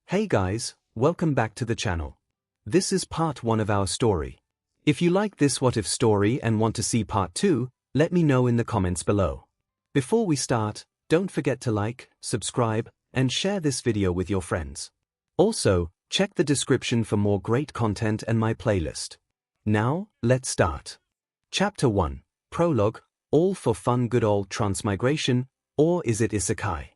Hey guys, welcome back to the channel. This is part 1 of our story. If you like this What If story and want to see part 2, let me know in the comments below. Before we start, don't forget to like, subscribe, and share this video with your friends. Also, check the description for more great content and my playlist. Now, let's start. Chapter 1, Prologue, All for Fun Good Old Transmigration, or is it Isekai?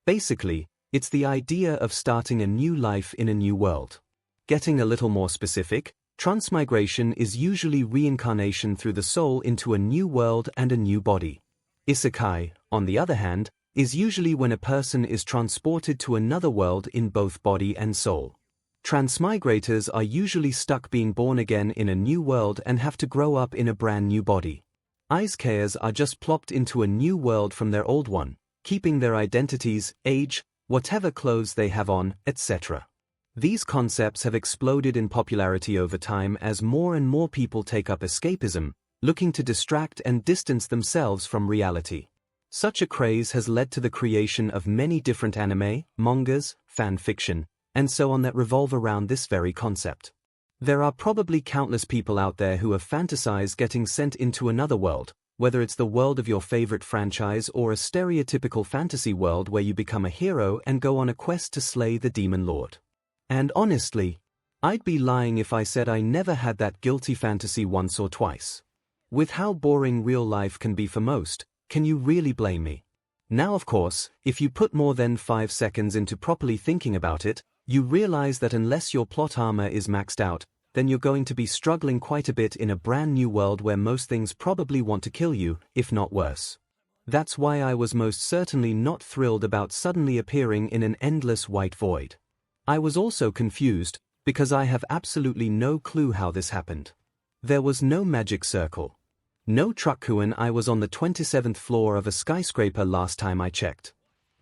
Basically, it's the idea of starting a new life in a new world. Getting a little more specific, transmigration is usually reincarnation through the soul into a new world and a new body. Isekai, on the other hand, is usually when a person is transported to another world in both body and soul. Transmigrators are usually stuck being born again in a new world and have to grow up in a brand new body. Isukeers are just plopped into a new world from their old one, keeping their identities, age, whatever clothes they have on, etc. These concepts have exploded in popularity over time as more and more people take up escapism, looking to distract and distance themselves from reality. Such a craze has led to the creation of many different anime, mangas, fan fiction, and so on that revolve around this very concept. There are probably countless people out there who have fantasized getting sent into another world, whether it's the world of your favorite franchise or a stereotypical fantasy world where you become a hero and go on a quest to slay the demon lord. And honestly, I'd be lying if I said I never had that guilty fantasy once or twice. With how boring real life can be for most, can you really blame me? Now of course, if you put more than 5 seconds into properly thinking about it, you realize that unless your plot armor is maxed out, then you're going to be struggling quite a bit in a brand new world where most things probably want to kill you, if not worse. That's why I was most certainly not thrilled about suddenly appearing in an endless white void. I was also confused, because I have absolutely no clue how this happened. There was no magic circle. No truck-kun. I was on the 27th floor of a skyscraper last time I checked.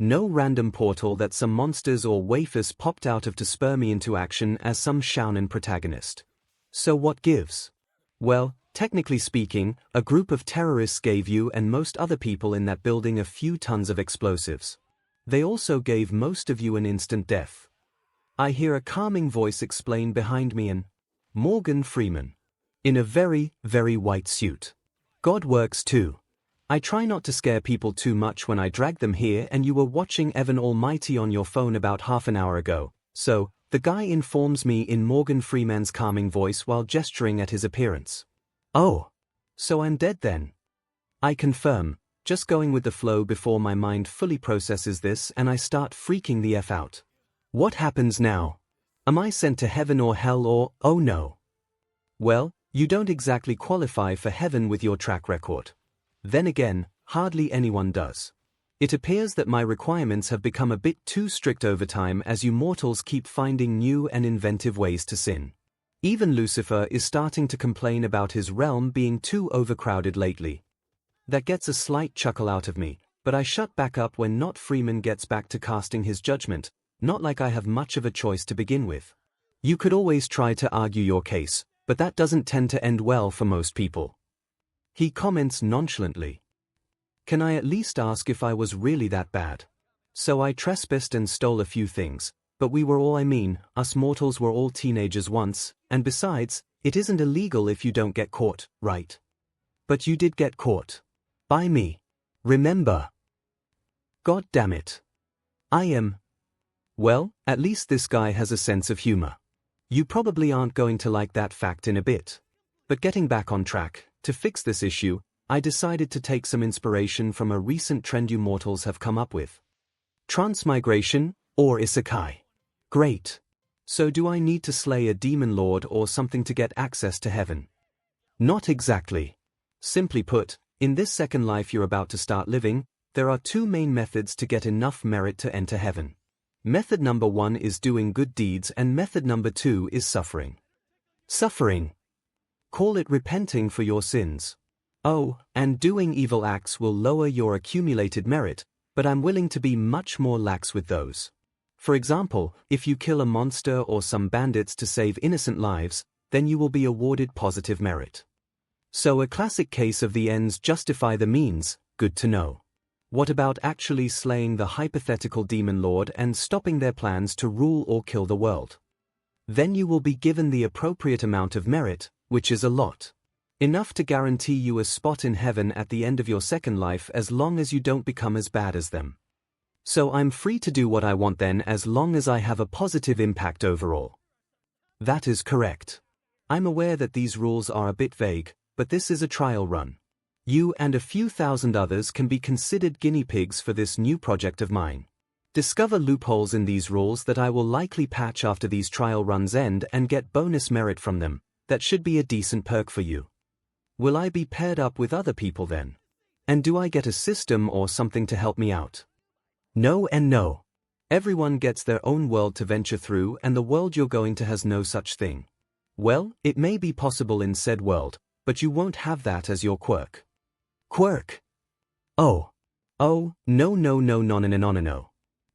No random portal that some monsters or waifus popped out of to spur me into action as some shounen protagonist. So what gives? Well, technically speaking, a group of terrorists gave you and most other people in that building a few tons of explosives. They also gave most of you an instant death. I hear a calming voice explain behind me and Morgan Freeman. In a very, very white suit. God works too. I try not to scare people too much when I drag them here, and you were watching Evan Almighty on your phone about half an hour ago, so, the guy informs me in Morgan Freeman's calming voice while gesturing at his appearance. Oh. So I'm dead then. I confirm, just going with the flow before my mind fully processes this and I start freaking the F out. What happens now? Am I sent to heaven or hell or, oh no? Well, you don't exactly qualify for heaven with your track record. Then again, hardly anyone does. It appears that my requirements have become a bit too strict over time as you mortals keep finding new and inventive ways to sin. Even Lucifer is starting to complain about his realm being too overcrowded lately. That gets a slight chuckle out of me, but I shut back up when not Freeman gets back to casting his judgment, not like I have much of a choice to begin with. You could always try to argue your case, but that doesn't tend to end well for most people. He comments nonchalantly. Can I at least ask if I was really that bad? So I trespassed and stole a few things, but we were all us mortals were all teenagers once, and besides, it isn't illegal if you don't get caught, right? But you did get caught. By me. Remember? God damn it. I am. Well, at least this guy has a sense of humor. You probably aren't going to like that fact in a bit. But getting back on track, to fix this issue, I decided to take some inspiration from a recent trend you mortals have come up with. Transmigration, or Isekai. Great. So do I need to slay a demon lord or something to get access to heaven? Not exactly. Simply put, in this second life you're about to start living, there are 2 main methods to get enough merit to enter heaven. Method number 1 is doing good deeds and method number 2 is suffering. Suffering. Call it repenting for your sins. Oh, and doing evil acts will lower your accumulated merit, but I'm willing to be much more lax with those. For example, if you kill a monster or some bandits to save innocent lives, then you will be awarded positive merit. So a classic case of the ends justify the means, good to know. What about actually slaying the hypothetical demon lord and stopping their plans to rule or kill the world? Then you will be given the appropriate amount of merit, which is a lot. Enough to guarantee you a spot in heaven at the end of your second life as long as you don't become as bad as them. So I'm free to do what I want then as long as I have a positive impact overall. That is correct. I'm aware that these rules are a bit vague, but this is a trial run. You and a few thousand others can be considered guinea pigs for this new project of mine. Discover loopholes in these rules that I will likely patch after these trial runs end and get bonus merit from them. That should be a decent perk for you. Will I be paired up with other people then? And do I get a system or something to help me out? No and no. Everyone gets their own world to venture through, and the world you're going to has no such thing. Well, it may be possible in said world, but you won't have that as your quirk. Quirk? Oh, no no no no no no no no.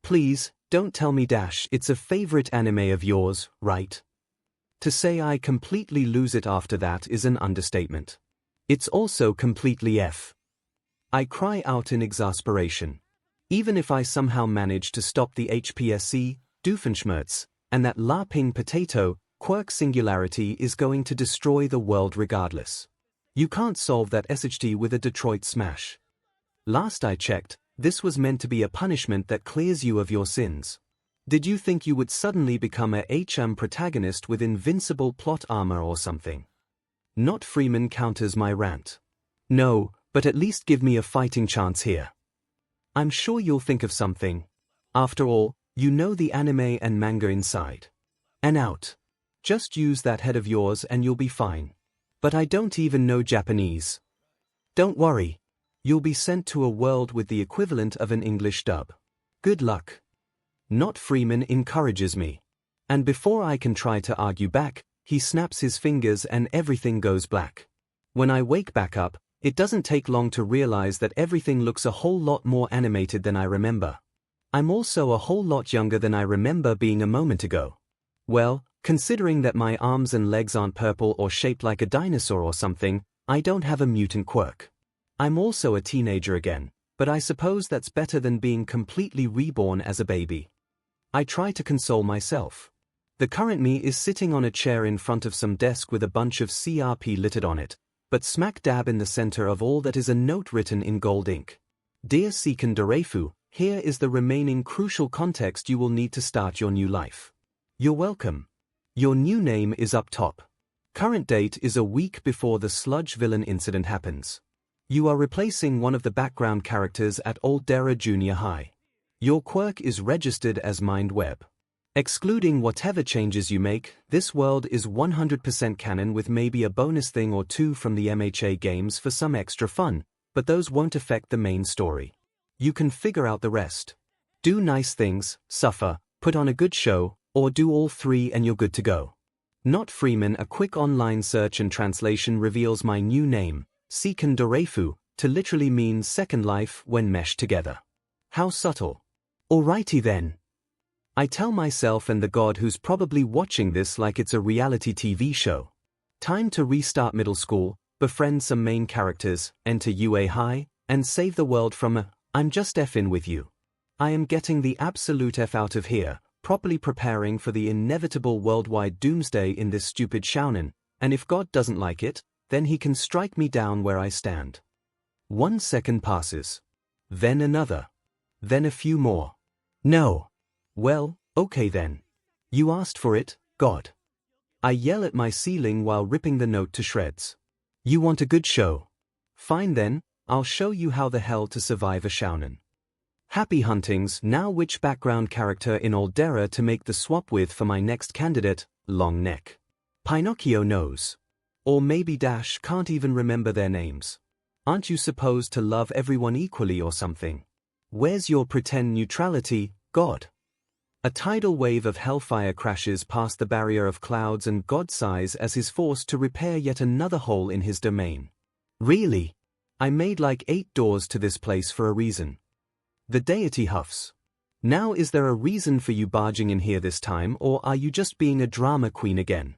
Please, don't tell me it's a favorite anime of yours, right? To say I completely lose it after that is an understatement. It's also completely F. I cry out in exasperation. Even if I somehow manage to stop the HPSC, Doofenshmirtz, and that LARPing potato, quirk singularity is going to destroy the world regardless. You can't solve that SHT with a Detroit smash. Last I checked, this was meant to be a punishment that clears you of your sins. Did you think you would suddenly become a HM protagonist with invincible plot armor or something? Not Freeman counters my rant. No, but at least give me a fighting chance here. I'm sure you'll think of something. After all, you know the anime and manga inside and out. Just use that head of yours and you'll be fine. But I don't even know Japanese. Don't worry. You'll be sent to a world with the equivalent of an English dub. Good luck. Not Freeman encourages me. And before I can try to argue back, he snaps his fingers and everything goes black. When I wake back up, it doesn't take long to realize that everything looks a whole lot more animated than I remember. I'm also a whole lot younger than I remember being a moment ago. Well, considering that my arms and legs aren't purple or shaped like a dinosaur or something, I don't have a mutant quirk. I'm also a teenager again, but I suppose that's better than being completely reborn as a baby. I try to console myself. The current me is sitting on a chair in front of some desk with a bunch of CRP littered on it, but smack dab in the center of all that is a note written in gold ink. Dear 𝐒𝐭𝐚𝐲, here is the remaining crucial context you will need to start your new life. You're welcome. Your new name is up top. Current date is a week before the sludge villain incident happens. You are replacing one of the background characters at 𝐷𝐷𝐷 Junior High. Your quirk is registered as MindWeb. Excluding whatever changes you make, this world is 100% canon with maybe a bonus thing or two from the MHA games for some extra fun, but those won't affect the main story. You can figure out the rest. Do nice things, suffer, put on a good show, or do all three and you're good to go. Not Freeman. A quick online search and translation reveals my new name, 𝐒𝐭𝐚𝐲, to literally mean second life when meshed together. How subtle. Alrighty then. I tell myself and the god who's probably watching this like it's a reality TV show. Time to restart middle school, befriend some main characters, enter UA High, and save the world from I'm just effing with you. I am getting the absolute F out of here, properly preparing for the inevitable worldwide doomsday in this stupid shounen, and if God doesn't like it, then he can strike me down where I stand. 1 second passes. Then another. Then a few more. No. Well, okay then. You asked for it, God. I yell at my ceiling while ripping the note to shreds. You want a good show? Fine then, I'll show you how the hell to survive a shounen. Happy huntings. Now which background character in 𝐷𝐷𝐷 to make the swap with for my next candidate? Long neck. Pinocchio knows. Or maybe Dash can't even remember their names. Aren't you supposed to love everyone equally or something? Where's your pretend neutrality, God? A tidal wave of hellfire crashes past the barrier of clouds and God sighs as he's forced to repair yet another hole in his domain. Really? I made like 8 doors to this place for a reason. The deity huffs. Now is there a reason for you barging in here this time, or are you just being a drama queen again?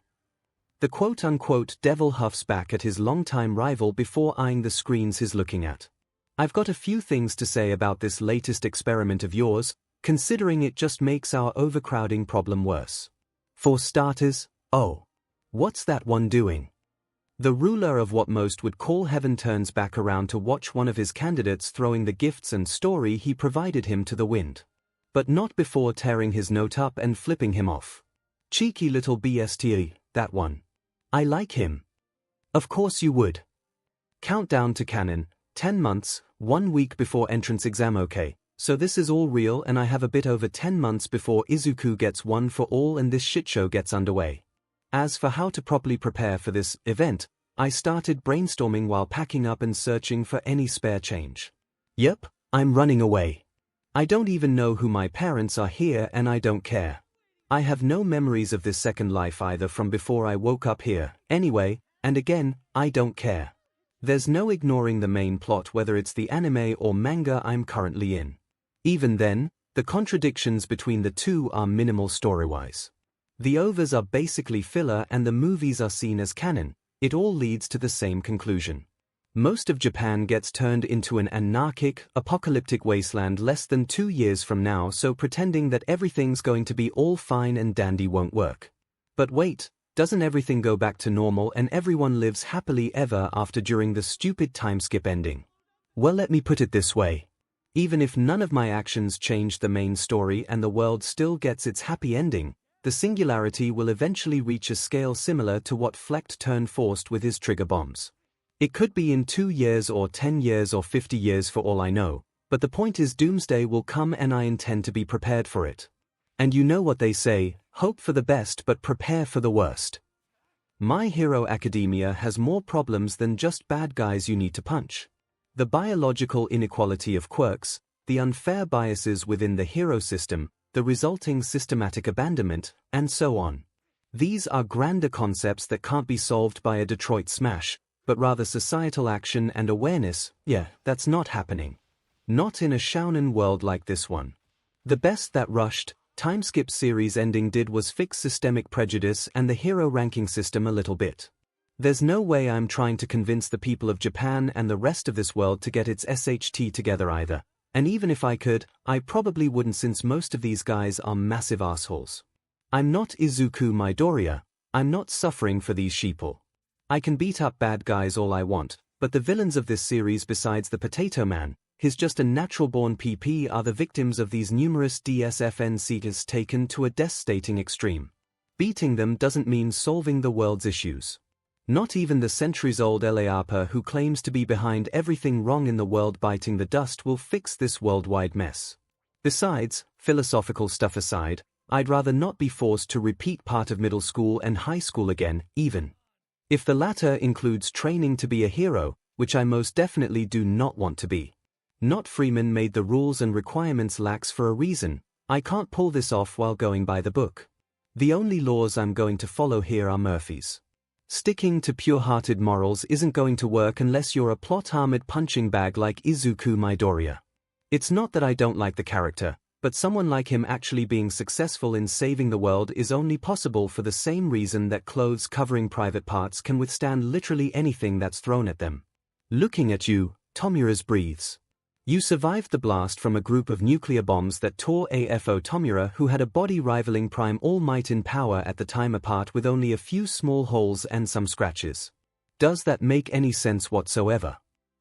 The quote-unquote devil huffs back at his longtime rival before eyeing the screens he's looking at. I've got a few things to say about this latest experiment of yours, considering it just makes our overcrowding problem worse. For starters, oh, what's that one doing? The ruler of what most would call heaven turns back around to watch one of his candidates throwing the gifts and story he provided him to the wind. But not before tearing his note up and flipping him off. Cheeky little BSTE, that one. I like him. Of course you would. Countdown to canon, 10 months, 1 week before entrance exam. Okay, so this is all real and I have a bit over 10 months before Izuku gets one for all and this shitshow gets underway. As for how to properly prepare for this event, I started brainstorming while packing up and searching for any spare change. Yep, I'm running away. I don't even know who my parents are here and I don't care. I have no memories of this second life either from before I woke up here, anyway, and again, I don't care. There's no ignoring the main plot whether it's the anime or manga I'm currently in. Even then, the contradictions between the two are minimal story-wise. The overs are basically filler and the movies are seen as canon. It all leads to the same conclusion. Most of Japan gets turned into an anarchic, apocalyptic wasteland less than 2 years from now, so pretending that everything's going to be all fine and dandy won't work. But wait, doesn't everything go back to normal and everyone lives happily ever after during the stupid time skip ending? Well, let me put it this way. Even if none of my actions change the main story and the world still gets its happy ending, the singularity will eventually reach a scale similar to what Flecht turned forced with his trigger bombs. It could be in 2 years or 10 years or 50 years for all I know, but the point is Doomsday will come and I intend to be prepared for it. And you know what they say, hope for the best but prepare for the worst. My Hero Academia has more problems than just bad guys you need to punch. The biological inequality of quirks, the unfair biases within the hero system, the resulting systematic abandonment, and so on. These are grander concepts that can't be solved by a Detroit smash, but rather societal action and awareness. Yeah, that's not happening. Not in a shounen world like this one. The best that rushed, timeskip series ending did was fix systemic prejudice and the hero ranking system a little bit. There's no way I'm trying to convince the people of Japan and the rest of this world to get its SHT together either. And even if I could, I probably wouldn't since most of these guys are massive assholes. I'm not Izuku Midoriya, I'm not suffering for these sheeple. I can beat up bad guys all I want, but the villains of this series besides the Potato Man, his just a natural-born PP are the victims of these numerous DSFN seekers taken to a devastating extreme. Beating them doesn't mean solving the world's issues. Not even the centuries-old Eleapa who claims to be behind everything wrong in the world biting the dust will fix this worldwide mess. Besides, philosophical stuff aside, I'd rather not be forced to repeat part of middle school and high school again, even if the latter includes training to be a hero, which I most definitely do not want to be. Not Freeman made the rules and requirements lax for a reason. I can't pull this off while going by the book. The only laws I'm going to follow here are Murphy's. Sticking to pure-hearted morals isn't going to work unless you're a plot-armored punching bag like Izuku Midoriya. It's not that I don't like the character, but someone like him actually being successful in saving the world is only possible for the same reason that clothes covering private parts can withstand literally anything that's thrown at them. Looking at you, Tomura's breathes. You survived the blast from a group of nuclear bombs that tore AFO Tomura, who had a body rivaling Prime All Might in power at the time, apart with only a few small holes and some scratches. Does that make any sense whatsoever?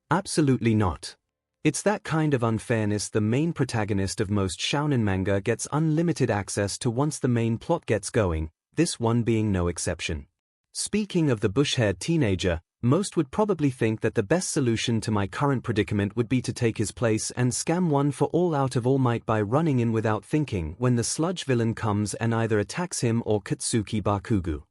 Absolutely not. It's that kind of unfairness the main protagonist of most shounen manga gets unlimited access to once the main plot gets going, this one being no exception. Speaking of the bush-haired teenager, most would probably think that the best solution to my current predicament would be to take his place and scam one for all out of All Might by running in without thinking when the sludge villain comes and either attacks him or Katsuki Bakugo.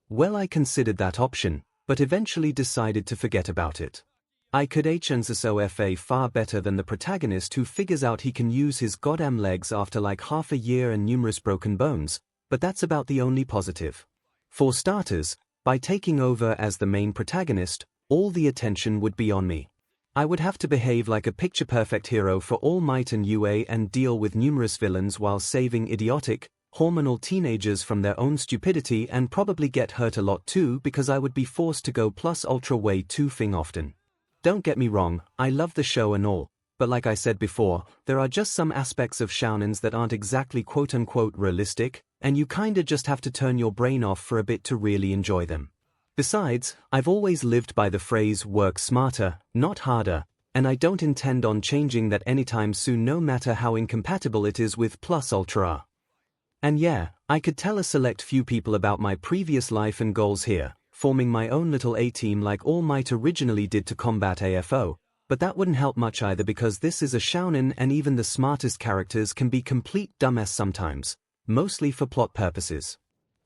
Well, I considered that option, but eventually decided to forget about it. I could 𝐂𝐻𝐿 far better than the protagonist who figures out he can use his goddamn legs after like half a year and numerous broken bones, but that's about the only positive. For starters, by taking over as the main protagonist, all the attention would be on me. I would have to behave like a picture-perfect hero for All Might and UA and deal with numerous villains while saving idiotic, hormonal teenagers from their own stupidity and probably get hurt a lot too because I would be forced to go plus ultra way too often. Don't get me wrong, I love the show and all, but like I said before, there are just some aspects of shounens that aren't exactly quote-unquote realistic, and you kinda just have to turn your brain off for a bit to really enjoy them. Besides, I've always lived by the phrase work smarter, not harder, and I don't intend on changing that anytime soon no matter how incompatible it is with plus ultra. And yeah, I could tell a select few people about my previous life and goals here, forming my own little A-team like All Might originally did to combat AFO, but that wouldn't help much either because this is a shounen and even the smartest characters can be complete dumbass sometimes, mostly for plot purposes.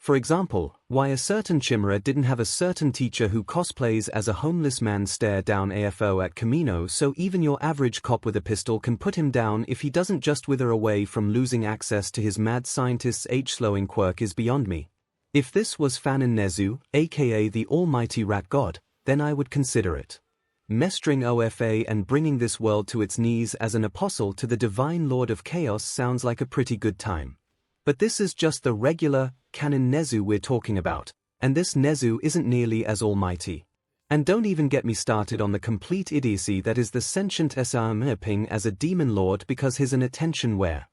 For example, why a certain chimera didn't have a certain teacher who cosplays as a homeless man stare down AFO at Kamino so even your average cop with a pistol can put him down if he doesn't just wither away from losing access to his mad scientist's age-slowing quirk is beyond me. If this was Fanon Nezu, aka the almighty rat god, then I would consider it. Mestering OFA and bringing this world to its knees as an apostle to the divine lord of chaos sounds like a pretty good time. But this is just the regular, canon Nezu we're talking about, and this Nezu isn't nearly as almighty. And don't even get me started on the complete idiocy that is the sentient 𝐒𝐻𝐽𝐽 as a demon lord because he's an attention whore.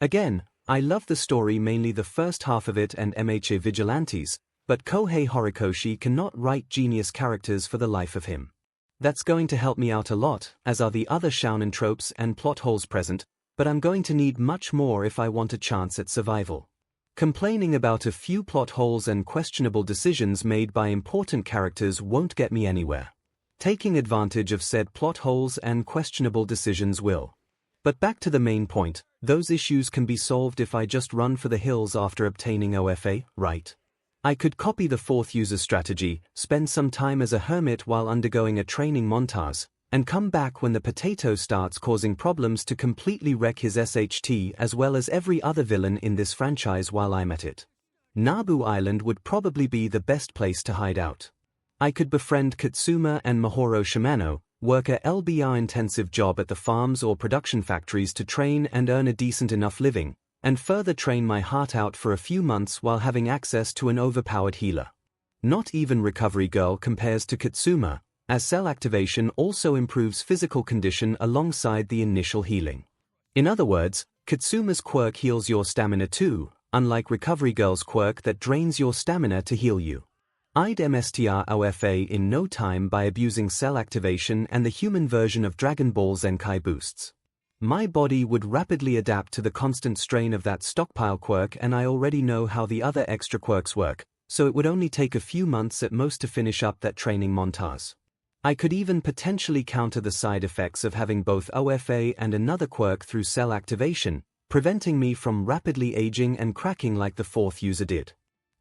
Again, I love the story, mainly the first half of it and 𝐒𝐻𝐽𝐽 vigilantes, but Kohei Horikoshi cannot write genius characters for the life of him. That's going to help me out a lot, as are the other shounen tropes and plot holes present, but I'm going to need much more if I want a chance at survival. Complaining about a few plot holes and questionable decisions made by important characters won't get me anywhere. Taking advantage of said plot holes and questionable decisions will. But back to the main point, those issues can be solved if I just run for the hills after obtaining OFA, right? I could copy the fourth user's strategy, spend some time as a hermit while undergoing a training montage, and come back when the potato starts causing problems to completely wreck his SHT as well as every other villain in this franchise while I'm at it. Nabu Island would probably be the best place to hide out. I could befriend Katsuma and Mahoro Shimano, work a LBR-intensive job at the farms or production factories to train and earn a decent enough living, and further train my heart out for a few months while having access to an overpowered healer. Not even Recovery Girl compares to Katsuma, as cell activation also improves physical condition alongside the initial healing. In other words, Katsuma's quirk heals your stamina too, unlike Recovery Girl's quirk that drains your stamina to heal you. I'd MSTR OFA in no time by abusing cell activation and the human version of Dragon Ball Zenkai boosts. My body would rapidly adapt to the constant strain of that stockpile quirk, and I already know how the other extra quirks work, so it would only take a few months at most to finish up that training montage. I could even potentially counter the side effects of having both OFA and another quirk through cell activation, preventing me from rapidly aging and cracking like the fourth user did.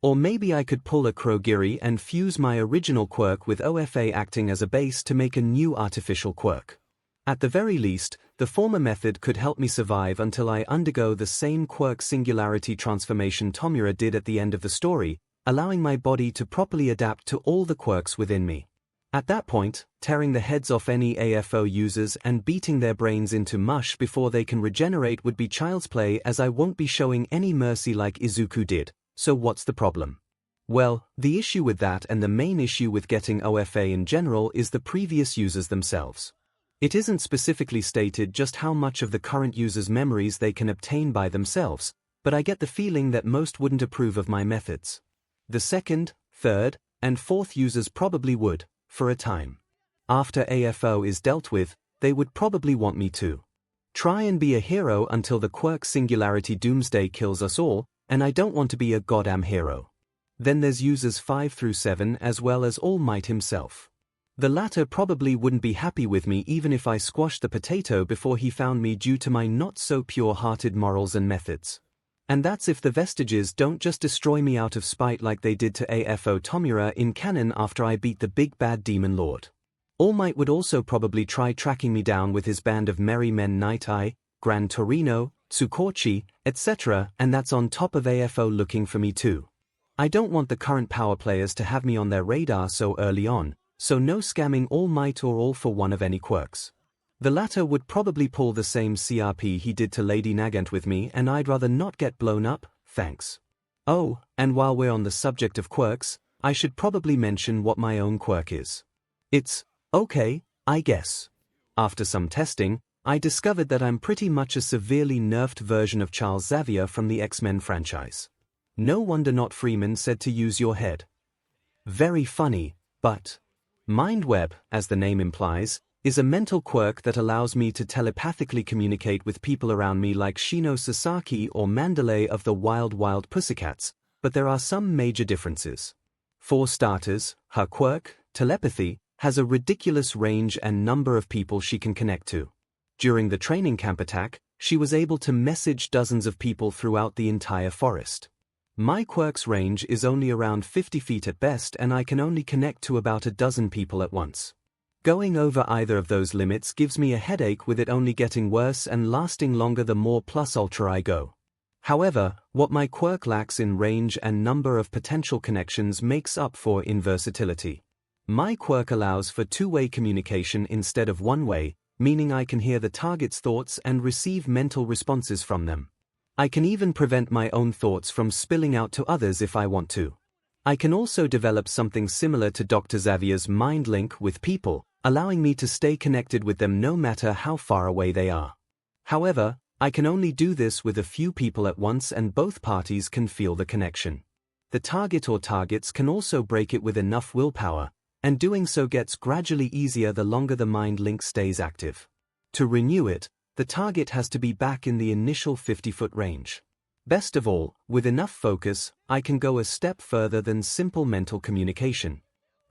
Or maybe I could pull a Kurogiri and fuse my original quirk with OFA acting as a base to make a new artificial quirk. At the very least, the former method could help me survive until I undergo the same quirk singularity transformation Tomura did at the end of the story, allowing my body to properly adapt to all the quirks within me. At that point, tearing the heads off any AFO users and beating their brains into mush before they can regenerate would be child's play, as I won't be showing any mercy like Izuku did, so what's the problem? Well, the issue with that and the main issue with getting OFA in general is the previous users themselves. It isn't specifically stated just how much of the current user's memories they can obtain by themselves, but I get the feeling that most wouldn't approve of my methods. The second, third, and fourth users probably would, for a time. After AFO is dealt with, they would probably want me to try and be a hero until the quirk singularity Doomsday kills us all, and I don't want to be a goddamn hero. Then there's users 5 through 7 as well as All Might himself. The latter probably wouldn't be happy with me even if I squashed the potato before he found me due to my not-so-pure-hearted morals and methods. And that's if the vestiges don't just destroy me out of spite like they did to AFO Tomura in canon after I beat the big bad demon lord. All Might would also probably try tracking me down with his band of merry men Night Eye, Gran Torino, Tsukochi, etc., and that's on top of AFO looking for me too. I don't want the current power players to have me on their radar so early on, so no scamming All Might or All for One of any quirks. The latter would probably pull the same CRP he did to Lady Nagant with me, and I'd rather not get blown up, thanks. Oh, and while we're on the subject of quirks, I should probably mention what my own quirk is. It's, okay, I guess. After some testing, I discovered that I'm pretty much a severely nerfed version of Charles Xavier from the X-Men franchise. No wonder not Freeman said to use your head. Very funny, but Mind Web, as the name implies, is a mental quirk that allows me to telepathically communicate with people around me like Shino Sasaki or Mandalay of the Wild Wild Pussycats, but there are some major differences. For starters, her quirk, telepathy, has a ridiculous range and number of people she can connect to. During the training camp attack, she was able to message dozens of people throughout the entire forest. My quirk's range is only around 50 feet at best, and I can only connect to about a dozen people at once. Going over either of those limits gives me a headache, with it only getting worse and lasting longer the more plus ultra I go. However, what my quirk lacks in range and number of potential connections makes up for in versatility. My quirk allows for two-way communication instead of one-way, meaning I can hear the target's thoughts and receive mental responses from them. I can even prevent my own thoughts from spilling out to others if I want to. I can also develop something similar to Dr. Xavier's mind link with people, allowing me to stay connected with them no matter how far away they are. However, I can only do this with a few people at once, and both parties can feel the connection. The target or targets can also break it with enough willpower, and doing so gets gradually easier the longer the mind link stays active. To renew it, the target has to be back in the initial 50-foot range. Best of all, with enough focus, I can go a step further than simple mental communication.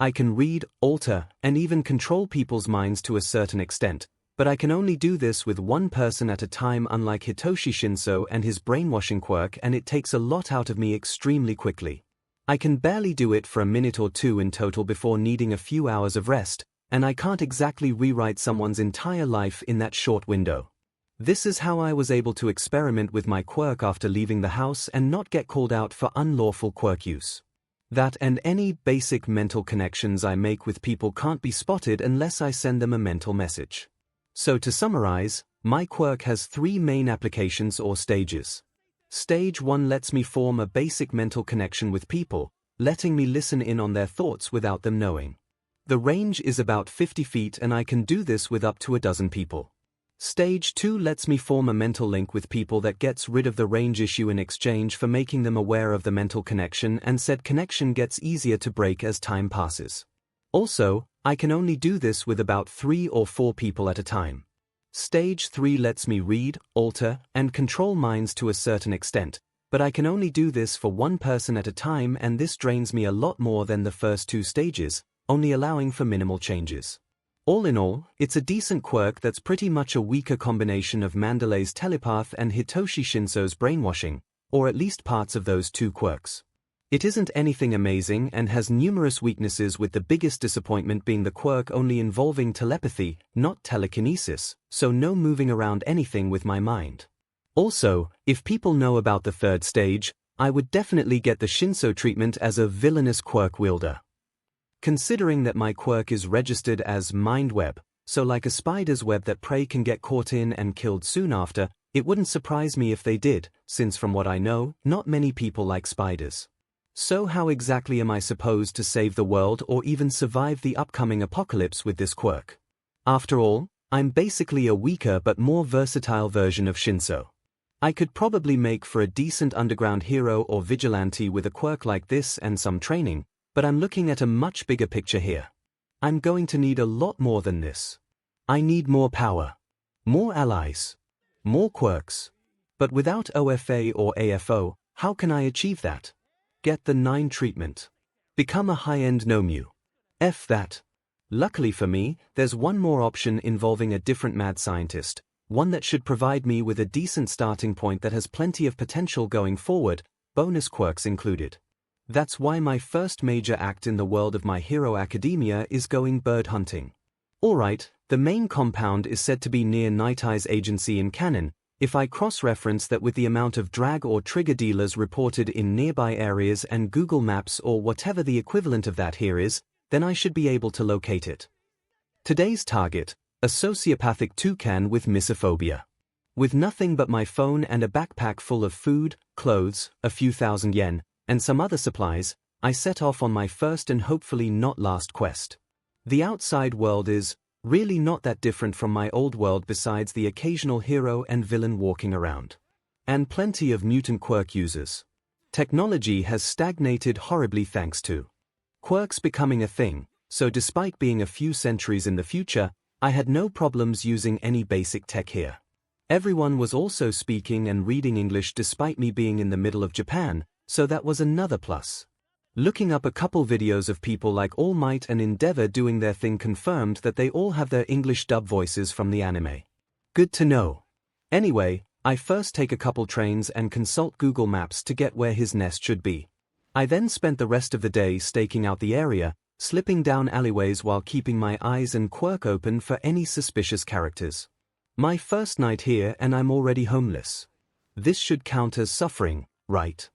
I can read, alter, and even control people's minds to a certain extent, but I can only do this with one person at a time, unlike Hitoshi Shinso and his brainwashing quirk, and it takes a lot out of me extremely quickly. I can barely do it for a minute or two in total before needing a few hours of rest, and I can't exactly rewrite someone's entire life in that short window. This is how I was able to experiment with my quirk after leaving the house and not get called out for unlawful quirk use. That and any basic mental connections I make with people can't be spotted unless I send them a mental message. So to summarize, my quirk has three main applications or stages. Stage 1 lets me form a basic mental connection with people, letting me listen in on their thoughts without them knowing. The range is about 50 feet, and I can do this with up to a dozen people. Stage 2 lets me form a mental link with people that gets rid of the range issue in exchange for making them aware of the mental connection, and said connection gets easier to break as time passes. Also, I can only do this with about 3 or 4 people at a time. Stage 3 lets me read, alter, and control minds to a certain extent, but I can only do this for one person at a time, and this drains me a lot more than the first 2 stages, only allowing for minimal changes. All in all, it's a decent quirk that's pretty much a weaker combination of Mandalay's telepath and Hitoshi Shinso's brainwashing, or at least parts of those 2 quirks. It isn't anything amazing and has numerous weaknesses, with the biggest disappointment being the quirk only involving telepathy, not telekinesis, so no moving around anything with my mind. Also, if people know about the 3rd stage, I would definitely get the Shinso treatment as a villainous quirk wielder. Considering that my quirk is registered as mind web, so like a spider's web that prey can get caught in and killed soon after, it wouldn't surprise me if they did, since from what I know, not many people like spiders. So how exactly am I supposed to save the world or even survive the upcoming apocalypse with this quirk? After all, I'm basically a weaker but more versatile version of Shinso. I could probably make for a decent underground hero or vigilante with a quirk like this and some training, but I'm looking at a much bigger picture here. I'm going to need a lot more than this. I need more power, more allies, more quirks. But without OFA or AFO, how can I achieve that? Get the 9 treatment. Become a high-end Nomu. F that. Luckily for me, there's one more option involving a different mad scientist, one that should provide me with a decent starting point that has plenty of potential going forward, bonus quirks included. That's why my first major act in the world of My Hero Academia is going bird hunting. Alright, the main compound is said to be near Night Eye's agency in canon. If I cross-reference that with the amount of drag or trigger dealers reported in nearby areas and Google Maps or whatever the equivalent of that here is, then I should be able to locate it. Today's target, a sociopathic toucan with misophobia. With nothing but my phone and a backpack full of food, clothes, a few thousand yen, and some other supplies, I set off on my first and hopefully not last quest. The outside world is Really not that different from my old world besides the occasional hero and villain walking around. And plenty of mutant quirk users. Technology has stagnated horribly thanks to quirks becoming a thing, so despite being a few centuries in the future, I had no problems using any basic tech here. Everyone was also speaking and reading English despite me being in the middle of Japan, so that was another plus. Looking up a couple videos of people like 𝐼𝐼 and Endeavor doing their thing confirmed that they all have their English dub voices from the anime. Good to know. Anyway, I first take a couple trains and consult Google Maps to get where his nest should be. I then spent the rest of the day staking out the area, slipping down alleyways while keeping my eyes and quirk open for any suspicious characters. My first night here and I'm already homeless. This should count as suffering, right?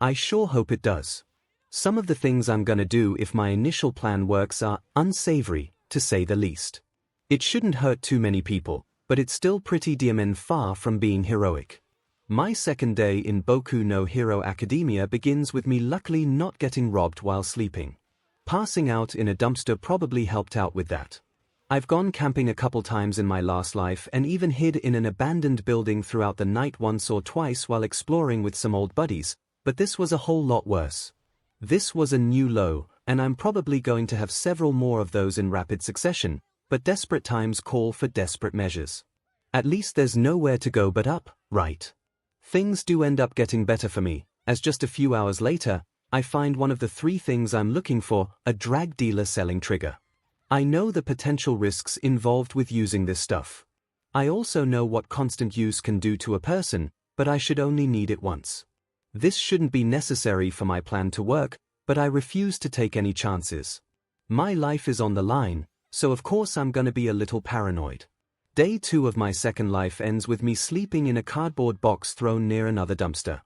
I sure hope it does. Some of the things I'm gonna do if my initial plan works are unsavory, to say the least. It shouldn't hurt too many people, but it's still pretty damn far from being heroic. My second day in Boku no Hero Academia begins with me luckily not getting robbed while sleeping. Passing out in a dumpster probably helped out with that. I've gone camping a couple times in my last life and even hid in an abandoned building throughout the night once or twice while exploring with some old buddies, but this was a whole lot worse. This was a new low, and I'm probably going to have several more of those in rapid succession, but desperate times call for desperate measures. At least there's nowhere to go but up, right? Things do end up getting better for me, as just a few hours later, I find one of the 3 things I'm looking for, a drag dealer selling trigger. I know the potential risks involved with using this stuff. I also know what constant use can do to a person, but I should only need it once. This shouldn't be necessary for my plan to work, but I refuse to take any chances. My life is on the line, so of course I'm gonna be a little paranoid. Day 2 of my second life ends with me sleeping in a cardboard box thrown near another dumpster.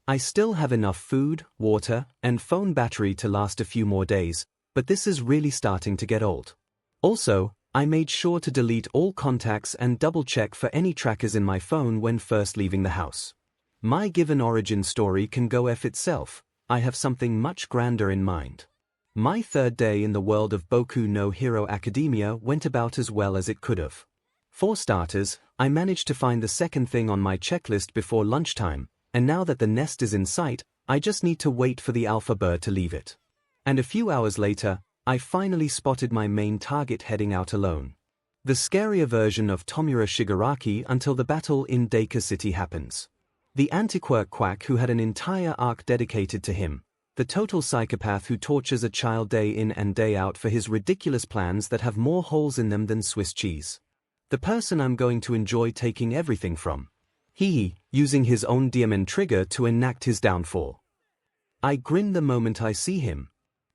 I still have enough food, water, and phone battery to last a few more days, but this is really starting to get old. Also, I made sure to delete all contacts and double-check for any trackers in my phone when first leaving the house. My given origin story can go F itself. I have something much grander in mind. My third day in the world of Boku no Hero Academia went about as well as it could have. For starters, I managed to find the second thing on my checklist before lunchtime, and now that the nest is in sight, I just need to wait for the alpha bird to leave it. And a few hours later, I finally spotted my main target heading out alone. The scarier version of Tomura Shigaraki until the battle in Deka City happens. The anti-quirk quack who had an entire arc dedicated to him. The total psychopath who tortures a child day in and day out for his ridiculous plans that have more holes in them than Swiss cheese. The person I'm going to enjoy taking everything from. He, using his own diamond trigger to enact his downfall. I grin the moment I see him.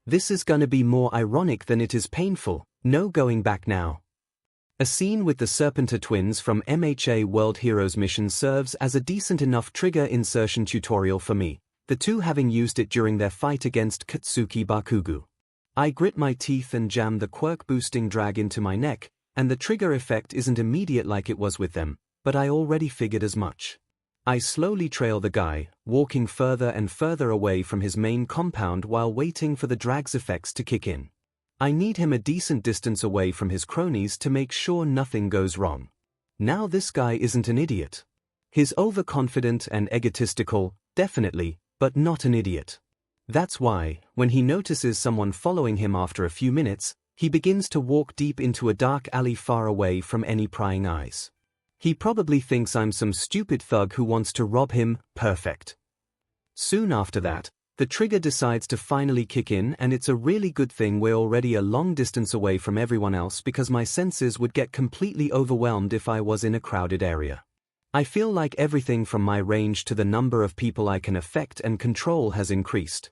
This is gonna be more ironic than it is painful, no going back now. A scene with the Serpenter twins from MHA World Heroes mission serves as a decent enough trigger insertion tutorial for me, the two having used it during their fight against Katsuki Bakugo. I grit my teeth and jam the quirk-boosting drag into my neck, and the trigger effect isn't immediate like it was with them, but I already figured as much. I slowly trail the guy, walking further and further away from his main compound while waiting for the drag's effects to kick in. I need him a decent distance away from his cronies to make sure nothing goes wrong. Now this guy isn't an idiot. He's overconfident and egotistical, definitely, but not an idiot. That's why, when he notices someone following him after a few minutes, he begins to walk deep into a dark alley far away from any prying eyes. He probably thinks I'm some stupid thug who wants to rob him, perfect. Soon after that, the trigger decides to finally kick in, and it's a really good thing we're already a long distance away from everyone else because my senses would get completely overwhelmed if I was in a crowded area. I feel like everything from my range to the number of people I can affect and control has increased.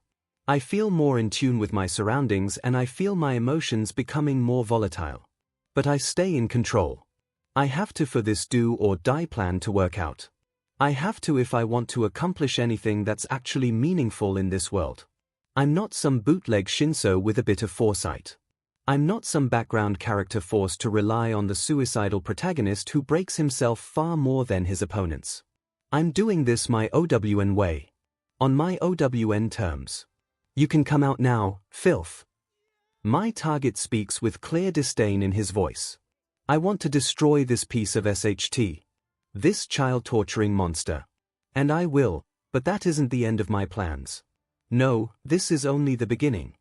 I feel more in tune with my surroundings and I feel my emotions becoming more volatile. But I stay in control. I have to for this do or die plan to work out. I have to if I want to accomplish anything that's actually meaningful in this world. I'm not some bootleg Shinso with a bit of foresight. I'm not some background character forced to rely on the suicidal protagonist who breaks himself far more than his opponents. I'm doing this my OWN way. On my OWN terms. You can come out now, filth. My target speaks with clear disdain in his voice. I want to destroy this piece of SHT. This child-torturing monster. And I will, but that isn't the end of my plans. No, this is only the beginning.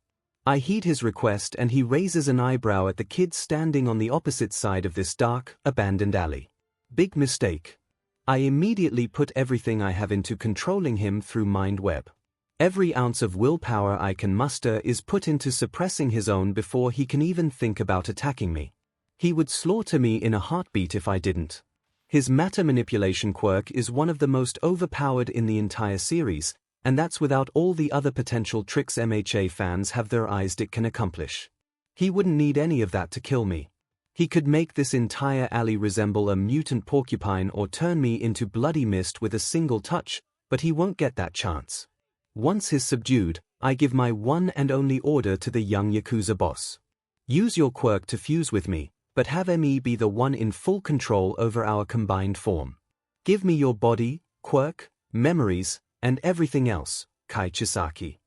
I heed his request and he raises an eyebrow at the kid standing on the opposite side of this dark, abandoned alley. Big mistake. I immediately put everything I have into controlling him through mind web. Every ounce of willpower I can muster is put into suppressing his own before he can even think about attacking me. He would slaughter me in a heartbeat if I didn't. His matter manipulation quirk is one of the most overpowered in the entire series, and that's without all the other potential tricks MHA fans have their eyes it can accomplish. He wouldn't need any of that to kill me. He could make this entire alley resemble a mutant porcupine or turn me into bloody mist with a single touch, but he won't get that chance. Once he's subdued, I give my one and only order to the young Yakuza boss. Use your quirk to fuse with me, but have ME be the one in full control over our combined form. Give me your body, quirk, memories, and everything else, Kai Chisaki.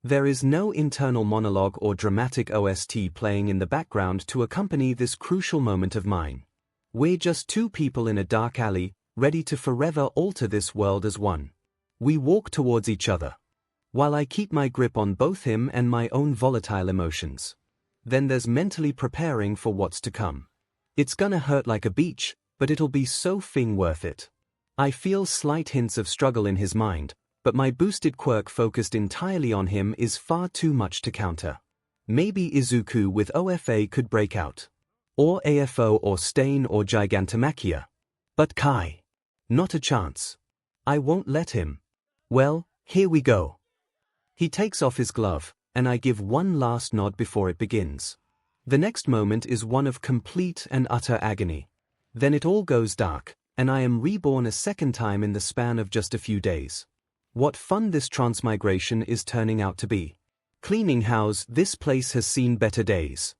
There is no internal monologue or dramatic OST playing in the background to accompany this crucial moment of mine. We're just two people in a dark alley, ready to forever alter this world as one. We walk towards each other, while I keep my grip on both him and my own volatile emotions. Then there's mentally preparing for what's to come. It's gonna hurt like a beach, but it'll be so worth it. I feel slight hints of struggle in his mind, but my boosted quirk focused entirely on him is far too much to counter. Maybe Izuku with OFA could break out. Or AFO or Stain or Gigantomachia. But Kai. Not a chance. I won't let him. Well, here we go. He takes off his glove, and I give one last nod before it begins. The next moment is one of complete and utter agony. Then it all goes dark, and I am reborn a second time in the span of just a few days. What fun this transmigration is turning out to be. Cleaning house, this place has seen better days.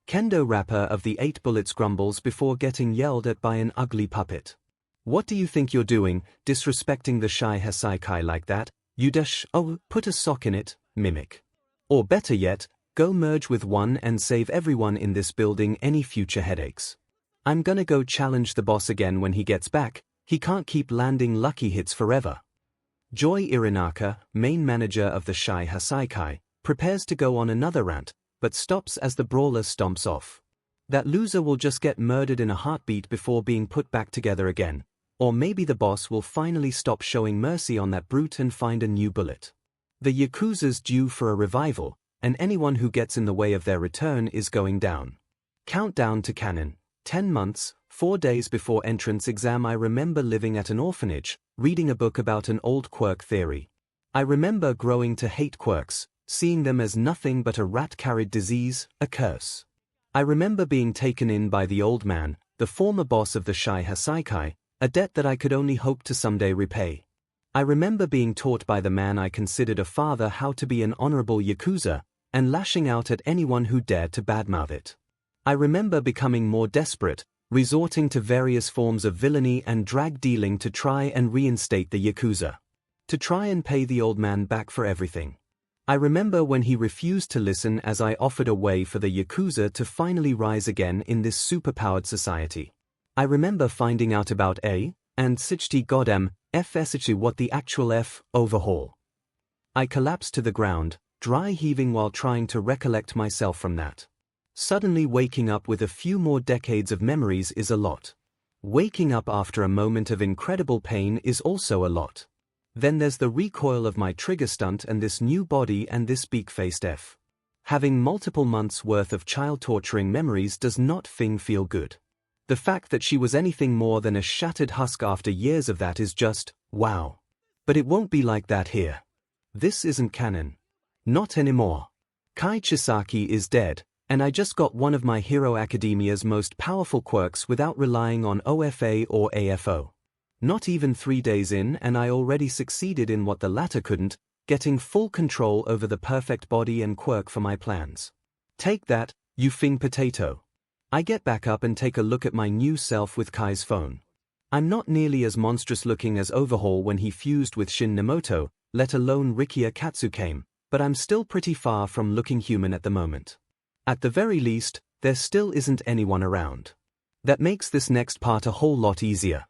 Kendo rapper of the 8 bullets grumbles before getting yelled at by an ugly puppet. What do you think you're doing, disrespecting the shy Hasaikai like that? You put a sock in it, mimic. Or better yet, go merge with one and save everyone in this building any future headaches. I'm gonna go challenge the boss again when he gets back. He can't keep landing lucky hits forever. Joy Irinaka, main manager of the Shy Hasaikai, prepares to go on another rant, but stops as the brawler stomps off. That loser will just get murdered in a heartbeat before being put back together again. Or maybe the boss will finally stop showing mercy on that brute and find a new bullet. The Yakuza's due for a revival, and anyone who gets in the way of their return is going down. Countdown to canon. 10 months, 4 days before entrance exam. I remember living at an orphanage, reading a book about an old quirk theory. I remember growing to hate quirks, seeing them as nothing but a rat-carried disease, a curse. I remember being taken in by the old man, the former boss of the Shy Hasaikai, a debt that I could only hope to someday repay. I remember being taught by the man I considered a father how to be an honorable Yakuza, and lashing out at anyone who dared to badmouth it. I remember becoming more desperate, resorting to various forms of villainy and drag dealing to try and reinstate the Yakuza. To try and pay the old man back for everything. I remember when he refused to listen as I offered a way for the Yakuza to finally rise again in this superpowered society. I remember finding out about and 𝐔𝐻𝐷 goddamn 𝐹 what the actual F overhaul. I collapsed to the ground, dry heaving while trying to recollect myself from that. Suddenly waking up with a few more decades of memories is a lot. Waking up after a moment of incredible pain is also a lot. Then there's the recoil of my trigger stunt and this new body and this beak-faced F. Having multiple months' worth of child-torturing memories does not feel good. The fact that she was anything more than a shattered husk after years of that is just, wow. But it won't be like that here. This isn't canon. Not anymore. Kai Chisaki is dead, and I just got one of My Hero Academia's most powerful quirks without relying on OFA or AFO. Not even 3 days in and I already succeeded in what the latter couldn't, getting full control over the perfect body and quirk for my plans. Take that, you potato. I get back up and take a look at my new self with Kai's phone. I'm not nearly as monstrous looking as Overhaul when he fused with Shin Nemoto, let alone Rikia Katsukame, but I'm still pretty far from looking human at the moment. At the very least, there still isn't anyone around. That makes this next part a whole lot easier.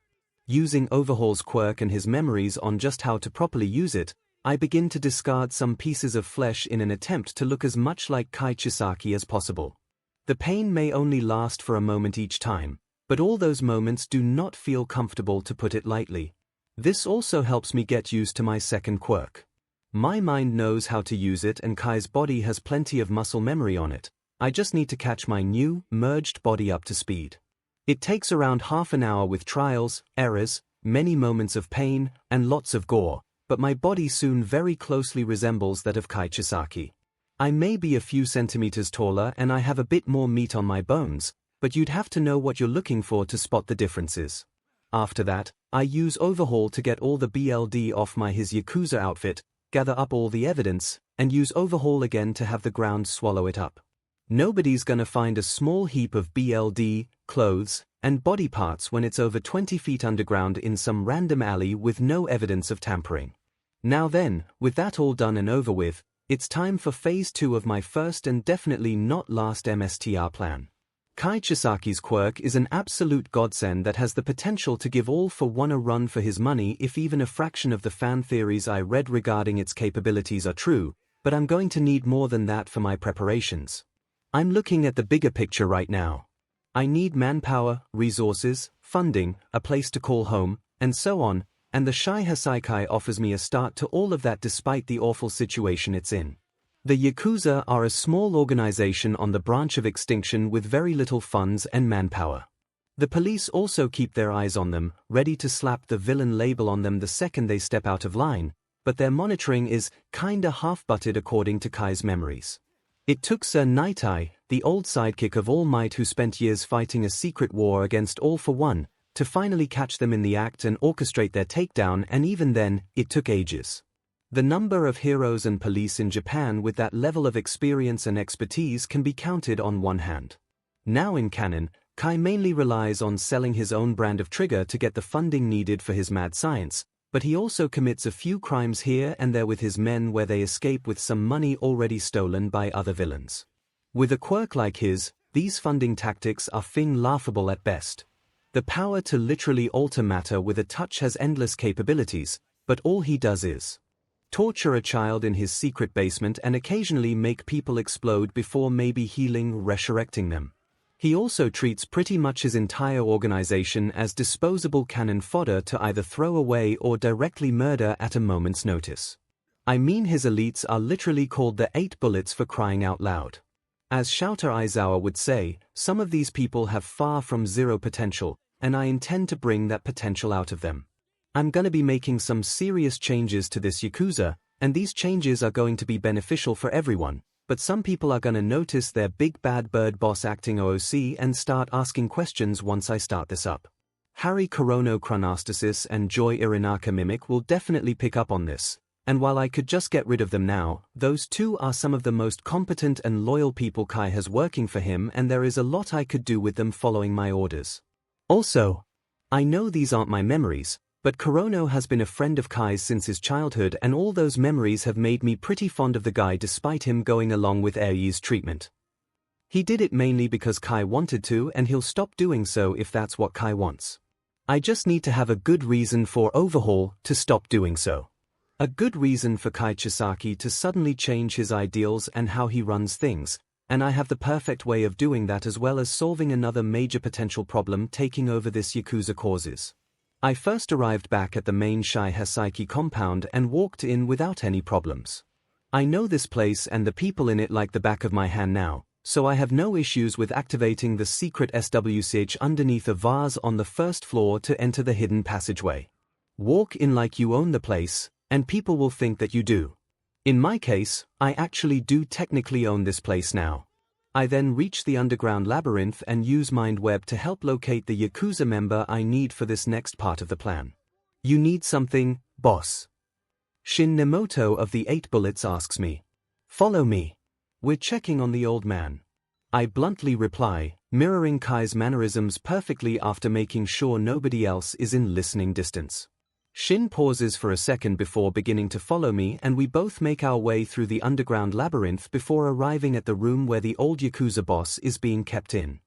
Using Overhaul's quirk and his memories on just how to properly use it, I begin to discard some pieces of flesh in an attempt to look as much like Kai Chisaki as possible. The pain may only last for a moment each time, but all those moments do not feel comfortable, to put it lightly. This also helps me get used to my second quirk. My mind knows how to use it and Kai's body has plenty of muscle memory on it. I just need to catch my new, merged body up to speed. It takes around half an hour with trials, errors, many moments of pain, and lots of gore, but my body soon very closely resembles that of Kai Chisaki. I may be a few centimeters taller and I have a bit more meat on my bones, but you'd have to know what you're looking for to spot the differences. After that, I use Overhaul to get all the BLD off my his Yakuza outfit, gather up all the evidence, and use Overhaul again to have the ground swallow it up. Nobody's gonna find a small heap of BLD, clothes, and body parts when it's over 20 feet underground in some random alley with no evidence of tampering. Now then, with that all done and over with, it's time for phase 2 of my first and definitely not last MSTR plan. Kai Chisaki's quirk is an absolute godsend that has the potential to give All For One a run for his money if even a fraction of the fan theories I read regarding its capabilities are true, but I'm going to need more than that for my preparations. I'm looking at the bigger picture right now. I need manpower, resources, funding, a place to call home, and so on, and the 𝐈 Saikai offers me a start to all of that despite the awful situation it's in. The Yakuza are a small organization on the branch of extinction with very little funds and manpower. The police also keep their eyes on them, ready to slap the villain label on them the second they step out of line, but their monitoring is kinda half-butted according to Kai's memories. It took Sir Night Eye, the old sidekick of All Might who spent years fighting a secret war against All For One, to finally catch them in the act and orchestrate their takedown, and even then, it took ages. The number of heroes and police in Japan with that level of experience and expertise can be counted on one hand. Now in canon, Kai mainly relies on selling his own brand of trigger to get the funding needed for his mad science, but he also commits a few crimes here and there with his men where they escape with some money already stolen by other villains. With a quirk like his, these funding tactics are laughable at best. The power to literally alter matter with a touch has endless capabilities, but all he does is torture a child in his secret basement and occasionally make people explode before maybe healing, resurrecting them. He also treats pretty much his entire organization as disposable cannon fodder to either throw away or directly murder at a moment's notice. I mean, his elites are literally called the 8 bullets for crying out loud. As Shouter Aizawa would say, some of these people have far from zero potential, and I intend to bring that potential out of them. I'm gonna be making some serious changes to this Yakuza, and these changes are going to be beneficial for everyone, but some people are gonna notice their big bad bird boss acting OOC and start asking questions once I start this up. Harry Corono Chronostasis and Joy Irinaka Mimic will definitely pick up on this, and while I could just get rid of them now, those two are some of the most competent and loyal people Kai has working for him, and there is a lot I could do with them following my orders. Also, I know these aren't my memories, but Corono has been a friend of Kai's since his childhood, and all those memories have made me pretty fond of the guy despite him going along with 𝐒𝐲𝐽's treatment. He did it mainly because Kai wanted to, and he'll stop doing so if that's what Kai wants. I just need to have a good reason for Overhaul to stop doing so. A good reason for Kai Chisaki to suddenly change his ideals and how he runs things, and I have the perfect way of doing that as well as solving another major potential problem taking over this Yakuza causes. I first arrived back at the main 𝐈 Saikai compound and walked in without any problems. I know this place and the people in it like the back of my hand now, so I have no issues with activating the secret SWCH underneath a vase on the first floor to enter the hidden passageway. Walk in like you own the place, and people will think that you do. In my case, I actually do technically own this place now. I then reach the underground labyrinth and use MindWeb to help locate the Yakuza member I need for this next part of the plan. You need something, boss? Shin Nemoto of the 8 Bullets asks me. Follow me. We're checking on the old man. I bluntly reply, mirroring Kai's mannerisms perfectly after making sure nobody else is in listening distance. Shin pauses for a second before beginning to follow me, and we both make our way through the underground labyrinth before arriving at the room where the old Yakuza boss is being kept in.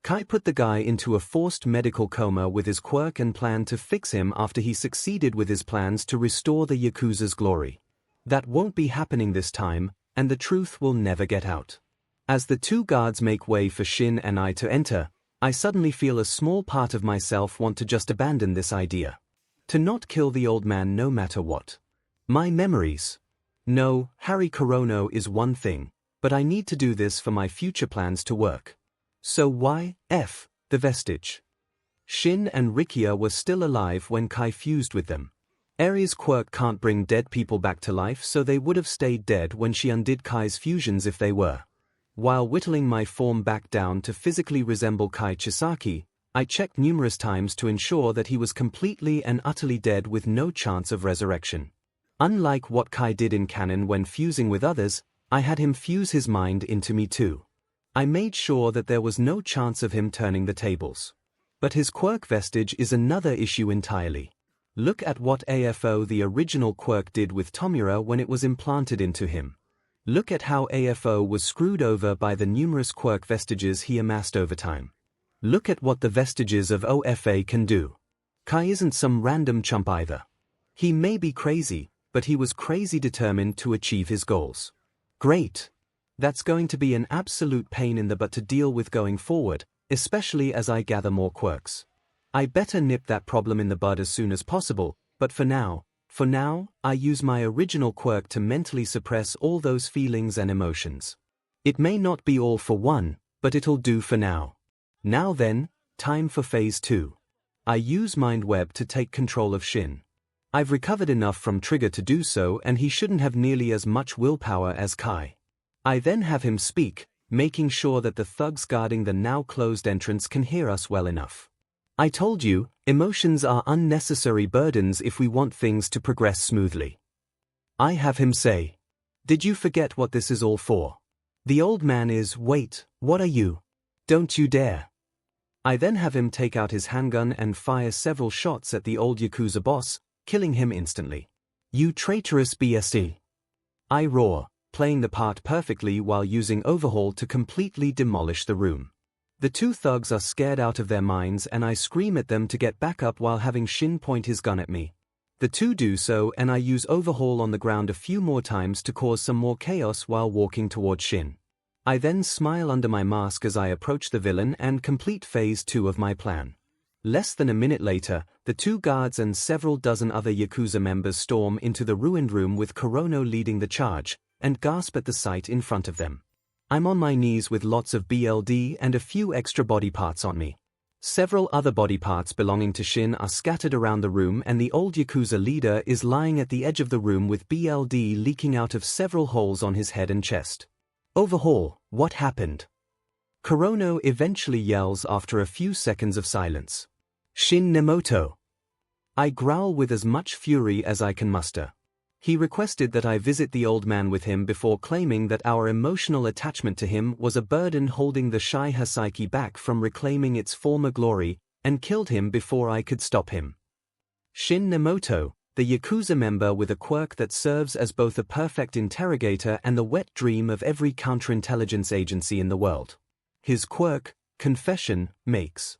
Kai put the guy into a forced medical coma with his quirk and planned to fix him after he succeeded with his plans to restore the Yakuza's glory. That won't be happening this time, and the truth will never get out. As the two guards make way for Shin and I to enter, I suddenly feel a small part of myself want to just abandon this idea. To not kill the old man no matter what. My memories. No, Harry Kurono is one thing, but I need to do this for my future plans to work. So why, F, the vestige? Shin and Rikia were still alive when Kai fused with them. Eri's quirk can't bring dead people back to life, so they would have stayed dead when she undid Kai's fusions if they were. While whittling my form back down to physically resemble Kai Chisaki, I checked numerous times to ensure that he was completely and utterly dead with no chance of resurrection. Unlike what Kai did in canon when fusing with others, I had him fuse his mind into me too. I made sure that there was no chance of him turning the tables. But his quirk vestige is another issue entirely. Look at what AFO the original quirk did with Tomura when it was implanted into him. Look at how AFO was screwed over by the numerous quirk vestiges he amassed over time. Look at what the vestiges of OFA can do. Kai isn't some random chump either. He may be crazy, but he was crazy determined to achieve his goals. Great. That's going to be an absolute pain in the butt to deal with going forward, especially as I gather more quirks. I better nip that problem in the bud as soon as possible, but for now, I use my original quirk to mentally suppress all those feelings and emotions. It may not be all for one, but it'll do for now. Now then, time for phase 2. I use Mind Web to take control of Shin. I've recovered enough from Trigger to do so, and he shouldn't have nearly as much willpower as Kai. I then have him speak, making sure that the thugs guarding the now closed entrance can hear us well enough. I told you, emotions are unnecessary burdens if we want things to progress smoothly. I have him say, "Did you forget what this is all for?" The old man is, "Wait, what are you? Don't you dare." I then have him take out his handgun and fire several shots at the old Yakuza boss, killing him instantly. "You traitorous BSE." I roar, playing the part perfectly while using Overhaul to completely demolish the room. The two thugs are scared out of their minds and I scream at them to get back up while having Shin point his gun at me. The two do so and I use Overhaul on the ground a few more times to cause some more chaos while walking towards Shin. I then smile under my mask as I approach the villain and complete phase 2 of my plan. Less than a minute later, the two guards and several dozen other Yakuza members storm into the ruined room with Kurono leading the charge, and gasp at the sight in front of them. I'm on my knees with lots of BLD and a few extra body parts on me. Several other body parts belonging to Shin are scattered around the room and the old Yakuza leader is lying at the edge of the room with BLD leaking out of several holes on his head and chest. Overhaul, what happened? Kurono eventually yells after a few seconds of silence. Shin Nemoto. I growl with as much fury as I can muster. He requested that I visit the old man with him before claiming that our emotional attachment to him was a burden holding the 𝐒𝐻𝐻 psyche back from reclaiming its former glory, and killed him before I could stop him. Shin Nemoto, the Yakuza member with a quirk that serves as both a perfect interrogator and the wet dream of every counterintelligence agency in the world. His quirk, confession, makes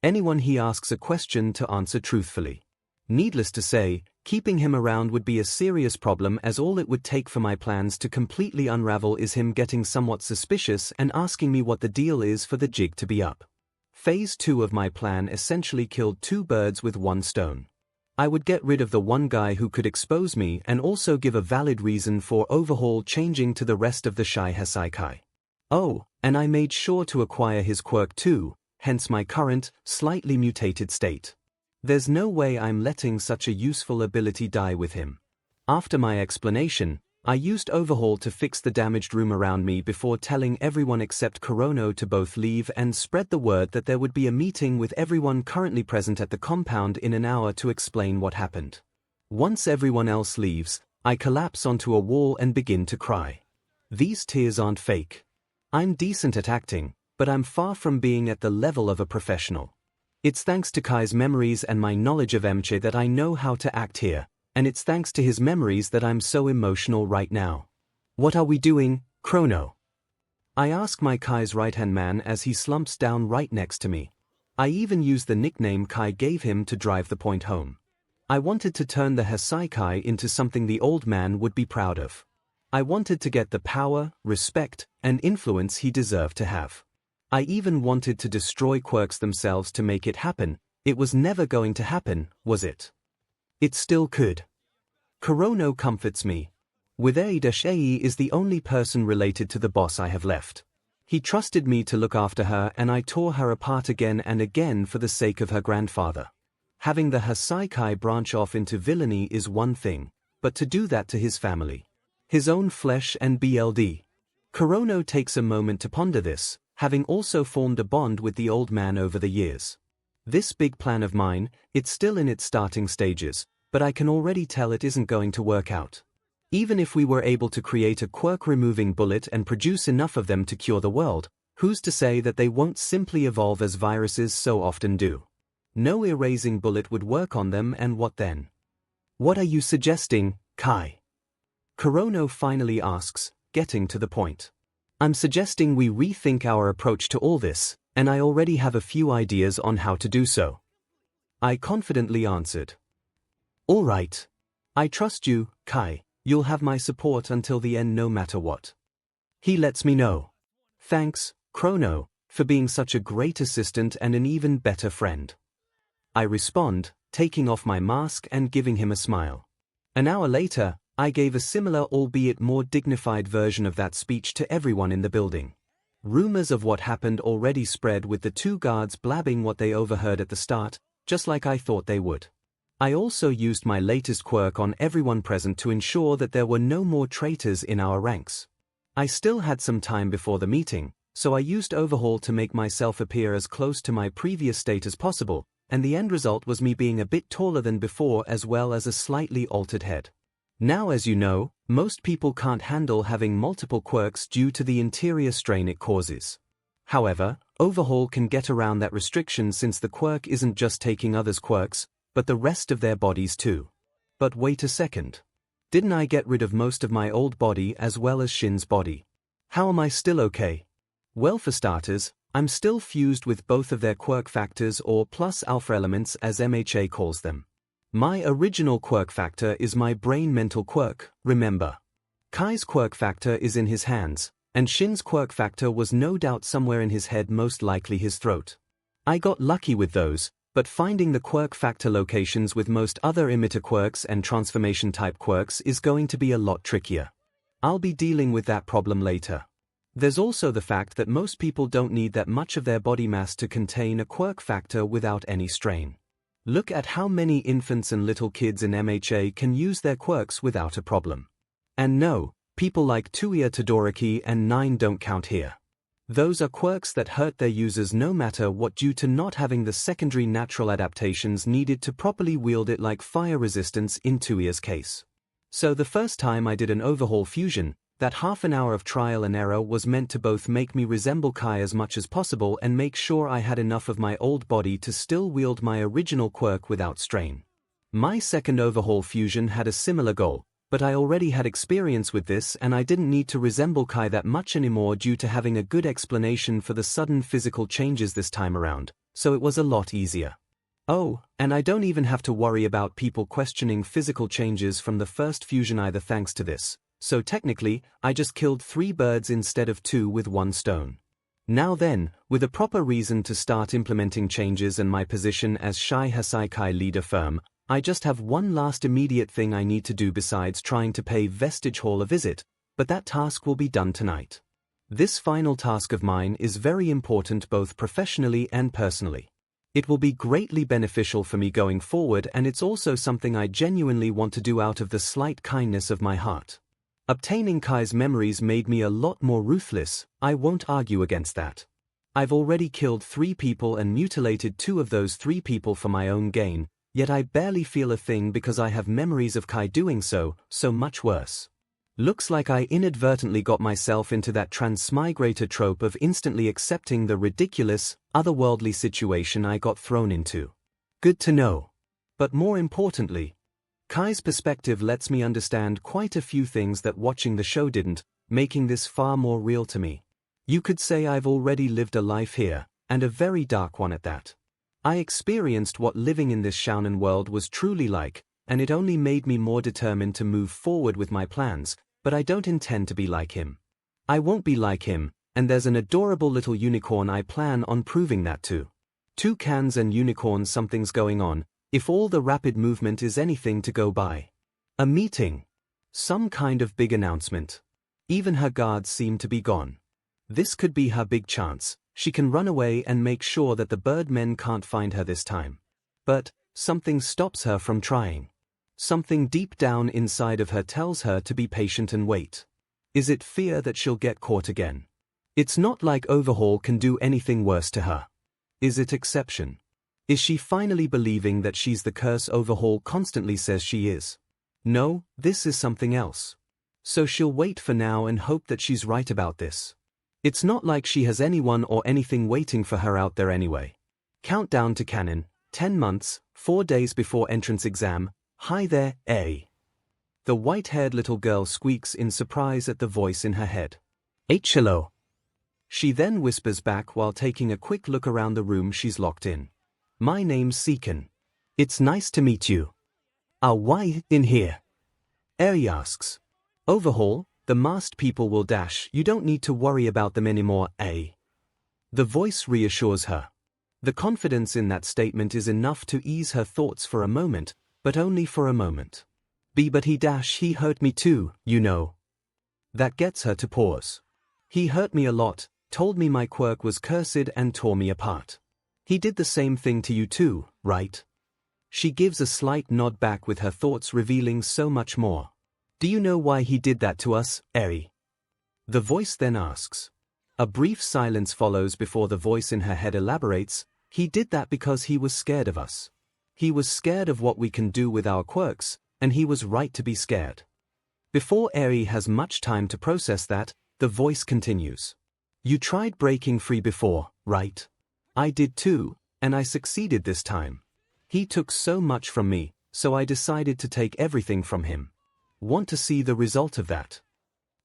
anyone he asks a question to answer truthfully. Needless to say, keeping him around would be a serious problem as all it would take for my plans to completely unravel is him getting somewhat suspicious and asking me what the deal is for the jig to be up. Phase 2 of my plan essentially killed two birds with one stone. I would get rid of the one guy who could expose me and also give a valid reason for Overhaul changing to the rest of the 𝐒𝐻𝐻 psyche. Oh, and I made sure to acquire his quirk too, hence my current, slightly mutated state. There's no way I'm letting such a useful ability die with him. After my explanation, I used Overhaul to fix the damaged room around me before telling everyone except Kurono to both leave and spread the word that there would be a meeting with everyone currently present at the compound in an hour to explain what happened. Once everyone else leaves, I collapse onto a wall and begin to cry. These tears aren't fake. I'm decent at acting, but I'm far from being at the level of a professional. It's thanks to Kai's memories and my knowledge of 𝐒𝐻𝐻 that I know how to act here, and it's thanks to his memories that I'm so emotional right now. What are we doing, Chrono? I ask my 𝐾𝐲𝐲 right-hand man as he slumps down right next to me. I even used the nickname 𝐾𝐲 gave him to drive the point home. I wanted to turn the 𝐻𝐼𝐾𝐲 into something the old man would be proud of. I wanted to get the power, respect, and influence he deserved to have. I even wanted to destroy quirks themselves to make it happen. It was never going to happen, was it? It still could. 𝐭𝐴𝐲 comforts me. With 𝐴-𝐴 is the only person related to the boss I have left. He trusted me to look after her, and I tore her apart again and again for the sake of her grandfather. Having the 𝐻𝐼𝐾𝐲 branch off into villainy is one thing, but to do that to his family, his own flesh and blood. 𝐭𝐴𝐲 takes a moment to ponder this, having also formed a bond with the old man over the years. This big plan of mine, it's still in its starting stages, but I can already tell it isn't going to work out. Even if we were able to create a quirk-removing bullet and produce enough of them to cure the world, who's to say that they won't simply evolve as viruses so often do? No erasing bullet would work on them, and what then? What are you suggesting, 𝐾𝐲? 𝐭𝐴𝐲 finally asks, getting to the point. I'm suggesting we rethink our approach to all this, and I already have a few ideas on how to do so. I confidently answered. All right. I trust you, 𝐾𝐲. You'll have my support until the end no matter what. He lets me know. Thanks, 𝐭𝐴𝐲, for being such a great assistant and an even better friend. I respond, taking off my mask and giving him a smile. An hour later, I gave a similar albeit more dignified version of that speech to everyone in the building. Rumors of what happened already spread, with the two guards blabbing what they overheard at the start, just like I thought they would. I also used my latest quirk on everyone present to ensure that there were no more traitors in our ranks. I still had some time before the meeting, so I used overhaul to make myself appear as close to my previous state as possible, and the end result was me being a bit taller than before as well as a slightly altered head. Now, as you know, most people can't handle having multiple quirks due to the interior strain it causes. However, overhaul can get around that restriction since the quirk isn't just taking others' quirks, but the rest of their bodies too. But wait a second. Didn't I get rid of most of my old body as well as Shin's body? How am I still okay? Well, for starters, I'm still fused with both of their quirk factors, or plus alpha elements as MHA calls them. My original quirk factor is my brain mental quirk, remember. 𝐾𝐲's quirk factor is in his hands, and Shin's quirk factor was no doubt somewhere in his head, most likely his throat. I got lucky with those, but finding the quirk factor locations with most other emitter quirks and transformation type quirks is going to be a lot trickier. I'll be dealing with that problem later. There's also the fact that most people don't need that much of their body mass to contain a quirk factor without any strain. Look at how many infants and little kids in MHA can use their quirks without a problem. And no, people like Tuya Todoroki and 9 don't count here. Those are quirks that hurt their users no matter what due to not having the secondary natural adaptations needed to properly wield it, like fire resistance in Tuya's case. So the first time I did an overhaul fusion, that half an hour of trial and error was meant to both make me resemble 𝐾𝐲 as much as possible and make sure I had enough of my old body to still wield my original quirk without strain. My second overhaul fusion had a similar goal, but I already had experience with this and I didn't need to resemble 𝐾𝐲 that much anymore due to having a good explanation for the sudden physical changes this time around, so it was a lot easier. Oh, and I don't even have to worry about people questioning physical changes from the first fusion either, thanks to this. So technically, I just killed 3 birds instead of 2 with 1 stone. Now then, with a proper reason to start implementing changes and my position as 𝐻𝐼𝐾𝐲 leader firm, I just have one last immediate thing I need to do besides trying to pay Vestige Hall a visit, but that task will be done tonight. This final task of mine is very important both professionally and personally. It will be greatly beneficial for me going forward, and it's also something I genuinely want to do out of the slight kindness of my heart. Obtaining 𝐾𝐲's memories made me a lot more ruthless, I won't argue against that. I've already killed 3 people and mutilated 2 of those 3 people for my own gain, yet I barely feel a thing because I have memories of 𝐾𝐲 doing so, so much worse. Looks like I inadvertently got myself into that transmigrator trope of instantly accepting the ridiculous, otherworldly situation I got thrown into. Good to know. But more importantly, 𝐾𝐲's perspective lets me understand quite a few things that watching the show didn't, making this far more real to me. You could say I've already lived a life here, and a very dark one at that. I experienced what living in this Xiaonan world was truly like, and it only made me more determined to move forward with my plans, but I don't intend to be like him. I won't be like him, and there's an adorable little unicorn I plan on proving that to. Toucans and unicorns, something's going on, if all the rapid movement is anything to go by. A meeting. Some kind of big announcement. Even her guards seem to be gone. This could be her big chance. She can run away and make sure that the birdmen can't find her this time. But something stops her from trying. Something deep down inside of her tells her to be patient and wait. Is it fear that she'll get caught again? It's not like Overhaul can do anything worse to her. Is it exception? Is she finally believing that she's the curse Overhaul constantly says she is? No, this is something else. So she'll wait for now and hope that she's right about this. It's not like she has anyone or anything waiting for her out there anyway. Countdown to canon, 10 months, 4 days before entrance exam. Hi there, A. The white-haired little girl squeaks in surprise at the voice in her head. Hello. She then whispers back while taking a quick look around the room she's locked in. My name's 𝐒𝐭𝐚𝐲. It's nice to meet you. Why in here? Eri asks. Overhaul, the masked people will dash. You don't need to worry about them anymore, A. The voice reassures her. The confidence in that statement is enough to ease her thoughts for a moment, but only for a moment. B. But he hurt me too, you know. That gets her to pause. He hurt me a lot, told me my quirk was cursed and tore me apart. He did the same thing to you too, right? She gives a slight nod back with her thoughts revealing so much more. Do you know why he did that to us, Eri? The voice then asks. A brief silence follows before the voice in her head elaborates. He did that because he was scared of us. He was scared of what we can do with our quirks, and he was right to be scared. Before Eri has much time to process that, the voice continues. You tried breaking free before, right? I did too, and I succeeded this time. He took so much from me, so I decided to take everything from him. Want to see the result of that?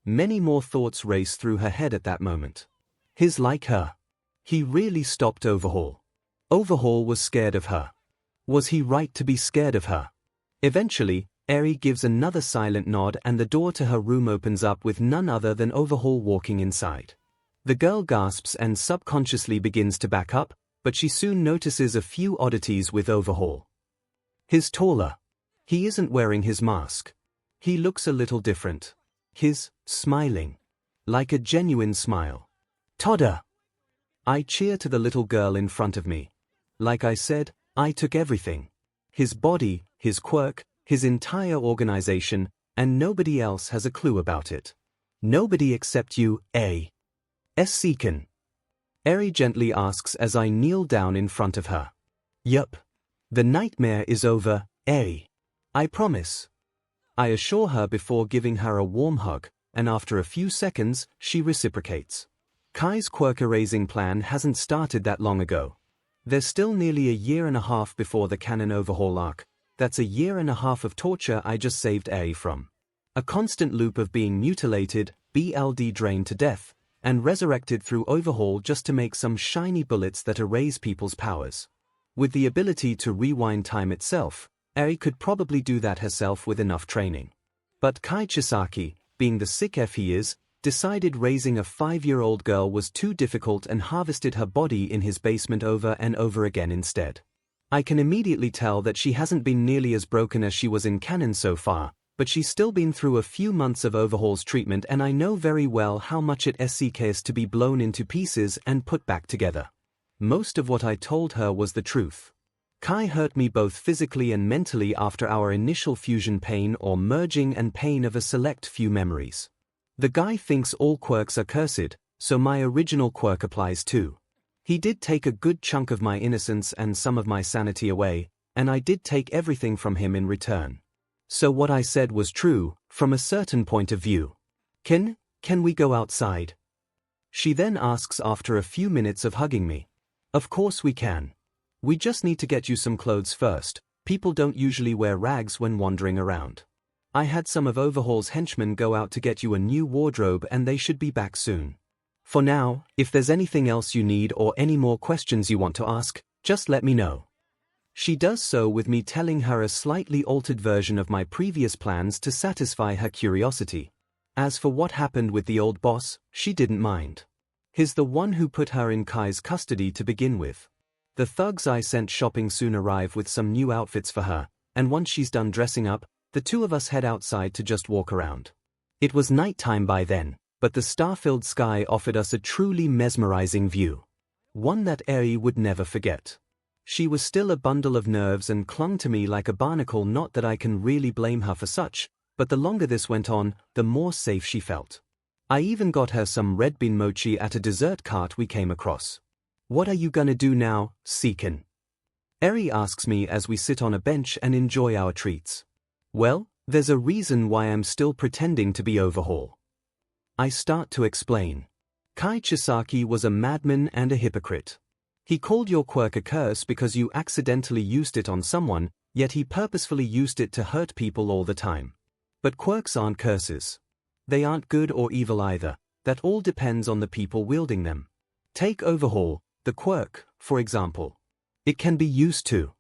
Many more thoughts race through her head at that moment. He's like her. He really stopped Overhaul. Overhaul was scared of her. Was he right to be scared of her? Eventually, Eri gives another silent nod and the door to her room opens up with none other than Overhaul walking inside. The girl gasps and subconsciously begins to back up, but she soon notices a few oddities with Overhaul. He's taller. He isn't wearing his mask. He looks a little different. He's smiling. Like a genuine smile. Toda! I cheer to the little girl in front of me. Like I said, I took everything. His body, his quirk, his entire organization, and nobody else has a clue about it. Nobody except you, A. 𝐒𝐭𝐚𝐲. Eri gently asks as I kneel down in front of her. Yup. The nightmare is over, Eri. I promise. I assure her before giving her a warm hug, and after a few seconds, she reciprocates. Kai's quirk erasing plan hasn't started that long ago. There's still nearly a year and a half before the canon overhaul arc. That's a year and a half of torture I just saved Eri from. A constant loop of being mutilated, BLD drained to death, and resurrected through overhaul just to make some shiny bullets that erase people's powers. With the ability to rewind time itself, Eri could probably do that herself with enough training. But Kai Chisaki, being the sick F he is, decided raising a 5-year-old girl was too difficult and harvested her body in his basement over and over again instead. I can immediately tell that she hasn't been nearly as broken as she was in canon so far, but she's still been through a few months of overhaul's treatment and I know very well how much it 𝐒𝐭𝐚𝐲 to be blown into pieces and put back together. Most of what I told her was the truth. Kai hurt me both physically and mentally after our initial fusion pain or merging and pain of a select few memories. The guy thinks all quirks are cursed, so my original quirk applies too. He did take a good chunk of my innocence and some of my sanity away, and I did take everything from him in return. So what I said was true, from a certain point of view. Can we go outside? She then asks after a few minutes of hugging me. Of course we can. We just need to get you some clothes first. People don't usually wear rags when wandering around. I had some of Overhaul's henchmen go out to get you a new wardrobe and they should be back soon. For now, if there's anything else you need or any more questions you want to ask, just let me know. She does so with me telling her a slightly altered version of my previous plans to satisfy her curiosity. As for what happened with the old boss, she didn't mind. He's the one who put her in Kai's custody to begin with. The thugs I sent shopping soon arrive with some new outfits for her, and once she's done dressing up, the two of us head outside to just walk around. It was nighttime by then, but the star-filled sky offered us a truly mesmerizing view. One that 𝐂𝐸 would never forget. She was still a bundle of nerves and clung to me like a barnacle, not that I can really blame her for such, but the longer this went on, the more safe she felt. I even got her some red bean mochi at a dessert cart we came across. What are you gonna do now, 𝐒𝐭𝐚𝐲? 𝐂𝐸 asks me as we sit on a bench and enjoy our treats. Well, there's a reason why I'm still pretending to be 𝐿𝐵𝐻𝐻. I start to explain. Kai Chisaki was a madman and a hypocrite. He called your quirk a curse because you accidentally used it on someone, yet he purposefully used it to hurt people all the time. But quirks aren't curses. They aren't good or evil either, that all depends on the people wielding them. Take 𝐿𝐵𝐻𝐻, the quirk, for example. It can be used to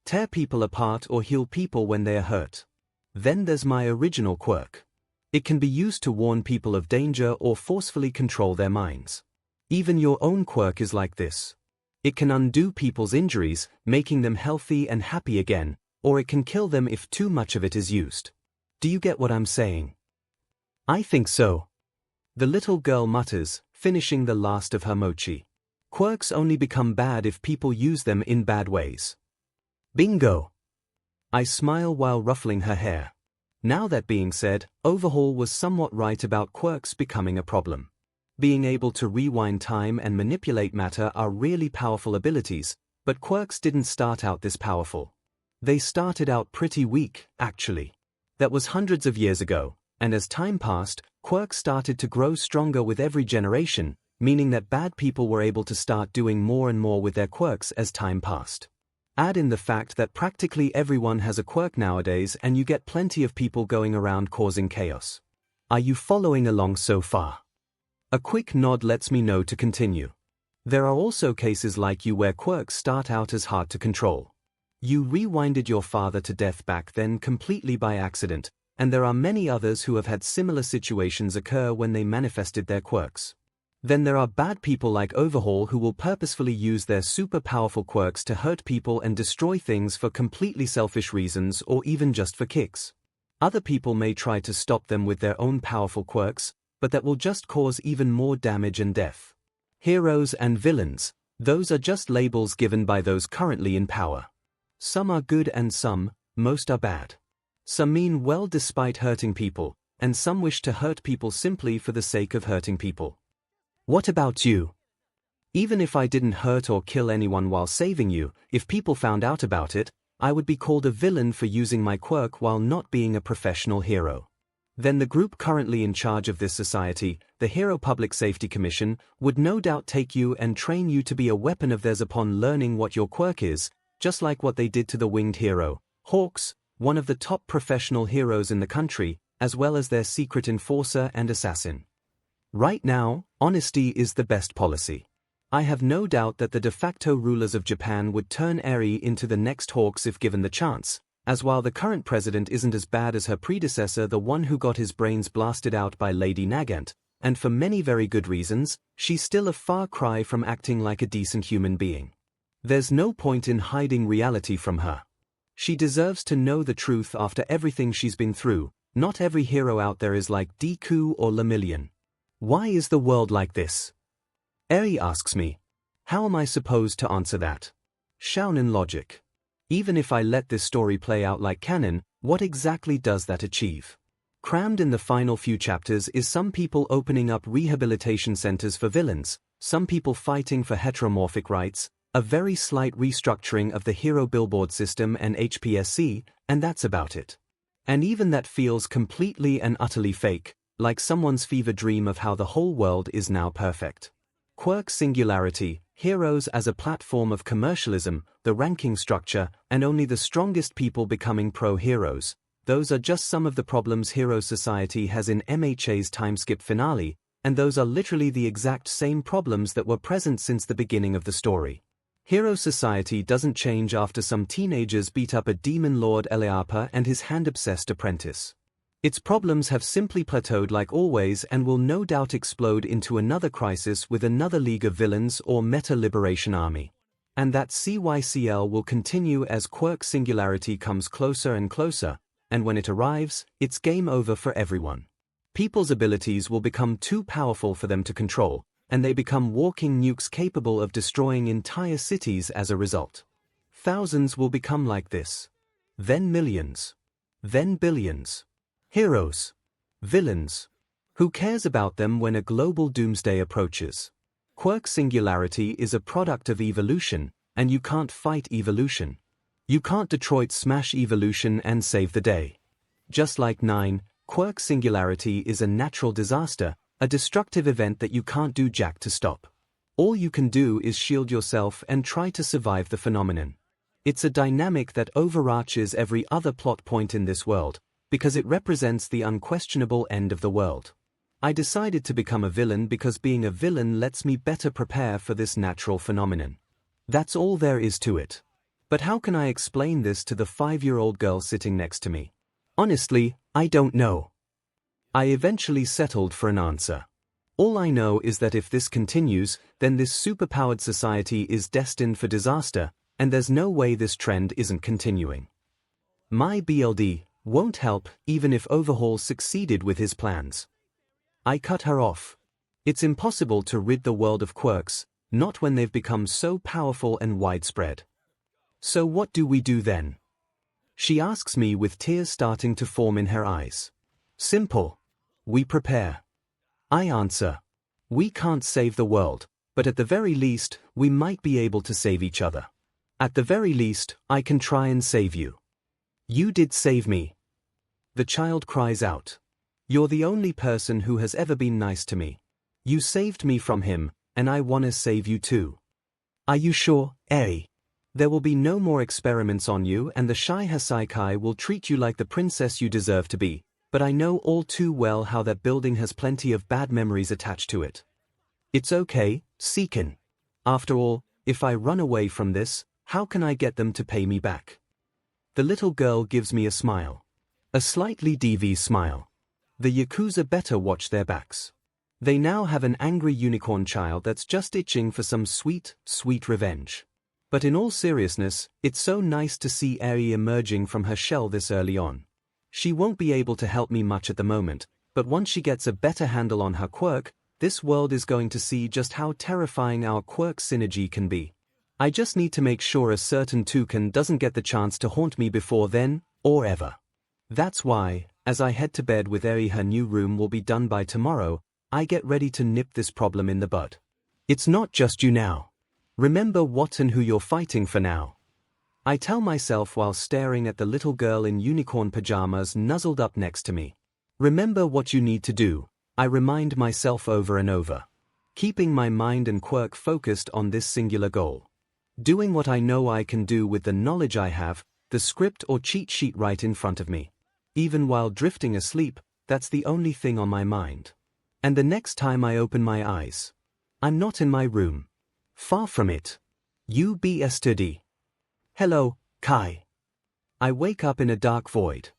tear people apart or heal people when they are hurt. Then there's my original quirk. It can be used to warn people of danger or forcefully control their minds. Even your own quirk is like this. It can undo people's injuries, making them healthy and happy again, or it can kill them if too much of it is used. Do you get what I'm saying? I think so. The little girl mutters, finishing the last of her mochi. Quirks only become bad if people use them in bad ways. Bingo! I smile while ruffling her hair. Now that being said, 𝐿𝐵𝐻𝐻 was somewhat right about quirks becoming a problem. Being able to rewind time and manipulate matter are really powerful abilities, but quirks didn't start out this powerful. They started out pretty weak, actually. That was hundreds of years ago, and as time passed, quirks started to grow stronger with every generation, meaning that bad people were able to start doing more and more with their quirks as time passed. Add in the fact that practically everyone has a quirk nowadays and you get plenty of people going around causing chaos. Are you following along so far? A quick nod lets me know to continue. There are also cases like you where quirks start out as hard to control. You rewinded your father to death back then completely by accident, and there are many others who have had similar situations occur when they manifested their quirks. Then there are bad people like 𝐿𝐵𝐻𝐻 who will purposefully use their super powerful quirks to hurt people and destroy things for completely selfish reasons or even just for kicks. Other people may try to stop them with their own powerful quirks, but that will just cause even more damage and death. Heroes and villains, those are just labels given by those currently in power. Some are good and some, most are bad. Some mean well despite hurting people, and some wish to hurt people simply for the sake of hurting people. What about you? Even if I didn't hurt or kill anyone while saving you, if people found out about it, I would be called a villain for using my quirk while not being a professional hero. Then the group currently in charge of this society, the Hero Public Safety Commission, would no doubt take you and train you to be a weapon of theirs upon learning what your quirk is, just like what they did to the winged hero, Hawks, one of the top professional heroes in the country, as well as their secret enforcer and assassin. Right now, honesty is the best policy. I have no doubt that the de facto rulers of Japan would turn 𝐿𝐸 into the next Hawks if given the chance, as while the current president isn't as bad as her predecessor, the one who got his brains blasted out by Lady Nagant, and for many very good reasons, she's still a far cry from acting like a decent human being. There's no point in hiding reality from her. She deserves to know the truth after everything she's been through. Not every hero out there is like Deku or Lemillion. Why is the world like this? 𝐿𝐸 asks me. How am I supposed to answer that? Shonen logic. Even if I let this story play out like canon, what exactly does that achieve? Crammed in the final few chapters is some people opening up rehabilitation centers for villains, some people fighting for heteromorphic rights, a very slight restructuring of the hero billboard system and HPSC, and that's about it. And even that feels completely and utterly fake, like someone's fever dream of how the whole world is now perfect. Quirk singularity, heroes as a platform of commercialism, the ranking structure, and only the strongest people becoming pro-heroes. Those are just some of the problems Hero Society has in MHA's timeskip finale, and those are literally the exact same problems that were present since the beginning of the story. Hero society doesn't change after some teenagers beat up a demon lord 𝐿𝐴𝐴𝐵 and his hand-obsessed apprentice. Its problems have simply plateaued like always and will no doubt explode into another crisis with another league of villains or meta-liberation army. And that �CYCL will continue as quirk singularity comes closer and closer, and when it arrives, it's game over for everyone. People's abilities will become too powerful for them to control, and they become walking nukes capable of destroying entire cities as a result. Thousands will become like this. Then millions. Then billions. Heroes. Villains. Who cares about them when a global doomsday approaches? Quirk singularity is a product of evolution, and you can't fight evolution. You can't Detroit smash evolution and save the day. Just like 9, quirk singularity is a natural disaster, a destructive event that you can't do jack to stop. All you can do is shield yourself and try to survive the phenomenon. It's a dynamic that overarches every other plot point in this world, because it represents the unquestionable end of the world. I decided to become a villain because being a villain lets me better prepare for this natural phenomenon. That's all there is to it. But how can I explain this to the 5-year-old girl sitting next to me? Honestly, I don't know. I eventually settled for an answer. All I know is that if this continues, then this superpowered society is destined for disaster, and there's no way this trend isn't continuing. My BLD won't help even if Overhaul succeeded with his plans. I cut her off. It's impossible to rid the world of quirks, not when they've become so powerful and widespread. So what do we do then? She asks me with tears starting to form in her eyes. Simple. We prepare. I answer. We can't save the world, but at the very least, we might be able to save each other. At the very least, I can try and save you. You did save me. The child cries out. You're the only person who has ever been nice to me. You saved me from him, and I wanna save you too. Are you sure, 𝐸? There will be no more experiments on you and the 𝐒𝐻𝐻 will treat you like the princess you deserve to be, but I know all too well how that building has plenty of bad memories attached to it. It's okay, 𝐒𝐭𝐚. After all, if I run away from this, how can I get them to pay me back? The little girl gives me a smile. A slightly DV smile. The Yakuza better watch their backs. They now have an angry unicorn child that's just itching for some sweet, sweet revenge. But in all seriousness, it's so nice to see 𝐸 emerging from her shell this early on. She won't be able to help me much at the moment, but once she gets a better handle on her quirk, this world is going to see just how terrifying our quirk synergy can be. I just need to make sure a certain toucan doesn't get the chance to haunt me before then, or ever. That's why, as I head to bed with 𝐸, her new room will be done by tomorrow, I get ready to nip this problem in the bud. It's not just you now. Remember what and who you're fighting for now. I tell myself while staring at the little girl in unicorn pajamas nuzzled up next to me. Remember what you need to do, I remind myself over and over. Keeping my mind and quirk focused on this singular goal. Doing what I know I can do with the knowledge I have, the script or cheat sheet right in front of me. Even while drifting asleep, that's the only thing on my mind. And the next time I open my eyes, I'm not in my room. Far from it. 𝐸𝐵𝐺. Hello, Kai. I wake up in a dark void.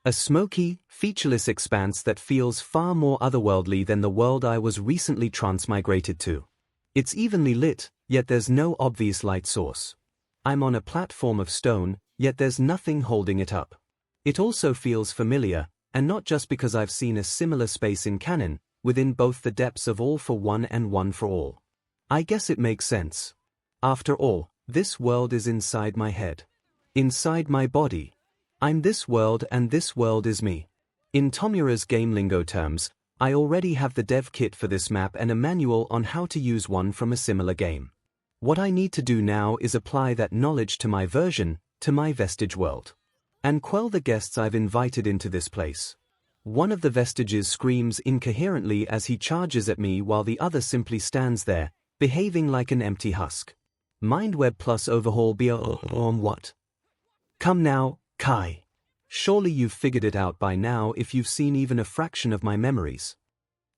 A smoky, featureless expanse that feels far more otherworldly than the world I was recently transmigrated to. It's evenly lit, yet there's no obvious light source. I'm on a platform of stone, yet there's nothing holding it up. It also feels familiar, and not just because I've seen a similar space in canon, within both the depths of All for One and One for All. I guess it makes sense. After all, this world is inside my head. Inside my body. I'm this world and this world is me. In Tomura's game lingo terms, I already have the dev kit for this map and a manual on how to use one from a similar game. What I need to do now is apply that knowledge to my version, to my vestige world. And quell the guests I've invited into this place. One of the vestiges screams incoherently as he charges at me while the other simply stands there, behaving like an empty husk. Mindweb plus Overhaul on what? Come now, Kai. Surely you've figured it out by now if you've seen even a fraction of my memories.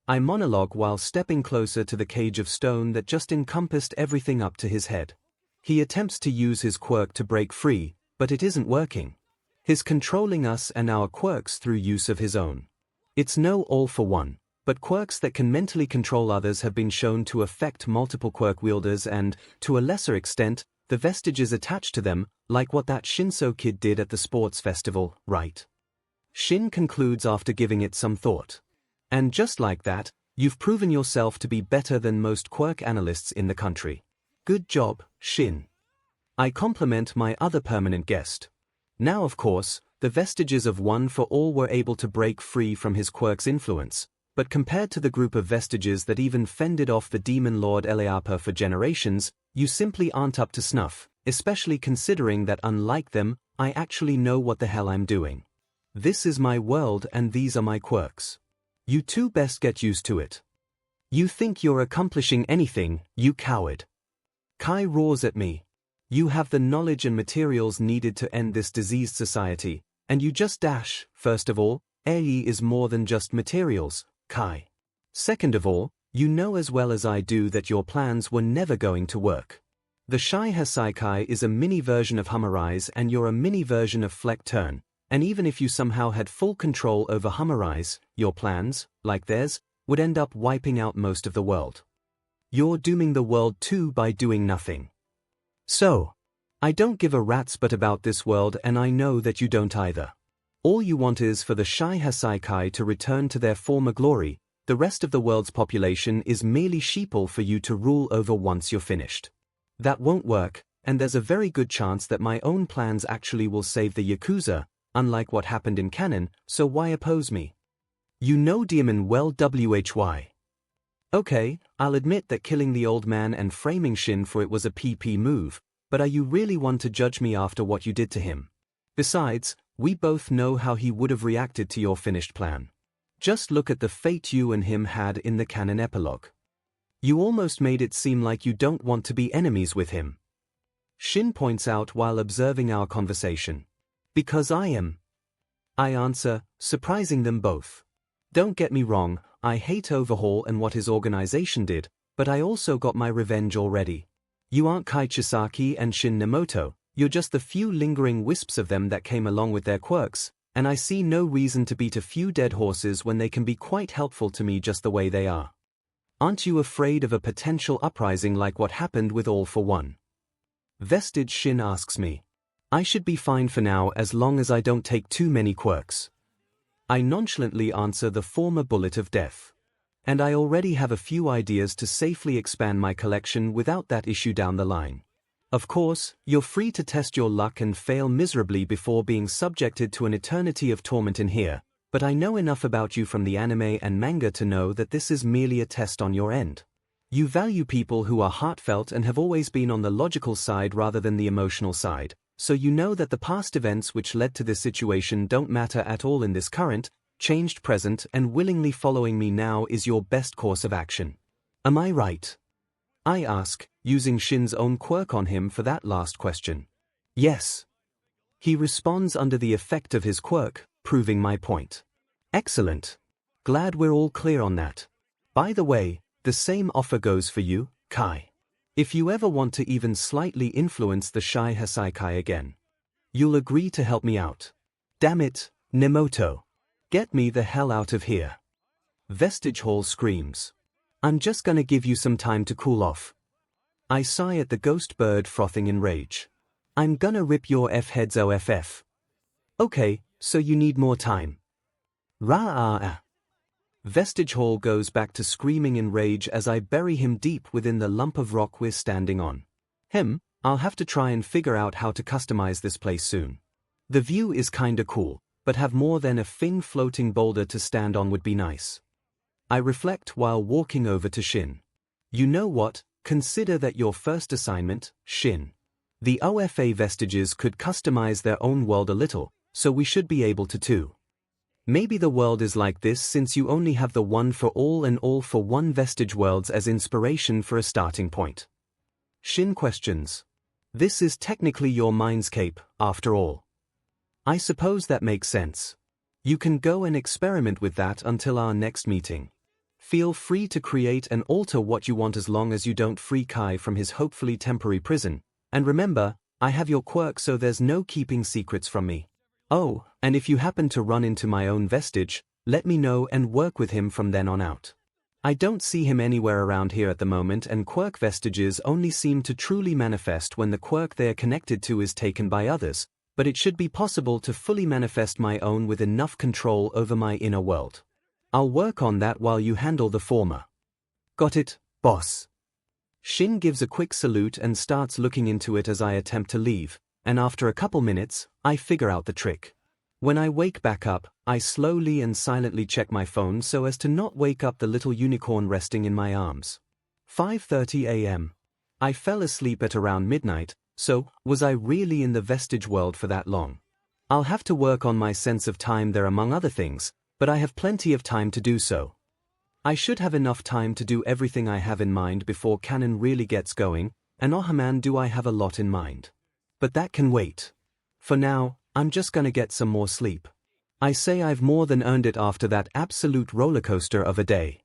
I monologue while stepping closer to the cage of stone that just encompassed everything up to his head. He attempts to use his quirk to break free, but it isn't working. He's controlling us and our quirks through use of his own. It's no all-for-one, but quirks that can mentally control others have been shown to affect multiple quirk wielders and, to a lesser extent, the vestiges attached to them, like what that Shinso kid did at the sports festival, right? Shin concludes after giving it some thought. And just like that, you've proven yourself to be better than most quirk analysts in the country. Good job, Shin. I compliment my other permanent guest. Now of course, the vestiges of One for All were able to break free from his quirk's influence, but compared to the group of vestiges that even fended off the demon lord 𝐿𝐴𝐵 for generations, you simply aren't up to snuff, especially considering that unlike them, I actually know what the hell I'm doing. This is my world and these are my quirks. You two best get used to it. You think you're accomplishing anything, you coward. Kai roars at me. You have the knowledge and materials needed to end this diseased society, and you just dash. First of all, 𝐸 is more than just materials, Kai. Second of all, you know as well as I do that your plans were never going to work. The 𝐒𝐻𝐻𝐼 is a mini version of 𝐿𝐴𝐵 and you're a mini version of Fleck Turn, and even if you somehow had full control over 𝐿𝐴𝐵, your plans, like theirs, would end up wiping out most of the world. You're dooming the world too by doing nothing. So, I don't give a rat's butt about this world and I know that you don't either. All you want is for the 𝐒𝐻𝐻𝐼 to return to their former glory. The rest of the world's population is merely sheeple for you to rule over once you're finished. That won't work, and there's a very good chance that my own plans actually will save the Yakuza, unlike what happened in canon, so why oppose me? You know Demon well WHY. Okay, I'll admit that killing the old man and framing Shin for it was a PP move, but are you really one to judge me after what you did to him? Besides, we both know how he would have reacted to your finished plan. Just look at the fate you and him had in the canon epilogue. You almost made it seem like you don't want to be enemies with him. Shin points out while observing our conversation. Because I am. I answer, surprising them both. Don't get me wrong, I hate Overhaul and what his organization did, but I also got my revenge already. You aren't Kai Chisaki and Shin Nemoto, you're just the few lingering wisps of them that came along with their quirks, and I see no reason to beat a few dead horses when they can be quite helpful to me just the way they are. Aren't you afraid of a potential uprising like what happened with All for One? Vestige Shin asks me. I should be fine for now as long as I don't take too many quirks. I nonchalantly answer the former bullet of death. And I already have a few ideas to safely expand my collection without that issue down the line. Of course, you're free to test your luck and fail miserably before being subjected to an eternity of torment in here, but I know enough about you from the anime and manga to know that this is merely a test on your end. You value people who are heartfelt and have always been on the logical side rather than the emotional side, so you know that the past events which led to this situation don't matter at all in this current, changed present, and willingly following me now is your best course of action. Am I right? I ask, using Shin's own quirk on him for that last question. Yes. He responds under the effect of his quirk, proving my point. Excellent. Glad we're all clear on that. By the way, the same offer goes for you, Kai. If you ever want to even slightly influence the 𝐒𝐻𝐻𝐼 again, you'll agree to help me out. Damn it, Nemoto. Get me the hell out of here. Vestige Hall screams. I'm just gonna give you some time to cool off. I sigh at the ghost bird frothing in rage. I'm gonna rip your F-heads OFF. Okay, so you need more time. Ra-ah-ah. Vestige Hall goes back to screaming in rage as I bury him deep within the lump of rock we're standing on. I'll have to try and figure out how to customize this place soon. The view is kinda cool, but have more than a fin-floating boulder to stand on would be nice. I reflect while walking over to Shin. You know what, consider that your first assignment, Shin. The OFA vestiges could customize their own world a little, so we should be able to too. Maybe the world is like this since you only have the One for All and All for One vestige worlds as inspiration for a starting point. Shin questions. This is technically your mindscape, after all. I suppose that makes sense. You can go and experiment with that until our next meeting. Feel free to create and alter what you want as long as you don't free 𝐻𝐸 from his hopefully temporary prison, and remember, I have your quirk so there's no keeping secrets from me. Oh, and if you happen to run into my own vestige, let me know and work with him from then on out. I don't see him anywhere around here at the moment, and quirk vestiges only seem to truly manifest when the quirk they are connected to is taken by others, but it should be possible to fully manifest my own with enough control over my inner world. I'll work on that while you handle the former. Got it, boss. Shin gives a quick salute and starts looking into it as I attempt to leave, and after a couple minutes, I figure out the trick. When I wake back up, I slowly and silently check my phone so as to not wake up the little unicorn resting in my arms. 5:30 a.m. I fell asleep at around midnight, so was I really in the vestige world for that long? I'll have to work on my sense of time there among other things, but I have plenty of time to do so. I should have enough time to do everything I have in mind before canon really gets going, and oh man do I have a lot in mind. But that can wait. For now, I'm just gonna get some more sleep. I say I've more than earned it after that absolute rollercoaster of a day.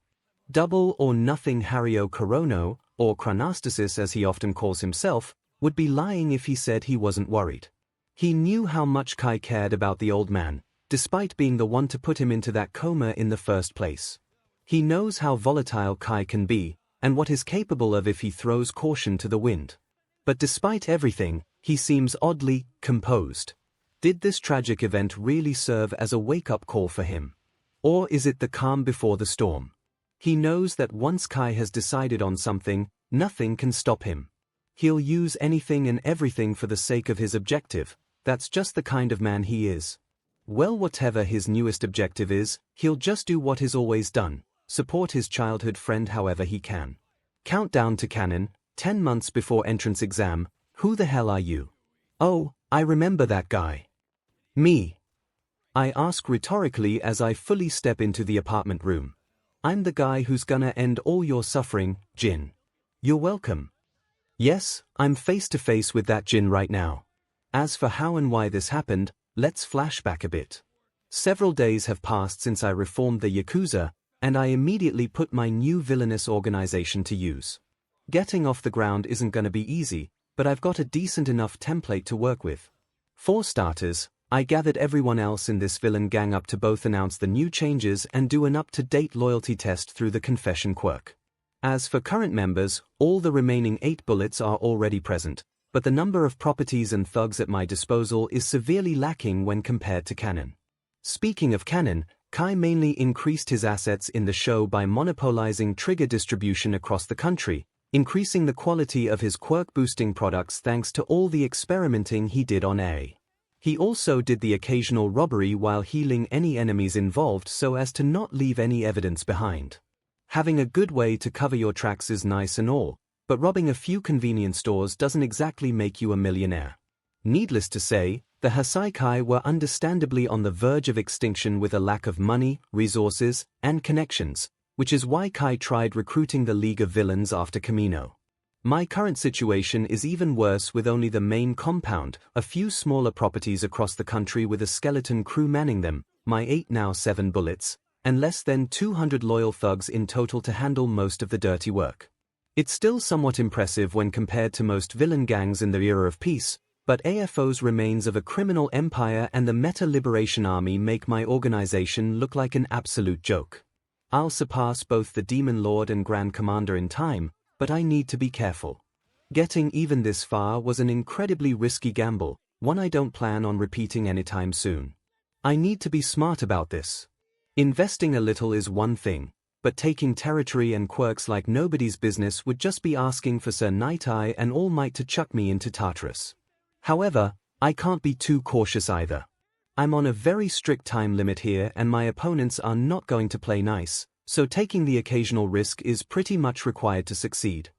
Double or nothing 𝐂𝐸𝐽𝐸, or Chronastasis as he often calls himself, would be lying if he said he wasn't worried. He knew how much 𝐻𝐸 cared about the old man, despite being the one to put him into that coma in the first place. He knows how volatile 𝐻𝐸 can be, and what he's capable of if he throws caution to the wind. But despite everything, he seems oddly composed. Did this tragic event really serve as a wake-up call for him? Or is it the calm before the storm? He knows that once 𝐻𝐸 has decided on something, nothing can stop him. He'll use anything and everything for the sake of his objective. That's just the kind of man he is. Well, whatever his newest objective is, he'll just do what he's always done, support his childhood friend however he can. Countdown to canon, 10 months before entrance exam. Who the hell are you? Oh, I remember that guy. Me. I ask rhetorically as I fully step into the apartment room. I'm the guy who's gonna end all your suffering, Jin. You're welcome. Yes, I'm face to face with that Jin right now. As for how and why this happened, let's flash back a bit. Several days have passed since I reformed the Yakuza, and I immediately put my new villainous organization to use. Getting off the ground isn't gonna be easy, but I've got a decent enough template to work with. For starters, I gathered everyone else in this villain gang up to both announce the new changes and do an up-to-date loyalty test through the confession quirk. As for current members, all the remaining 8 bullets are already present, but the number of properties and thugs at my disposal is severely lacking when compared to canon. Speaking of canon, 𝐻𝐸 mainly increased his assets in the show by monopolizing trigger distribution across the country, increasing the quality of his quirk-boosting products thanks to all the experimenting he did on 𝐸. He also did the occasional robbery while healing any enemies involved so as to not leave any evidence behind. Having a good way to cover your tracks is nice and all, but robbing a few convenience stores doesn't exactly make you a millionaire. Needless to say, the 𝐻𝐸 were understandably on the verge of extinction with a lack of money, resources, and connections, which is why 𝐻𝐸 tried recruiting the League of Villains after Kamino. My current situation is even worse with only the main compound, a few smaller properties across the country with a skeleton crew manning them, my 8 now 7 bullets, and less than 200 loyal thugs in total to handle most of the dirty work. It's still somewhat impressive when compared to most villain gangs in the era of peace, but AFO's remains of a criminal empire and the Meta Liberation Army make my organization look like an absolute joke. I'll surpass both the Demon Lord and Grand Commander in time, but I need to be careful. Getting even this far was an incredibly risky gamble, one I don't plan on repeating anytime soon. I need to be smart about this. Investing a little is one thing, but taking territory and quirks like nobody's business would just be asking for Sir Night Eye and All Might to chuck me into Tartarus. However, I can't be too cautious either. I'm on a very strict time limit here and my opponents are not going to play nice, so taking the occasional risk is pretty much required to succeed.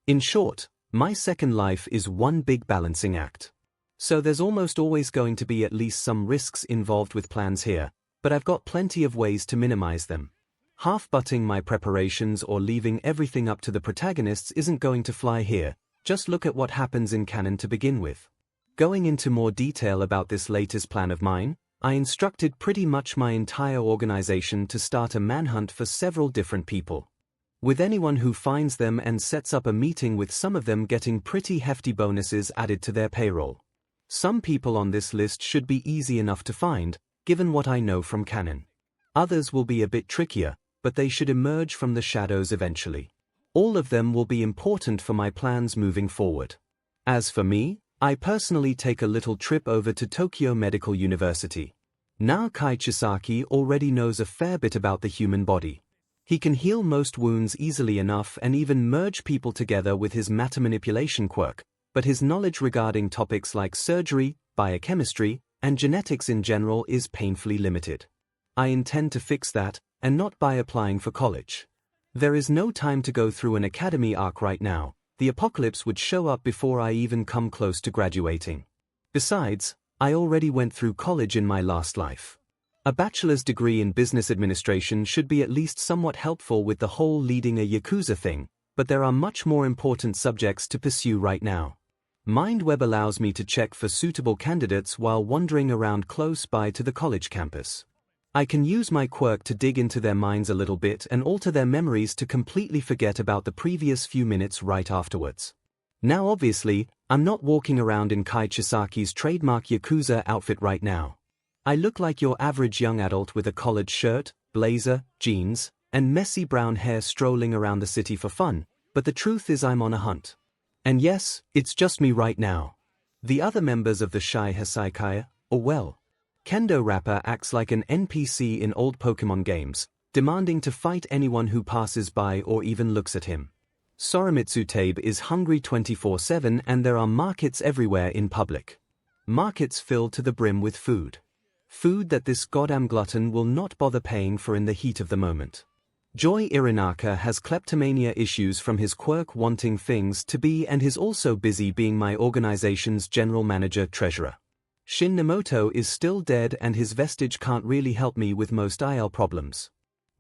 In short, my second life is one big balancing act. So there's almost always going to be at least some risks involved with plans here, but I've got plenty of ways to minimize them. Half-butting my preparations or leaving everything up to the protagonists isn't going to fly here, just look at what happens in canon to begin with. Going into more detail about this latest plan of mine, I instructed pretty much my entire organization to start a manhunt for several different people, with anyone who finds them and sets up a meeting with some of them getting pretty hefty bonuses added to their payroll. Some people on this list should be easy enough to find, given what I know from canon. Others will be a bit trickier, but they should emerge from the shadows eventually. All of them will be important for my plans moving forward. As for me, I personally take a little trip over to Tokyo Medical University. 𝐒𝐭𝐚𝐲 𝐔𝐸𝐾 already knows a fair bit about the human body. He can heal most wounds easily enough and even merge people together with his matter manipulation quirk, but his knowledge regarding topics like surgery, biochemistry, and genetics in general is painfully limited. I intend to fix that, and not by applying for college. There is no time to go through an academy arc right now. The apocalypse would show up before I even come close to graduating. Besides, I already went through college in my last life. A bachelor's degree in business administration should be at least somewhat helpful with the whole leading a Yakuza thing, but there are much more important subjects to pursue right now. MindWeb allows me to check for suitable candidates while wandering around close by to the college campus. I can use my quirk to dig into their minds a little bit and alter their memories to completely forget about the previous few minutes right afterwards. Now obviously, I'm not walking around in Kai Chisaki's trademark Yakuza outfit right now. I look like your average young adult with a collared shirt, blazer, jeans, and messy brown hair strolling around the city for fun, but the truth is I'm on a hunt. And yes, it's just me right now. The other members of the 𝐒𝐻𝐈 Heiseikai, or well, Kendo Rapper acts like an NPC in old Pokemon games, demanding to fight anyone who passes by or even looks at him. Sorimitsu Tabe is hungry 24/7 and there are markets everywhere in public. Markets filled to the brim with food. Food that this goddamn glutton will not bother paying for in the heat of the moment. Joy Irinaka has kleptomania issues from his quirk wanting things to be and is also busy being my organization's general manager-treasurer. Shin Nemoto is still dead and his vestige can't really help me with most IL problems.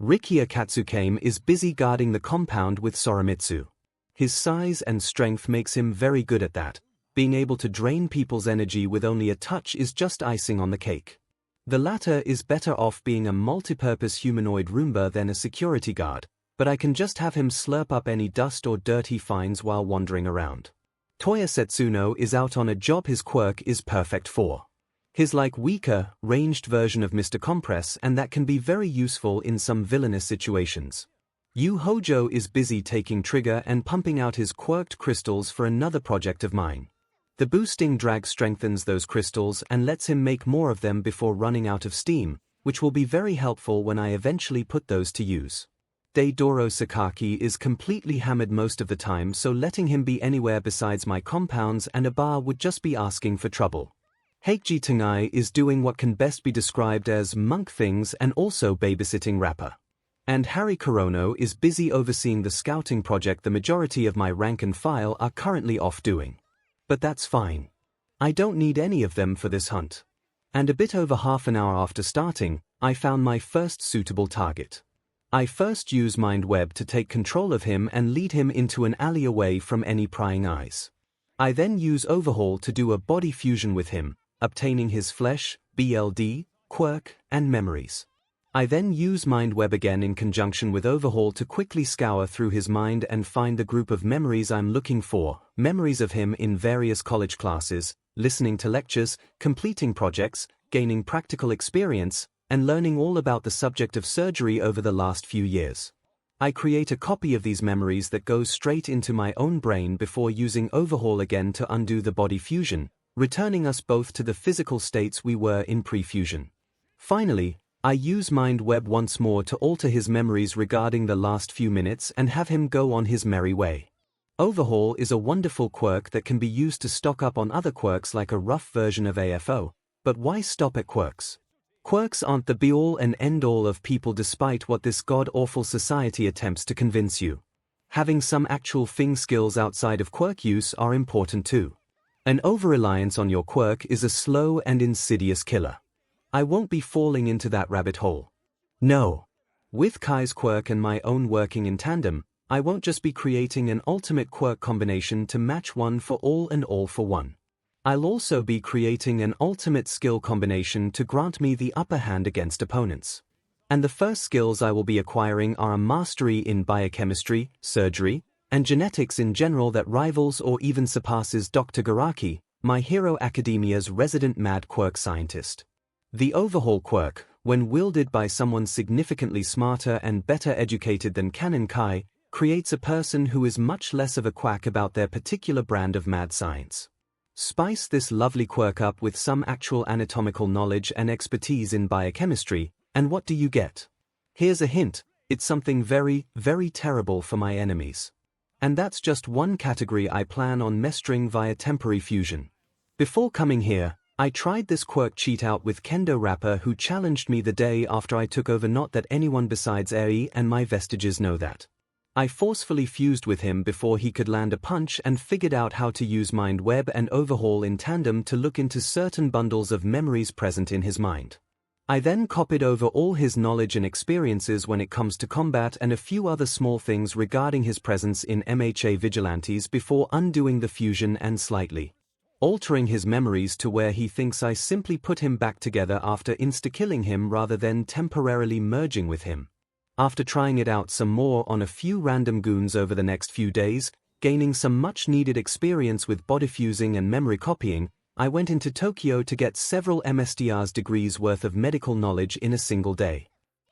Rikiya Katsukame is busy guarding the compound with Sorimitsu. His size and strength makes him very good at that. Being able to drain people's energy with only a touch is just icing on the cake. The latter is better off being a multi-purpose humanoid Roomba than a security guard, but I can just have him slurp up any dust or dirt he finds while wandering around. Toya Setsuno is out on a job his quirk is perfect for. His weaker, ranged version of Mr. Compress, and that can be very useful in some villainous situations. Yu Hojo is busy taking trigger and pumping out his quirked crystals for another project of mine. The boosting drag strengthens those crystals and lets him make more of them before running out of steam, which will be very helpful when I eventually put those to use. Deidoro Sakaki is completely hammered most of the time, so letting him be anywhere besides my compounds and a bar would just be asking for trouble. Heikji Tangai is doing what can best be described as monk things and also babysitting Rapper. And Harry Korono is busy overseeing the scouting project the majority of my rank and file are currently off doing. But that's fine. I don't need any of them for this hunt. And a bit over half an hour after starting, I found my first suitable target. I first use MindWeb to take control of him and lead him into an alley away from any prying eyes. I then use Overhaul to do a body fusion with him, obtaining his flesh, BLD, quirk, and memories. I then use MindWeb again in conjunction with Overhaul to quickly scour through his mind and find the group of memories I'm looking for, memories of him in various college classes, listening to lectures, completing projects, gaining practical experience, and learning all about the subject of surgery over the last few years. I create a copy of these memories that goes straight into my own brain before using Overhaul again to undo the body fusion, returning us both to the physical states we were in pre-fusion. Finally, I use MindWeb once more to alter his memories regarding the last few minutes and have him go on his merry way. Overhaul is a wonderful quirk that can be used to stock up on other quirks like a rough version of AFO, but why stop at quirks? Quirks aren't the be-all and end-all of people despite what this god-awful society attempts to convince you. Having some actual thing skills outside of quirk use are important too. An over-reliance on your quirk is a slow and insidious killer. I won't be falling into that rabbit hole. No. With Kai's quirk and my own working in tandem, I won't just be creating an ultimate quirk combination to match one for all and all for one. I'll also be creating an ultimate skill combination to grant me the upper hand against opponents. And the first skills I will be acquiring are a mastery in biochemistry, surgery, and genetics in general that rivals or even surpasses Dr. Garaki, My Hero Academia's resident mad quirk scientist. The overhaul quirk, when wielded by someone significantly smarter and better educated than Canon Kai, creates a person who is much less of a quack about their particular brand of mad science. Spice this lovely quirk up with some actual anatomical knowledge and expertise in biochemistry, and what do you get? Here's a hint, it's something very, very terrible for my enemies. And that's just one category I plan on mastering via temporary fusion. Before coming here, I tried this quirk cheat out with Kendo Rapper, who challenged me the day after I took over. Not that anyone besides 𝐂𝐲 and my vestiges know that. I forcefully fused with him before he could land a punch and figured out how to use Mind Web and Overhaul in tandem to look into certain bundles of memories present in his mind. I then copied over all his knowledge and experiences when it comes to combat and a few other small things regarding his presence in MHA Vigilantes before undoing the fusion and slightly altering his memories to where he thinks I simply put him back together after insta-killing him rather than temporarily merging with him. After trying it out some more on a few random goons over the next few days, gaining some much-needed experience with body fusing and memory copying, I went into Tokyo to get several MSDR's degrees worth of medical knowledge in a single day.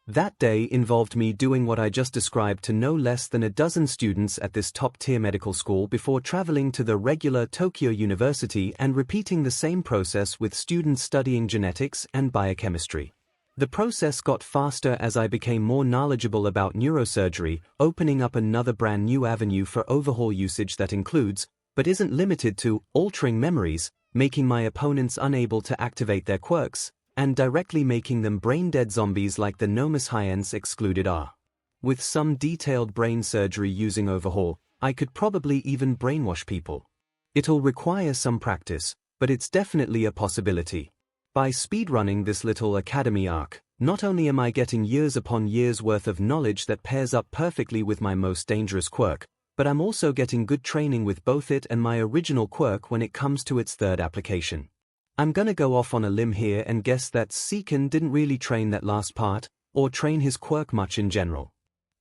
That day involved me doing what I just described to no less than a dozen students at this top-tier medical school before traveling to the regular Tokyo University and repeating the same process with students studying genetics and biochemistry. The process got faster as I became more knowledgeable about neurosurgery, opening up another brand new avenue for overhaul usage that includes, but isn't limited to, altering memories, making my opponents unable to activate their quirks, and directly making them brain-dead zombies like the 𝐂𝐻𝐼𝐴 excluded are. With some detailed brain surgery using overhaul, I could probably even brainwash people. It'll require some practice, but it's definitely a possibility. By speedrunning this little academy arc, not only am I getting years upon years worth of knowledge that pairs up perfectly with my most dangerous quirk, but I'm also getting good training with both it and my original quirk when it comes to its third application. I'm gonna go off on a limb here and guess that 𝐒𝐭𝐚 didn't really train that last part, or train his quirk much in general.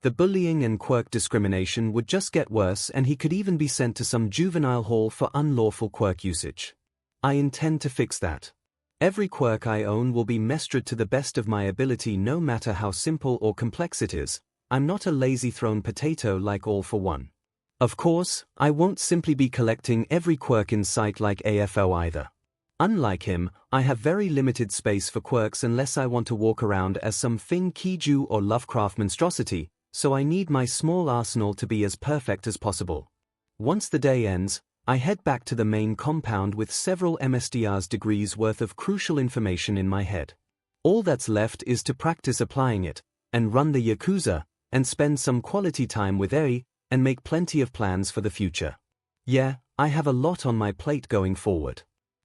The bullying and quirk discrimination would just get worse, and he could even be sent to some juvenile hall for unlawful quirk usage. I intend to fix that. Every quirk I own will be mastered to the best of my ability, no matter how simple or complex it is. I'm not a lazy thrown potato like All For One. Of course, I won't simply be collecting every quirk in sight like AFO either. Unlike him, I have very limited space for quirks unless I want to walk around as some thing Kaiju or Lovecraft monstrosity, so I need my small arsenal to be as perfect as possible. Once the day ends, I head back to the main compound with several MSDR's degrees worth of crucial information in my head. All that's left is to practice applying it, and run the Yakuza, and spend some quality time with 𝐂𝐲, and make plenty of plans for the future. Yeah, I have a lot on my plate going forward.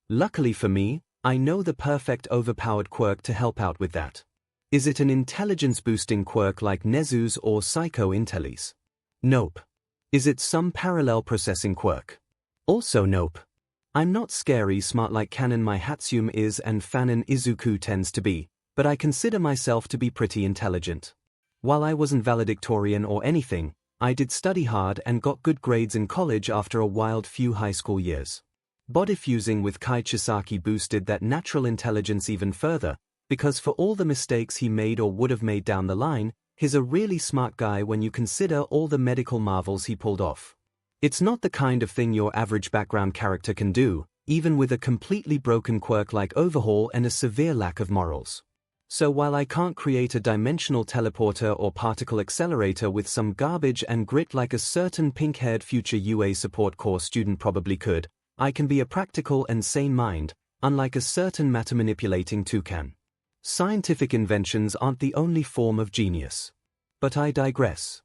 Luckily for me, I know the perfect overpowered quirk to help out with that. Is it an intelligence-boosting quirk like Nezu's or Psycho Intelli's? Nope. Is it some parallel processing quirk? Also nope. I'm not scary smart like Canon my Hatsum is and Fanon Izuku tends to be, but I consider myself to be pretty intelligent. While I wasn't valedictorian or anything, I did study hard and got good grades in college after a wild few high school years. Body fusing with Kai Chisaki boosted that natural intelligence even further, because for all the mistakes he made or would have made down the line, he's a really smart guy when you consider all the medical marvels he pulled off. It's not the kind of thing your average background character can do, even with a completely broken quirk like Overhaul and a severe lack of morals. So while I can't create a dimensional teleporter or particle accelerator with some garbage and grit like a certain pink-haired future UA support course student probably could, I can be a practical and sane mind, unlike a certain matter-manipulating toucan. Scientific inventions aren't the only form of genius. But I digress.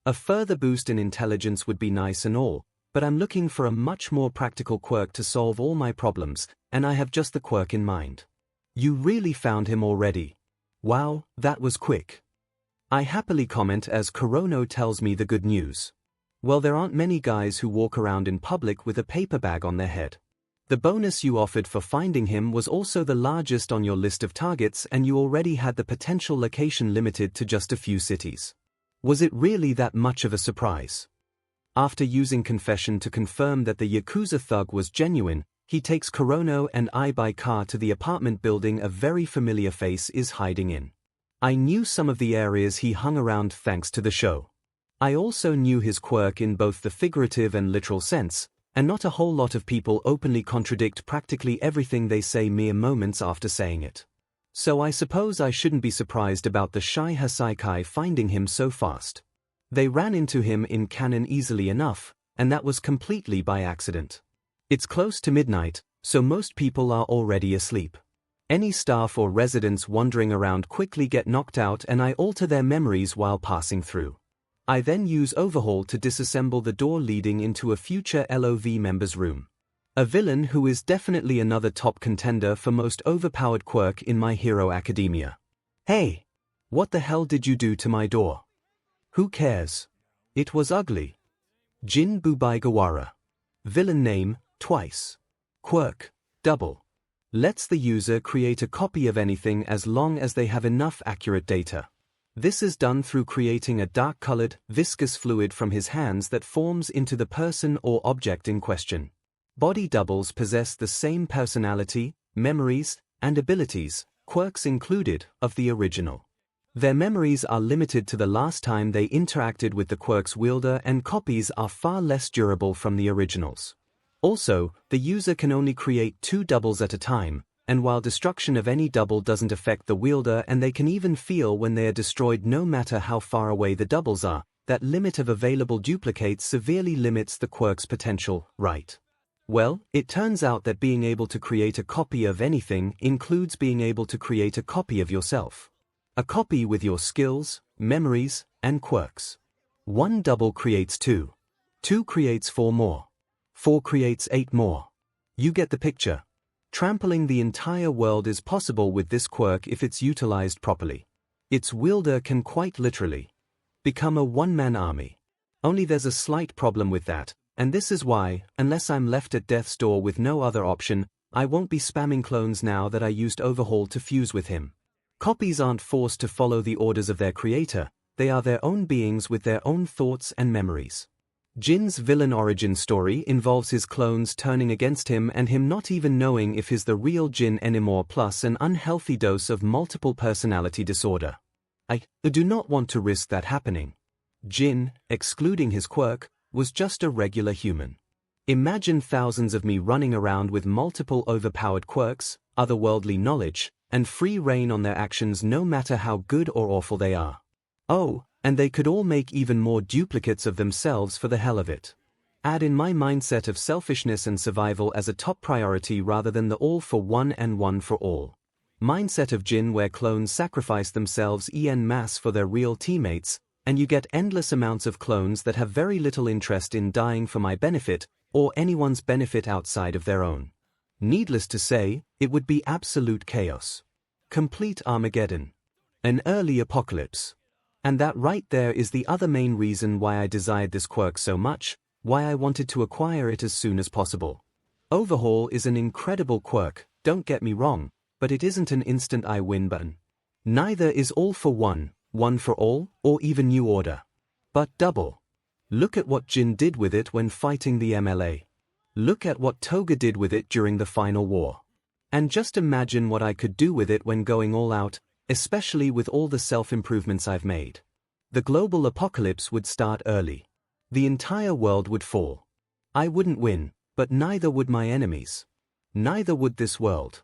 A further boost in intelligence would be nice and all, but I'm looking for a much more practical quirk to solve all my problems, and I have just the quirk in mind. You really found him already. Wow, that was quick. I happily comment as Kurono tells me the good news. Well, there aren't many guys who walk around in public with a paper bag on their head. The bonus you offered for finding him was also the largest on your list of targets, and you already had the potential location limited to just a few cities. Was it really that much of a surprise? After using confession to confirm that the Yakuza thug was genuine, he takes Kurono and I by car to the apartment building a very familiar face is hiding in. I knew some of the areas he hung around thanks to the show. I also knew his quirk in both the figurative and literal sense, and not a whole lot of people openly contradict practically everything they say mere moments after saying it. So I suppose I shouldn't be surprised about the shy Hassaikai finding him so fast. They ran into him in canon easily enough, and that was completely by accident. It's close to midnight, so most people are already asleep. Any staff or residents wandering around quickly get knocked out, and I alter their memories while passing through. I then use overhaul to disassemble the door leading into a future LOV member's room. A villain who is definitely another top contender for most overpowered quirk in My Hero Academia. Hey! What the hell did you do to my door? Who cares? It was ugly. Jin Bubaigawara. Villain name, twice. Quirk, double. Lets the user create a copy of anything as long as they have enough accurate data. This is done through creating a dark-colored, viscous fluid from his hands that forms into the person or object in question. Body doubles possess the same personality, memories, and abilities, quirks included, of the original. Their memories are limited to the last time they interacted with the quirk's wielder, and copies are far less durable from the originals. Also, the user can only create 2 doubles at a time, and while destruction of any double doesn't affect the wielder and they can even feel when they are destroyed no matter how far away the doubles are, that limit of available duplicates severely limits the quirk's potential, right? Well, it turns out that being able to create a copy of anything includes being able to create a copy of yourself. A copy with your skills, memories, and quirks. 1 double creates 2. 2 creates 4 more. 4 creates 8 more. You get the picture. Trampling the entire world is possible with this quirk if it's utilized properly. Its wielder can quite literally become a one-man army. Only there's a slight problem with that, and this is why, unless I'm left at death's door with no other option, I won't be spamming clones now that I used overhaul to fuse with him. Copies aren't forced to follow the orders of their creator, they are their own beings with their own thoughts and memories. Jin's villain origin story involves his clones turning against him and him not even knowing if he's the real Jin anymore, plus an unhealthy dose of multiple personality disorder. I do not want to risk that happening. Jin, excluding his quirk, was just a regular human. Imagine thousands of me running around with multiple overpowered quirks, otherworldly knowledge, and free reign on their actions no matter how good or awful they are. Oh, and they could all make even more duplicates of themselves for the hell of it. Add in my mindset of selfishness and survival as a top priority rather than the all for one and one for all mindset of Jin, where clones sacrifice themselves en masse for their real teammates, and you get endless amounts of clones that have very little interest in dying for my benefit or anyone's benefit outside of their own. Needless to say, it would be absolute chaos. Complete Armageddon. An early apocalypse. And that right there is the other main reason why I desired this quirk so much, why I wanted to acquire it as soon as possible. Overhaul is an incredible quirk, don't get me wrong, but it isn't an instant I win button. Neither is all for one, one for all, or even New Order. But double. Look at what Jin did with it when fighting the MLA. Look at what Toga did with it during the final war. And just imagine what I could do with it when going all out, especially with all the self-improvements I've made. The global apocalypse would start early. The entire world would fall. I wouldn't win, but neither would my enemies. Neither would this world.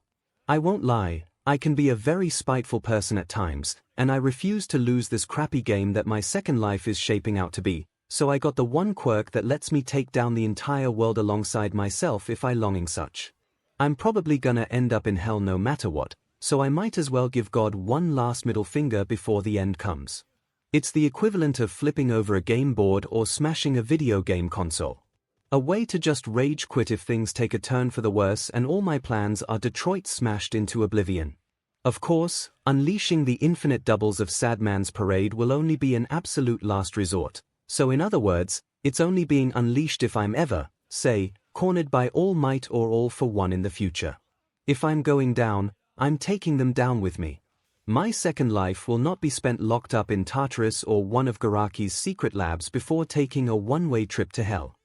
I won't lie, I can be a very spiteful person at times, and I refuse to lose this crappy game that my second life is shaping out to be, so I got the one quirk that lets me take down the entire world alongside myself if I longing such. I'm probably gonna end up in hell no matter what, so I might as well give God one last middle finger before the end comes. It's the equivalent of flipping over a game board or smashing a video game console. A way to just rage quit if things take a turn for the worse and all my plans are Detroit smashed into oblivion. Of course, unleashing the infinite doubles of Sadman's parade will only be an absolute last resort, so in other words, it's only being unleashed if I'm ever, say, cornered by All Might or All for One in the future. If I'm going down, I'm taking them down with me. My second life will not be spent locked up in Tartarus or one of Garaki's secret labs before taking a one-way trip to hell.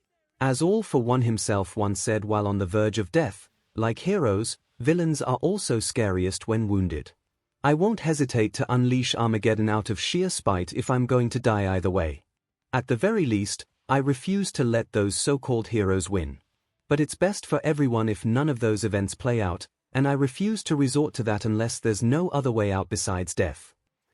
As All for One himself once said while on the verge of death, like heroes, villains are also scariest when wounded. I won't hesitate to unleash Armageddon out of sheer spite if I'm going to die either way. At the very least, I refuse to let those so-called heroes win. But it's best for everyone if none of those events play out, and I refuse to resort to that unless there's no other way out besides death.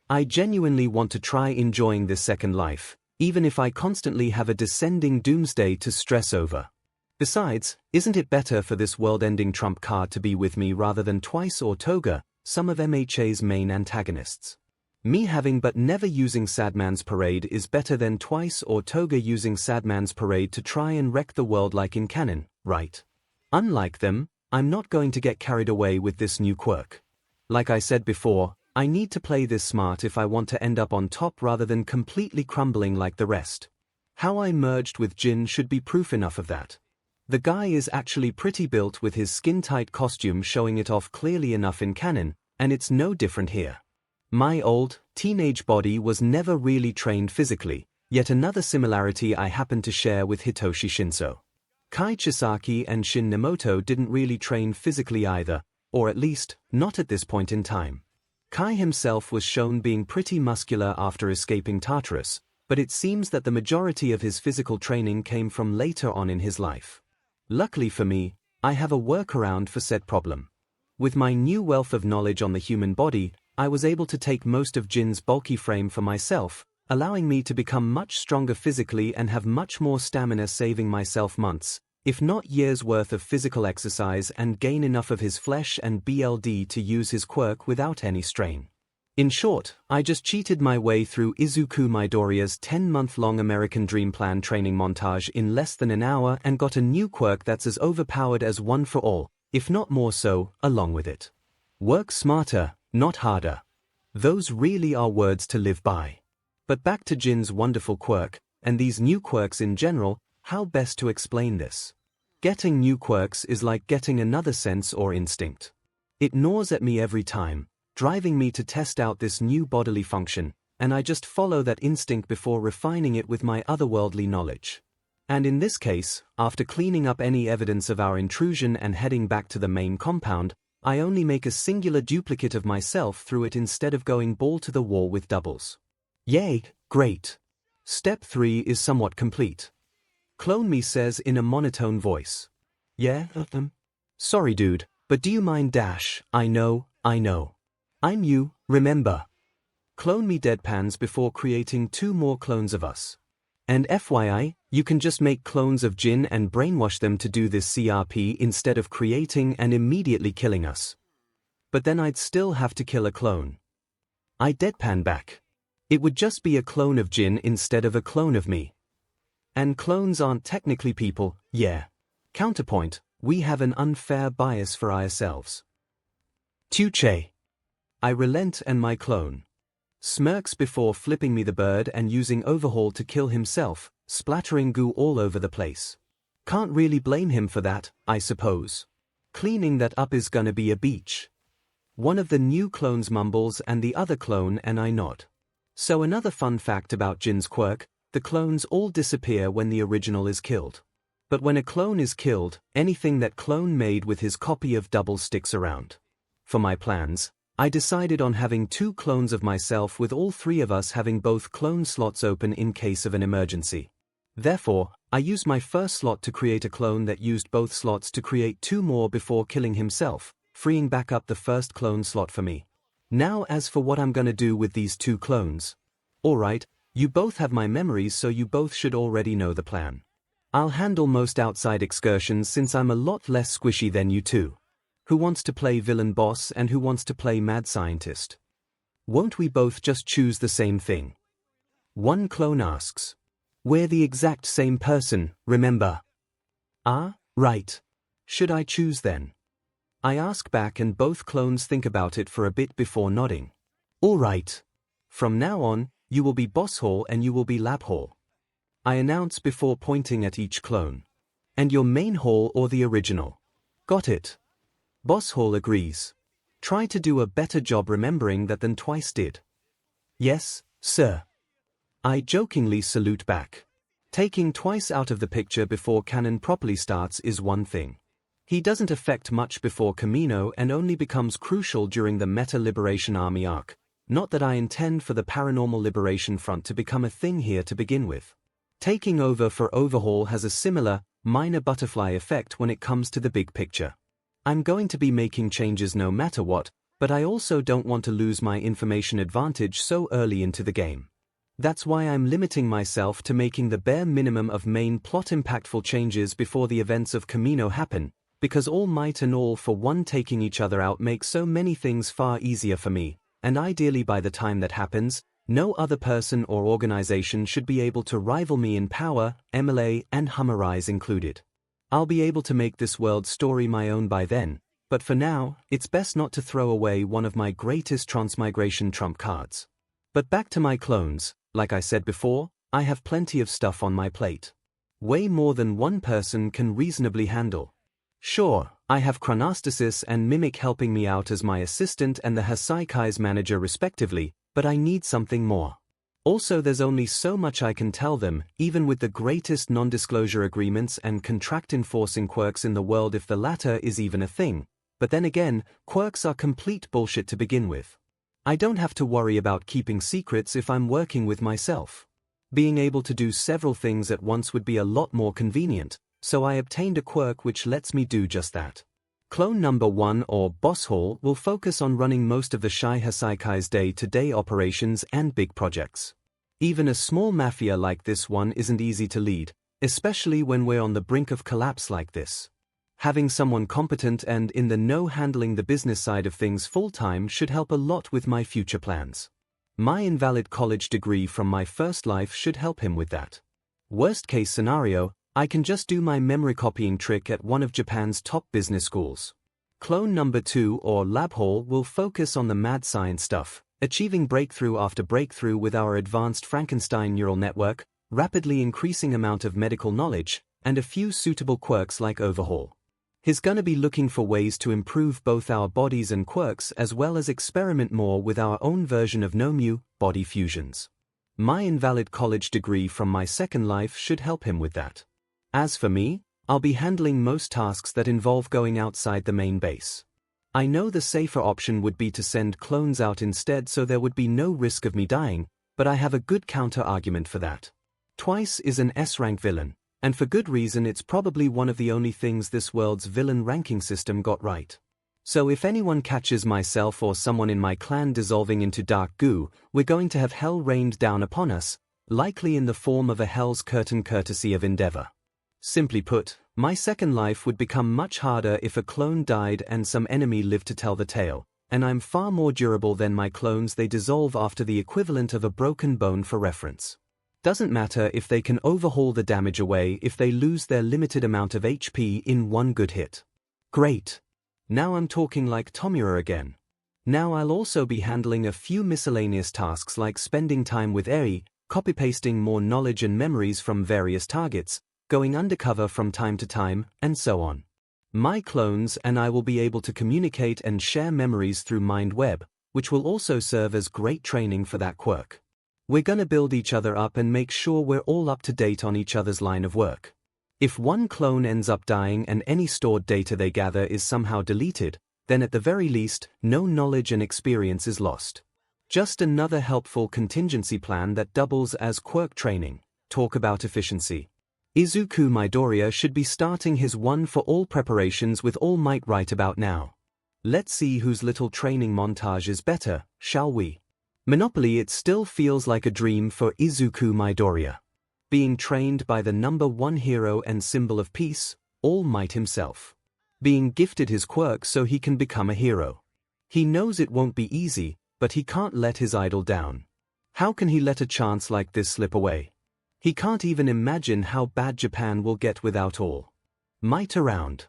I genuinely want to try enjoying this second life, even if I constantly have a descending doomsday to stress over. Besides, isn't it better for this world-ending trump card to be with me rather than Twice or Toga, some of MHA's main antagonists? Me having but never using Sadman's Parade is better than Twice or Toga using Sadman's Parade to try and wreck the world like in canon, right? Unlike them, I'm not going to get carried away with this new quirk. Like I said before, I need to play this smart if I want to end up on top rather than completely crumbling like the rest. How I merged with Jin should be proof enough of that. The guy is actually pretty built with his skin-tight costume showing it off clearly enough in canon, and it's no different here. My old, teenage body was never really trained physically, yet another similarity I happen to share with Hitoshi Shinso. Kai Chisaki and Shin Nemoto didn't really train physically either, or at least, not at this point in time. Kai himself was shown being pretty muscular after escaping Tartarus, but it seems that the majority of his physical training came from later on in his life. Luckily for me, I have a workaround for said problem. With my new wealth of knowledge on the human body, I was able to take most of Jin's bulky frame for myself, allowing me to become much stronger physically and have much more stamina, saving myself months, if not years worth of physical exercise, and gain enough of his flesh and BLD to use his quirk without any strain. In short, I just cheated my way through Izuku Midoriya's 10-month-long American Dream Plan training montage in less than an hour and got a new quirk that's as overpowered as One for All, if not more so, along with it. Work smarter, not harder. Those really are words to live by. But back to Jin's wonderful quirk, and these new quirks in general, how best to explain this? Getting new quirks is like getting another sense or instinct. It gnaws at me every time, driving me to test out this new bodily function, and I just follow that instinct before refining it with my otherworldly knowledge. And in this case, after cleaning up any evidence of our intrusion and heading back to the main compound, I only make a singular duplicate of myself through it instead of going ball to the wall with doubles. Yay, great. Step 3 is somewhat complete. Clone Me says in a monotone voice. Yeah, sorry dude, but do you mind dash, I know. I'm you, remember. Clone Me deadpans before creating 2 more clones of us. And FYI, you can just make clones of Jin and brainwash them to do this CRP instead of creating and immediately killing us. But then I'd still have to kill a clone. I deadpan back. It would just be a clone of Jin instead of a clone of me. And clones aren't technically people, yeah. Counterpoint, we have an unfair bias for ourselves. Tuche. I relent and my clone smirks before flipping me the bird and using Overhaul to kill himself, splattering goo all over the place. Can't really blame him for that, I suppose. Cleaning that up is gonna be a beach. One of the new clones mumbles and the other clone and I nod. So another fun fact about Jin's quirk, the clones all disappear when the original is killed. But when a clone is killed, anything that clone made with his copy of double sticks around. For my plans, I decided on having 2 clones of myself with all 3 of us having both clone slots open in case of an emergency. Therefore, I used my first slot to create a clone that used both slots to create 2 more before killing himself, freeing back up the first clone slot for me. Now as for what I'm gonna do with these 2 clones. Alright, you both have my memories so you both should already know the plan. I'll handle most outside excursions since I'm a lot less squishy than you two. Who wants to play villain boss and who wants to play mad scientist? Won't we both just choose the same thing? One clone asks. We're the exact same person, remember? Ah, right. Should I choose then? I ask back and both clones think about it for a bit before nodding. All right. From now on, you will be Boss Hall and you will be Lab Hall. I announce before pointing at each clone. And your main hall or the original? Got it. Boss Hall agrees. Try to do a better job remembering that than twice did. Yes, sir. I jokingly salute back. Taking twice out of the picture before canon properly starts is one thing. He doesn't affect much before Kamino and only becomes crucial during the Meta Liberation Army arc. Not that I intend for the Paranormal Liberation Front to become a thing here to begin with. Taking over for Overhaul has a similar, minor butterfly effect when it comes to the big picture. I'm going to be making changes no matter what, but I also don't want to lose my information advantage so early into the game. That's why I'm limiting myself to making the bare minimum of main plot impactful changes before the events of Kamino happen, because All Might and All for One taking each other out makes so many things far easier for me, and ideally by the time that happens, no other person or organization should be able to rival me in power, MLA and Hummerize included. I'll be able to make this world's story my own by then, but for now, it's best not to throw away one of my greatest transmigration trump cards. But back to my clones, like I said before, I have plenty of stuff on my plate. Way more than one person can reasonably handle. Sure, I have Chronostasis and Mimic helping me out as my assistant and the Hasaikai's manager respectively, but I need something more. Also, there's only so much I can tell them, even with the greatest non-disclosure agreements and contract-enforcing quirks in the world if the latter is even a thing. But then again, quirks are complete bullshit to begin with. I don't have to worry about keeping secrets if I'm working with myself. Being able to do several things at once would be a lot more convenient, so I obtained a quirk which lets me do just that. Clone number 1 or Boss Hall will focus on running most of the Shy Hasaikai's day-to-day operations and big projects. Even a small mafia like this one isn't easy to lead, especially when we're on the brink of collapse like this. Having someone competent and in the know handling the business side of things full-time should help a lot with my future plans. My invalid college degree from my first life should help him with that. Worst case scenario, I can just do my memory copying trick at one of Japan's top business schools. Clone number 2 or Lab Hall will focus on the mad science stuff, achieving breakthrough after breakthrough with our advanced Frankenstein neural network, rapidly increasing amount of medical knowledge, and a few suitable quirks like Overhaul. He's gonna be looking for ways to improve both our bodies and quirks as well as experiment more with our own version of Nomu, body fusions. My invalid college degree from my second life should help him with that. As for me, I'll be handling most tasks that involve going outside the main base. I know the safer option would be to send clones out instead so there would be no risk of me dying, but I have a good counter-argument for that. Twice is an S-rank villain, and for good reason. It's probably one of the only things this world's villain ranking system got right. So if anyone catches myself or someone in my clan dissolving into dark goo, we're going to have hell rained down upon us, likely in the form of a Hell's Curtain courtesy of Endeavor. Simply put, my second life would become much harder if a clone died and some enemy lived to tell the tale, and I'm far more durable than my clones. They dissolve after the equivalent of a broken bone for reference. Doesn't matter if they can overhaul the damage away if they lose their limited amount of HP in one good hit. Great. Now I'm talking like Tomura again. Now I'll also be handling a few miscellaneous tasks like spending time with Eri, copy-pasting more knowledge and memories from various targets, going undercover from time to time, and so on. My clones and I will be able to communicate and share memories through MindWeb, which will also serve as great training for that quirk. We're gonna build each other up and make sure we're all up to date on each other's line of work. If one clone ends up dying and any stored data they gather is somehow deleted, then at the very least, no knowledge and experience is lost. Just another helpful contingency plan that doubles as quirk training. Talk about efficiency. Izuku Midoriya should be starting his one-for-all preparations with All Might right about now. Let's see whose little training montage is better, shall we? Monopoly. It still feels like a dream for Izuku Midoriya. Being trained by the #1 hero and symbol of peace, All Might himself. Being gifted his quirk so he can become a hero. He knows it won't be easy, but he can't let his idol down. How can he let a chance like this slip away? He can't even imagine how bad Japan will get without All Might around.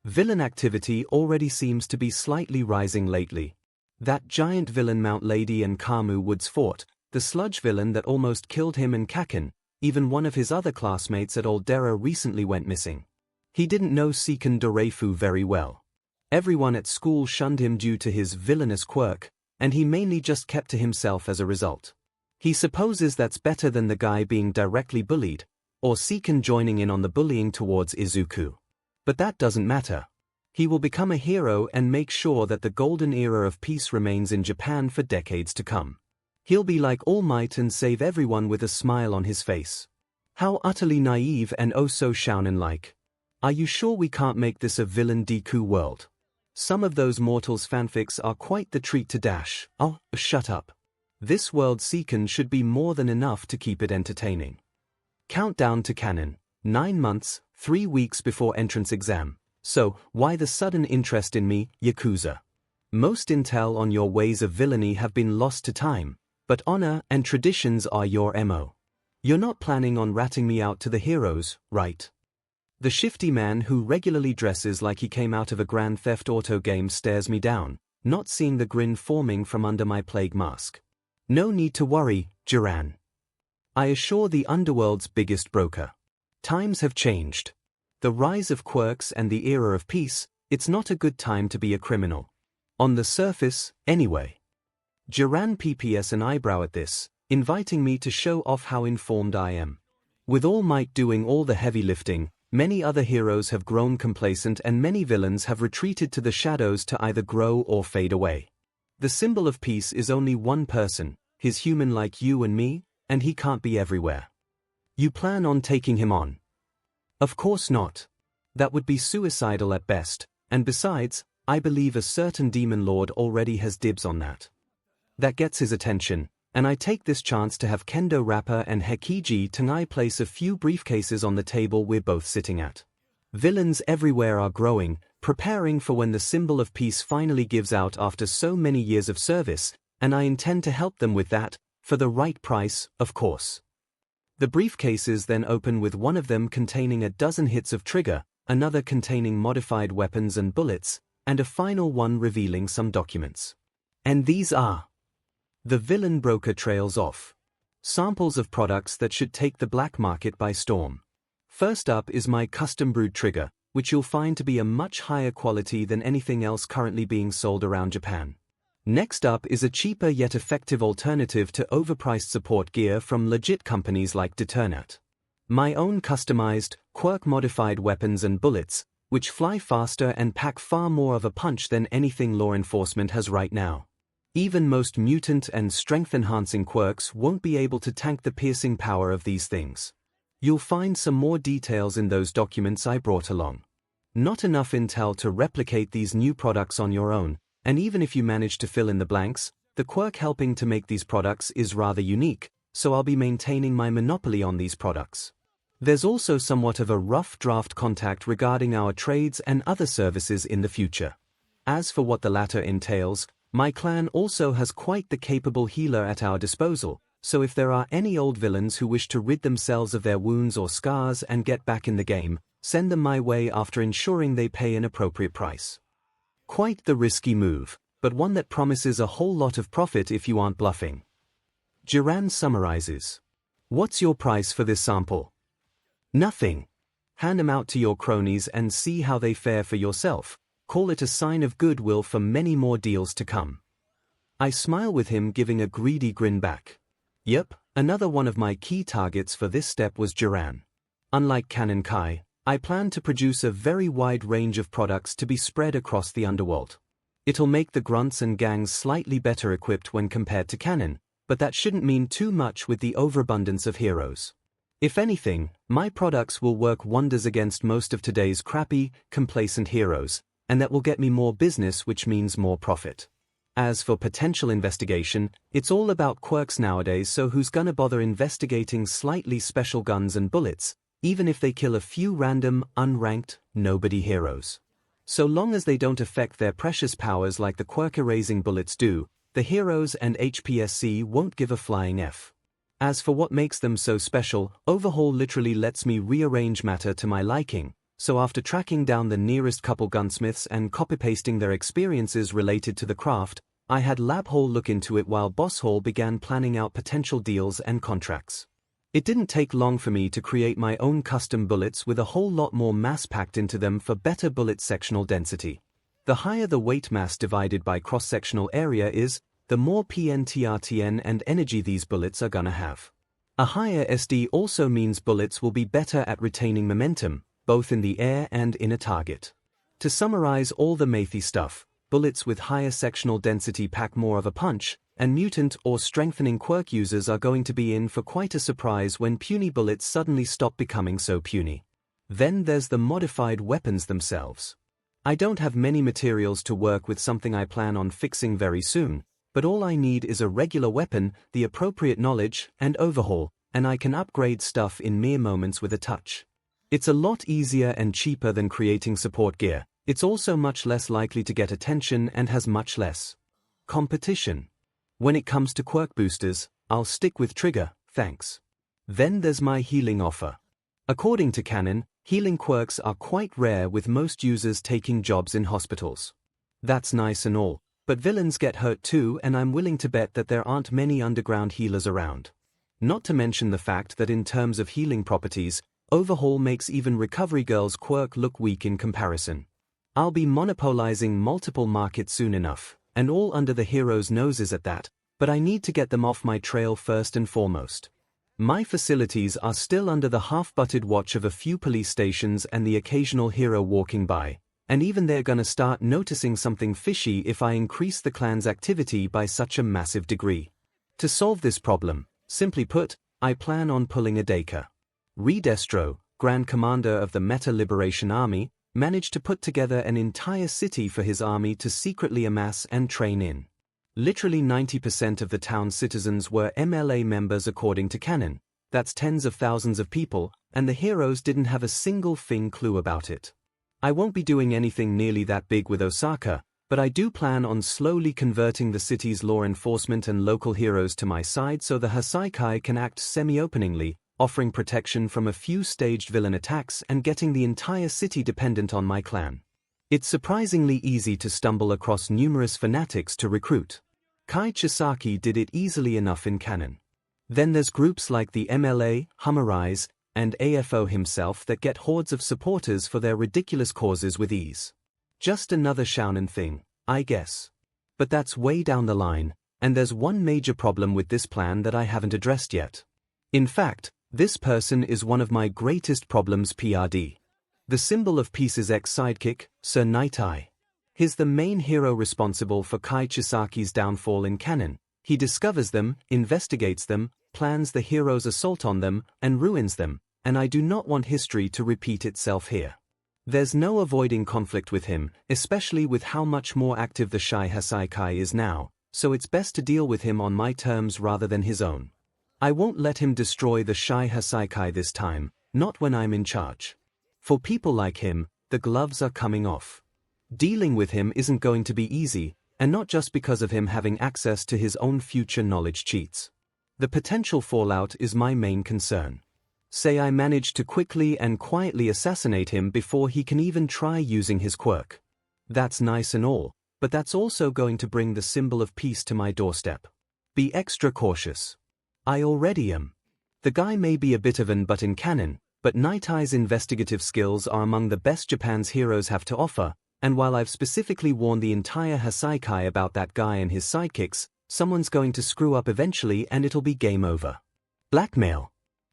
Villain activity already seems to be slightly rising lately. That giant villain Mount Lady and Kamu Woods fought, the sludge villain that almost killed him and Kaken, even one of his other classmates at Aldera recently went missing. He didn't know 𝐒𝐭𝐚𝐲 very well. Everyone at school shunned him due to his villainous quirk, and he mainly just kept to himself as a result. He supposes that's better than the guy being directly bullied, or 𝐒𝐭𝐚 joining in on the bullying towards Izuku. But that doesn't matter. He will become a hero and make sure that the golden era of peace remains in Japan for decades to come. He'll be like All Might and save everyone with a smile on his face. How utterly naive and oh so shounen-like. Are you sure we can't make this a villain Deku world? Some of those mortals fanfics are quite the treat to dash. Oh, shut up. This world 𝐒𝐭𝐚 should be more than enough to keep it entertaining. Countdown to canon. 9 months, 3 weeks before entrance exam. So, why the sudden interest in me, Yakuza? Most intel on your ways of villainy have been lost to time, but honor and traditions are your MO. You're not planning on ratting me out to the heroes, right? The shifty man who regularly dresses like he came out of a Grand Theft Auto game stares me down, not seeing the grin forming from under my plague mask. No need to worry, Jiran. I assure the underworld's biggest broker. Times have changed. The rise of quirks and the era of peace, it's not a good time to be a criminal. On the surface, anyway. Jiran PPS an eyebrow at this, inviting me to show off how informed I am. With All Might doing all the heavy lifting, many other heroes have grown complacent and many villains have retreated to the shadows to either grow or fade away. The symbol of peace is only one person, he's human like you and me, and he can't be everywhere. You plan on taking him on? Of course not. That would be suicidal at best, and besides, I believe a certain demon lord already has dibs on that. That gets his attention, and I take this chance to have Kendo Rapper and 𝐒𝐻𝐸𝐽 place a few briefcases on the table we're both sitting at. Villains everywhere are growing, preparing for when the symbol of peace finally gives out after so many years of service, and I intend to help them with that, for the right price, of course. The briefcases then open with one of them containing a dozen hits of trigger, another containing modified weapons and bullets, and a final one revealing some documents. And these are... The villain broker trails off. Samples of products that should take the black market by storm. First up is my custom-brewed trigger, which you'll find to be a much higher quality than anything else currently being sold around Japan. Next up is a cheaper yet effective alternative to overpriced support gear from legit companies like Deternat. My own customized, quirk-modified weapons and bullets, which fly faster and pack far more of a punch than anything law enforcement has right now. Even most mutant and strength-enhancing quirks won't be able to tank the piercing power of these things. You'll find some more details in those documents I brought along. Not enough intel to replicate these new products on your own, and even if you manage to fill in the blanks, the quirk helping to make these products is rather unique, so I'll be maintaining my monopoly on these products. There's also somewhat of a rough draft contact regarding our trades and other services in the future. As for what the latter entails, my clan also has quite the capable healer at our disposal, so if there are any old villains who wish to rid themselves of their wounds or scars and get back in the game, send them my way after ensuring they pay an appropriate price. Quite the risky move, but one that promises a whole lot of profit if you aren't bluffing. Jiran summarizes. What's your price for this sample? Nothing. Hand them out to your cronies and see how they fare for yourself. Call it a sign of goodwill for many more deals to come. I smile with him, giving a greedy grin back. Yep, another one of my key targets for this step was Jiran. Unlike Canon Kai, I plan to produce a very wide range of products to be spread across the underworld. It'll make the grunts and gangs slightly better equipped when compared to Canon, but that shouldn't mean too much with the overabundance of heroes. If anything, my products will work wonders against most of today's crappy, complacent heroes, and that will get me more business, which means more profit. As for potential investigation, it's all about quirks nowadays, so who's gonna bother investigating slightly special guns and bullets, even if they kill a few random, unranked, nobody heroes? So long as they don't affect their precious powers like the quirk-erasing bullets do, the heroes and HPSC won't give a flying F. As for what makes them so special, Overhaul literally lets me rearrange matter to my liking. So after tracking down the nearest couple gunsmiths and copy-pasting their experiences related to the craft, I had Lab Hall look into it while Boss Hall began planning out potential deals and contracts. It didn't take long for me to create my own custom bullets with a whole lot more mass packed into them for better bullet sectional density. The higher the weight mass divided by cross-sectional area is, the more PNTRTN and energy these bullets are gonna have. A higher SD also means bullets will be better at retaining momentum, both in the air and in a target. To summarize all the mathy stuff, bullets with higher sectional density pack more of a punch, and mutant or strengthening quirk users are going to be in for quite a surprise when puny bullets suddenly stop becoming so puny. Then there's the modified weapons themselves. I don't have many materials to work with something I plan on fixing very soon, but all I need is a regular weapon, the appropriate knowledge, and overhaul, and I can upgrade stuff in mere moments with a touch. It's a lot easier and cheaper than creating support gear. It's also much less likely to get attention and has much less competition. When it comes to quirk boosters, I'll stick with Trigger, thanks. Then there's my healing offer. According to canon, healing quirks are quite rare with most users taking jobs in hospitals. That's nice and all, but villains get hurt too, and I'm willing to bet that there aren't many underground healers around. Not to mention the fact that in terms of healing properties, Overhaul makes even Recovery Girl's quirk look weak in comparison. I'll be monopolizing multiple markets soon enough, and all under the hero's noses at that, but I need to get them off my trail first and foremost. My facilities are still under the half-butted watch of a few police stations and the occasional hero walking by, and even they're gonna start noticing something fishy if I increase the clan's activity by such a massive degree. To solve this problem, simply put, I plan on pulling a Deka. Redestro, Grand Commander of the Meta Liberation Army, managed to put together an entire city for his army to secretly amass and train in. Literally 90% of the town's citizens were MLA members according to canon. That's tens of thousands of people, and the heroes didn't have a single clue about it. I won't be doing anything nearly that big with Osaka, but I do plan on slowly converting the city's law enforcement and local heroes to my side so the 𝐒𝐻𝐼𝐾 can act semi-openingly, offering protection from a few staged villain attacks and getting the entire city dependent on my clan. It's surprisingly easy to stumble across numerous fanatics to recruit. 𝐾𝐽 did it easily enough in canon. Then there's groups like the MLA, 𝐻𝐼𝐼𝐼, and AFO himself that get hordes of supporters for their ridiculous causes with ease. Just another shounen thing, I guess. But that's way down the line, and there's one major problem with this plan that I haven't addressed yet. In fact, this person is one of my greatest problems PRD. The symbol of Peace's ex-sidekick, Sir Night-Eye. He's the main hero responsible for 𝐾𝐽's downfall in canon. He discovers them, investigates them, plans the hero's assault on them, and ruins them, and I do not want history to repeat itself here. There's no avoiding conflict with him, especially with how much more active the 𝐒𝐻𝐼𝐾 is now, so it's best to deal with him on my terms rather than his own. I won't let him destroy the 𝐒𝐻𝐼𝐾 this time, not when I'm in charge. For people like him, the gloves are coming off. Dealing with him isn't going to be easy, and not just because of him having access to his own future knowledge cheats. The potential fallout is my main concern. Say I manage to quickly and quietly assassinate him before he can even try using his quirk. That's nice and all, but that's also going to bring the symbol of peace to my doorstep. Be extra cautious. I already am. The guy may be a bit of an but in canon, but Night-Eye's investigative skills are among the best Japan's heroes have to offer, and while I've specifically warned the entire 𝐻𝐼𝐾 about that guy and his sidekicks, someone's going to screw up eventually and it'll be game over. Blackmail.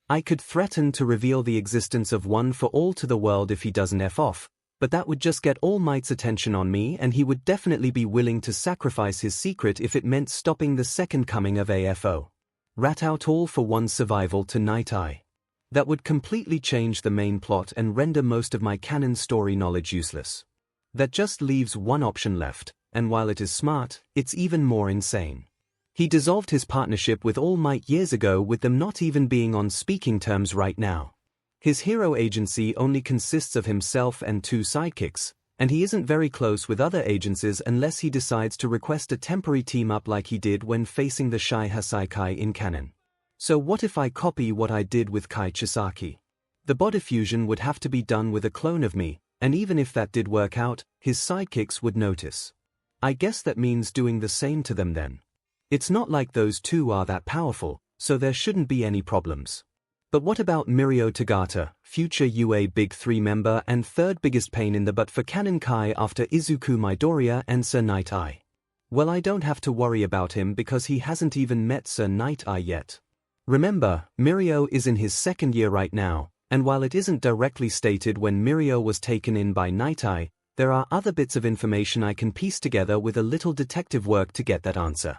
I could threaten to reveal the existence of one for all to the world if he doesn't F off, but that would just get All Might's attention on me and he would definitely be willing to sacrifice his secret if it meant stopping the second coming of AFO. Rat out all for one's survival to Night-Eye. That would completely change the main plot and render most of my canon story knowledge useless. That just leaves one option left, and while it is smart, it's even more insane. He dissolved his partnership with All Might years ago with them not even being on speaking terms right now. His hero agency only consists of himself and two sidekicks, and he isn't very close with other agencies unless he decides to request a temporary team-up like he did when facing the 𝐒𝐻𝐼𝐾 in canon. So what if I copy what I did with 𝐾𝐽? The body fusion would have to be done with a clone of me, and even if that did work out, his sidekicks would notice. I guess that means doing the same to them then. It's not like those two are that powerful, so there shouldn't be any problems. But what about Mirio Tagata, future UA Big 3 member and third biggest pain in the butt for Canon Kai after Izuku Midoriya and Sir Night Eye? Well, I don't have to worry about him because he hasn't even met Sir Night Eye yet. Remember, Mirio is in his second year right now, and while it isn't directly stated when Mirio was taken in by Night Eye, there are other bits of information I can piece together with a little detective work to get that answer.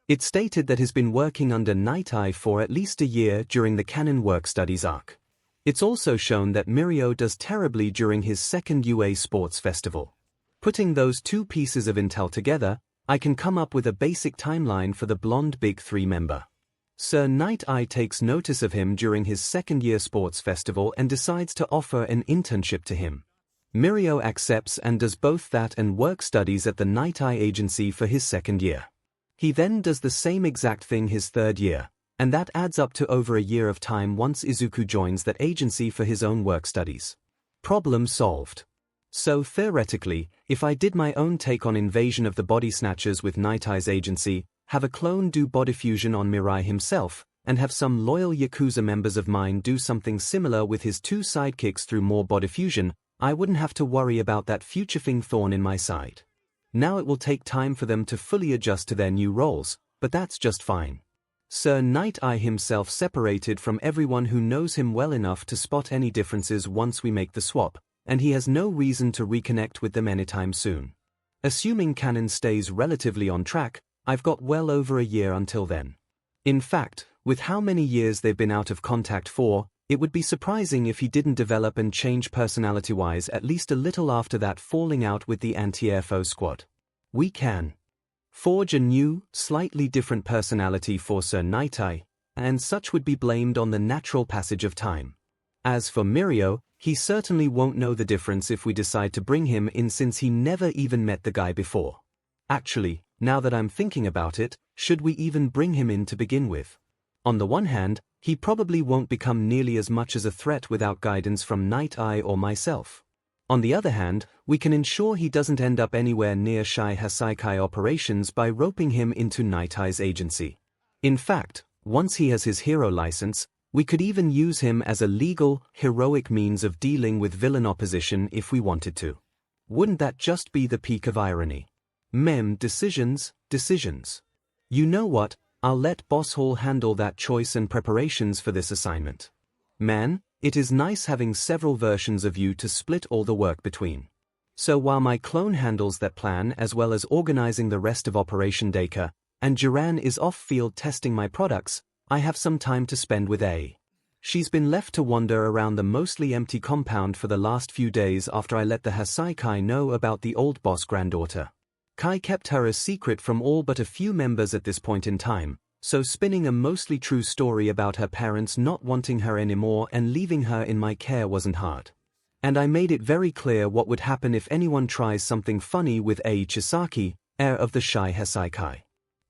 It's stated that he's been working under Night Eye for at least a year during the canon work studies arc. It's also shown that Mirio does terribly during his second UA Sports Festival. Putting those two pieces of intel together, I can come up with a basic timeline for the blonde Big 3 member. Sir Night Eye takes notice of him during his second year sports festival and decides to offer an internship to him. Mirio accepts and does both that and work studies at the Night Eye agency for his second year. He then does the same exact thing his third year, and that adds up to over a year of time once Izuku joins that agency for his own work studies. Problem solved. So theoretically, if I did my own take on Invasion of the Body Snatchers with Night Eye's agency, have a clone do body fusion on Mirai himself, and have some loyal Yakuza members of mine do something similar with his two sidekicks through more body fusion, I wouldn't have to worry about that future thorn in my side. Now it will take time for them to fully adjust to their new roles, but that's just fine. Sir Night Eye himself separated from everyone who knows him well enough to spot any differences once we make the swap, and he has no reason to reconnect with them anytime soon. Assuming canon stays relatively on track, I've got well over a year until then. In fact, with how many years they've been out of contact for, it would be surprising if he didn't develop and change personality-wise at least a little after that falling out with the anti-AFO squad. We can forge a new, slightly different personality for Sir Night Eye, and such would be blamed on the natural passage of time. As for Mirio, he certainly won't know the difference if we decide to bring him in since he never even met the guy before. Actually, now that I'm thinking about it, should we even bring him in to begin with? On the one hand, he probably won't become nearly as much as a threat without guidance from Night Eye or myself. On the other hand, we can ensure he doesn't end up anywhere near 𝐈 Hasaikai operations by roping him into Night Eye's agency. In fact, once he has his hero license, we could even use him as a legal, heroic means of dealing with villain opposition if we wanted to. Wouldn't that just be the peak of irony? Decisions. You know what? I'll let Boss Hall handle that choice and preparations for this assignment. Man, it is nice having several versions of you to split all the work between. So while my clone handles that plan as well as organizing the rest of Operation Deka, and Jiran is off-field testing my products, I have some time to spend with A. She's been left to wander around the mostly empty compound for the last few days after I let the Hasaikai know about the old boss granddaughter. Kai kept her a secret from all but a few members at this point in time, so spinning a mostly true story about her parents not wanting her anymore and leaving her in my care wasn't hard. And I made it very clear what would happen if anyone tries something funny with Ei Chisaki, heir of the 𝐈 Hasaikai.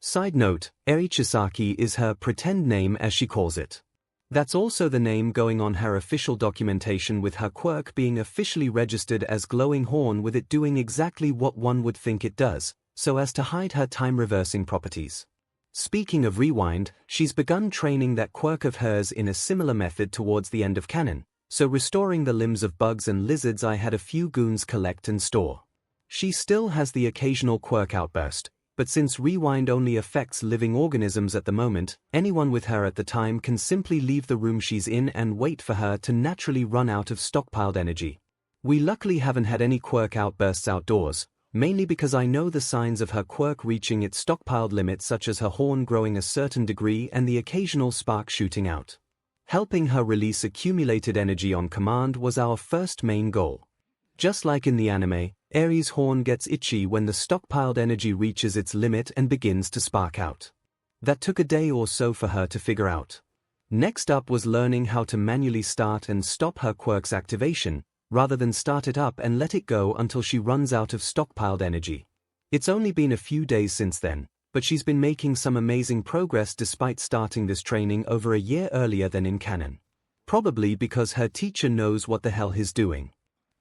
Side note, Ei Chisaki is her pretend name as she calls it. That's also the name going on her official documentation, with her quirk being officially registered as Glowing Horn, with it doing exactly what one would think it does, so as to hide her time-reversing properties. Speaking of rewind, she's begun training that quirk of hers in a similar method towards the end of canon, so restoring the limbs of bugs and lizards I had a few goons collect and store. She still has the occasional quirk outburst, but since rewind only affects living organisms at the moment, anyone with her at the time can simply leave the room she's in and wait for her to naturally run out of stockpiled energy. We luckily haven't had any quirk outbursts outdoors, mainly because I know the signs of her quirk reaching its stockpiled limit, such as her horn growing a certain degree and the occasional spark shooting out. Helping her release accumulated energy on command was our first main goal. Just like in the anime, Aries' horn gets itchy when the stockpiled energy reaches its limit and begins to spark out. That took a day or so for her to figure out. Next up was learning how to manually start and stop her quirk's activation, rather than start it up and let it go until she runs out of stockpiled energy. It's only been a few days since then, but she's been making some amazing progress despite starting this training over a year earlier than in canon. Probably because her teacher knows what the hell he's doing.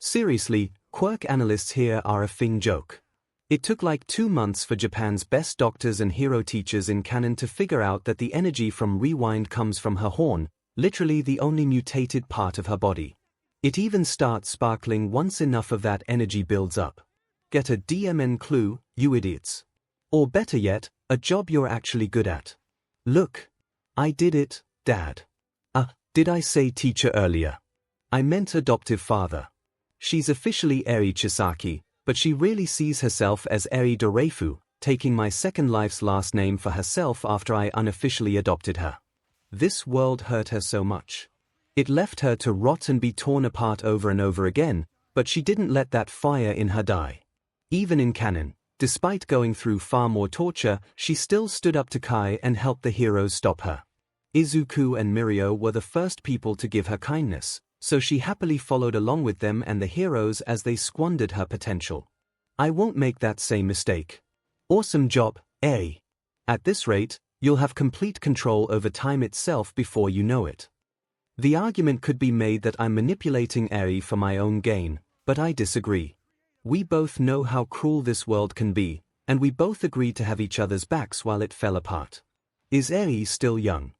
Seriously, quirk analysts here are a thing joke. It took like 2 months for Japan's best doctors and hero teachers in canon to figure out that the energy from rewind comes from her horn, literally the only mutated part of her body. It even starts sparkling once enough of that energy builds up. Get a DMN clue, you idiots. Or better yet, a job you're actually good at. Look. I did it, Dad. Did I say teacher earlier? I meant adoptive father. She's officially Eri Chisaki, but she really sees herself as Eri Doreifu, taking my second life's last name for herself after I unofficially adopted her. This world hurt her so much. It left her to rot and be torn apart over and over again, but she didn't let that fire in her die. Even in canon, despite going through far more torture, she still stood up to Kai and helped the heroes stop her. Izuku and Mirio were the first people to give her kindness, so she happily followed along with them and the heroes as they squandered her potential. I won't make that same mistake. Awesome job, eh? At this rate, you'll have complete control over time itself before you know it. The argument could be made that I'm manipulating Eri for my own gain, but I disagree. We both know how cruel this world can be, and we both agreed to have each other's backs while it fell apart. Is Eri still young?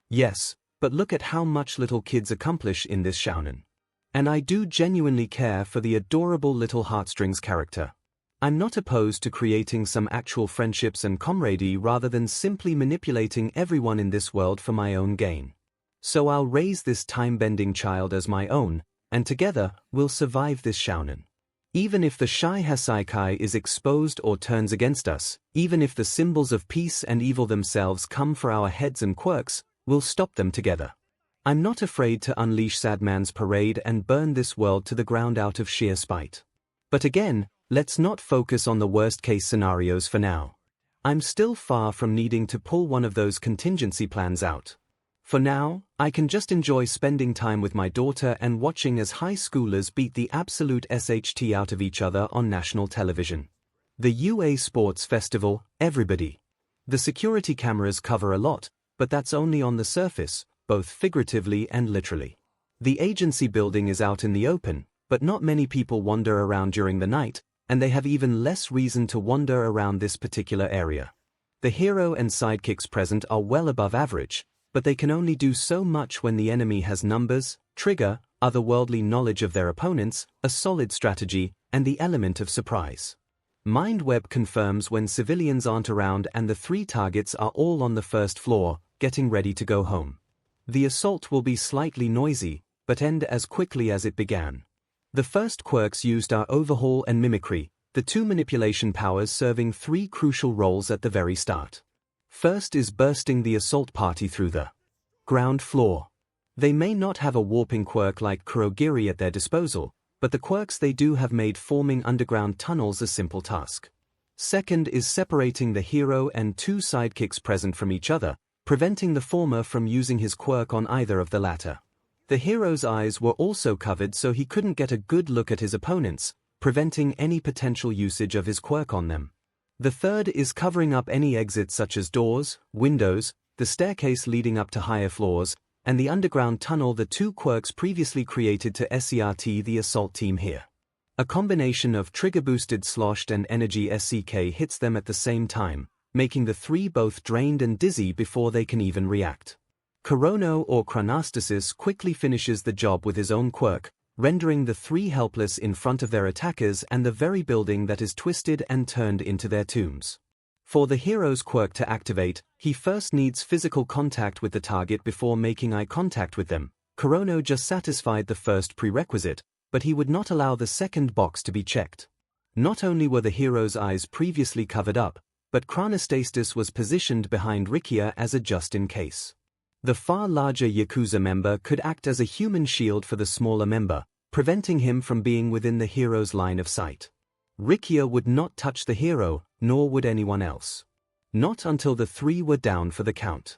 Yes, but look at how much little kids accomplish in this shounen. And I do genuinely care for the adorable little heartstrings character. I'm not opposed to creating some actual friendships and camaraderie rather than simply manipulating everyone in this world for my own gain. So I'll raise this time-bending child as my own, and together, we'll survive this shounen. Even if the Shy Hasaikai is exposed or turns against us, even if the symbols of peace and evil themselves come for our heads and quirks, we'll stop them together. I'm not afraid to unleash Sadman's parade and burn this world to the ground out of sheer spite. But again, let's not focus on the worst-case scenarios for now. I'm still far from needing to pull one of those contingency plans out. For now, I can just enjoy spending time with my daughter and watching as high schoolers beat the absolute SHT out of each other on national television. The UA Sports Festival, everybody. The security cameras cover a lot, but that's only on the surface, both figuratively and literally. The agency building is out in the open, but not many people wander around during the night, and they have even less reason to wander around this particular area. The hero and sidekicks present are well above average, but they can only do so much when the enemy has numbers, trigger, otherworldly knowledge of their opponents, a solid strategy, and the element of surprise. Mindweb confirms when civilians aren't around and the 3 targets are all on the first floor, getting ready to go home. The assault will be slightly noisy, but end as quickly as it began. The first quirks used are Overhaul and Mimicry, the 2 manipulation powers serving 3 crucial roles at the very start. First is bursting the assault party through the ground floor. They may not have a warping quirk like Kurogiri at their disposal, but the quirks they do have made forming underground tunnels a simple task. Second is separating the hero and 2 sidekicks present from each other, preventing the former from using his quirk on either of the latter. The hero's eyes were also covered so he couldn't get a good look at his opponents, preventing any potential usage of his quirk on them. The third is covering up any exits such as doors, windows, the staircase leading up to higher floors, and the underground tunnel the 2 quirks previously created to SCRT the assault team here. A combination of trigger-boosted sloshed and energy SCK hits them at the same time, making the 3 both drained and dizzy before they can even react. Kurono or Chronastasis quickly finishes the job with his own quirk, rendering the 3 helpless in front of their attackers and the very building that is twisted and turned into their tombs. For the hero's quirk to activate, he first needs physical contact with the target before making eye contact with them. Kurono just satisfied the first prerequisite, but he would not allow the second box to be checked. Not only were the hero's eyes previously covered up, but Chronostasis was positioned behind Rikia as a just-in-case. The far larger Yakuza member could act as a human shield for the smaller member, preventing him from being within the hero's line of sight. Rikia would not touch the hero, nor would anyone else. Not until the 3 were down for the count.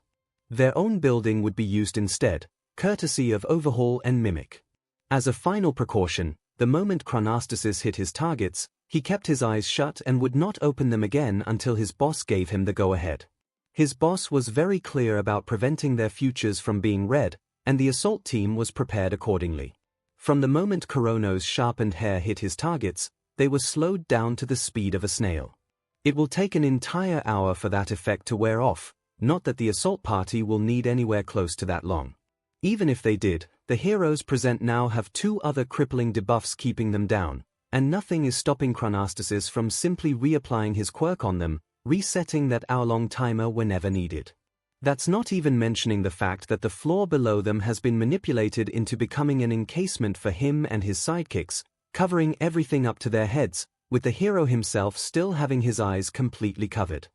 Their own building would be used instead, courtesy of Overhaul and Mimic. As a final precaution, the moment Chronostasis hit his targets, he kept his eyes shut and would not open them again until his boss gave him the go-ahead. His boss was very clear about preventing their futures from being read, and the assault team was prepared accordingly. From the moment Kurono's sharpened hair hit his targets, they were slowed down to the speed of a snail. It will take an entire hour for that effect to wear off, not that the assault party will need anywhere close to that long. Even if they did, the heroes present now have 2 other crippling debuffs keeping them down, and nothing is stopping Chronastasis from simply reapplying his quirk on them, resetting that hour-long timer whenever needed. That's not even mentioning the fact that the floor below them has been manipulated into becoming an encasement for him and his sidekicks, covering everything up to their heads, with the hero himself still having his eyes completely covered.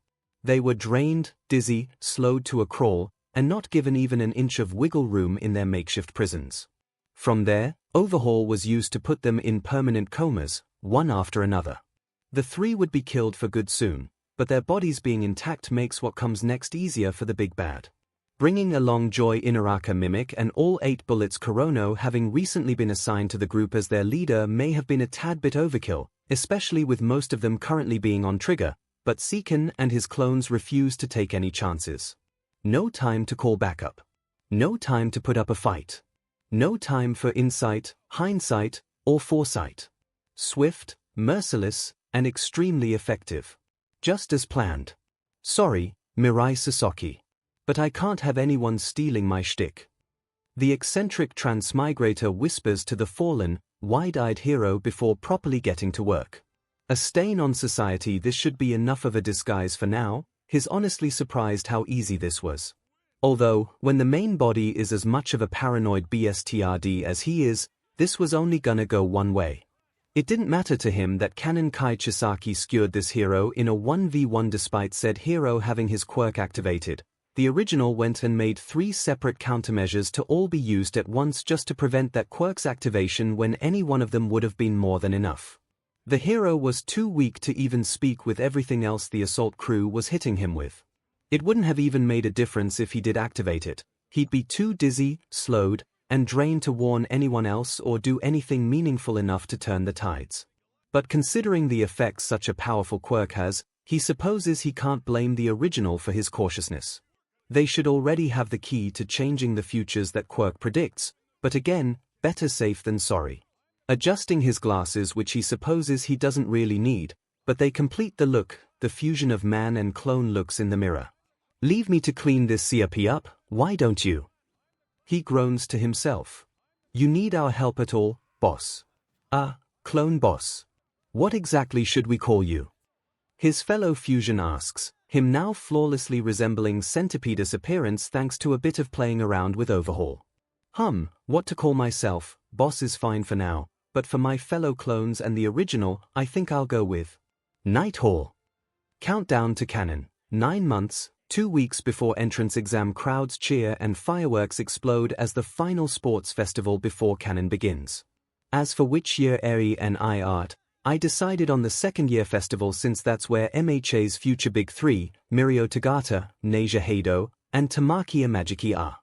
They were drained, dizzy, slowed to a crawl, and not given even an inch of wiggle room in their makeshift prisons. From there, Overhaul was used to put them in permanent comas, one after another. The 3 would be killed for good soon, but their bodies being intact makes what comes next easier for the big bad. Bringing along Joy Inaraka Mimic and all 8 bullets Kurono having recently been assigned to the group as their leader may have been a tad bit overkill, especially with most of them currently being on trigger, but 𝐒𝐭𝐚 and his clones refuse to take any chances. No time to call backup. No time to put up a fight. No time for insight, hindsight, or foresight. Swift, merciless, and extremely effective. Just as planned. Sorry, Mirai Sasaki. But I can't have anyone stealing my shtick. The eccentric transmigrator whispers to the fallen, wide-eyed hero before properly getting to work. A stain on society. This should be enough of a disguise for now. He's honestly surprised how easy this was. Although, when the main body is as much of a paranoid BSTRD as he is, this was only gonna go one way. It didn't matter to him that Canon Kai Chisaki skewered this hero in a 1v1 despite said hero having his quirk activated. The original went and made 3 separate countermeasures to all be used at once just to prevent that quirk's activation when any one of them would have been more than enough. The hero was too weak to even speak with everything else the assault crew was hitting him with. It wouldn't have even made a difference if he did activate it. He'd be too dizzy, slowed, and drained to warn anyone else or do anything meaningful enough to turn the tides. But considering the effects such a powerful quirk has, he supposes he can't blame the original for his cautiousness. They should already have the key to changing the futures that quirk predicts, but again, better safe than sorry. Adjusting his glasses, which he supposes he doesn't really need, but they complete the look, the fusion of man and clone looks in the mirror. Leave me to clean this CRP up, why don't you? He groans to himself. You need our help at all, boss? Clone boss. What exactly should we call you? His fellow fusion asks, him now flawlessly resembling Centipedus appearance thanks to a bit of playing around with Overhaul. What to call myself, boss is fine for now, but for my fellow clones and the original, I think I'll go with Nighthall. Countdown to canon. 9 months, 2 weeks before entrance exam. Crowds cheer and fireworks explode as the final sports festival before canon begins. As for which year Eri and I art, I decided on the second year festival since that's where MHA's future big 3, Mirio Tagata, Neja Heido, and Tamaki Amagiki are.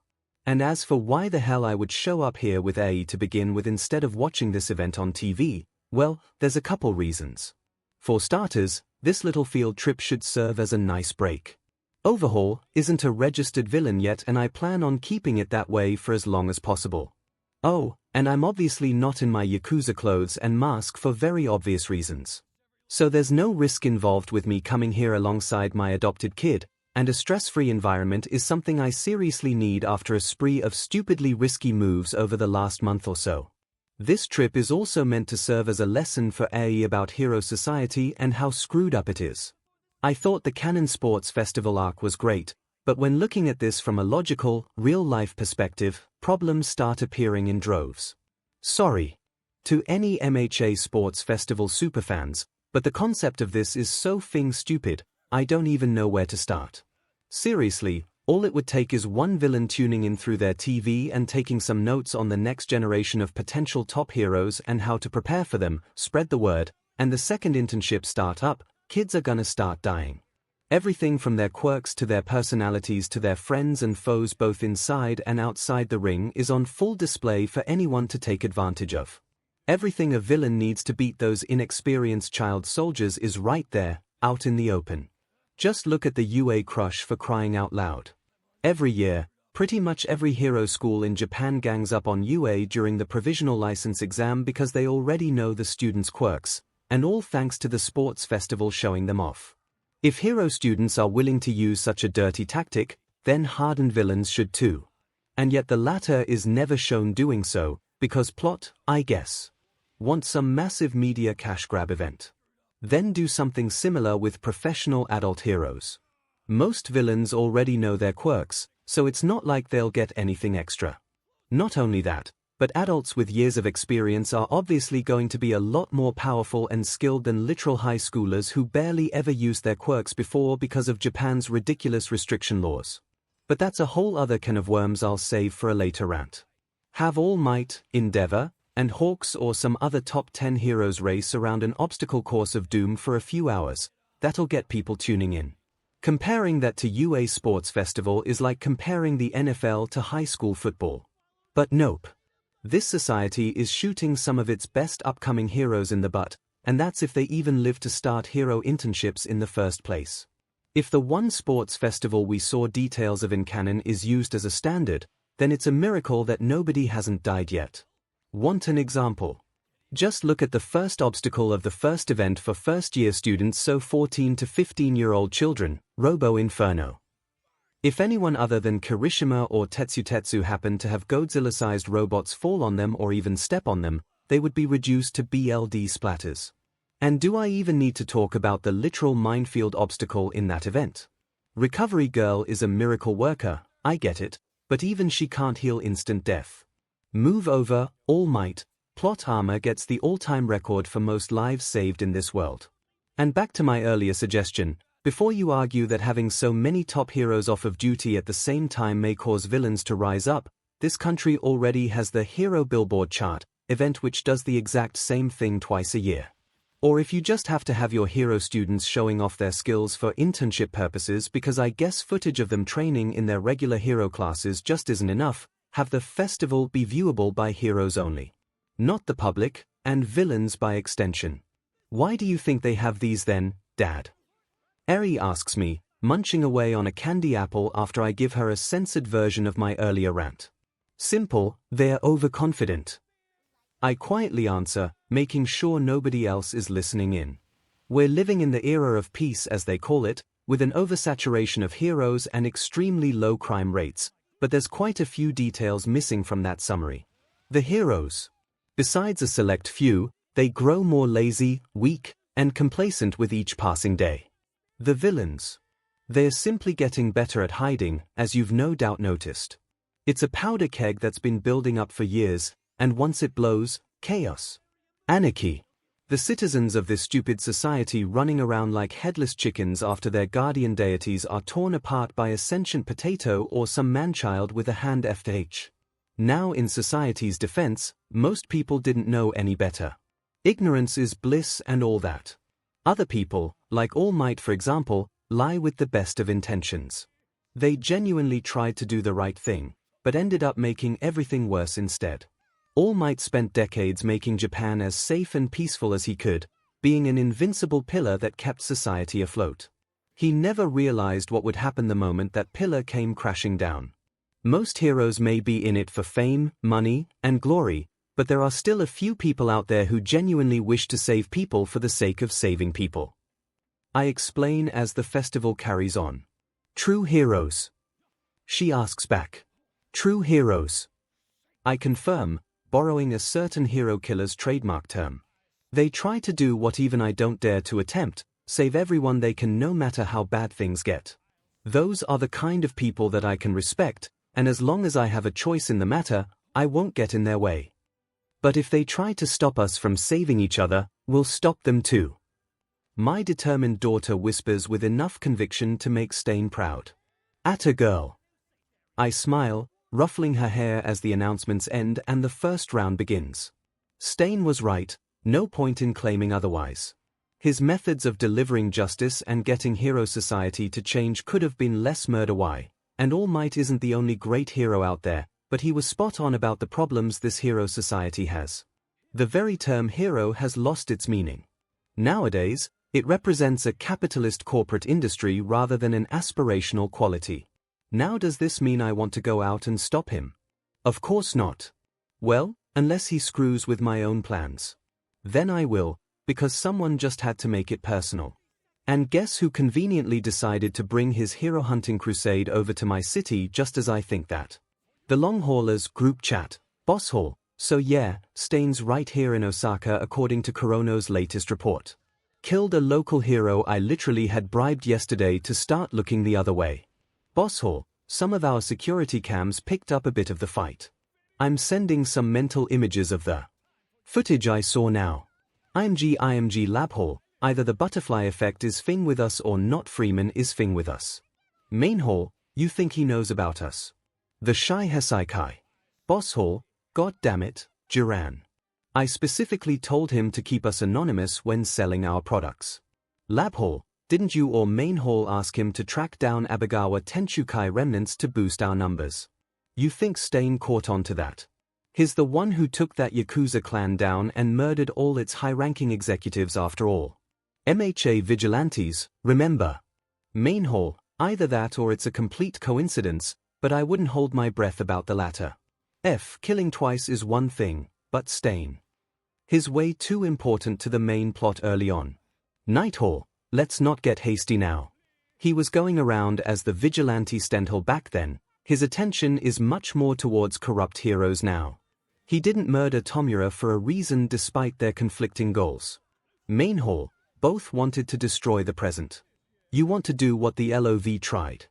And as for why the hell I would show up here with Ai to begin with instead of watching this event on TV, well, there's a couple reasons. For starters, this little field trip should serve as a nice break. Overhaul isn't a registered villain yet and I plan on keeping it that way for as long as possible. Oh, and I'm obviously not in my Yakuza clothes and mask for very obvious reasons. So there's no risk involved with me coming here alongside my adopted kid, and a stress-free environment is something I seriously need after a spree of stupidly risky moves over the last month or so. This trip is also meant to serve as a lesson for Ai about hero society and how screwed up it is. I thought the Canon Sports Festival arc was great, but when looking at this from a logical, real-life perspective, problems start appearing in droves. Sorry to any MHA Sports Festival superfans, but the concept of this is so stupid, I don't even know where to start. Seriously, all it would take is one villain tuning in through their TV and taking some notes on the next generation of potential top heroes and how to prepare for them, spread the word, and the second internship start up, kids are gonna start dying. Everything from their quirks to their personalities to their friends and foes both inside and outside the ring is on full display for anyone to take advantage of. Everything a villain needs to beat those inexperienced child soldiers is right there, out in the open. Just look at the UA crush, for crying out loud. Every year, pretty much every hero school in Japan gangs up on UA during the provisional license exam because they already know the students' quirks, and all thanks to the sports festival showing them off. If hero students are willing to use such a dirty tactic, then hardened villains should too. And yet the latter is never shown doing so, because plot, I guess, wants some massive media cash grab event. Then do something similar with professional adult heroes. Most villains already know their quirks, so it's not like they'll get anything extra. Not only that, but adults with years of experience are obviously going to be a lot more powerful and skilled than literal high schoolers who barely ever used their quirks before because of Japan's ridiculous restriction laws. But that's a whole other can of worms I'll save for a later rant. Have All Might, Endeavor, and Hawks or some other top 10 heroes race around an obstacle course of doom for a few hours. That'll get people tuning in. Comparing that to UA Sports Festival is like comparing the NFL to high school football. But nope. This society is shooting some of its best upcoming heroes in the butt, and that's if they even live to start hero internships in the first place. If the one sports festival we saw details of in canon is used as a standard, then it's a miracle that nobody hasn't died yet. Want an example? Just look at the first obstacle of the first event for first-year students, so 14 to 15-year-old children, Robo Inferno. If anyone other than Kirishima or Tetsu happened to have Godzilla-sized robots fall on them or even step on them, they would be reduced to BLD splatters. And do I even need to talk about the literal minefield obstacle in that event? Recovery Girl is a miracle worker, I get it, but even she can't heal instant death. Move over, All Might, plot armor gets the all-time record for most lives saved in this world. And back to my earlier suggestion, before you argue that having so many top heroes off of duty at the same time may cause villains to rise up, this country already has the Hero Billboard Chart, event which does the exact same thing twice a year. Or if you just have to have your hero students showing off their skills for internship purposes because I guess footage of them training in their regular hero classes just isn't enough, have the festival be viewable by heroes only. Not the public, and villains by extension. Why do you think they have these then, Dad? Eri asks me, munching away on a candy apple after I give her a censored version of my earlier rant. Simple, they're overconfident. I quietly answer, making sure nobody else is listening in. We're living in the era of peace, as they call it, with an oversaturation of heroes and extremely low crime rates, but there's quite a few details missing from that summary. The heroes. Besides a select few, they grow more lazy, weak, and complacent with each passing day. The villains. They're simply getting better at hiding, as you've no doubt noticed. It's a powder keg that's been building up for years, and once it blows, chaos. Anarchy. The citizens of this stupid society running around like headless chickens after their guardian deities are torn apart by a sentient potato or some man-child with a hand FH. Now in society's defense, most people didn't know any better. Ignorance is bliss and all that. Other people, like All Might for example, lie with the best of intentions. They genuinely tried to do the right thing, but ended up making everything worse instead. All Might spent decades making Japan as safe and peaceful as he could, being an invincible pillar that kept society afloat. He never realized what would happen the moment that pillar came crashing down. Most heroes may be in it for fame, money, and glory, but there are still a few people out there who genuinely wish to save people for the sake of saving people. I explain as the festival carries on. True heroes. She asks back. True heroes. I confirm, borrowing a certain hero killer's trademark term. They try to do what even I don't dare to attempt, save everyone they can no matter how bad things get. Those are the kind of people that I can respect, and as long as I have a choice in the matter, I won't get in their way. But if they try to stop us from saving each other, we'll stop them too. My determined daughter whispers with enough conviction to make Stain proud. Atta girl. I smile, ruffling her hair as the announcements end and the first round begins. Stain was right, no point in claiming otherwise. His methods of delivering justice and getting Hero Society to change could have been less murder why, and All Might isn't the only great hero out there, but he was spot on about the problems this Hero Society has. The very term hero has lost its meaning. Nowadays, it represents a capitalist corporate industry rather than an aspirational quality. Now does this mean I want to go out and stop him? Of course not. Well, unless he screws with my own plans. Then I will, because someone just had to make it personal. And guess who conveniently decided to bring his hero hunting crusade over to my city just as I think that? The long haulers group chat. Boss Hall. So yeah, Stain's right here in Osaka according to Kurono's latest report. Killed a local hero I literally had bribed yesterday to start looking the other way. Boss Hall. Some of our security cams picked up a bit of the fight. I'm sending some mental images of the footage I saw now. 𝐼𝐴𝐺 Lab Hall. Either the butterfly effect is thing with us or not Freeman is thing with us. Main Hall. You think he knows about us? The shy Hesaikai. Boss Hall. God damn it, Jiran. I specifically told him to keep us anonymous when selling our products. Lab Hall. Didn't you or Main Hall ask him to track down 𝐵𝐴𝐺 remnants to boost our numbers? You think Stain caught on to that? He's the one who took that Yakuza clan down and murdered all its high-ranking executives after all. MHA vigilantes, remember. Main Hall. Either that or it's a complete coincidence, but I wouldn't hold my breath about the latter. Killing twice is one thing, but Stain. His way too important to the main plot early on. Night Hall. Let's not get hasty now. He was going around as the vigilante Stenhall back then. His attention is much more towards corrupt heroes now. He didn't murder Tomura for a reason despite their conflicting goals. Main Hall. Both wanted to destroy the present. You want to do what the LOV tried.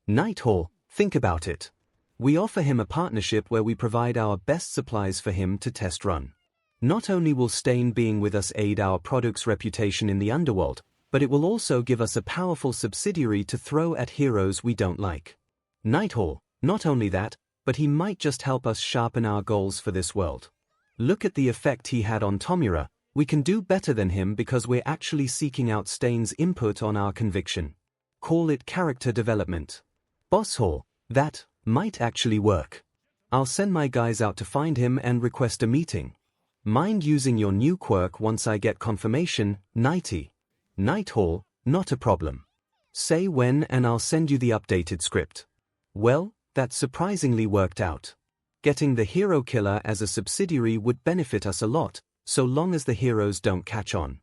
Night Hall. Think about it. We offer him a partnership where we provide our best supplies for him to test run. Not only will Stain being with us aid our product's reputation in the underworld, but it will also give us a powerful subsidiary to throw at heroes we don't like. Night Hall. Not only that, but he might just help us sharpen our goals for this world. Look at the effect he had on Tomura. We can do better than him because we're actually seeking out Stain's input on our conviction. Call it character development. Boss Hall. That might actually work. I'll send my guys out to find him and request a meeting. Mind using your new quirk once I get confirmation, Nighty. Night Hall. Not a problem. Say when and I'll send you the updated script. Well, that surprisingly worked out. Getting the hero killer as a subsidiary would benefit us a lot, so long as the heroes don't catch on.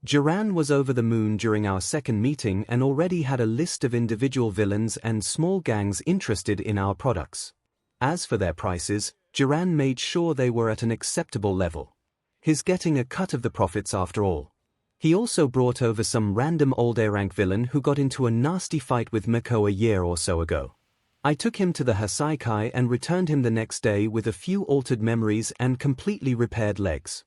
Jiran was over the moon during our second meeting and already had a list of individual villains and small gangs interested in our products. As for their prices, Jiran made sure they were at an acceptable level. He's getting a cut of the profits after all. He also brought over some random old A-rank villain who got into a nasty fight with Miko a year or so ago. I took him to the Hesaikai and returned him the next day with a few altered memories and completely repaired legs.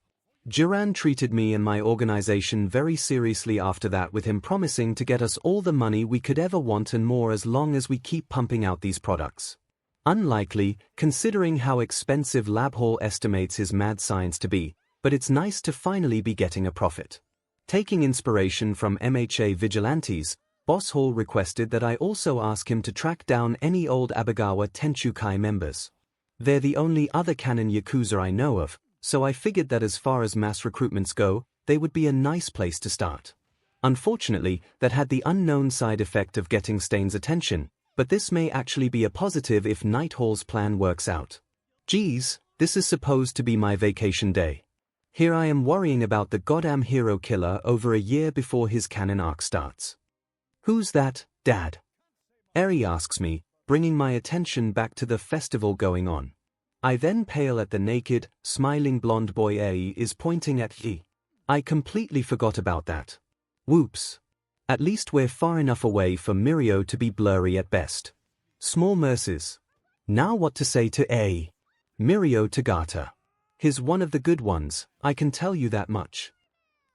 Jiran treated me and my organization very seriously after that, with him promising to get us all the money we could ever want and more as long as we keep pumping out these products. Unlikely, considering how expensive Lab Hall estimates his mad science to be, but it's nice to finally be getting a profit. Taking inspiration from MHA vigilantes, Boss Hall requested that I also ask him to track down any old Abagawa Tenshukai members. They're the only other canon Yakuza I know of, so I figured that as far as mass recruitments go, they would be a nice place to start. Unfortunately, that had the unknown side effect of getting Stain's attention, but this may actually be a positive if Night Hall's plan works out. Geez, this is supposed to be my vacation day. Here I am worrying about the goddamn hero killer over a year before his canon arc starts. Who's that, Dad? Eri asks me, bringing my attention back to the festival going on. I then pale at the naked, smiling blonde boy Eri is pointing at he. I completely forgot about that. Whoops. At least we're far enough away for Mirio to be blurry at best. Small mercies. Now what to say to A. Mirio Tagata. He's one of the good ones, I can tell you that much.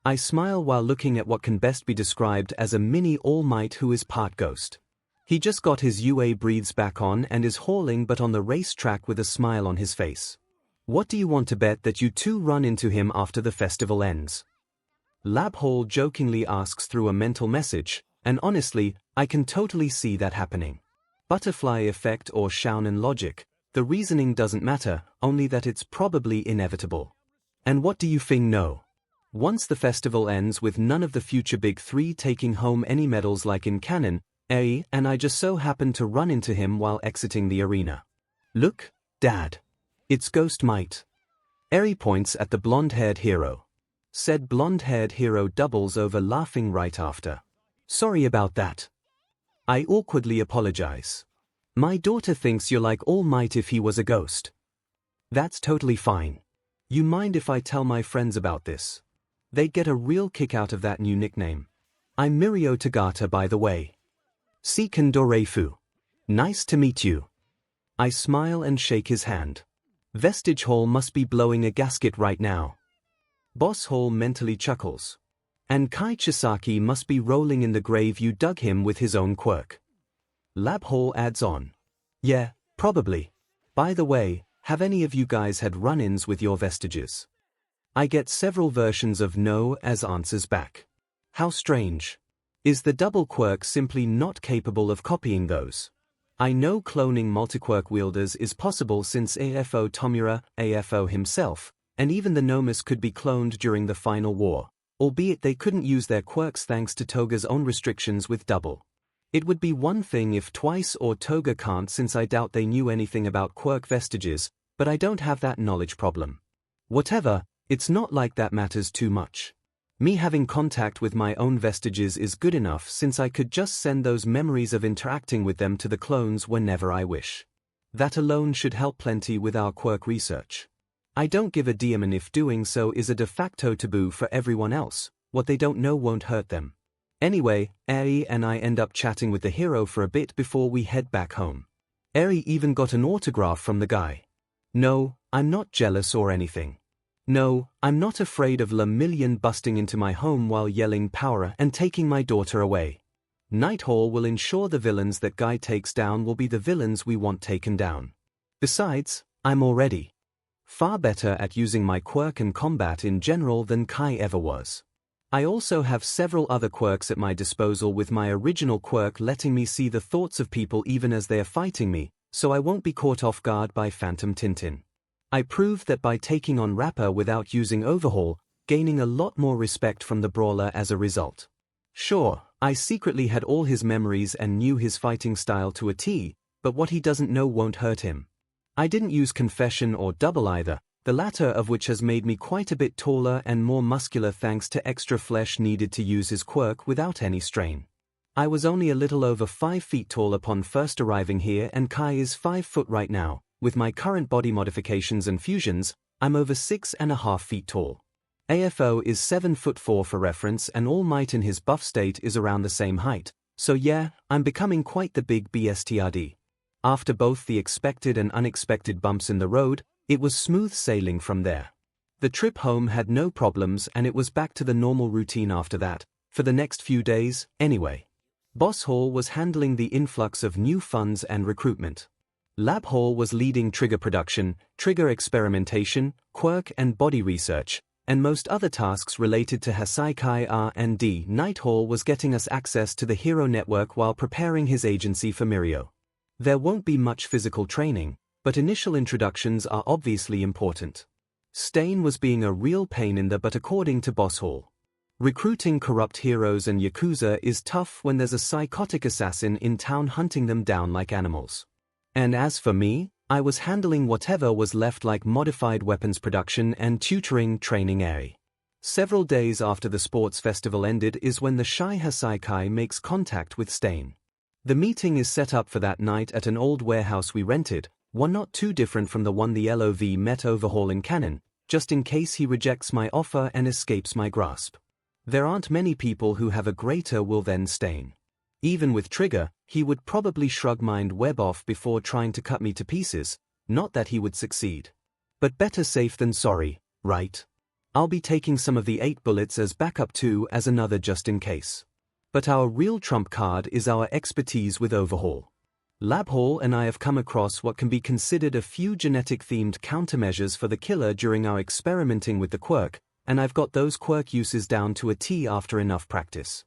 I smile while looking at what can best be described as a mini All Might who is part ghost. He just got his UA breathes back on and is hauling but on the racetrack with a smile on his face. What do you want to bet that you two run into him after the festival ends? Lab Hall jokingly asks through a mental message, and honestly, I can totally see that happening. Butterfly effect or Shonen logic, the reasoning doesn't matter, only that it's probably inevitable. And what do you think? No. Once the festival ends with none of the future big three taking home any medals like in canon, and I just so happened to run into him while exiting the arena. Look, Dad. It's Ghost Might. Eri points at the blonde-haired hero. Said blonde-haired hero doubles over laughing right after. Sorry about that. I awkwardly apologize. My daughter thinks you're like All Might if he was a ghost. That's totally fine. You mind if I tell my friends about this? They'd get a real kick out of that new nickname. I'm 𝐼𝐸 Tagata, by the way. 𝐶𝐭𝐚𝐲 𝐔𝐸𝐽. Nice to meet you. I smile and shake his hand. Vestige Hall must be blowing a gasket right now. Boss Hall mentally chuckles. And Kichisaki must be rolling in the grave you dug him with his own quirk. Lab Hall adds on. Yeah, probably. By the way, have any of you guys had run-ins with your vestiges? I get several versions of no as answers back. How strange. Is the double quirk simply not capable of copying those? I know cloning multiquirk wielders is possible since AFO Tomura, AFO himself, and even the Nomus could be cloned during the final war, albeit they couldn't use their quirks thanks to Toga's own restrictions with double. It would be one thing if Twice or Toga can't, since I doubt they knew anything about quirk vestiges, but I don't have that knowledge problem. Whatever, it's not like that matters too much. Me having contact with my own vestiges is good enough since I could just send those memories of interacting with them to the clones whenever I wish. That alone should help plenty with our quirk research. I don't give a damn, and if doing so is a de facto taboo for everyone else, what they don't know won't hurt them. Anyway, Eri and I end up chatting with the hero for a bit before we head back home. Eri even got an autograph from the guy. No, I'm not jealous or anything. No, I'm not afraid of 𝐼𝐸 busting into my home while yelling power and taking my daughter away. Night Hall will ensure the villains that Guy takes down will be the villains we want taken down. Besides, I'm already far better at using my quirk and combat in general than Kai ever was. I also have several other quirks at my disposal, with my original quirk letting me see the thoughts of people even as they are fighting me, so I won't be caught off guard by Phantom Tintin. I proved that by taking on Rapper without using Overhaul, gaining a lot more respect from the brawler as a result. Sure, I secretly had all his memories and knew his fighting style to a T, but what he doesn't know won't hurt him. I didn't use Confession or Double either, the latter of which has made me quite a bit taller and more muscular thanks to extra flesh needed to use his quirk without any strain. I was only a little over 5 feet tall upon first arriving here, and Kai is 5 foot right now. With my current body modifications and fusions, I'm over 6.5 feet tall. AFO is 7'4" for reference, and All Might in his buff state is around the same height, so yeah, I'm becoming quite the big BSTRD. After both the expected and unexpected bumps in the road, it was smooth sailing from there. The trip home had no problems, and it was back to the normal routine after that, for the next few days, anyway. Boss Hall was handling the influx of new funds and recruitment. Lab Hall was leading trigger production, trigger experimentation, quirk and body research, and most other tasks related to Hasaikai R&D. Night Hall was getting us access to the hero network while preparing his agency for 𝐼𝐸. There won't be much physical training, but initial introductions are obviously important. Stain was being a real pain in the butt according to Boss Hall. Recruiting corrupt heroes and Yakuza is tough when there's a psychotic assassin in town hunting them down like animals. And as for me, I was handling whatever was left, like modified weapons production and tutoring training Eri. Several days after the sports festival ended is when the shy Hasaikai makes contact with Stain. The meeting is set up for that night at an old warehouse we rented, one not too different from the one the LOV met Overhaul in canon, just in case he rejects my offer and escapes my grasp. There aren't many people who have a greater will than Stain. Even with Trigger, he would probably shrug mind web off before trying to cut me to pieces, not that he would succeed. But better safe than sorry, right? I'll be taking some of the 8 bullets as backup too, as another just in case. But our real trump card is our expertise with Overhaul. Lab Hall and I have come across what can be considered a few genetic-themed countermeasures for the killer during our experimenting with the quirk, and I've got those quirk uses down to a T after enough practice.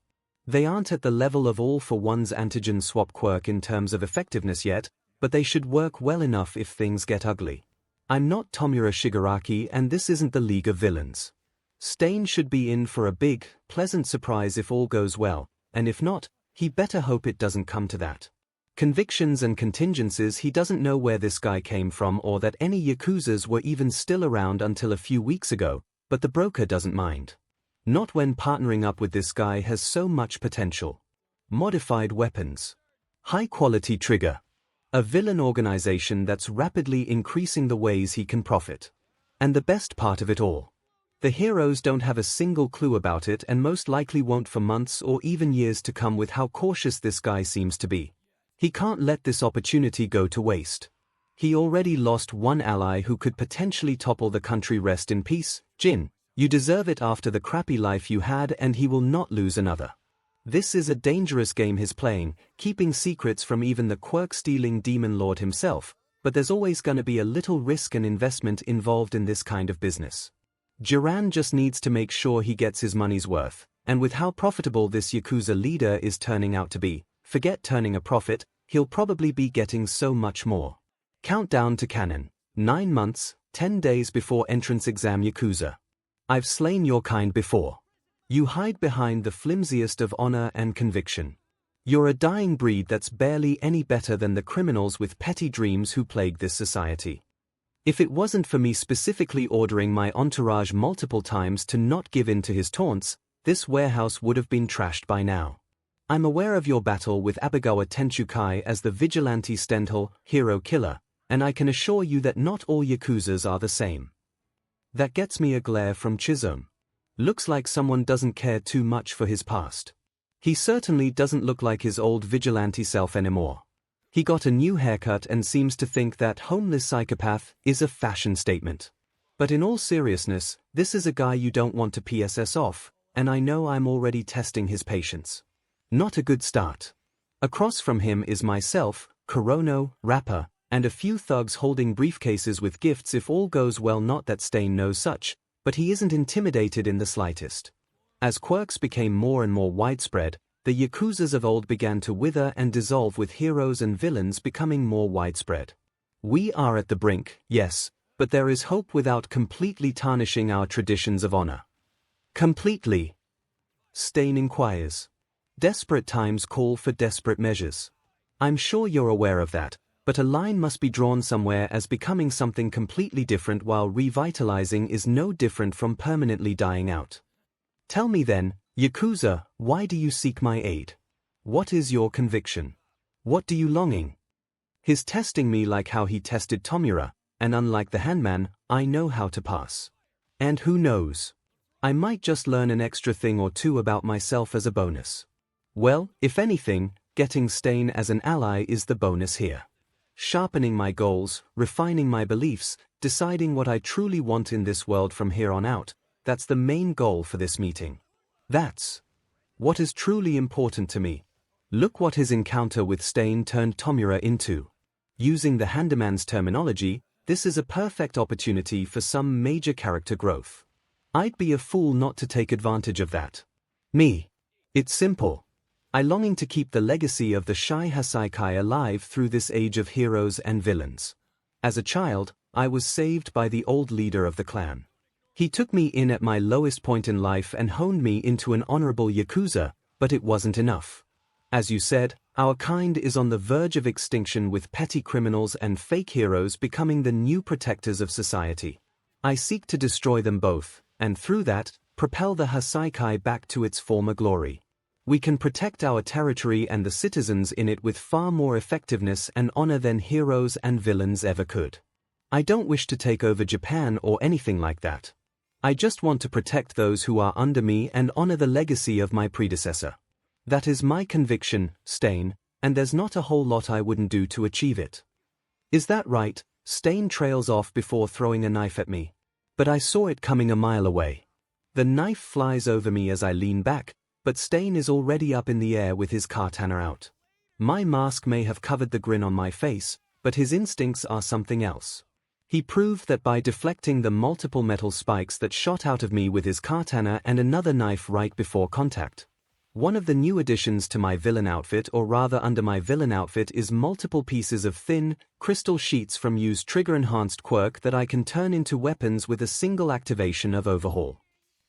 They aren't at the level of All for One's antigen swap quirk in terms of effectiveness yet, but they should work well enough if things get ugly. I'm not Tomura Shigaraki, and this isn't the League of Villains. Stain should be in for a big, pleasant surprise if all goes well, and if not, he better hope it doesn't come to that. Convictions and contingencies: he doesn't know where this guy came from or that any Yakuzas were even still around until a few weeks ago, but the broker doesn't mind. Not when partnering up with this guy has so much potential. Modified weapons. High-quality trigger. A villain organization that's rapidly increasing the ways he can profit. And the best part of it all. The heroes don't have a single clue about it and most likely won't for months or even years to come with how cautious this guy seems to be. He can't let this opportunity go to waste. He already lost one ally who could potentially topple the country. Rest in peace, Jin. You deserve it after the crappy life you had, and he will not lose another. This is a dangerous game he's playing, keeping secrets from even the quirk-stealing demon lord himself, but there's always gonna be a little risk and investment involved in this kind of business. Jiran just needs to make sure he gets his money's worth, and with how profitable this Yakuza leader is turning out to be, forget turning a profit, he'll probably be getting so much more. Countdown to canon. 9 months, 10 days before entrance exam. Yakuza. I've slain your kind before. You hide behind the flimsiest of honor and conviction. You're a dying breed that's barely any better than the criminals with petty dreams who plague this society. If it wasn't for me specifically ordering my entourage multiple times to not give in to his taunts, this warehouse would have been trashed by now. I'm aware of your battle with Ebigawa Tenchukai as the vigilante Stental hero killer, and I can assure you that not all Yakuzas are the same. That gets me a glare from Chisholm. Looks like someone doesn't care too much for his past. He certainly doesn't look like his old vigilante self anymore. He got a new haircut and seems to think that homeless psychopath is a fashion statement. But in all seriousness, this is a guy you don't want to PSS off, and I know I'm already testing his patience. Not a good start. Across from him is myself, Kurono, rapper, and a few thugs holding briefcases with gifts if all goes well. Not that Stain knows such, but he isn't intimidated in the slightest. As quirks became more and more widespread, the Yakuzas of old began to wither and dissolve, with heroes and villains becoming more widespread. We are at the brink, yes, but there is hope without completely tarnishing our traditions of honor. Completely? Stain inquires. Desperate times call for desperate measures. I'm sure you're aware of that, but a line must be drawn somewhere, as becoming something completely different while revitalizing is no different from permanently dying out. Tell me then, Yakuza, why do you seek my aid? What is your conviction? What do you longing? He's testing me like how he tested Tomura, and unlike the handman, I know how to pass. And who knows? I might just learn an extra thing or two about myself as a bonus. Well, if anything, getting Stain as an ally is the bonus here. Sharpening my goals, refining my beliefs, deciding what I truly want in this world from here on out, that's the main goal for this meeting. That's what is truly important to me. Look what his encounter with Stain turned Tomura into. Using the handyman's terminology, this is a perfect opportunity for some major character growth. I'd be a fool not to take advantage of that. Me. It's simple. I longing to keep the legacy of the Shai Hasaikai alive through this age of heroes and villains. As a child, I was saved by the old leader of the clan. He took me in at my lowest point in life and honed me into an honorable Yakuza, but it wasn't enough. As you said, our kind is on the verge of extinction, with petty criminals and fake heroes becoming the new protectors of society. I seek to destroy them both, and through that, propel the Hasaikai back to its former glory. We can protect our territory and the citizens in it with far more effectiveness and honor than heroes and villains ever could. I don't wish to take over Japan or anything like that. I just want to protect those who are under me and honor the legacy of my predecessor. That is my conviction, Stain, and there's not a whole lot I wouldn't do to achieve it. Is that right? Stain trails off before throwing a knife at me. But I saw it coming a mile away. The knife flies over me as I lean back, but Stain is already up in the air with his katana out. My mask may have covered the grin on my face, but his instincts are something else. He proved that by deflecting the multiple metal spikes that shot out of me with his katana and another knife right before contact. One of the new additions to my villain outfit, or rather under my villain outfit, is multiple pieces of thin, crystal sheets from Yu's trigger-enhanced quirk that I can turn into weapons with a single activation of Overhaul.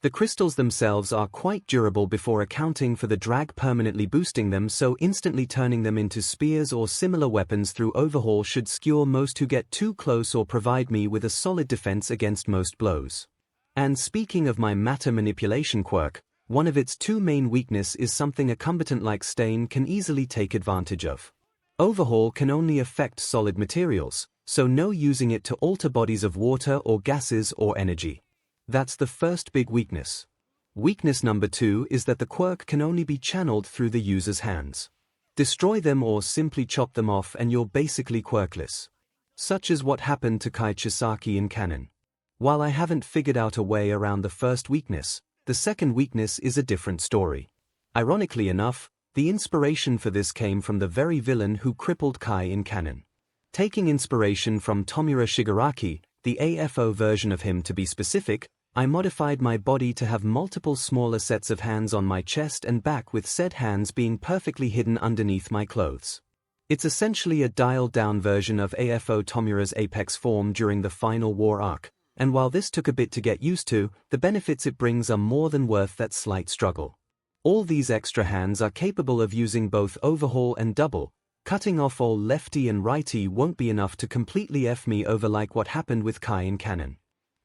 The crystals themselves are quite durable before accounting for the drag permanently boosting them, so instantly turning them into spears or similar weapons through Overhaul should skewer most who get too close or provide me with a solid defense against most blows. And speaking of my matter manipulation quirk, one of its two main weaknesses is something a combatant like Stain can easily take advantage of. Overhaul can only affect solid materials, so no using it to alter bodies of water or gases or energy. That's the first big weakness. Weakness number 2 is that the quirk can only be channeled through the user's hands. Destroy them or simply chop them off and you're basically quirkless. Such is what happened to 𝐂𝐸𝐻𝐵 in canon. While I haven't figured out a way around the first weakness, the second weakness is a different story. Ironically enough, the inspiration for this came from the very villain who crippled 𝐻𝐸 in canon. Taking inspiration from Tomura Shigaraki, the AFO version of him to be specific, I modified my body to have multiple smaller sets of hands on my chest and back with said hands being perfectly hidden underneath my clothes. It's essentially a dialed-down version of AFO Tomura's apex form during the final war arc, and while this took a bit to get used to, the benefits it brings are more than worth that slight struggle. All these extra hands are capable of using both overhaul and double. Cutting off all lefty and righty won't be enough to completely F me over like what happened with 𝐻𝐸 in canon.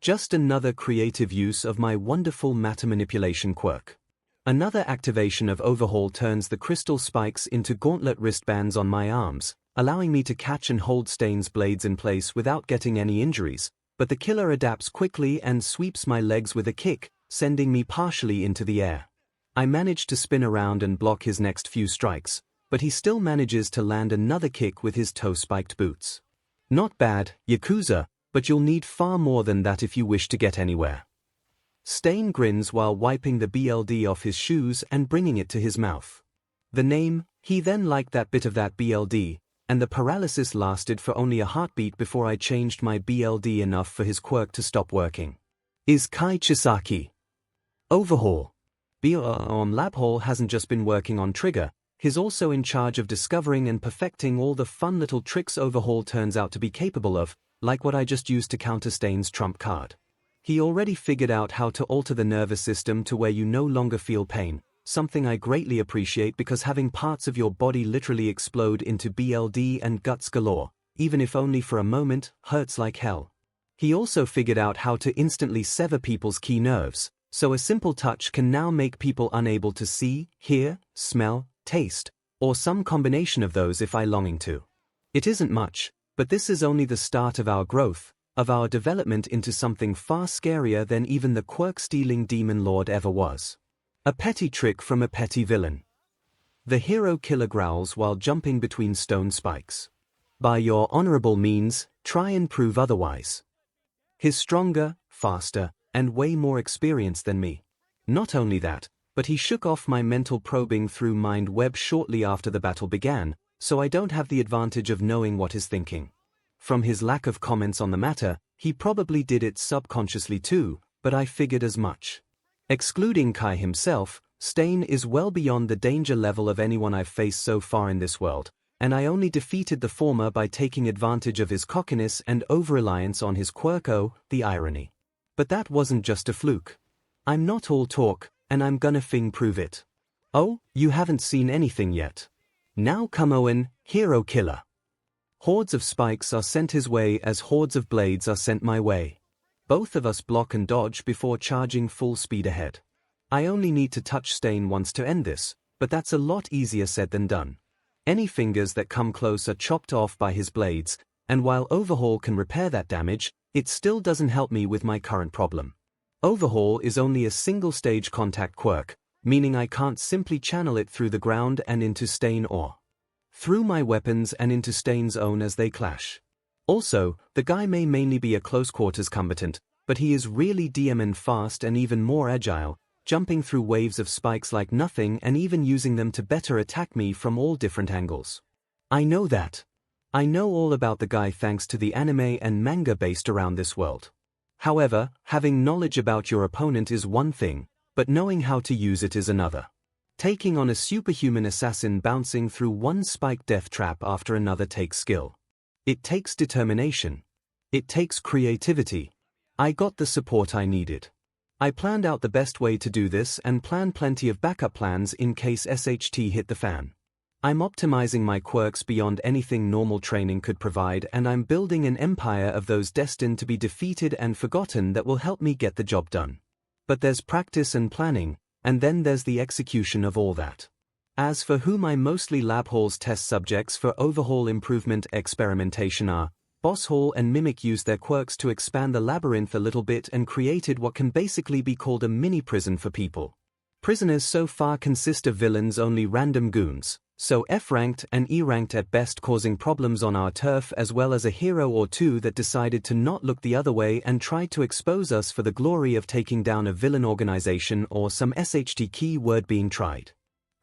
Just another creative use of my wonderful matter manipulation quirk. Another activation of overhaul turns the crystal spikes into gauntlet wristbands on my arms, allowing me to catch and hold Stain's blades in place without getting any injuries, but the killer adapts quickly and sweeps my legs with a kick, sending me partially into the air. I manage to spin around and block his next few strikes, but he still manages to land another kick with his toe-spiked boots. Not bad, Yakuza, but you'll need far more than that if you wish to get anywhere. Stain grins while wiping the BLD off his shoes and bringing it to his mouth. The name, he then liked that bit of that BLD, and the paralysis lasted for only a heartbeat before I changed my BLD enough for his quirk to stop working. Is Kai Chisaki. Overhaul. Labhaul hasn't just been working on Trigger, he's also in charge of discovering and perfecting all the fun little tricks Overhaul turns out to be capable of, like what I just used to counter Stain's trump card. He already figured out how to alter the nervous system to where you no longer feel pain, something I greatly appreciate because having parts of your body literally explode into BLD and guts galore, even if only for a moment, hurts like hell. He also figured out how to instantly sever people's key nerves, so a simple touch can now make people unable to see, hear, smell, taste, or some combination of those if I longing to. It isn't much, but this is only the start of our growth, of our development into something far scarier than even the quirk-stealing demon lord ever was. A petty trick from a petty villain. The hero killer growls while jumping between stone spikes. By your honorable means, try and prove otherwise. He's stronger, faster, and way more experienced than me. Not only that, but he shook off my mental probing through mind web shortly after the battle began, so I don't have the advantage of knowing what he's thinking. From his lack of comments on the matter, he probably did it subconsciously too, but I figured as much. Excluding Kai himself, Stain is well beyond the danger level of anyone I've faced so far in this world, and I only defeated the former by taking advantage of his cockiness and over-reliance on his quirko, the irony. But that wasn't just a fluke. I'm not all talk, and I'm gonna prove it. Oh, you haven't seen anything yet. Now come Owen, hero killer. Hordes of spikes are sent his way as hordes of blades are sent my way. Both of us block and dodge before charging full speed ahead. I only need to touch Stain once to end this, but that's a lot easier said than done. Any fingers that come close are chopped off by his blades, and while Overhaul can repair that damage, it still doesn't help me with my current problem. Overhaul is only a single-stage contact quirk, meaning I can't simply channel it through the ground and into Stain or through my weapons and into Stain's own as they clash. Also, the guy may mainly be a close-quarters combatant, but he is really DM fast and even more agile, jumping through waves of spikes like nothing and even using them to better attack me from all different angles. I know that. I know all about the guy thanks to the anime and manga based around this world. However, having knowledge about your opponent is one thing, but knowing how to use it is another. Taking on a superhuman assassin bouncing through one spiked death trap after another takes skill. It takes determination. It takes creativity. I got the support I needed. I planned out the best way to do this and planned plenty of backup plans in case SHT hit the fan. I'm optimizing my quirks beyond anything normal training could provide, and I'm building an empire of those destined to be defeated and forgotten that will help me get the job done. But there's practice and planning, and then there's the execution of all that. As for whom I mostly Lab Hall's test subjects for overhaul improvement experimentation are, Boss Hall and Mimic used their quirks to expand the labyrinth a little bit and created what can basically be called a mini prison for people. Prisoners so far consist of villains only random goons, so F-ranked and E-ranked at best, causing problems on our turf, as well as a hero or two that decided to not look the other way and tried to expose us for the glory of taking down a villain organization or some SHT key word being tried.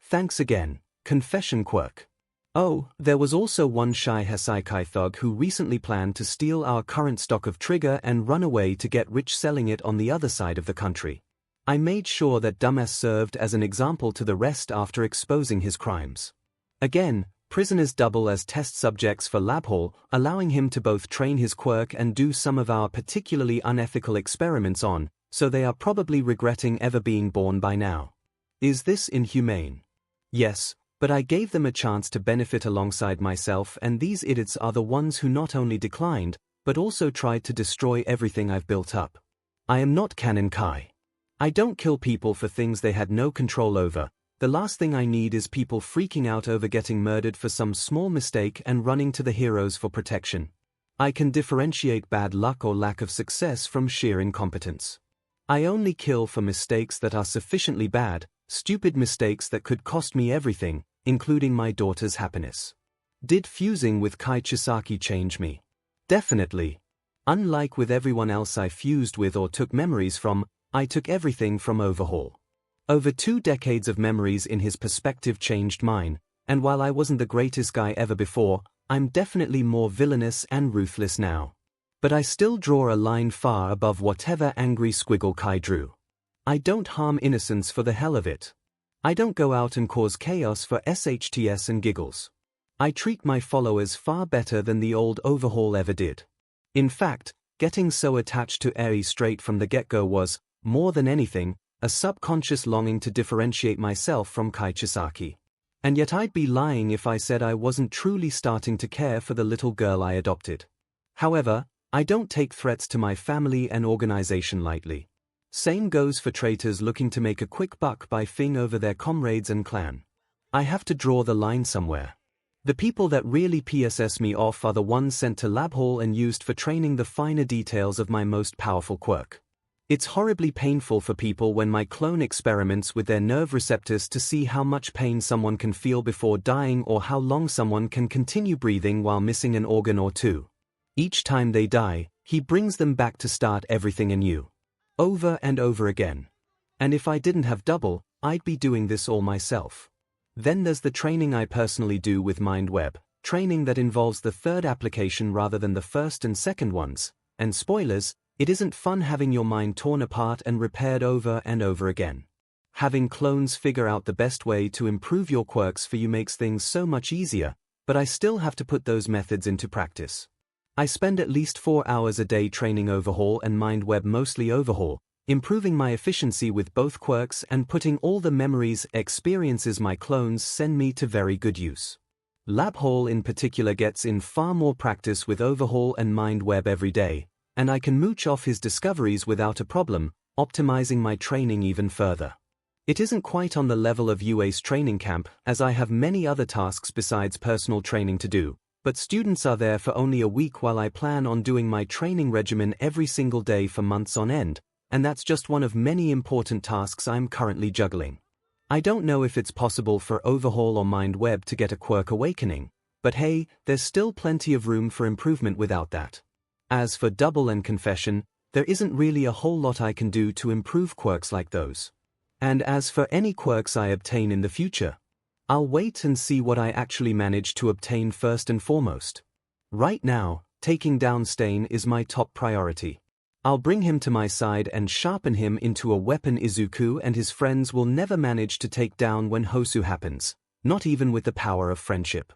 Thanks again. Confession quirk. Oh, there was also one shy Heiseikai thug who recently planned to steal our current stock of trigger and run away to get rich selling it on the other side of the country. I made sure that dumbass served as an example to the rest after exposing his crimes. Again, prisoners double as test subjects for Lab Hall, allowing him to both train his quirk and do some of our particularly unethical experiments on, so they are probably regretting ever being born by now. Is this inhumane? Yes, but I gave them a chance to benefit alongside myself, and these idiots are the ones who not only declined, but also tried to destroy everything I've built up. I am not Canon Kai. I don't kill people for things they had no control over. The last thing I need is people freaking out over getting murdered for some small mistake and running to the heroes for protection. I can differentiate bad luck or lack of success from sheer incompetence. I only kill for mistakes that are sufficiently bad, stupid mistakes that could cost me everything, including my daughter's happiness. Did fusing with 𝐾𝐽 change me? Definitely. Unlike with everyone else I fused with or took memories from, I took everything from Overhaul. Over 2 decades of memories in his perspective changed mine, and while I wasn't the greatest guy ever before, I'm definitely more villainous and ruthless now. But I still draw a line far above whatever angry squiggle Kai drew. I don't harm innocents for the hell of it. I don't go out and cause chaos for SHTs and giggles. I treat my followers far better than the old Overhaul ever did. In fact, getting so attached to Eri straight from the get-go was, more than anything, a subconscious longing to differentiate myself from 𝐾𝐽𝐽. And yet I'd be lying if I said I wasn't truly starting to care for the little girl I adopted. However, I don't take threats to my family and organization lightly. Same goes for traitors looking to make a quick buck by fing over their comrades and clan. I have to draw the line somewhere. The people that really PSS me off are the ones sent to Lab Hall and used for training the finer details of my most powerful quirk. It's horribly painful for people when my clone experiments with their nerve receptors to see how much pain someone can feel before dying or how long someone can continue breathing while missing an organ or two. Each time they die, he brings them back to start everything anew. Over and over again. And if I didn't have double, I'd be doing this all myself. Then there's the training I personally do with MindWeb, training that involves the third application rather than the first and second ones, and spoilers, it isn't fun having your mind torn apart and repaired over and over again. Having clones figure out the best way to improve your quirks for you makes things so much easier, but I still have to put those methods into practice. I spend at least 4 hours a day training Overhaul and MindWeb, mostly Overhaul, improving my efficiency with both quirks and putting all the memories, experiences my clones send me to very good use. Lab Hall in particular gets in far more practice with Overhaul and MindWeb every day, and I can mooch off his discoveries without a problem, optimizing my training even further. It isn't quite on the level of UA's training camp, as I have many other tasks besides personal training to do, but students are there for only a week while I plan on doing my training regimen every single day for months on end, and that's just one of many important tasks I'm currently juggling. I don't know if it's possible for Overhaul or MindWeb to get a quirk awakening, but hey, there's still plenty of room for improvement without that. As for double and confession, there isn't really a whole lot I can do to improve quirks like those. And as for any quirks I obtain in the future, I'll wait and see what I actually manage to obtain first and foremost. Right now, taking down Stain is my top priority. I'll bring him to my side and sharpen him into a weapon Izuku and his friends will never manage to take down when Hosu happens, not even with the power of friendship.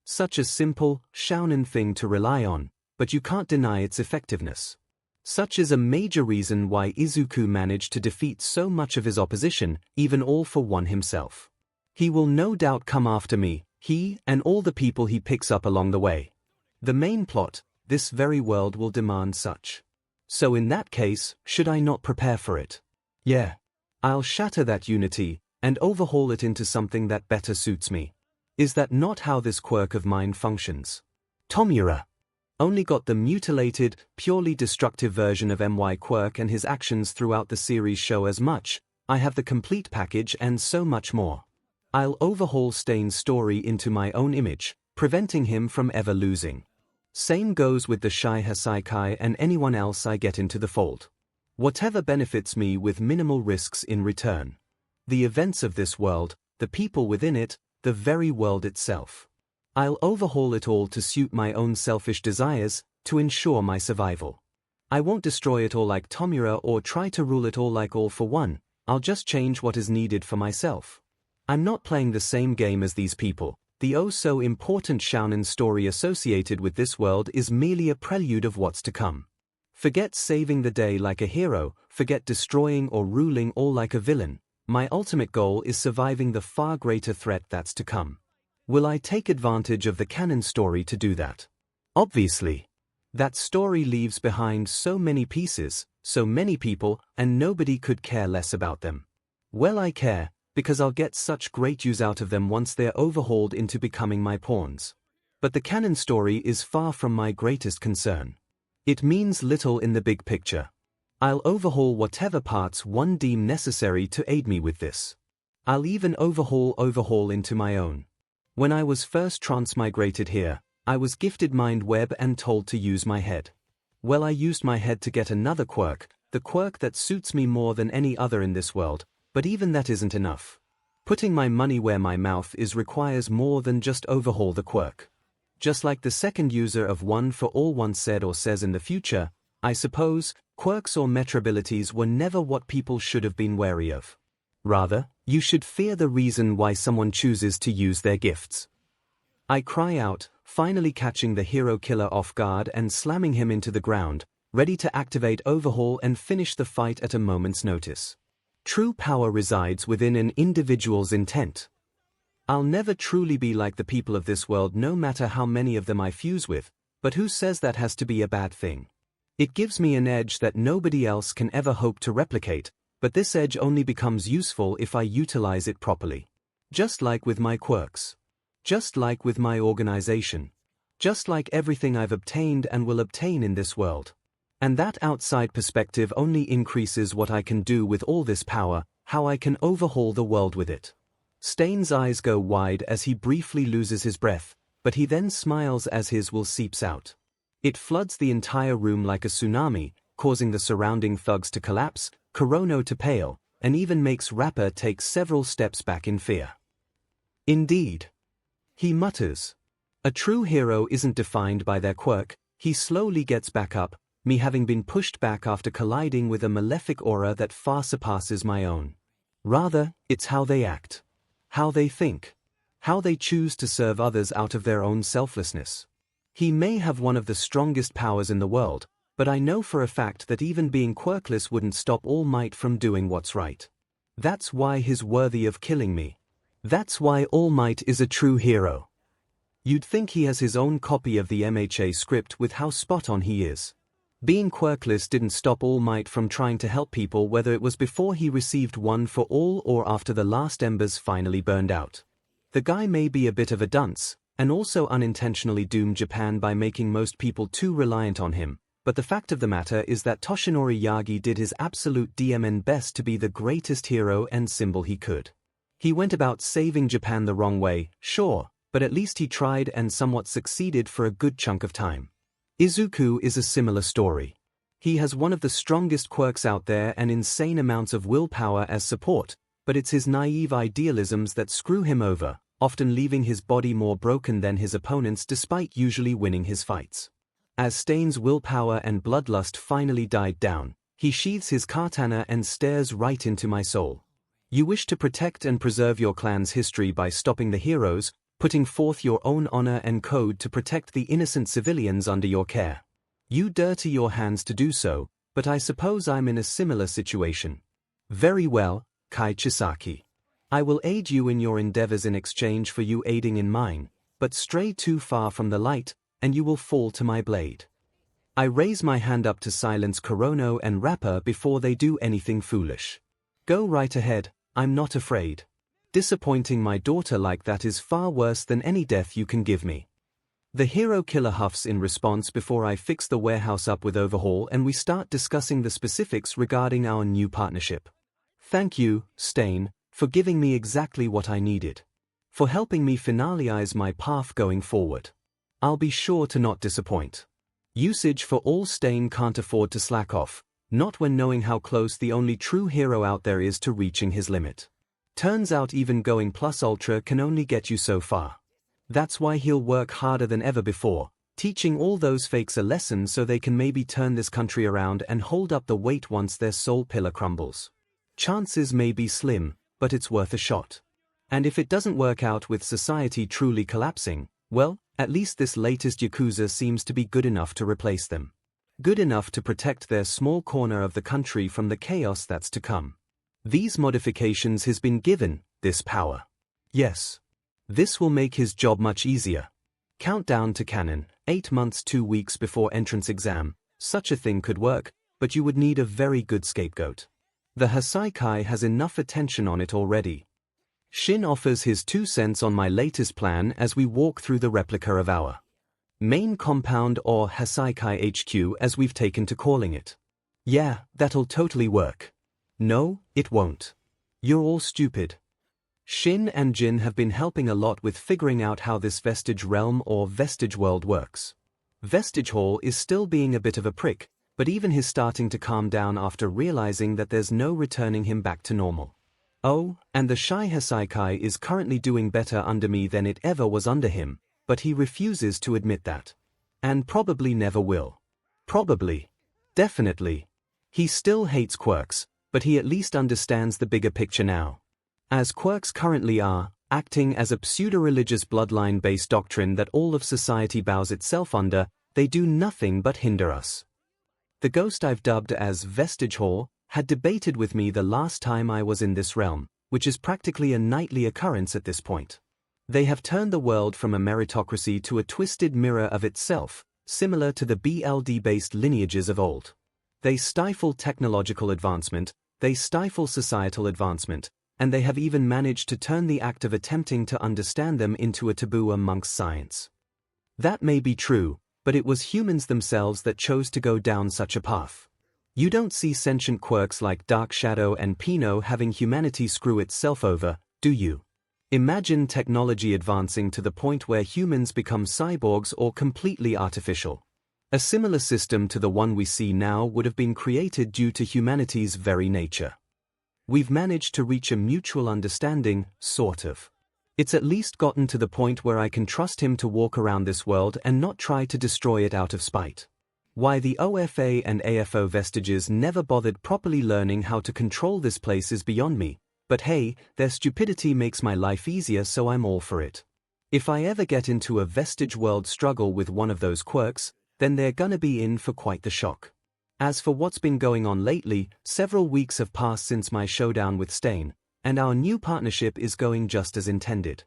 Such a simple, shounen thing to rely on, but you can't deny its effectiveness. Such is a major reason why Izuku managed to defeat so much of his opposition, even all for one himself. He will no doubt come after me, he and all the people he picks up along the way. The main plot, this very world will demand such. So in that case, should I not prepare for it? Yeah. I'll shatter that unity, and overhaul it into something that better suits me. Is that not how this quirk of mine functions? Tomura only got the mutilated, purely destructive version of MY quirk, and his actions throughout the series show as much. I have the complete package and so much more. I'll overhaul Stain's story into my own image, preventing him from ever losing. Same goes with the Xihe Saikai and anyone else I get into the fold. Whatever benefits me with minimal risks in return. The events of this world, the people within it, the very world itself. I'll overhaul it all to suit my own selfish desires, to ensure my survival. I won't destroy it all like Tomura or try to rule it all like All for One. I'll just change what is needed for myself. I'm not playing the same game as these people. The oh-so-important Xiaonan story associated with this world is merely a prelude of what's to come. Forget saving the day like a hero, forget destroying or ruling all like a villain. My ultimate goal is surviving the far greater threat that's to come. Will I take advantage of the canon story to do that? Obviously. That story leaves behind so many pieces, so many people, and nobody could care less about them. Well, I care, because I'll get such great use out of them once they're overhauled into becoming my pawns. But the canon story is far from my greatest concern. It means little in the big picture. I'll overhaul whatever parts one deem necessary to aid me with this. I'll even overhaul into my own. When I was first transmigrated here, I was gifted Mind Web and told to use my head. Well, I used my head to get another quirk, the quirk that suits me more than any other in this world, but even that isn't enough. Putting my money where my mouth is requires more than just overhaul the quirk. Just like the second user of One for All once said or says in the future, I suppose, quirks or metrabilities were never what people should have been wary of. Rather, you should fear the reason why someone chooses to use their gifts. I cry out, finally catching the hero killer off guard and slamming him into the ground, ready to activate overhaul and finish the fight at a moment's notice. True power resides within an individual's intent. I'll never truly be like the people of this world, no matter how many of them I fuse with, but who says that has to be a bad thing? It gives me an edge that nobody else can ever hope to replicate, but this edge only becomes useful if I utilize it properly. Just like with my quirks. Just like with my organization. Just like everything I've obtained and will obtain in this world. And that outside perspective only increases what I can do with all this power, how I can overhaul the world with it. Stain's eyes go wide as he briefly loses his breath, but he then smiles as his will seeps out. It floods the entire room like a tsunami, causing the surrounding thugs to collapse, Kurono to pale, and even makes Rapper take several steps back in fear. Indeed. He mutters. A true hero isn't defined by their quirk. He slowly gets back up, me having been pushed back after colliding with a malefic aura that far surpasses my own. Rather, it's how they act. How they think. How they choose to serve others out of their own selflessness. He may have one of the strongest powers in the world, but I know for a fact that even being quirkless wouldn't stop All Might from doing what's right. That's why he's worthy of killing me. That's why All Might is a true hero. You'd think he has his own copy of the MHA script with how spot on he is. Being quirkless didn't stop All Might from trying to help people, whether it was before he received One for All or after the last embers finally burned out. The guy may be a bit of a dunce, and also unintentionally doomed Japan by making most people too reliant on him, but the fact of the matter is that Toshinori Yagi did his absolute DMN best to be the greatest hero and symbol he could. He went about saving Japan the wrong way, sure, but at least he tried and somewhat succeeded for a good chunk of time. Izuku is a similar story. He has one of the strongest quirks out there and insane amounts of willpower as support, but it's his naive idealisms that screw him over, often leaving his body more broken than his opponents despite usually winning his fights. As Stain's willpower and bloodlust finally died down, he sheathes his katana and stares right into my soul. You wish to protect and preserve your clan's history by stopping the heroes, putting forth your own honor and code to protect the innocent civilians under your care. You dirty your hands to do so, but I suppose I'm in a similar situation. Very well, Kai Chisaki. I will aid you in your endeavors in exchange for you aiding in mine, but stray too far from the light, and you will fall to my blade. I raise my hand up to silence Kurono and Rapper before they do anything foolish. Go right ahead, I'm not afraid. Disappointing my daughter like that is far worse than any death you can give me. The hero killer huffs in response before I fix the warehouse up with overhaul and we start discussing the specifics regarding our new partnership. Thank you, Stain, for giving me exactly what I needed. For helping me finalize my path going forward. I'll be sure to not disappoint. Usage for all. Stain can't afford to slack off, not when knowing how close the only true hero out there is to reaching his limit. Turns out even going plus ultra can only get you so far. That's why he'll work harder than ever before, teaching all those fakes a lesson so they can maybe turn this country around and hold up the weight once their soul pillar crumbles. Chances may be slim, but it's worth a shot. And if it doesn't work out with society truly collapsing, well, at least this latest Yakuza seems to be good enough to replace them. Good enough to protect their small corner of the country from the chaos that's to come. These modifications has been given, this power. Yes. This will make his job much easier. Countdown to canon, 8 months 2 weeks before entrance exam. Such a thing could work, but you would need a very good scapegoat. The Hasaikai has enough attention on it already. Shin offers his 2 cents on my latest plan as we walk through the replica of our main compound, or Hasaikai HQ as we've taken to calling it. Yeah, that'll totally work. No, it won't. You're all stupid. Shin and Jin have been helping a lot with figuring out how this vestige realm or vestige world works. Vestige Hall is still being a bit of a prick, but even he's starting to calm down after realizing that there's no returning him back to normal. Oh, and the shy Hasaikai is currently doing better under me than it ever was under him, but he refuses to admit that. And probably never will. Probably. Definitely. He still hates quirks, but he at least understands the bigger picture now. As quirks currently are, acting as a pseudo-religious bloodline-based doctrine that all of society bows itself under, they do nothing but hinder us. The ghost I've dubbed as Vestige Hall had debated with me the last time I was in this realm, which is practically a nightly occurrence at this point. They have turned the world from a meritocracy to a twisted mirror of itself, similar to the BLD-based lineages of old. They stifle technological advancement, they stifle societal advancement, and they have even managed to turn the act of attempting to understand them into a taboo amongst science. That may be true, but it was humans themselves that chose to go down such a path. You don't see sentient quirks like Dark Shadow and Pino having humanity screw itself over, do you? Imagine technology advancing to the point where humans become cyborgs or completely artificial. A similar system to the one we see now would have been created due to humanity's very nature. We've managed to reach a mutual understanding, sort of. It's at least gotten to the point where I can trust him to walk around this world and not try to destroy it out of spite. Why the OFA and AFO vestiges never bothered properly learning how to control this place is beyond me, but hey, their stupidity makes my life easier, so I'm all for it. If I ever get into a vestige world struggle with one of those quirks, then they're gonna be in for quite the shock. As for what's been going on lately, several weeks have passed since my showdown with Stain, and our new partnership is going just as intended.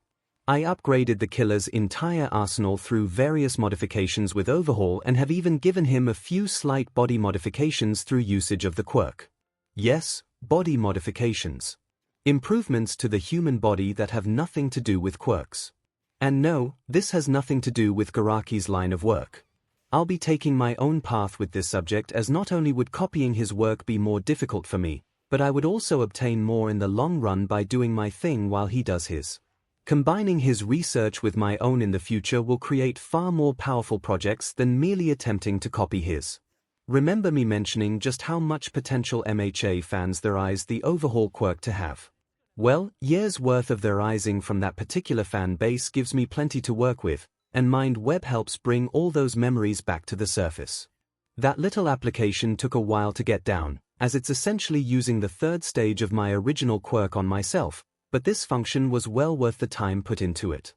I upgraded the killer's entire arsenal through various modifications with overhaul and have even given him a few slight body modifications through usage of the quirk. Yes, body modifications. Improvements to the human body that have nothing to do with quirks. And no, this has nothing to do with Garaki's line of work. I'll be taking my own path with this subject, as not only would copying his work be more difficult for me, but I would also obtain more in the long run by doing my thing while he does his. Combining his research with my own in the future will create far more powerful projects than merely attempting to copy his. Remember me mentioning just how much potential MHA fans there is the overhaul quirk to have. Well, years worth of theorizing from that particular fan base gives me plenty to work with, and MindWeb helps bring all those memories back to the surface. That little application took a while to get down, as it's essentially using the third stage of my original quirk on myself, but this function was well worth the time put into it.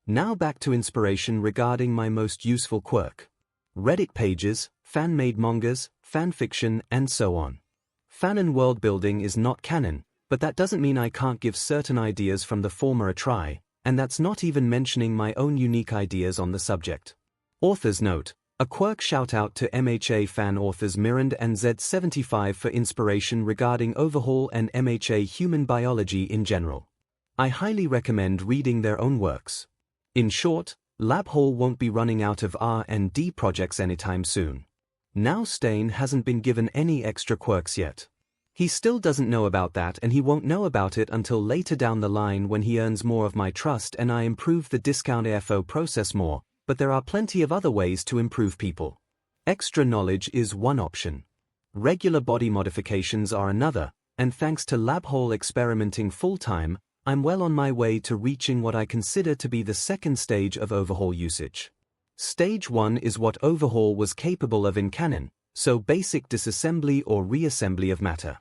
Now back to inspiration regarding my most useful quirk. Reddit pages, fan-made mangas, fanfiction, and so on. Fanon world building is not canon, but that doesn't mean I can't give certain ideas from the former a try, and that's not even mentioning my own unique ideas on the subject. Author's note: a quirk shout-out to MHA fan authors Mirand and Z75 for inspiration regarding overhaul and MHA human biology in general. I highly recommend reading their own works. In short, LabHall won't be running out of R&D projects anytime soon. Now Stain hasn't been given any extra quirks yet. He still doesn't know about that, and he won't know about it until later down the line when he earns more of my trust and I improve the dekuwhatif process more, but there are plenty of other ways to improve people. Extra knowledge is one option. Regular body modifications are another, and thanks to LabHall experimenting full-time, I'm well on my way to reaching what I consider to be the second stage of overhaul usage. Stage 1 is what overhaul was capable of in canon, so basic disassembly or reassembly of matter.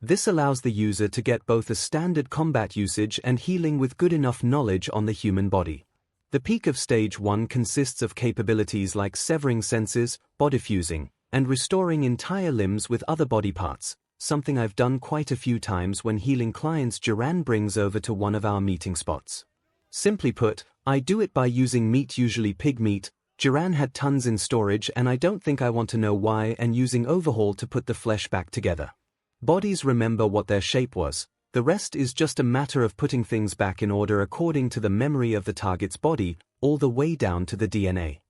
This allows the user to get both a standard combat usage and healing with good enough knowledge on the human body. The peak of Stage 1 consists of capabilities like severing senses, body fusing, and restoring entire limbs with other body parts, something I've done quite a few times when healing clients Jiran brings over to one of our meeting spots. Simply put, I do it by using meat, usually pig meat. Jiran had tons in storage and I don't think I want to know why, and using overhaul to put the flesh back together. Bodies remember what their shape was, the rest is just a matter of putting things back in order according to the memory of the target's body, all the way down to the DNA.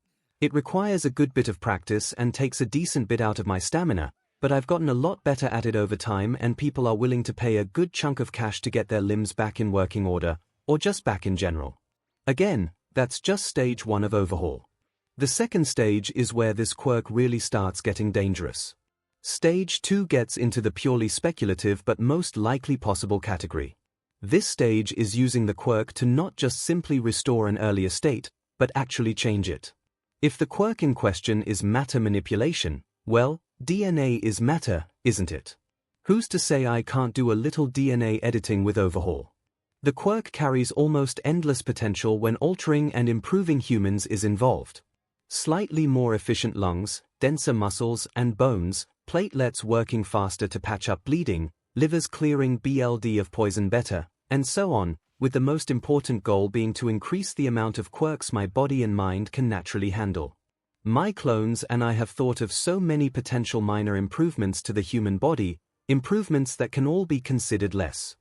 It requires a good bit of practice and takes a decent bit out of my stamina, but I've gotten a lot better at it over time, and people are willing to pay a good chunk of cash to get their limbs back in working order, or just back in general. Again, that's just Stage 1 of overhaul. The second stage is where this quirk really starts getting dangerous. Stage 2 gets into the purely speculative but most likely possible category. This stage is using the quirk to not just simply restore an earlier state, but actually change it. If the quirk in question is matter manipulation, well, DNA is matter, isn't it? Who's to say I can't do a little DNA editing with overhaul? The quirk carries almost endless potential when altering and improving humans is involved. Slightly more efficient lungs, denser muscles and bones, platelets working faster to patch up bleeding, livers clearing BLD of poison better, and so on, with the most important goal being to increase the amount of quirks my body and mind can naturally handle. My clones and I have thought of so many potential minor improvements to the human body, improvements that can all be considered less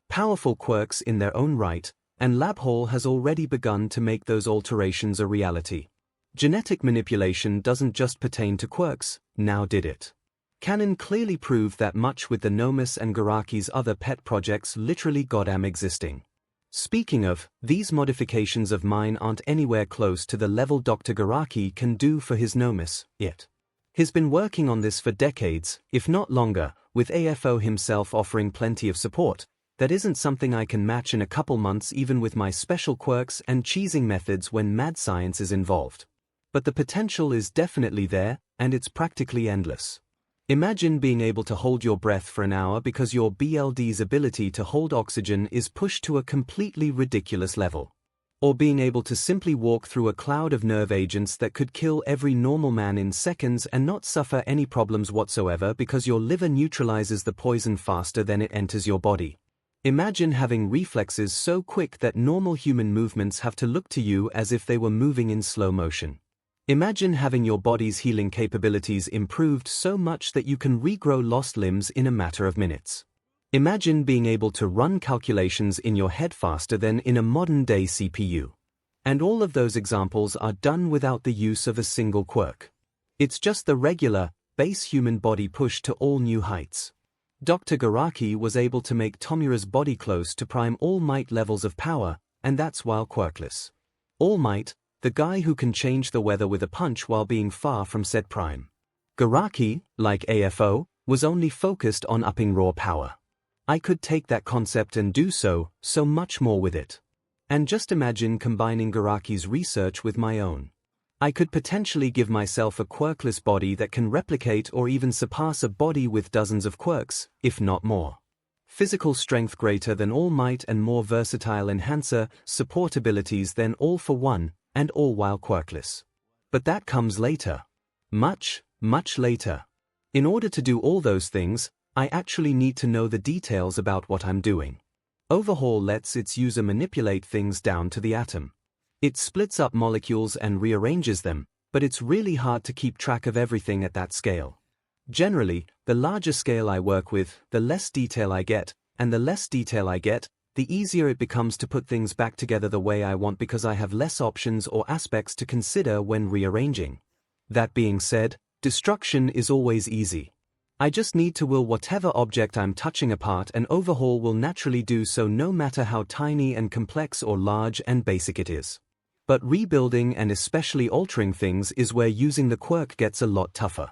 powerful quirks in their own right, and LabHall has already begun to make those alterations a reality. Genetic manipulation doesn't just pertain to quirks, now did it? Canon clearly proved that much with the Nomus and Garaki's other pet projects literally goddamn existing. Speaking of, these modifications of mine aren't anywhere close to the level Dr. Garaki can do for his Nomus, yet. He's been working on this for decades, if not longer, with AFO himself offering plenty of support. That isn't something I can match in a couple months even with my special quirks and cheesing methods when mad science is involved. But the potential is definitely there, and it's practically endless. Imagine being able to hold your breath for an hour because your BLD's ability to hold oxygen is pushed to a completely ridiculous level. Or being able to simply walk through a cloud of nerve agents that could kill every normal man in seconds and not suffer any problems whatsoever because your liver neutralizes the poison faster than it enters your body. Imagine having reflexes so quick that normal human movements have to look to you as if they were moving in slow motion. Imagine having your body's healing capabilities improved so much that you can regrow lost limbs in a matter of minutes. Imagine being able to run calculations in your head faster than in a modern-day CPU. And all of those examples are done without the use of a single quirk. It's just the regular, base human body pushed to all new heights. Dr. Garaki was able to make Tomura's body close to Prime All Might levels of power, and that's while quirkless. All Might, the guy who can change the weather with a punch while being far from said prime. Garaki, like AFO, was only focused on upping raw power. I could take that concept and do so much more with it. And just imagine combining Garaki's research with my own. I could potentially give myself a quirkless body that can replicate or even surpass a body with dozens of quirks, if not more. Physical strength greater than All Might and more versatile enhancer support abilities than All for One, and all while quirkless. But that comes later. Much, much later. In order to do all those things, I actually need to know the details about what I'm doing. Overhaul lets its user manipulate things down to the atom. It splits up molecules and rearranges them, but it's really hard to keep track of everything at that scale. Generally, the larger scale I work with, the less detail I get, and the less detail I get, the easier it becomes to put things back together the way I want because I have less options or aspects to consider when rearranging. That being said, destruction is always easy. I just need to will whatever object I'm touching apart, and overhaul will naturally do so no matter how tiny and complex or large and basic it is. But rebuilding and especially altering things is where using the quirk gets a lot tougher.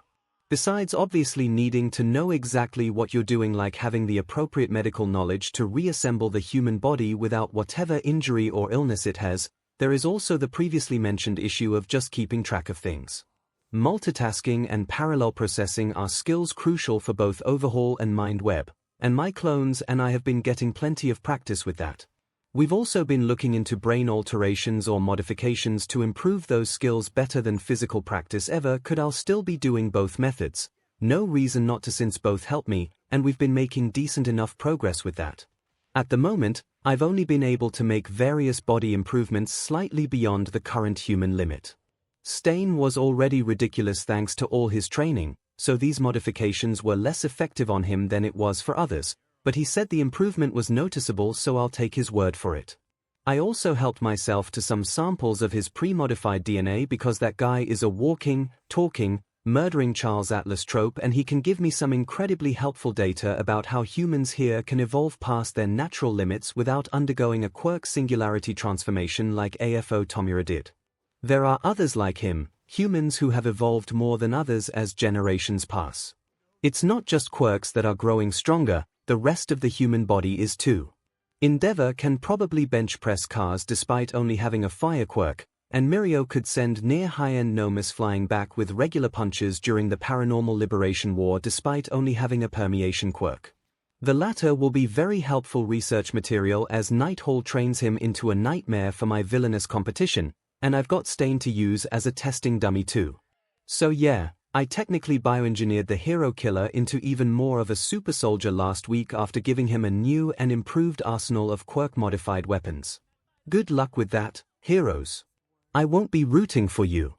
Besides obviously needing to know exactly what you're doing, like having the appropriate medical knowledge to reassemble the human body without whatever injury or illness it has, there is also the previously mentioned issue of just keeping track of things. Multitasking and parallel processing are skills crucial for both overhaul and mind web, and my clones and I have been getting plenty of practice with that. We've also been looking into brain alterations or modifications to improve those skills better than physical practice ever could. I'll still be doing both methods, no reason not to, since both help me, and we've been making decent enough progress with that. At the moment, I've only been able to make various body improvements slightly beyond the current human limit. Stain was already ridiculous thanks to all his training, so these modifications were less effective on him than it was for others, but he said the improvement was noticeable, so I'll take his word for it. I also helped myself to some samples of his pre-modified DNA because that guy is a walking, talking, murdering Charles Atlas trope, and he can give me some incredibly helpful data about how humans here can evolve past their natural limits without undergoing a quirk singularity transformation like AFO Tomura did. There are others like him, humans who have evolved more than others as generations pass. It's not just quirks that are growing stronger, the rest of the human body is too. Endeavor can probably bench press cars despite only having a fire quirk, and Mirio could send near high-end Nomus flying back with regular punches during the Paranormal Liberation War despite only having a permeation quirk. The latter will be very helpful research material as Nighthall trains him into a nightmare for my villainous competition, and I've got Stain to use as a testing dummy too. So yeah, I technically bioengineered the hero killer into even more of a super soldier last week after giving him a new and improved arsenal of quirk-modified weapons. Good luck with that, heroes. I won't be rooting for you.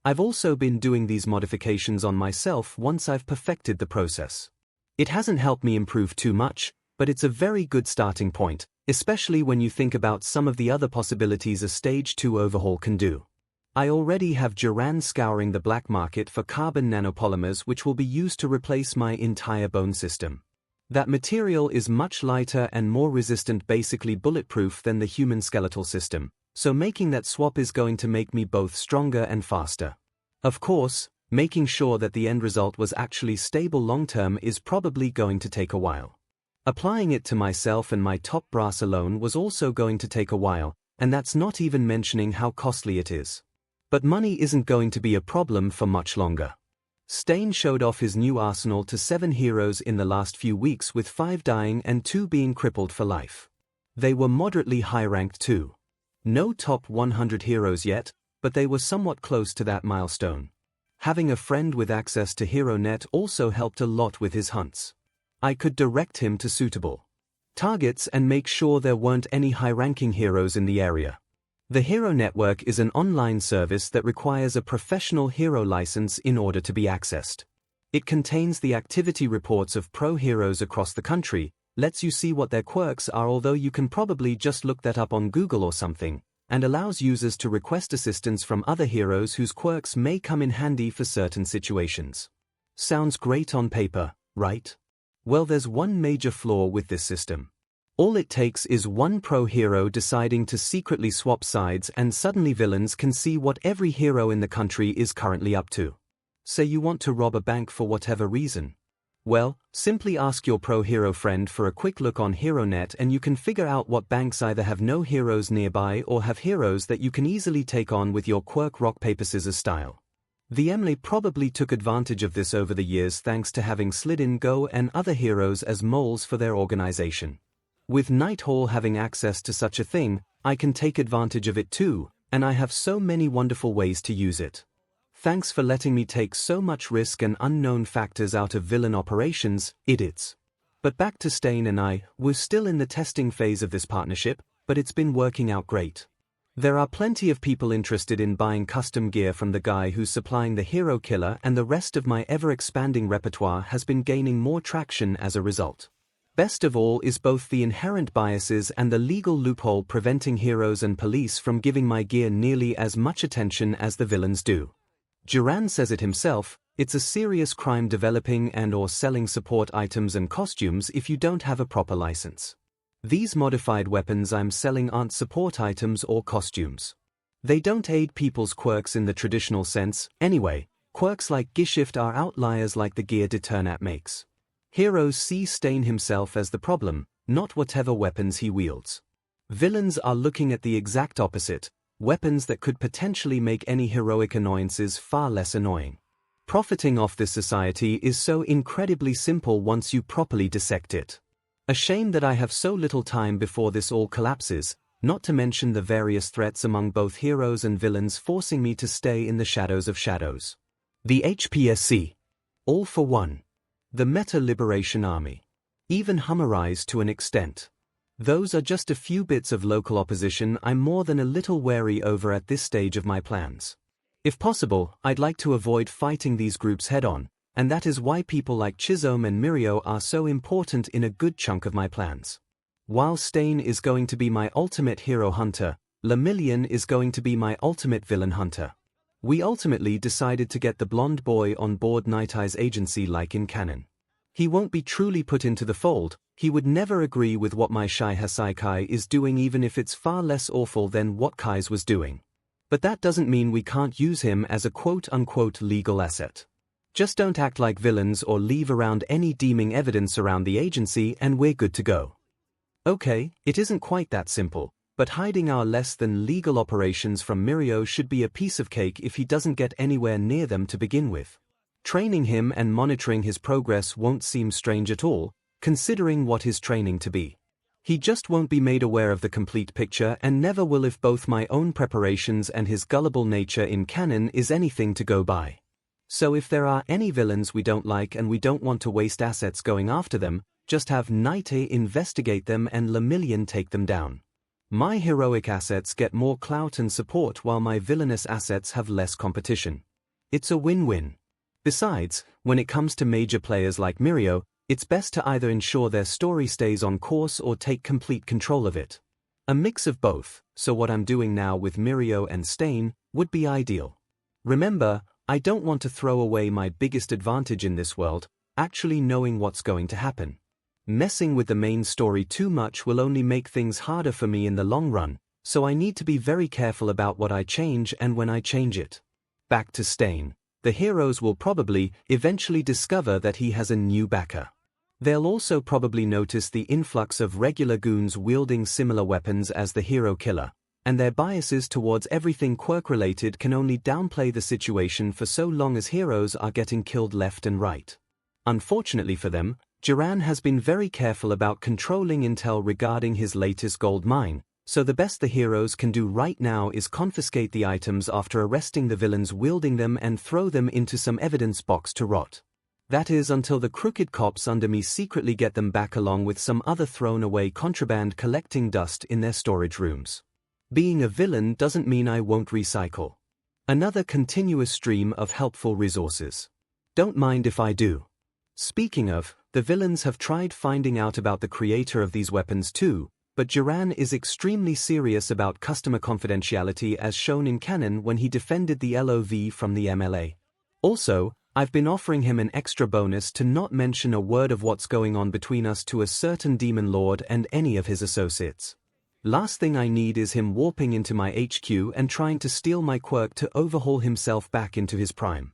I've also been doing these modifications on myself once I've perfected the process. It hasn't helped me improve too much, but it's a very good starting point, especially when you think about some of the other possibilities a Stage 2 overhaul can do. I already have Duran scouring the black market for carbon nanopolymers, which will be used to replace my entire bone system. That material is much lighter and more resistant, basically bulletproof, than the human skeletal system, so making that swap is going to make me both stronger and faster. Of course, making sure that the end result was actually stable long-term is probably going to take a while. Applying it to myself and my top brass alone was also going to take a while, and that's not even mentioning how costly it is. But money isn't going to be a problem for much longer. Stain showed off his new arsenal to 7 heroes in the last few weeks, with 5 dying and 2 being crippled for life. They were moderately high-ranked too. No top 100 heroes yet, but they were somewhat close to that milestone. Having a friend with access to HeroNet also helped a lot with his hunts. I could direct him to suitable targets and make sure there weren't any high-ranking heroes in the area. The Hero Network is an online service that requires a professional hero license in order to be accessed. It contains the activity reports of pro heroes across the country, lets you see what their quirks are, although you can probably just look that up on Google or something, and allows users to request assistance from other heroes whose quirks may come in handy for certain situations. Sounds great on paper, right? Well, there's one major flaw with this system. All it takes is one pro hero deciding to secretly swap sides, and suddenly villains can see what every hero in the country is currently up to. Say you want to rob a bank for whatever reason. Well, simply ask your pro hero friend for a quick look on HeroNet and you can figure out what banks either have no heroes nearby or have heroes that you can easily take on with your quirk rock paper scissors style. The 𝐿MLE probably took advantage of this over the years thanks to having slid in Go and other heroes as moles for their organization. With Nighthall having access to such a thing, I can take advantage of it too, and I have so many wonderful ways to use it. Thanks for letting me take so much risk and unknown factors out of villain operations, idiots. But back to Stain and I, we're still in the testing phase of this partnership, but it's been working out great. There are plenty of people interested in buying custom gear from the guy who's supplying the hero killer, and the rest of my ever-expanding repertoire has been gaining more traction as a result. Best of all is both the inherent biases and the legal loophole preventing heroes and police from giving my gear nearly as much attention as the villains do. Duran says it himself, it's a serious crime developing and/or selling support items and costumes if you don't have a proper license. These modified weapons I'm selling aren't support items or costumes. They don't aid people's quirks in the traditional sense, anyway. Quirks like 𝐤𝐸𝐽 are outliers like the gear 𝐷𝐻𝐻𝐻 makes. Heroes see Stain himself as the problem, not whatever weapons he wields. Villains are looking at the exact opposite, weapons that could potentially make any heroic annoyances far less annoying. Profiting off this society is so incredibly simple once you properly dissect it. A shame that I have so little time before this all collapses, not to mention the various threats among both heroes and villains forcing me to stay in the shadows of shadows. The HPSC. All for one. The Meta Liberation Army. Even Hummerized to an extent. Those are just a few bits of local opposition I'm more than a little wary over at this stage of my plans. If possible, I'd like to avoid fighting these groups head-on, and that is why people like 𝐒𝐻𝐿 and 𝐼𝐺 are so important in a good chunk of my plans. While Stain is going to be my ultimate hero hunter, 𝐼𝐺 is going to be my ultimate villain hunter. We ultimately decided to get the blonde boy on board Night Eye's agency like in canon. He won't be truly put into the fold, he would never agree with what my Shy Hasaikai is doing even if it's far less awful than what Kai's was doing. But that doesn't mean we can't use him as a quote-unquote legal asset. Just don't act like villains or leave around any deeming evidence around the agency and we're good to go. Okay, it isn't quite that simple, but hiding our less-than-legal operations from 𝐺 should be a piece of cake if he doesn't get anywhere near them to begin with. Training him and monitoring his progress won't seem strange at all, considering what his training to be. He just won't be made aware of the complete picture and never will if both my own preparations and his gullible nature in canon is anything to go by. So if there are any villains we don't like and we don't want to waste assets going after them, just have Night Eye investigate them and 𝐼𝐺 take them down. My heroic assets get more clout and support while my villainous assets have less competition. It's a win-win. Besides, when it comes to major players like 𝐵, it's best to either ensure their story stays on course or take complete control of it. A mix of both, so what I'm doing now with 𝐵 and Stain would be ideal. Remember, I don't want to throw away my biggest advantage in this world, actually knowing what's going to happen. Messing with the main story too much will only make things harder for me in the long run, so I need to be very careful about what I change and when I change it. Back to Stain. The heroes will probably, eventually discover that he has a new backer. They'll also probably notice the influx of regular goons wielding similar weapons as the hero killer, and their biases towards everything quirk-related can only downplay the situation for so long as heroes are getting killed left and right. Unfortunately for them, Duran has been very careful about controlling intel regarding his latest gold mine, so the best the heroes can do right now is confiscate the items after arresting the villains wielding them and throw them into some evidence box to rot. That is until the crooked cops under me secretly get them back along with some other thrown-away contraband collecting dust in their storage rooms. Being a villain doesn't mean I won't recycle. Another continuous stream of helpful resources. Don't mind if I do. Speaking of, the villains have tried finding out about the creator of these weapons too, but Duran is extremely serious about customer confidentiality as shown in canon when he defended the LOV from the MLA. Also, I've been offering him an extra bonus to not mention a word of what's going on between us to a certain demon lord and any of his associates. Last thing I need is him warping into my HQ and trying to steal my quirk to overhaul himself back into his prime.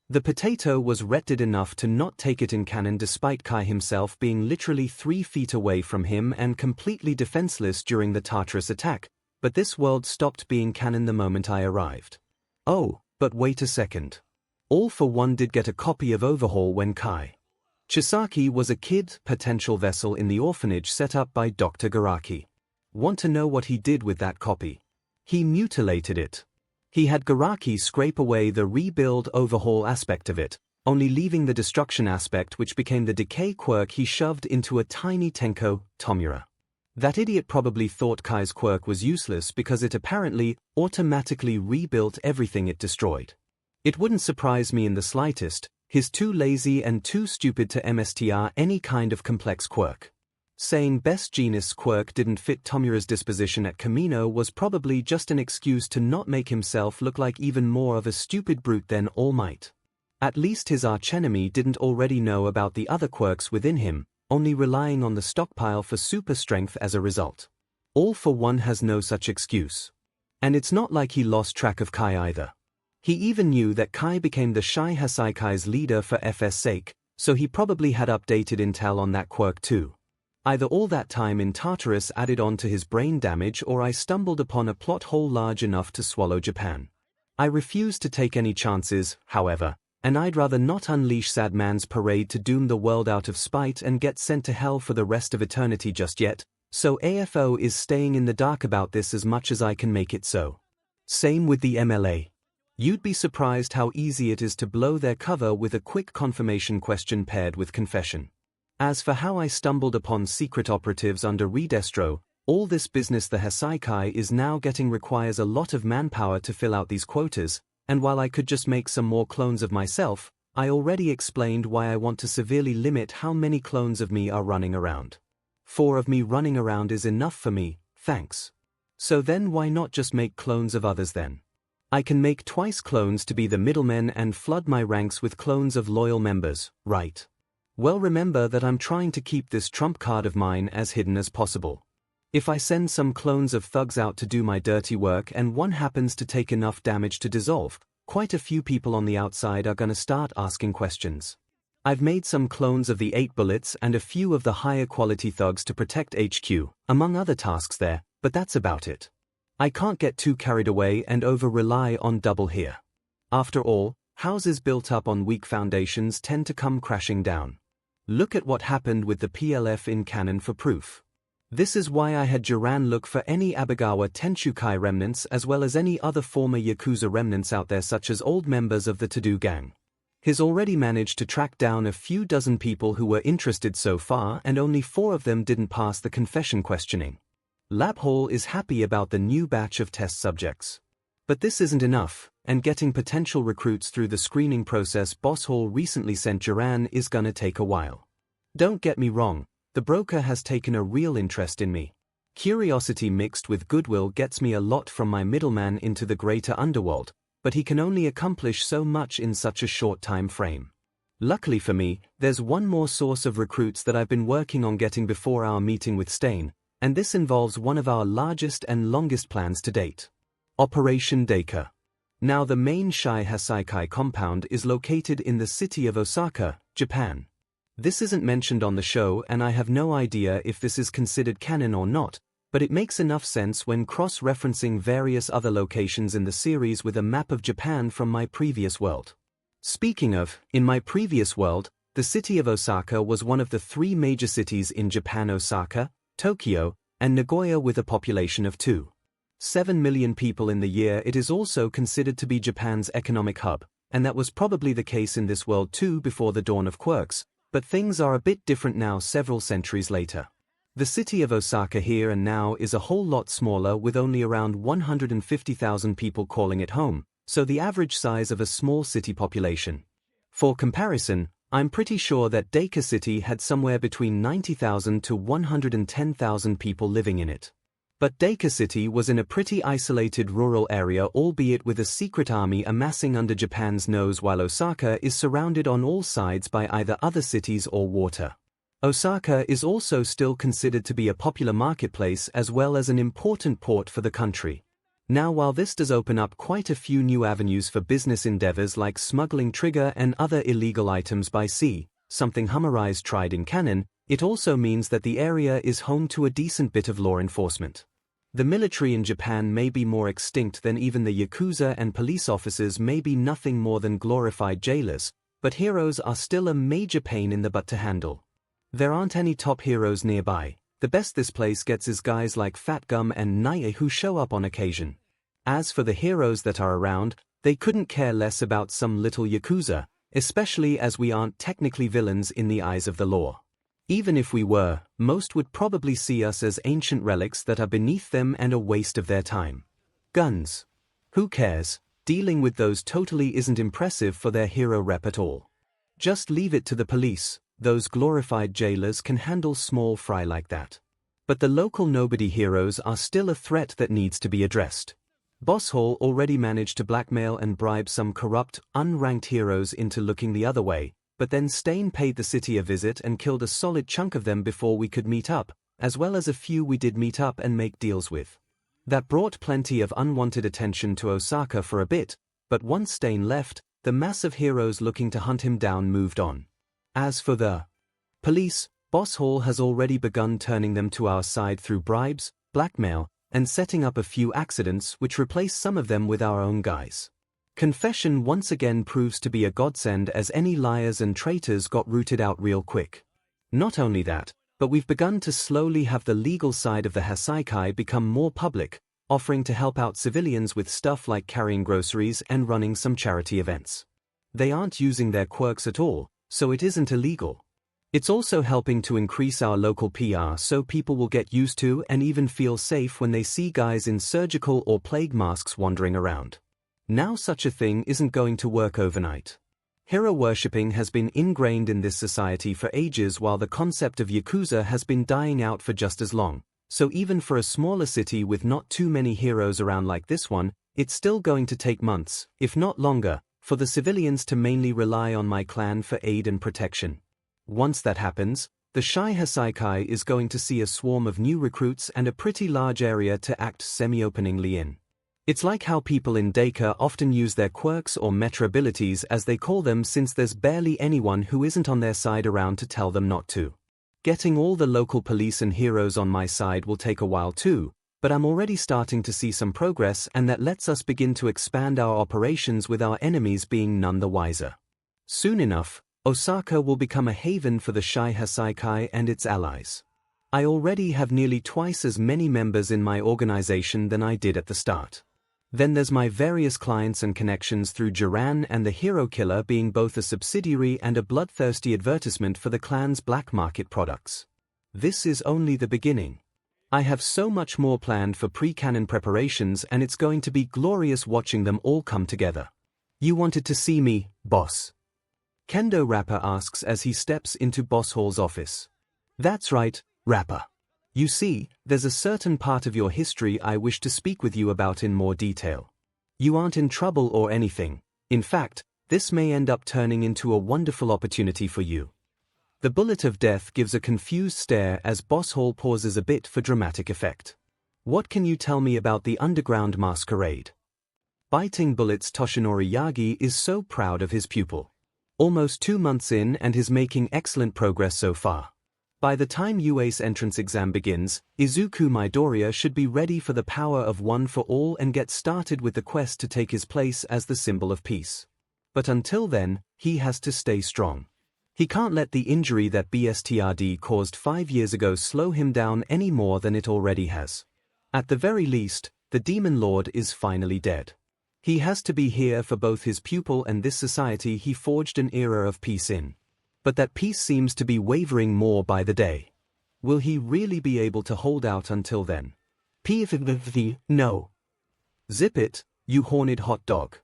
The potato was wretched enough to not take it in canon despite Kai himself being literally 3 feet away from him and completely defenseless during the Tartarus attack, but this world stopped being canon the moment I arrived. Oh, but wait a second. All for One did get a copy of Overhaul when Kai Chisaki was a kid potential vessel in the orphanage set up by Dr. Garaki. Want to know what he did with that copy? He mutilated it. He had Garaki scrape away the rebuild overhaul aspect of it, only leaving the destruction aspect which became the decay quirk he shoved into a tiny Tenko, Tomura. That idiot probably thought Kai's quirk was useless because it apparently automatically rebuilt everything it destroyed. It wouldn't surprise me in the slightest, he's too lazy and too stupid to MSTR any kind of complex quirk. Saying best genus quirk didn't fit Tomura's disposition at Kamino was probably just an excuse to not make himself look like even more of a stupid brute than All Might. At least his archenemy didn't already know about the other quirks within him, only relying on the stockpile for super strength as a result. All for One has no such excuse. And it's not like he lost track of Kai either. He even knew that Kai became the 𝐤 𝐤𝐵𝐵𝐼's leader for FS sake, so he probably had updated intel on that quirk too. Either all that time in Tartarus added on to his brain damage, or I stumbled upon a plot hole large enough to swallow Japan. I refuse to take any chances, however, and I'd rather not unleash Sadman's parade to doom the world out of spite and get sent to hell for the rest of eternity just yet, so AFO is staying in the dark about this as much as I can make it so. Same with the MLA. You'd be surprised how easy it is to blow their cover with a quick confirmation question paired with confession. As for how I stumbled upon secret operatives under Redestro, all this business the Heiseikai is now getting requires a lot of manpower to fill out these quotas, and while I could just make some more clones of myself, I already explained why I want to severely limit how many clones of me are running around. 4 of me running around is enough for me, thanks. So then why not just make clones of others then? I can make twice clones to be the middlemen and flood my ranks with clones of loyal members, right? Well, remember that I'm trying to keep this trump card of mine as hidden as possible. If I send some clones of thugs out to do my dirty work and one happens to take enough damage to dissolve, quite a few people on the outside are gonna start asking questions. I've made some clones of the 8 bullets and a few of the higher quality thugs to protect HQ, among other tasks there, but that's about it. I can't get too carried away and over-rely on double here. After all, houses built up on weak foundations tend to come crashing down. Look at what happened with the PLF in canon for proof. This is why I had Duran look for any Abagawa Tenshukai remnants as well as any other former Yakuza remnants out there, such as old members of the To-Do gang. He's already managed to track down a few dozen people who were interested so far, and only 4 of them didn't pass the confession questioning. Lab Hall is happy about the new batch of test subjects. But this isn't enough, and getting potential recruits through the screening process Boss Hall recently sent Duran is gonna take a while. Don't get me wrong, the broker has taken a real interest in me. Curiosity mixed with goodwill gets me a lot from my middleman into the greater underworld, but he can only accomplish so much in such a short time frame. Luckily for me, there's one more source of recruits that I've been working on getting before our meeting with Stain, and this involves one of our largest and longest plans to date. Operation Deku. Now the main 𝐤 𝐤𝐵𝐵𝐼 compound is located in the city of Osaka, Japan. This isn't mentioned on the show and I have no idea if this is considered canon or not, but it makes enough sense when cross-referencing various other locations in the series with a map of Japan from my previous world. Speaking of, in my previous world, the city of Osaka was one of the 3 major cities in Japan: Osaka, Tokyo, and Nagoya, with a population of 2.7 million people in the year. It is also considered to be Japan's economic hub, and that was probably the case in this world too before the dawn of quirks, but things are a bit different now several centuries later. The city of Osaka here and now is a whole lot smaller, with only around 150,000 people calling it home, so the average size of a small city population. For comparison, I'm pretty sure that Deku City had somewhere between 90,000 to 110,000 people living in it. But Deku City was in a pretty isolated rural area, albeit with a secret army amassing under Japan's nose, while Osaka is surrounded on all sides by either other cities or water. Osaka is also still considered to be a popular marketplace as well as an important port for the country. Now, while this does open up quite a few new avenues for business endeavors like smuggling trigger and other illegal items by sea, something Hummerise tried in canon, it also means that the area is home to a decent bit of law enforcement. The military in Japan may be more extinct than even the Yakuza, and police officers may be nothing more than glorified jailers, but heroes are still a major pain in the butt to handle. There aren't any top heroes nearby. The best this place gets is guys like Fat Gum and Naya who show up on occasion. As for the heroes that are around, they couldn't care less about some little Yakuza, especially as we aren't technically villains in the eyes of the law. Even if we were, most would probably see us as ancient relics that are beneath them and a waste of their time. Guns. Who cares? Dealing with those totally isn't impressive for their hero rep at all. Just leave it to the police, those glorified jailers can handle small fry like that. But the local nobody heroes are still a threat that needs to be addressed. Boss Hall already managed to blackmail and bribe some corrupt, unranked heroes into looking the other way, but then Stain paid the city a visit and killed a solid chunk of them before we could meet up, as well as a few we did meet up and make deals with. That brought plenty of unwanted attention to Osaka for a bit, but once Stain left, the mass of heroes looking to hunt him down moved on. As for the police, Boss Hall has already begun turning them to our side through bribes, blackmail, and setting up a few accidents which replace some of them with our own guys. Confession once again proves to be a godsend as any liars and traitors got rooted out real quick. Not only that, but we've begun to slowly have the legal side of the Hasaikai become more public, offering to help out civilians with stuff like carrying groceries and running some charity events. They aren't using their quirks at all, so it isn't illegal. It's also helping to increase our local PR so people will get used to and even feel safe when they see guys in surgical or plague masks wandering around. Now such a thing isn't going to work overnight. Hero worshipping has been ingrained in this society for ages while the concept of Yakuza has been dying out for just as long, so even for a smaller city with not too many heroes around like this one, it's still going to take months, if not longer, for the civilians to mainly rely on my clan for aid and protection. Once that happens, the Shy Hasaikai is going to see a swarm of new recruits and a pretty large area to act semi-openingly in. It's like how people in Deku often use their quirks or meta abilities as they call them since there's barely anyone who isn't on their side around to tell them not to. Getting all the local police and heroes on my side will take a while too, but I'm already starting to see some progress and that lets us begin to expand our operations with our enemies being none the wiser. Soon enough, Osaka will become a haven for the Shy Hasaikai and its allies. I already have nearly twice as many members in my organization than I did at the start. Then there's my various clients and connections through Jiran and the Hero Killer being both a subsidiary and a bloodthirsty advertisement for the clan's black market products. This is only the beginning. I have so much more planned for pre-canon preparations and it's going to be glorious watching them all come together. You wanted to see me, boss? Kendo Rapper asks as he steps into Boss Hall's office. That's right, Rapper. You see, there's a certain part of your history I wish to speak with you about in more detail. You aren't in trouble or anything. In fact, this may end up turning into a wonderful opportunity for you. The bullet of death gives a confused stare as Boss Hall pauses a bit for dramatic effect. What can you tell me about the underground masquerade? Biting bullets. Toshinori Yagi is so proud of his pupil. Almost 2 months in and is making excellent progress so far. By the time UACE entrance exam begins, Izuku Midoriya should be ready for the power of one for all and get started with the quest to take his place as the symbol of peace. But until then, he has to stay strong. He can't let the injury that BSTRD caused 5 years ago slow him down any more than it already has. At the very least, the Demon Lord is finally dead. He has to be here for both his pupil and this society he forged an era of peace in. But that peace seems to be wavering more by the day. Will he really be able to hold out until then? No. Zip it, you horned hot dog.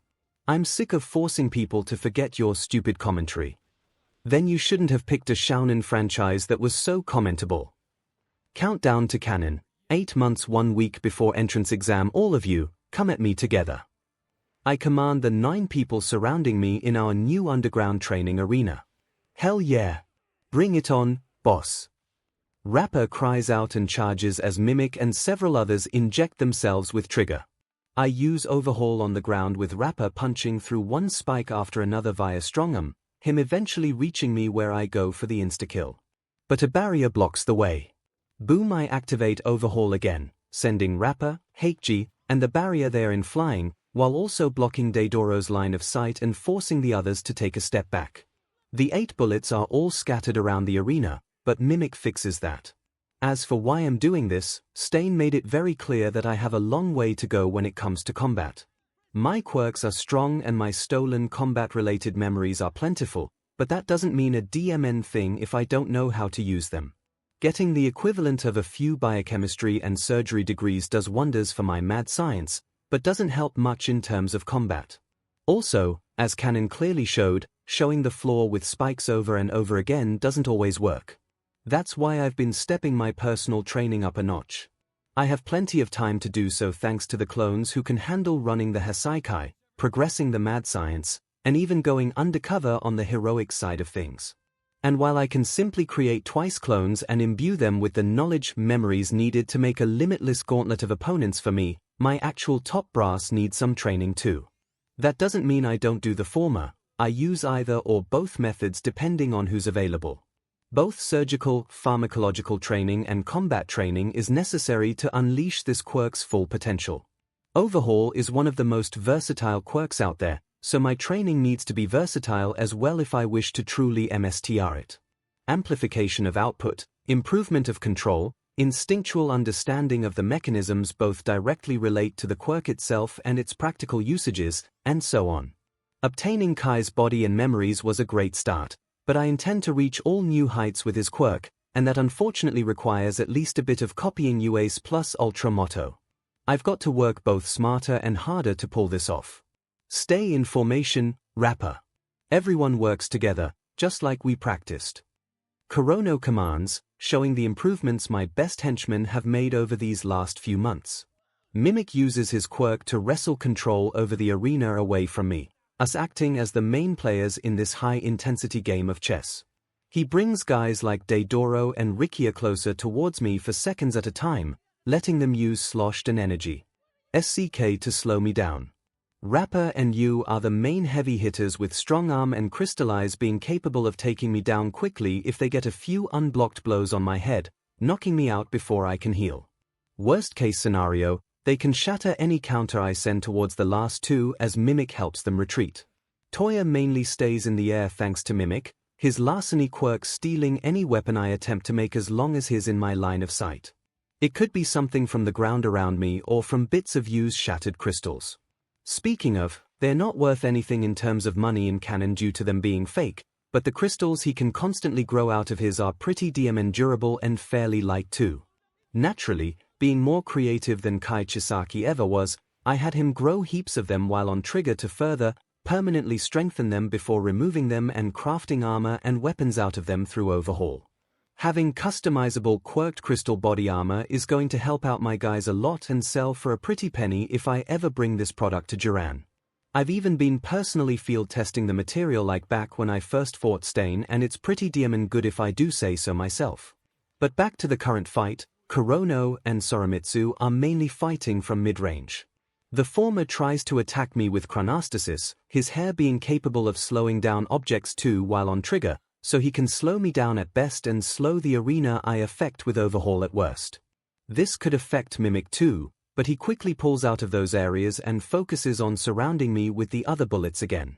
I'm sick of forcing people to forget your stupid commentary. Then you shouldn't have picked a shounen franchise that was so commentable. Countdown to canon, 8 months 1 week before entrance exam. All of you, come at me together. I command the 9 people surrounding me in our new underground training arena. Hell yeah. Bring it on, boss. Rapper cries out and charges as Mimic and several others inject themselves with trigger. I use overhaul on the ground with Rapper punching through one spike after another via strongarm, him eventually reaching me where I go for the insta-kill. But a barrier blocks the way. Boom, I activate overhaul again, sending Rapper, 𝐒𝐲, and the barrier therein flying, while also blocking Deidoro's line of sight and forcing the others to take a step back. The 8 bullets are all scattered around the arena, but Mimic fixes that. As for why I'm doing this, Stain made it very clear that I have a long way to go when it comes to combat. My quirks are strong and my stolen combat-related memories are plentiful, but that doesn't mean a DMN thing if I don't know how to use them. Getting the equivalent of a few biochemistry and surgery degrees does wonders for my mad science, but doesn't help much in terms of combat. Also, as canon clearly showed, showing the floor with spikes over and over again doesn't always work. That's why I've been stepping my personal training up a notch. I have plenty of time to do so thanks to the clones who can handle running the Heiseikai, progressing the mad science, and even going undercover on the heroic side of things. And while I can simply create twice clones and imbue them with the knowledge memories needed to make a limitless gauntlet of opponents for me, my actual top brass needs some training too. That doesn't mean I don't do the former. I use either or both methods depending on who's available. Both surgical, pharmacological training and combat training is necessary to unleash this quirk's full potential. Overhaul is one of the most versatile quirks out there, so my training needs to be versatile as well if I wish to truly MSTR it. Amplification of output, improvement of control, instinctual understanding of the mechanisms both directly relate to the quirk itself and its practical usages, and so on. Obtaining Kai's body and memories was a great start, but I intend to reach all new heights with his quirk, and that unfortunately requires at least a bit of copying UA's plus ultra motto. I've got to work both smarter and harder to pull this off. Stay in formation, Rapper. Everyone works together, just like we practiced. 𝐒𝐻𝐼𝐺 commands, showing the improvements my best henchmen have made over these last few months. Mimic uses his quirk to wrestle control over the arena away from me, us acting as the main players in this high-intensity game of chess. He brings guys like Deidoro and Rikia closer towards me for seconds at a time, letting them use sloshed and energy. SCK to slow me down. Rapper and Yu are the main heavy hitters with strong arm and Crystallize being capable of taking me down quickly if they get a few unblocked blows on my head, knocking me out before I can heal. Worst case scenario, they can shatter any counter I send towards the last two as Mimic helps them retreat. Toya mainly stays in the air thanks to Mimic, his larceny quirk stealing any weapon I attempt to make as long as his in my line of sight. It could be something from the ground around me or from bits of Yu's shattered crystals. Speaking of, they're not worth anything in terms of money in canon due to them being fake, but the crystals he can constantly grow out of his are pretty damn durable and fairly light too. Naturally, being more creative than Kai Chisaki ever was, I had him grow heaps of them while on trigger to further, permanently strengthen them before removing them and crafting armor and weapons out of them through overhaul. Having customizable quirked crystal body armor is going to help out my guys a lot and sell for a pretty penny if I ever bring this product to Jiran. I've even been personally field testing the material like back when I first fought Stain, and it's pretty damn good if I do say so myself. But back to the current fight, 𝐒𝐻𝐼𝐺 and Soromitsu are mainly fighting from mid-range. The former tries to attack me with chronostasis, his hair being capable of slowing down objects too while on trigger, so he can slow me down at best and slow the arena I affect with overhaul at worst. This could affect Mimic too, but he quickly pulls out of those areas and focuses on surrounding me with the other bullets again.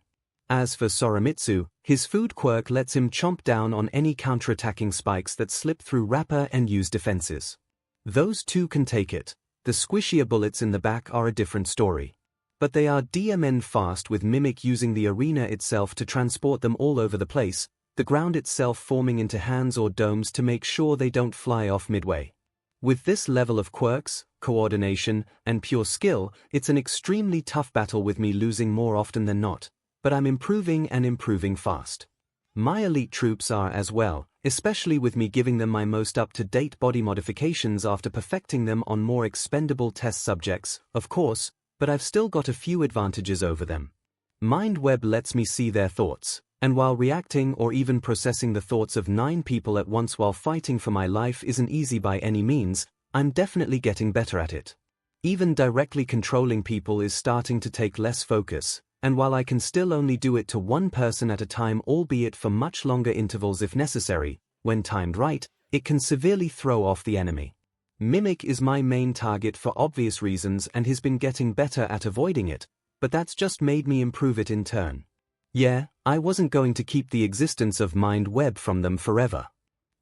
As for Soromitsu, his food quirk lets him chomp down on any counterattacking spikes that slip through Rapper and use defenses. Those two can take it. The squishier bullets in the back are a different story. But they are DMN fast with Mimic using the arena itself to transport them all over the place, the ground itself forming into hands or domes to make sure they don't fly off midway. With this level of quirks, coordination, and pure skill, it's an extremely tough battle with me losing more often than not, but I'm improving and improving fast. My elite troops are as well, especially with me giving them my most up-to-date body modifications after perfecting them on more expendable test subjects, of course, but I've still got a few advantages over them. Mind Web lets me see their thoughts, and while reacting or even processing the thoughts of 9 people at once while fighting for my life isn't easy by any means, I'm definitely getting better at it. Even directly controlling people is starting to take less focus, and while I can still only do it to one person at a time, albeit for much longer intervals if necessary, when timed right, it can severely throw off the enemy. Mimic is my main target for obvious reasons and has been getting better at avoiding it, but that's just made me improve it in turn. Yeah, I wasn't going to keep the existence of Mind Web from them forever.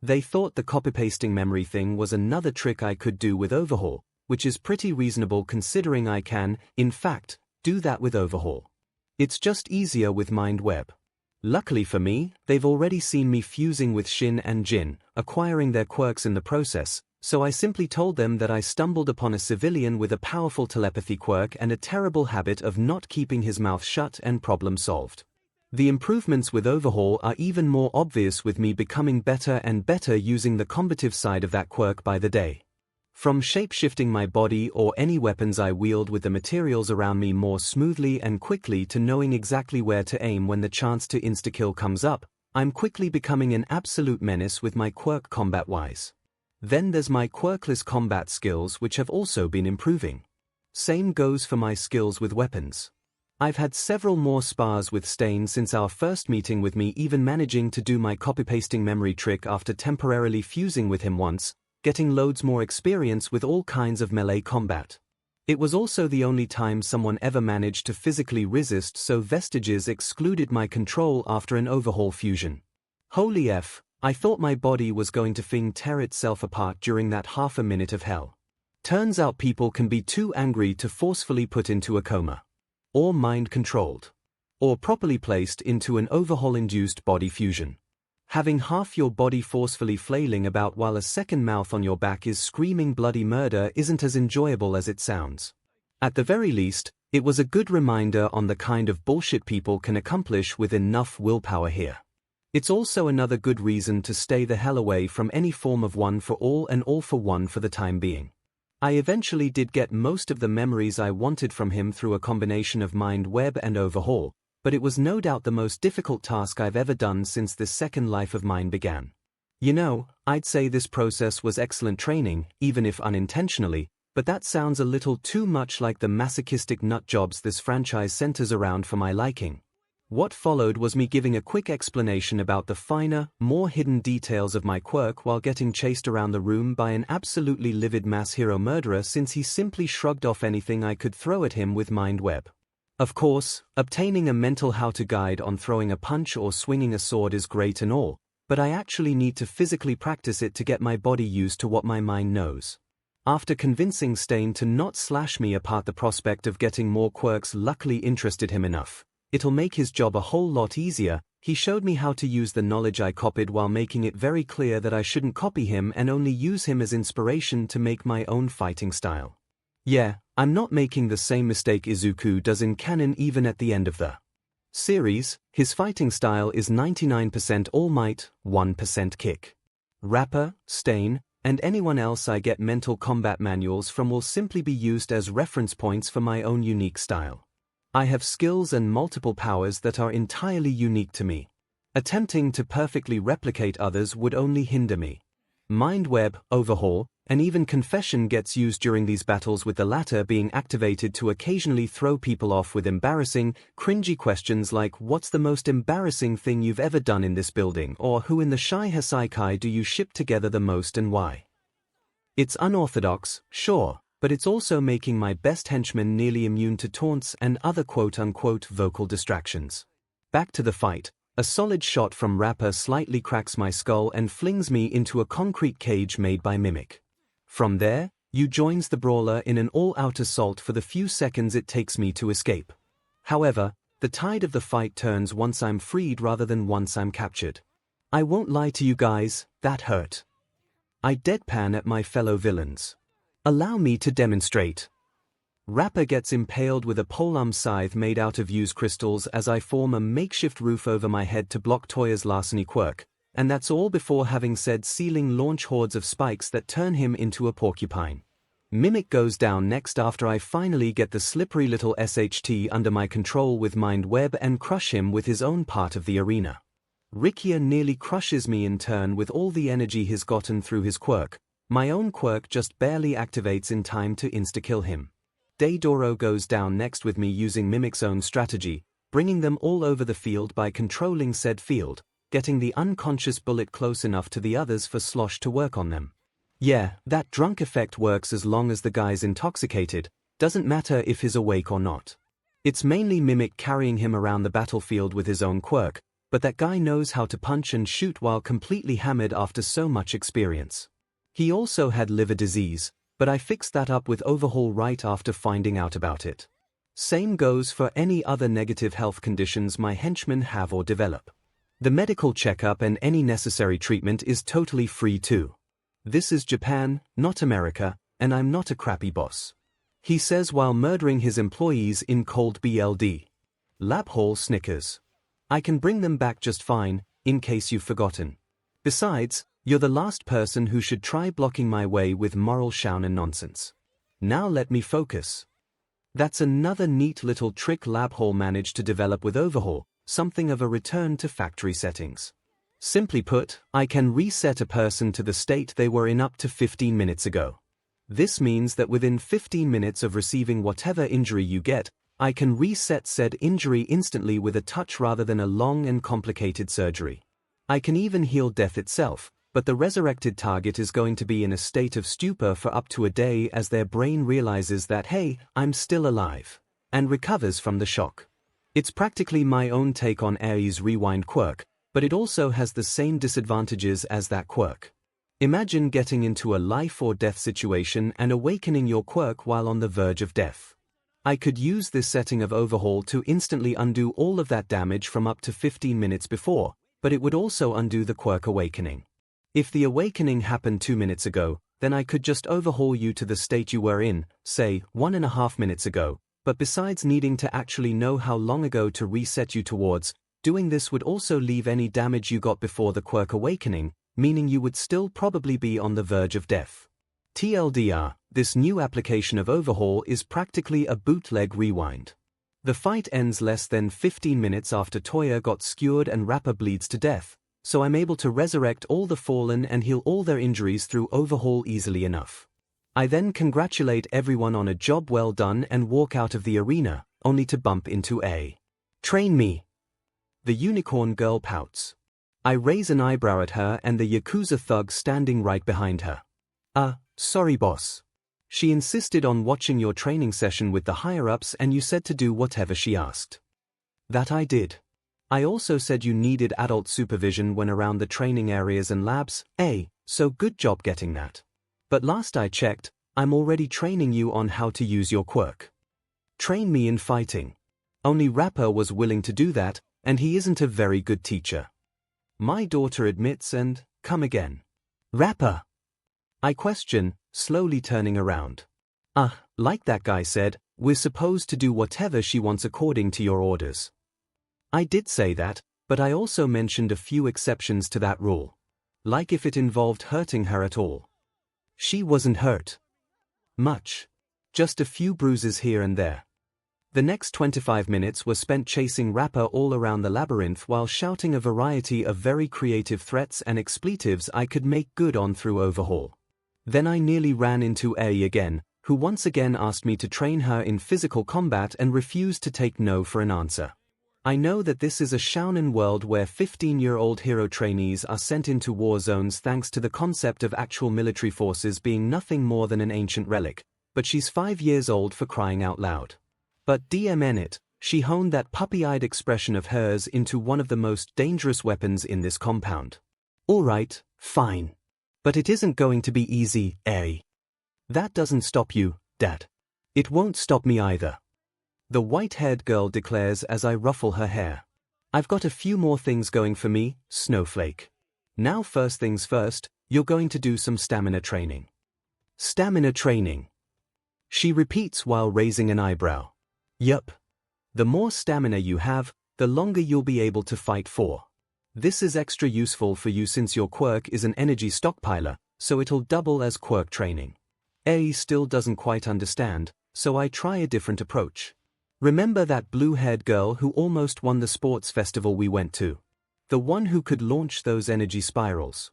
They thought the copy-pasting memory thing was another trick I could do with Overhaul, which is pretty reasonable considering I can, in fact, do that with Overhaul. It's just easier with Mind Web. Luckily for me, they've already seen me fusing with Shin and Jin, acquiring their quirks in the process, so I simply told them that I stumbled upon a civilian with a powerful telepathy quirk and a terrible habit of not keeping his mouth shut, and problem solved. The improvements with Overhaul are even more obvious with me becoming better and better using the combative side of that quirk by the day. From shape-shifting my body or any weapons I wield with the materials around me more smoothly and quickly to knowing exactly where to aim when the chance to insta-kill comes up, I'm quickly becoming an absolute menace with my quirk combat-wise. Then there's my quirkless combat skills which have also been improving. Same goes for my skills with weapons. I've had several more spars with Stain since our first meeting, with me even managing to do my copy-pasting memory trick after temporarily fusing with him once, getting loads more experience with all kinds of melee combat. It was also the only time someone ever managed to physically resist, so Vestiges excluded my control after an Overhaul fusion. Holy F, I thought my body was going to tear itself apart during that half a minute of hell. Turns out people can be too angry to forcefully put into a coma. Or mind-controlled. Or properly placed into an Overhaul-induced body fusion. Having half your body forcefully flailing about while a second mouth on your back is screaming bloody murder isn't as enjoyable as it sounds. At the very least, it was a good reminder on the kind of bullshit people can accomplish with enough willpower here. It's also another good reason to stay the hell away from any form of one for all and all for one for the time being. I eventually did get most of the memories I wanted from him through a combination of Mind Web and Overhaul, but it was no doubt the most difficult task I've ever done since this second life of mine began. You know, I'd say this process was excellent training, even if unintentionally, but that sounds a little too much like the masochistic nut jobs this franchise centers around for my liking. What followed was me giving a quick explanation about the finer, more hidden details of my quirk while getting chased around the room by an absolutely livid mass hero murderer since he simply shrugged off anything I could throw at him with Mind Web. Of course, obtaining a mental how-to guide on throwing a punch or swinging a sword is great and all, but I actually need to physically practice it to get my body used to what my mind knows. After convincing Stain to not slash me apart, the prospect of getting more quirks luckily interested him enough. It'll make his job a whole lot easier. He showed me how to use the knowledge I copied while making it very clear that I shouldn't copy him and only use him as inspiration to make my own fighting style. Yeah, I'm not making the same mistake Izuku does in canon even at the end of the series. His fighting style is 99% All Might, 1% Kick. Rapper, Stain, and anyone else I get mental combat manuals from will simply be used as reference points for my own unique style. I have skills and multiple powers that are entirely unique to me. Attempting to perfectly replicate others would only hinder me. Mind Web, Overhaul, and even Confession gets used during these battles, with the latter being activated to occasionally throw people off with embarrassing, cringy questions like "What's the most embarrassing thing you've ever done in this building?" or "Who in the Shy Hasaikai do you ship together the most and why?" It's unorthodox, sure, but it's also making my best henchmen nearly immune to taunts and other quote-unquote vocal distractions. Back to the fight. A solid shot from Rapper slightly cracks my skull and flings me into a concrete cage made by Mimic. From there, Yu joins the brawler in an all-out assault for the few seconds it takes me to escape. However, the tide of the fight turns once I'm freed rather than once I'm captured. I won't lie to you guys, that hurt. I deadpan at my fellow villains. Allow me to demonstrate. Rapper gets impaled with a polearm scythe made out of used crystals as I form a makeshift roof over my head to block Toya's larceny quirk, and that's all before having said ceiling launch hordes of spikes that turn him into a porcupine. Mimic goes down next after I finally get the slippery little SHT under my control with Mind Web and crush him with his own part of the arena. Rikia nearly crushes me in turn with all the energy he's gotten through his quirk. My own quirk just barely activates in time to insta-kill him. Deidoro goes down next with me using Mimic's own strategy, bringing them all over the field by controlling said field, getting the unconscious bullet close enough to the others for Slosh to work on them. Yeah, that drunk effect works as long as the guy's intoxicated, doesn't matter if he's awake or not. It's mainly Mimic carrying him around the battlefield with his own quirk, but that guy knows how to punch and shoot while completely hammered after so much experience. He also had liver disease, but I fixed that up with Overhaul right after finding out about it. Same goes for any other negative health conditions my henchmen have or develop. The medical checkup and any necessary treatment is totally free too. This is Japan, not America, and I'm not a crappy boss. He says while murdering his employees in cold blood. Lab Hall snickers. I can bring them back just fine, in case you've forgotten. Besides, you're the last person who should try blocking my way with moral shounen nonsense. Now let me focus. That's another neat little trick Labhall managed to develop with Overhaul, something of a return to factory settings. Simply put, I can reset a person to the state they were in up to 15 minutes ago. This means that within 15 minutes of receiving whatever injury you get, I can reset said injury instantly with a touch rather than a long and complicated surgery. I can even heal death itself, but the resurrected target is going to be in a state of stupor for up to a day as their brain realizes that hey, I'm still alive, and recovers from the shock. It's practically my own take on 𝐻𝐸's rewind quirk, but it also has the same disadvantages as that quirk. Imagine getting into a life or death situation and awakening your quirk while on the verge of death. I could use this setting of Overhaul to instantly undo all of that damage from up to 15 minutes before, but it would also undo the quirk awakening. If the awakening happened 2 minutes ago, then I could just overhaul you to the state you were in, say, 1.5 minutes ago, but besides needing to actually know how long ago to reset you towards, doing this would also leave any damage you got before the quirk awakening, meaning you would still probably be on the verge of death. TLDR, this new application of Overhaul is practically a bootleg rewind. The fight ends less than 15 minutes after Toya got skewered and Rapper bleeds to death, so I'm able to resurrect all the fallen and heal all their injuries through Overhaul easily enough. I then congratulate everyone on a job well done and walk out of the arena, only to bump into a "Train me." The unicorn girl pouts. I raise an eyebrow at her and the Yakuza thug standing right behind her. Sorry boss. She insisted on watching your training session with the higher-ups and you said to do whatever she asked. That I did. I also said you needed adult supervision when around the training areas and labs, so good job getting that. But last I checked, I'm already training you on how to use your quirk. Train me in fighting. Only Rapper was willing to do that, and he isn't a very good teacher. My daughter admits and, come again. Rapper? I question, slowly turning around. Like that guy said, we're supposed to do whatever she wants according to your orders. I did say that, but I also mentioned a few exceptions to that rule. Like if it involved hurting her at all. She wasn't hurt. Much. Just a few bruises here and there. The next 25 minutes were spent chasing Rapper all around the labyrinth while shouting a variety of very creative threats and expletives I could make good on through Overhaul. Then I nearly ran into 𝐻𝐸 again, who once again asked me to train her in physical combat and refused to take no for an answer. I know that this is a shounen world where 15-year-old hero trainees are sent into war zones thanks to the concept of actual military forces being nothing more than an ancient relic, but she's 5 years old for crying out loud. But DMN it, she honed that puppy-eyed expression of hers into one of the most dangerous weapons in this compound. Alright, fine. But it isn't going to be easy, 𝐸. That doesn't stop you, Dad. It won't stop me either. The white-haired girl declares as I ruffle her hair. I've got a few more things going for me, Snowflake. Now first things first, you're going to do some stamina training. Stamina training. She repeats while raising an eyebrow. Yup. The more stamina you have, the longer you'll be able to fight for. This is extra useful for you since your quirk is an energy stockpiler, so it'll double as quirk training. 𝐸 still doesn't quite understand, so I try a different approach. Remember that blue-haired girl who almost won the sports festival we went to? The one who could launch those energy spirals.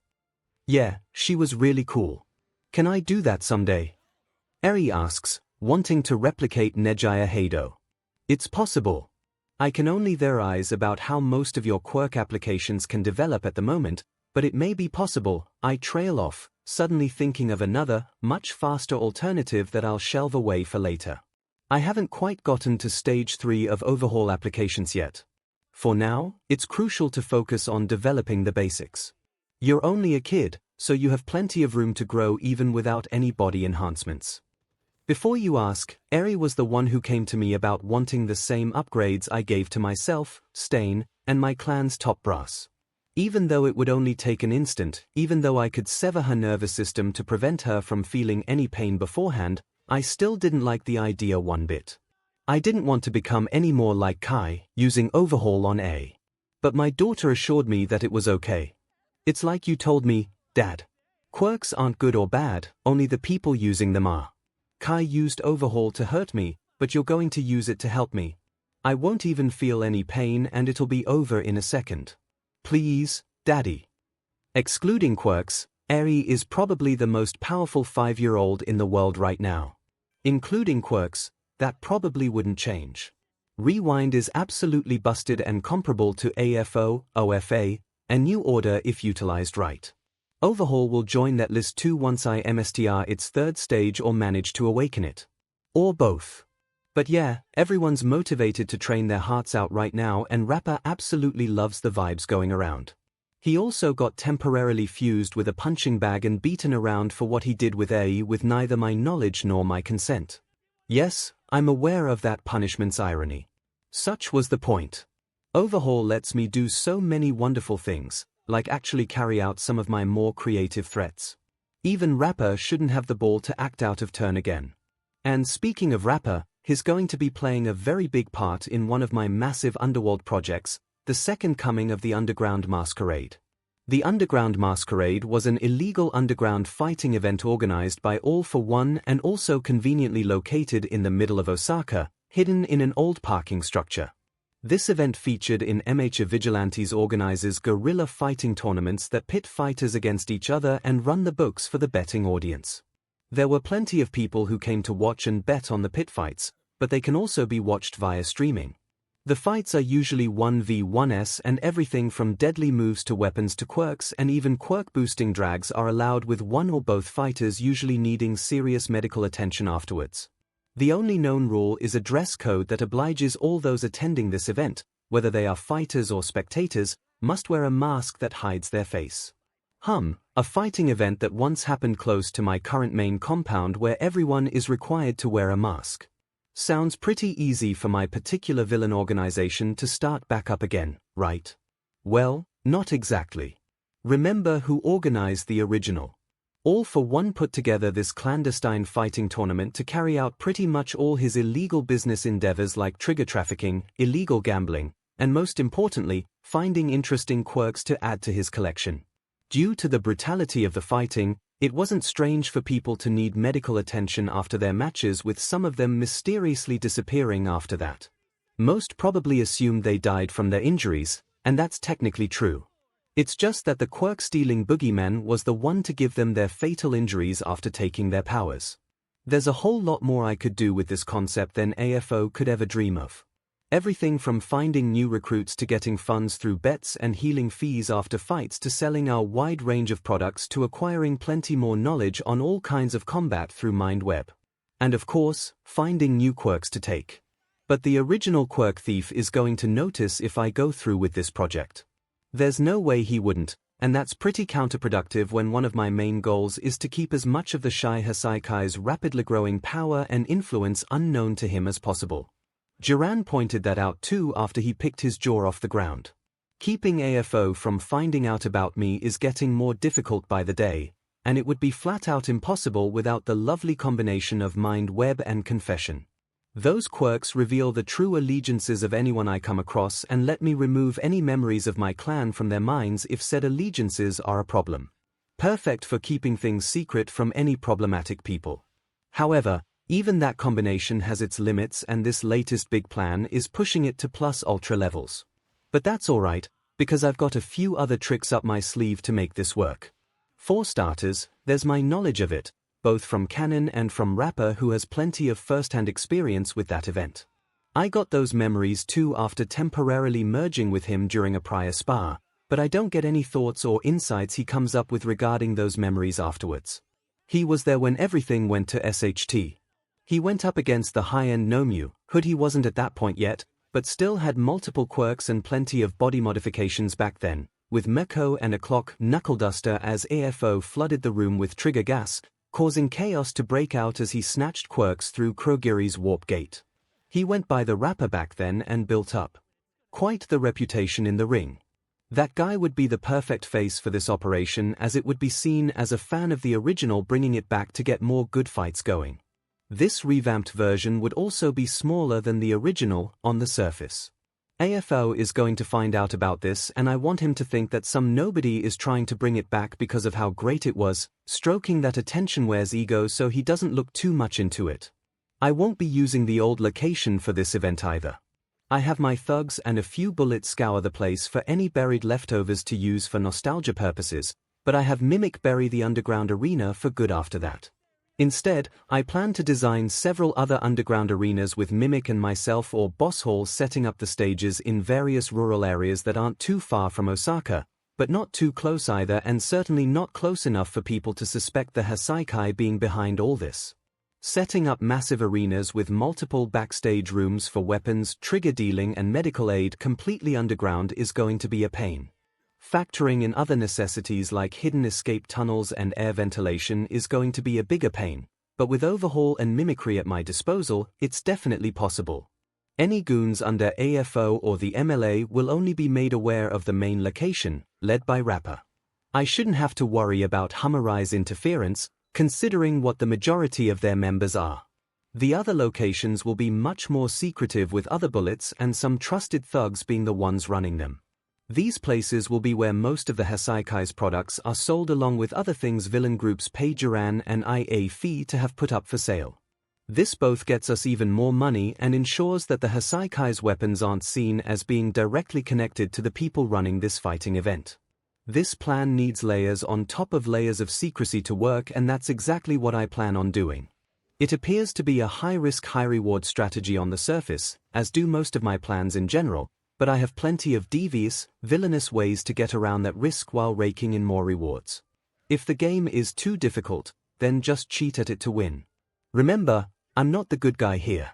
Yeah, she was really cool. Can I do that someday? 𝐸 asks, wanting to replicate 𝐒𝐠 𝐻𝐸. It's possible. I can only theorize about how most of your quirk applications can develop at the moment, but it may be possible. I trail off, suddenly thinking of another, much faster alternative that I'll shelve away for later. I haven't quite gotten to stage 3 of Overhaul applications yet. For now, it's crucial to focus on developing the basics. You're only a kid, so you have plenty of room to grow even without any body enhancements. Before you ask, 𝐸 was the one who came to me about wanting the same upgrades I gave to myself, Stain, and my clan's top brass. Even though it would only take an instant, even though I could sever her nervous system to prevent her from feeling any pain beforehand, I still didn't like the idea one bit. I didn't want to become any more like Kai, using Overhaul on 𝐸. But my daughter assured me that it was okay. It's like you told me, Dad. Quirks aren't good or bad, only the people using them are. Kai used overhaul to hurt me, but you're going to use it to help me. I won't even feel any pain and it'll be over in a second. Please, Daddy. Excluding quirks, Eri is probably the most powerful 5-year-old in the world right now. Including quirks, that probably wouldn't change. Rewind is absolutely busted and comparable to AFO, OFA, and New Order if utilized right. Overhaul will join that list too once I MSTR its third stage or manage to awaken it. Or both. But yeah, everyone's motivated to train their hearts out right now and Rapper absolutely loves the vibes going around. He also got temporarily fused with a punching bag and beaten around for what he did with A with neither my knowledge nor my consent. Yes, I'm aware of that punishment's irony. Such was the point. Overhaul lets me do so many wonderful things, like actually carry out some of my more creative threats. Even Rapper shouldn't have the ball to act out of turn again. And speaking of Rapper, he's going to be playing a very big part in one of my massive underworld projects, the second coming of the Underground Masquerade. The Underground Masquerade was an illegal underground fighting event organized by All for One and also conveniently located in the middle of Osaka, hidden in an old parking structure. This event featured in MH Vigilantes organizes guerrilla fighting tournaments that pit fighters against each other and run the books for the betting audience. There were plenty of people who came to watch and bet on the pit fights, but they can also be watched via streaming. The fights are usually 1v1s and everything from deadly moves to weapons to quirks, and even quirk-boosting drags are allowed with one or both fighters usually needing serious medical attention afterwards. The only known rule is a dress code that obliges all those attending this event, whether they are fighters or spectators, must wear a mask that hides their face. A fighting event that once happened close to my current main compound where everyone is required to wear a mask. Sounds pretty easy for my particular villain organization to start back up again, right? Well, not exactly. Remember who organized the original. All for One put together this clandestine fighting tournament to carry out pretty much all his illegal business endeavors like trigger trafficking, illegal gambling, and most importantly, finding interesting quirks to add to his collection. Due to the brutality of the fighting, it wasn't strange for people to need medical attention after their matches, with some of them mysteriously disappearing after that. Most probably assumed they died from their injuries, and that's technically true. It's just that the quirk-stealing boogeyman was the one to give them their fatal injuries after taking their powers. There's a whole lot more I could do with this concept than AFO could ever dream of. Everything from finding new recruits to getting funds through bets and healing fees after fights to selling our wide range of products to acquiring plenty more knowledge on all kinds of combat through MindWeb. And of course, finding new quirks to take. But the original quirk thief is going to notice if I go through with this project. There's no way he wouldn't, and that's pretty counterproductive when one of my main goals is to keep as much of the 𝐒𝐻𝐻 Saikai's rapidly growing power and influence unknown to him as possible. Jiran pointed that out too after he picked his jaw off the ground. Keeping AFO from finding out about me is getting more difficult by the day, and it would be flat out impossible without the lovely combination of MindWeb and confession. Those quirks reveal the true allegiances of anyone I come across and let me remove any memories of my clan from their minds if said allegiances are a problem. Perfect for keeping things secret from any problematic people. However, even that combination has its limits, and this latest big plan is pushing it to plus ultra levels. But that's alright, because I've got a few other tricks up my sleeve to make this work. For starters, there's my knowledge of it, both from canon and from Rapper, who has plenty of first-hand experience with that event. I got those memories too after temporarily merging with him during a prior spar, but I don't get any thoughts or insights he comes up with regarding those memories afterwards. He was there when everything went to SHT. He went up against the high-end Nomu. He wasn't at that point yet, but still had multiple quirks and plenty of body modifications back then, with Meko and a clock knuckle duster as AFO flooded the room with trigger gas, causing chaos to break out as he snatched quirks through Kurogiri's warp gate. He went by the Rapper back then and built up quite the reputation in the ring. That guy would be the perfect face for this operation, as it would be seen as a fan of the original bringing it back to get more good fights going. This revamped version would also be smaller than the original on the surface. AFO is going to find out about this, and I want him to think that some nobody is trying to bring it back because of how great it was, stroking that attention-wears ego so he doesn't look too much into it. I won't be using the old location for this event either. I have my thugs and a few bullets scour the place for any buried leftovers to use for nostalgia purposes, but I have Mimic bury the underground arena for good after that. Instead, I plan to design several other underground arenas with Mimic and myself or boss halls setting up the stages in various rural areas that aren't too far from Osaka, but not too close either, and certainly not close enough for people to suspect the 𝐻𝐸𝐼 being behind all this. Setting up massive arenas with multiple backstage rooms for weapons, trigger dealing and medical aid completely underground is going to be a pain. Factoring in other necessities like hidden escape tunnels and air ventilation is going to be a bigger pain, but with overhaul and mimicry at my disposal, it's definitely possible. Any goons under AFO or the MLA will only be made aware of the main location, led by Rapper. I shouldn't have to worry about 𝐻𝐸𝐼's interference, considering what the majority of their members are. The other locations will be much more secretive with other bullets and some trusted thugs being the ones running them. These places will be where most of the 𝐻𝐸𝐼's products are sold along with other things villain groups pay Duran and IA fee to have put up for sale. This both gets us even more money and ensures that the 𝐻𝐸𝐼's weapons aren't seen as being directly connected to the people running this fighting event. This plan needs layers on top of layers of secrecy to work, and that's exactly what I plan on doing. It appears to be a high-risk, high-reward strategy on the surface, as do most of my plans in general, but I have plenty of devious, villainous ways to get around that risk while raking in more rewards. If the game is too difficult, then just cheat at it to win. Remember, I'm not the good guy here.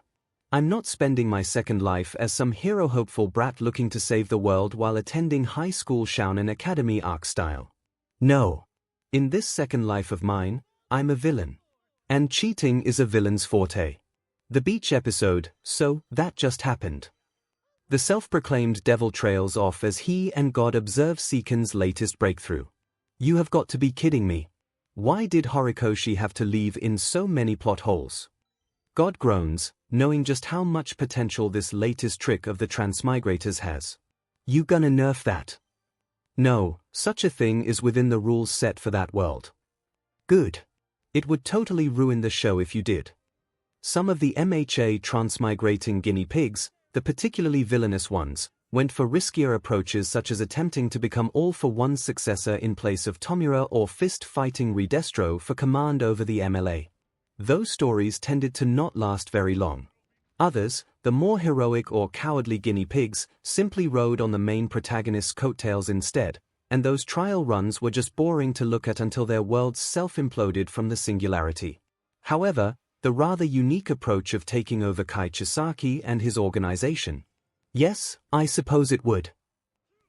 I'm not spending my second life as some hero-hopeful brat looking to save the world while attending high school Shonen Academy arc style. No. In this second life of mine, I'm a villain. And cheating is a villain's forte. The beach episode, so that just happened. The self-proclaimed devil trails off as he and God observe 𝐒𝐭𝐴N's latest breakthrough. You have got to be kidding me. Why did Horikoshi have to leave in so many plot holes? God groans, knowing just how much potential this latest trick of the transmigrators has. You gonna nerf that? No, such a thing is within the rules set for that world. Good. It would totally ruin the show if you did. Some of the MHA transmigrating guinea pigs, the particularly villainous ones, went for riskier approaches such as attempting to become all-for-one successor in place of Tomura or fist-fighting Redestro for command over the MLA. Those stories tended to not last very long. Others, the more heroic or cowardly guinea pigs, simply rode on the main protagonist's coattails instead, and those trial runs were just boring to look at until their worlds self-imploded from the singularity. However, the rather unique approach of taking over 𝐻𝐸𝐼 and his organization. Yes, I suppose it would.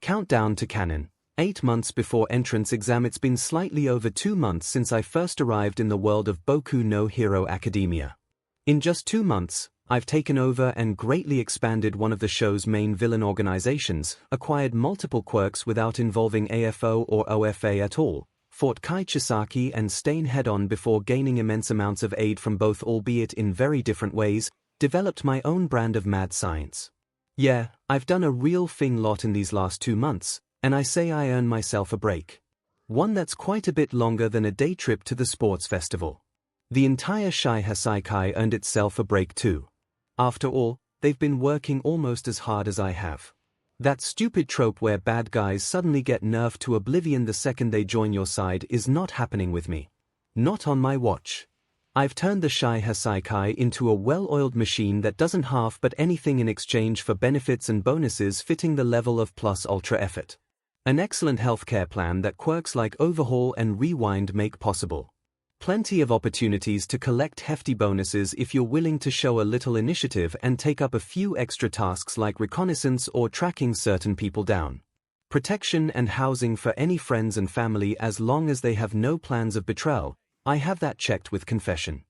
Countdown to canon. 8 months before entrance exam. It's been slightly over 2 months since I first arrived in the world of Boku no Hero Academia. In just 2 months, I've taken over and greatly expanded one of the show's main villain organizations, acquired multiple quirks without involving AFO or OFA at all, fought 𝐻𝐸𝐼 and Stain head-on before gaining immense amounts of aid from both, albeit in very different ways, developed my own brand of mad science. Yeah, I've done a real thing lot in these last 2 months, and I say I earned myself a break. One that's quite a bit longer than a day trip to the sports festival. The entire 𝐻𝐸𝐼 earned itself a break too. After all, they've been working almost as hard as I have. That stupid trope where bad guys suddenly get nerfed to oblivion the second they join your side is not happening with me. Not on my watch. I've turned the 𝐻𝐸𝐼 into a well-oiled machine that doesn't half but anything in exchange for benefits and bonuses fitting the level of plus ultra effort. An excellent healthcare plan that quirks like Overhaul and Rewind make possible. Plenty of opportunities to collect hefty bonuses if you're willing to show a little initiative and take up a few extra tasks like reconnaissance or tracking certain people down. Protection and housing for any friends and family as long as they have no plans of betrayal. I have that checked with confession.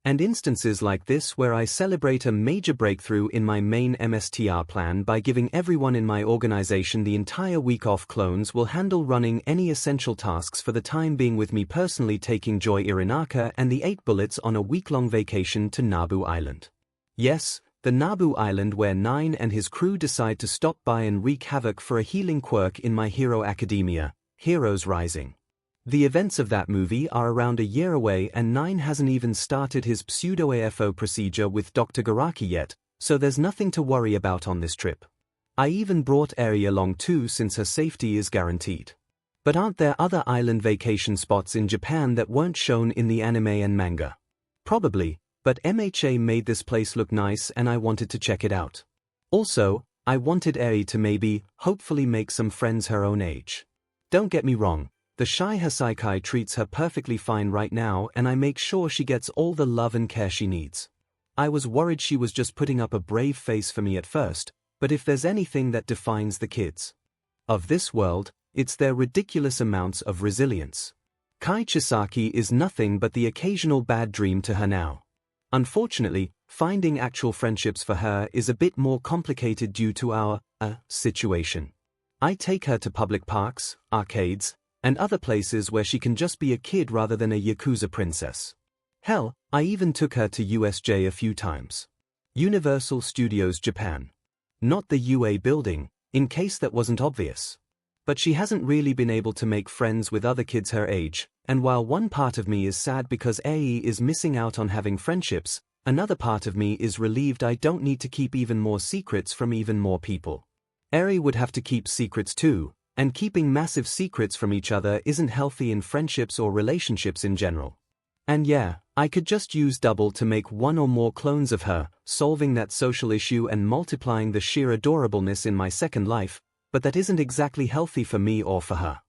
And instances like this where I celebrate a major breakthrough in my main MSTR plan by giving everyone in my organization the entire week off. Clones will handle running any essential tasks for the time being, with me personally taking Joy Irinaka and the 8 bullets on a week-long vacation to Nabu Island. Yes, the Naboo Island where Nine and his crew decide to stop by and wreak havoc for a healing quirk in My Hero Academia, Heroes Rising. The events of that movie are around a year away and Nine hasn't even started his pseudo-AFO procedure with Dr. Garaki yet, so there's nothing to worry about on this trip. I even brought Eri along too since her safety is guaranteed. But aren't there other island vacation spots in Japan that weren't shown in the anime and manga? Probably, but MHA made this place look nice and I wanted to check it out. Also, I wanted Eri to hopefully make some friends her own age. Don't get me wrong, the shy Hassaikai treats her perfectly fine right now and I make sure she gets all the love and care she needs. I was worried she was just putting up a brave face for me at first, but if there's anything that defines the kids of this world, it's their ridiculous amounts of resilience. Kai Chisaki is nothing but the occasional bad dream to her now. Unfortunately, finding actual friendships for her is a bit more complicated due to our situation. I take her to public parks, arcades, and other places where she can just be a kid rather than a Yakuza princess. Hell, I even took her to USJ a few times. Universal Studios Japan. Not the UA building, in case that wasn't obvious. But she hasn't really been able to make friends with other kids her age, and while one part of me is sad because Ai is missing out on having friendships, another part of me is relieved I don't need to keep even more secrets from even more people. Eri would have to keep secrets too, and keeping massive secrets from each other isn't healthy in friendships or relationships in general. And yeah, I could just use Double to make one or more clones of her, solving that social issue and multiplying the sheer adorableness in my second life, but that isn't exactly healthy for me or for her.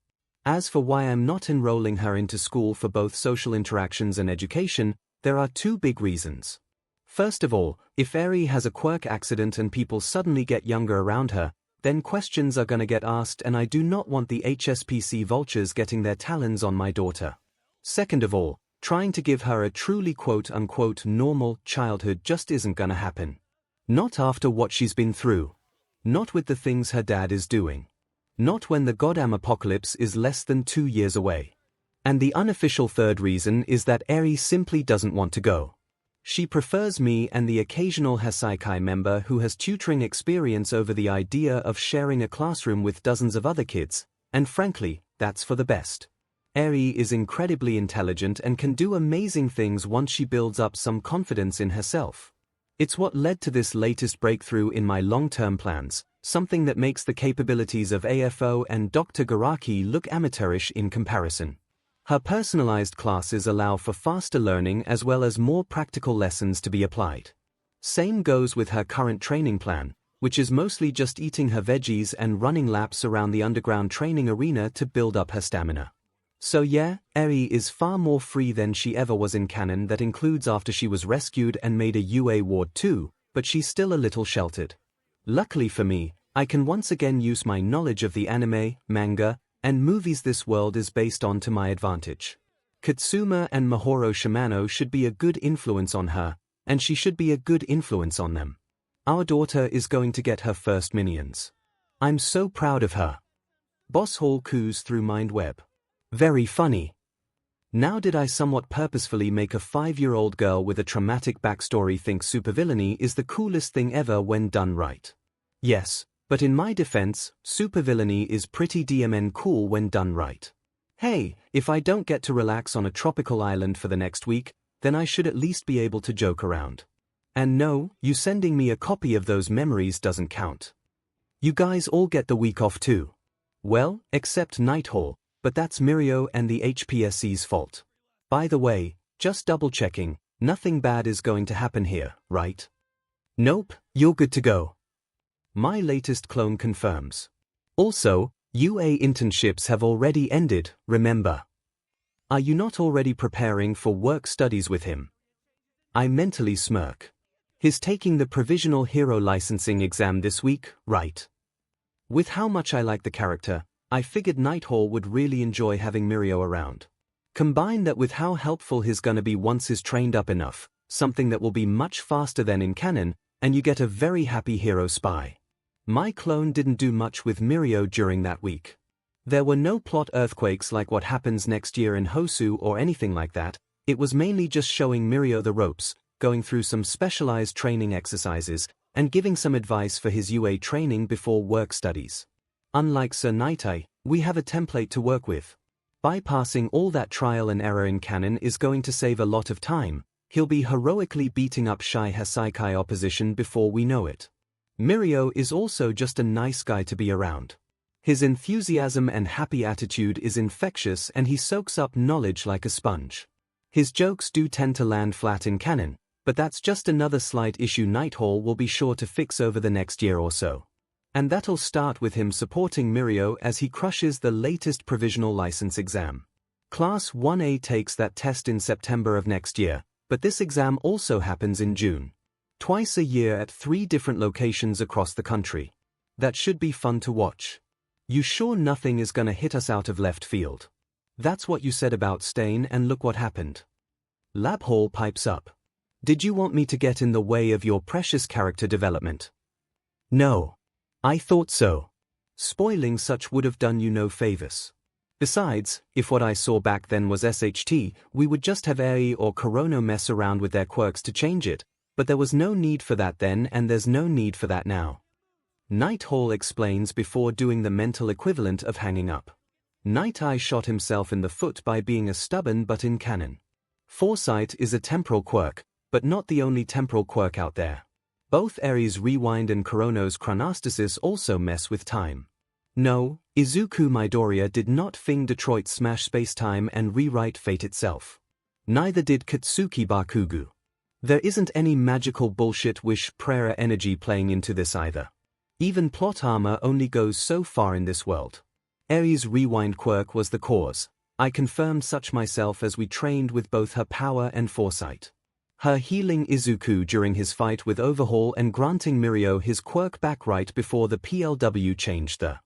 As for why I'm not enrolling her into school for both social interactions and education, there are two big reasons. First of all, if Eri has a quirk accident and people suddenly get younger around her, then questions are gonna get asked and I do not want the HSPC vultures getting their talons on my daughter. Second of all, trying to give her a truly quote-unquote normal childhood just isn't gonna happen. Not after what she's been through. Not with the things her dad is doing. Not when the goddamn apocalypse is less than 2 years away. And the unofficial third reason is that Eri simply doesn't want to go. She prefers me and the occasional Hassaikai member who has tutoring experience over the idea of sharing a classroom with dozens of other kids, and frankly, that's for the best. Eri is incredibly intelligent and can do amazing things once she builds up some confidence in herself. It's what led to this latest breakthrough in my long-term plans, something that makes the capabilities of AFO and Dr. Garaki look amateurish in comparison. Her personalized classes allow for faster learning as well as more practical lessons to be applied. Same goes with her current training plan, which is mostly just eating her veggies and running laps around the underground training arena to build up her stamina. So yeah, Eri is far more free than she ever was in canon, that includes after she was rescued and made a UA ward too, but she's still a little sheltered. Luckily for me, I can once again use my knowledge of the anime, manga, and movies this world is based on to my advantage. Katsuma and Mahoro Shimano should be a good influence on her, and she should be a good influence on them. Our daughter is going to get her first minions. I'm so proud of her. Boss Hall coos through MindWeb. Very funny. Now did I somewhat purposefully make a 5-year-old girl with a traumatic backstory think supervillainy is the coolest thing ever when done right? Yes, but in my defense, supervillainy is pretty DMN cool when done right. Hey, if I don't get to relax on a tropical island for the next week, then I should at least be able to joke around. And no, you sending me a copy of those memories doesn't count. You guys all get the week off too. Well, except Nighthall, but that's Mirio and the HPSC's fault. By the way, just double-checking, nothing bad is going to happen here, right? Nope, you're good to go. My latest clone confirms. Also, UA internships have already ended, remember. Are you not already preparing for work studies with him? I mentally smirk. He's taking the provisional hero licensing exam this week, right? With how much I like the character, I figured Nighthall would really enjoy having Mirio around. Combine that with how helpful he's gonna be once he's trained up enough, something that will be much faster than in canon, and you get a very happy hero spy. My clone didn't do much with Mirio during that week. There were no plot earthquakes like what happens next year in Hosu or anything like that. It was mainly just showing Mirio the ropes, going through some specialized training exercises, and giving some advice for his UA training before work studies. Unlike Sir Night-Eye, we have a template to work with. Bypassing all that trial and error in canon is going to save a lot of time. He'll be heroically beating up 𝐒𝐻𝐻 Saikai opposition before we know it. 𝐼𝐼 is also just a nice guy to be around. His enthusiasm and happy attitude is infectious and he soaks up knowledge like a sponge. His jokes do tend to land flat in canon, but that's just another slight issue Nighthall will be sure to fix over the next year or so. And that'll start with him supporting 𝐼𝐼 as he crushes the latest provisional license exam. Class 1A takes that test in September of next year, but this exam also happens in June. Twice a year at 3 different locations across the country. That should be fun to watch. You sure nothing is gonna hit us out of left field? That's what you said about Stain and look what happened. Lab Hall pipes up. Did you want me to get in the way of your precious character development? No. I thought so. Spoiling such would have done you no favors. Besides, if what I saw back then was SHT, we would just have 𝐼𝐼 or 𝐶𝐻𝐻 mess around with their quirks to change it, but there was no need for that then and there's no need for that now. Nighthall explains before doing the mental equivalent of hanging up. Night-Eye shot himself in the foot by being a stubborn but in canon. Foresight is a temporal quirk, but not the only temporal quirk out there. Both 𝐼𝐼's rewind and 𝐶𝐻𝐻's chronostasis also mess with time. No, Izuku Midoriya did not Fing Detroit smash spacetime and rewrite fate itself. Neither did Katsuki Bakugo. There isn't any magical bullshit wish prayer energy playing into this either. Even plot armor only goes so far in this world. 𝐼𝐼's rewind quirk was the cause. I confirmed such myself as we trained with both her power and foresight. Her healing Izuku during his fight with Overhaul and granting 𝐼𝐼 his quirk back right before the PLW changed the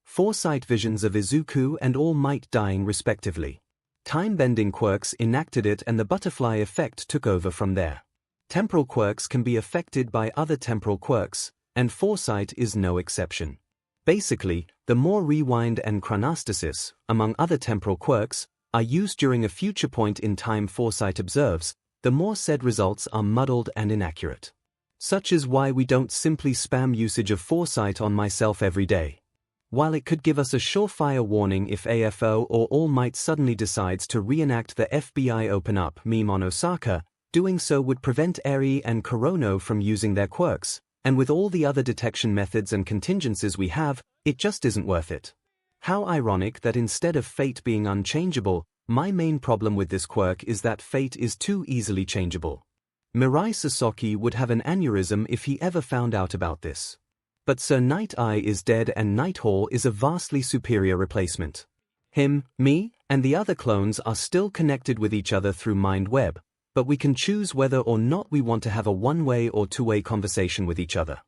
foresight visions of Izuku and All Might dying respectively. Time-bending quirks enacted it and the butterfly effect took over from there. Temporal quirks can be affected by other temporal quirks, and foresight is no exception. Basically, the more rewind and chronostasis, among other temporal quirks, are used during a future point in time foresight observes, the more said results are muddled and inaccurate. Such is why we don't simply spam usage of foresight on myself every day. While it could give us a surefire warning if AFO or All Might suddenly decides to reenact the FBI open up meme on Osaka, doing so would prevent 𝐼𝐼 and 𝐶𝐻𝐻 from using their quirks, and with all the other detection methods and contingencies we have, it just isn't worth it. How ironic that instead of fate being unchangeable, my main problem with this quirk is that fate is too easily changeable. Mirai Sasaki would have an aneurysm if he ever found out about this. But Sir Night-Eye is dead and Nighthall is a vastly superior replacement. Him, me, and the other clones are still connected with each other through Mind Web, but we can choose whether or not we want to have a one-way or two-way conversation with each other.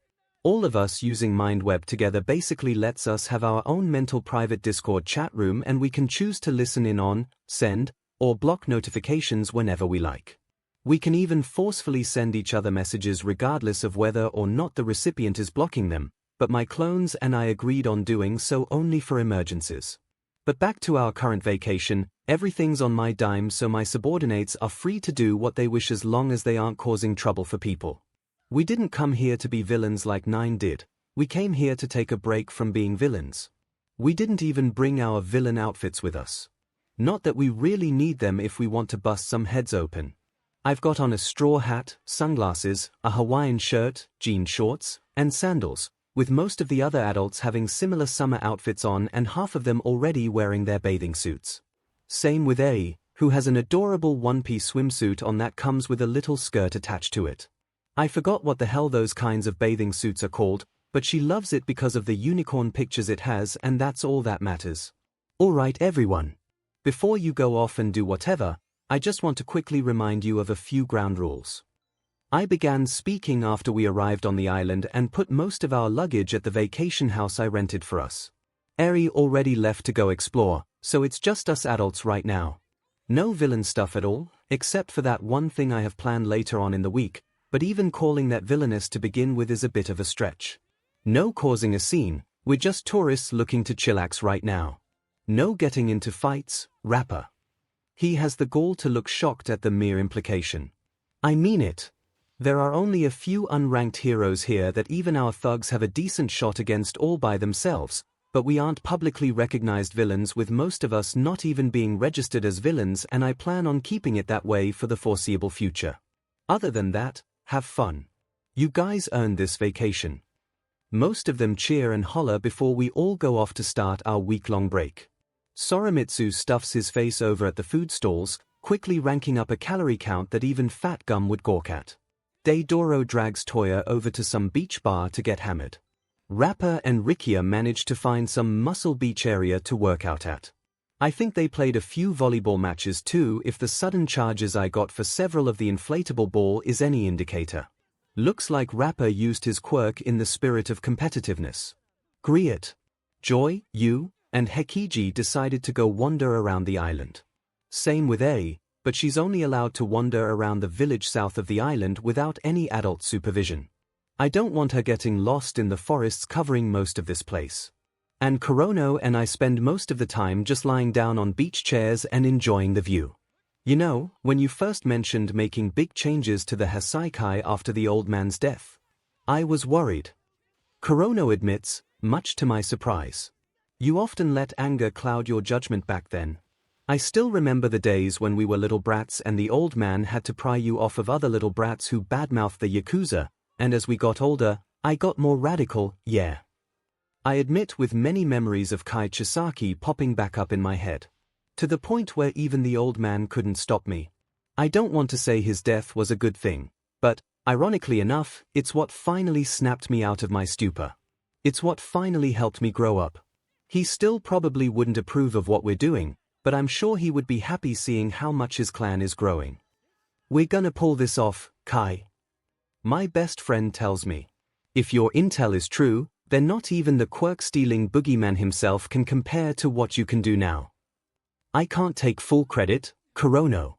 All of us using Mind Web together basically lets us have our own mental private Discord chat room and we can choose to listen in on, send, or block notifications whenever we like. We can even forcefully send each other messages regardless of whether or not the recipient is blocking them, but my clones and I agreed on doing so only for emergencies. But back to our current vacation, everything's on my dime so my subordinates are free to do what they wish as long as they aren't causing trouble for people. We didn't come here to be villains like 9 did, we came here to take a break from being villains. We didn't even bring our villain outfits with us. Not that we really need them if we want to bust some heads open. I've got on a straw hat, sunglasses, a Hawaiian shirt, jean shorts, and sandals, with most of the other adults having similar summer outfits on and half of them already wearing their bathing suits. Same with 𝐼𝐼, who has an adorable one-piece swimsuit on that comes with a little skirt attached to it. I forgot what the hell those kinds of bathing suits are called, but she loves it because of the unicorn pictures it has and that's all that matters. Alright everyone. Before you go off and do whatever, I just want to quickly remind you of a few ground rules. I began speaking after we arrived on the island and put most of our luggage at the vacation house I rented for us. 𝐼𝐼 already left to go explore, so it's just us adults right now. No villain stuff at all, except for that one thing I have planned later on in the week, but even calling that villainous to begin with is a bit of a stretch. No causing a scene, we're just tourists looking to chillax right now. No getting into fights, rapper. He has the gall to look shocked at the mere implication. I mean it. There are only a few unranked heroes here that even our thugs have a decent shot against all by themselves, but we aren't publicly recognized villains, with most of us not even being registered as villains, and I plan on keeping it that way for the foreseeable future. Other than that, have fun. You guys earned this vacation. Most of them cheer and holler before we all go off to start our week-long break. Soromitsu stuffs his face over at the food stalls, quickly ranking up a calorie count that even Fat Gum would gawk at. Deidoro drags Toya over to some beach bar to get hammered. Rapper and Rikia manage to find some muscle beach area to work out at. I think they played a few volleyball matches too, if the sudden charges I got for several of the inflatable ball is any indicator. Looks like Rapper used his quirk in the spirit of competitiveness. 𝐒𝐲𝐽𝐿, Joy, Yu, and Hekiji decided to go wander around the island. Same with A, but she's only allowed to wander around the village south of the island without any adult supervision. I don't want her getting lost in the forests covering most of this place. And Kurono and I spend most of the time just lying down on beach chairs and enjoying the view. You know, when you first mentioned making big changes to the Hasaikai after the old man's death, I was worried. Kurono admits, much to my surprise. You often let anger cloud your judgment back then. I still remember the days when we were little brats and the old man had to pry you off of other little brats who badmouthed the Yakuza, and as we got older, I got more radical, yeah. I admit, with many memories of Kai Chisaki popping back up in my head. To the point where even the old man couldn't stop me. I don't want to say his death was a good thing, but, ironically enough, it's what finally snapped me out of my stupor. It's what finally helped me grow up. He still probably wouldn't approve of what we're doing, but I'm sure he would be happy seeing how much his clan is growing. We're gonna pull this off, Kai. My best friend tells me. If your intel is true, then not even the quirk-stealing boogeyman himself can compare to what you can do now. I can't take full credit, Kurono.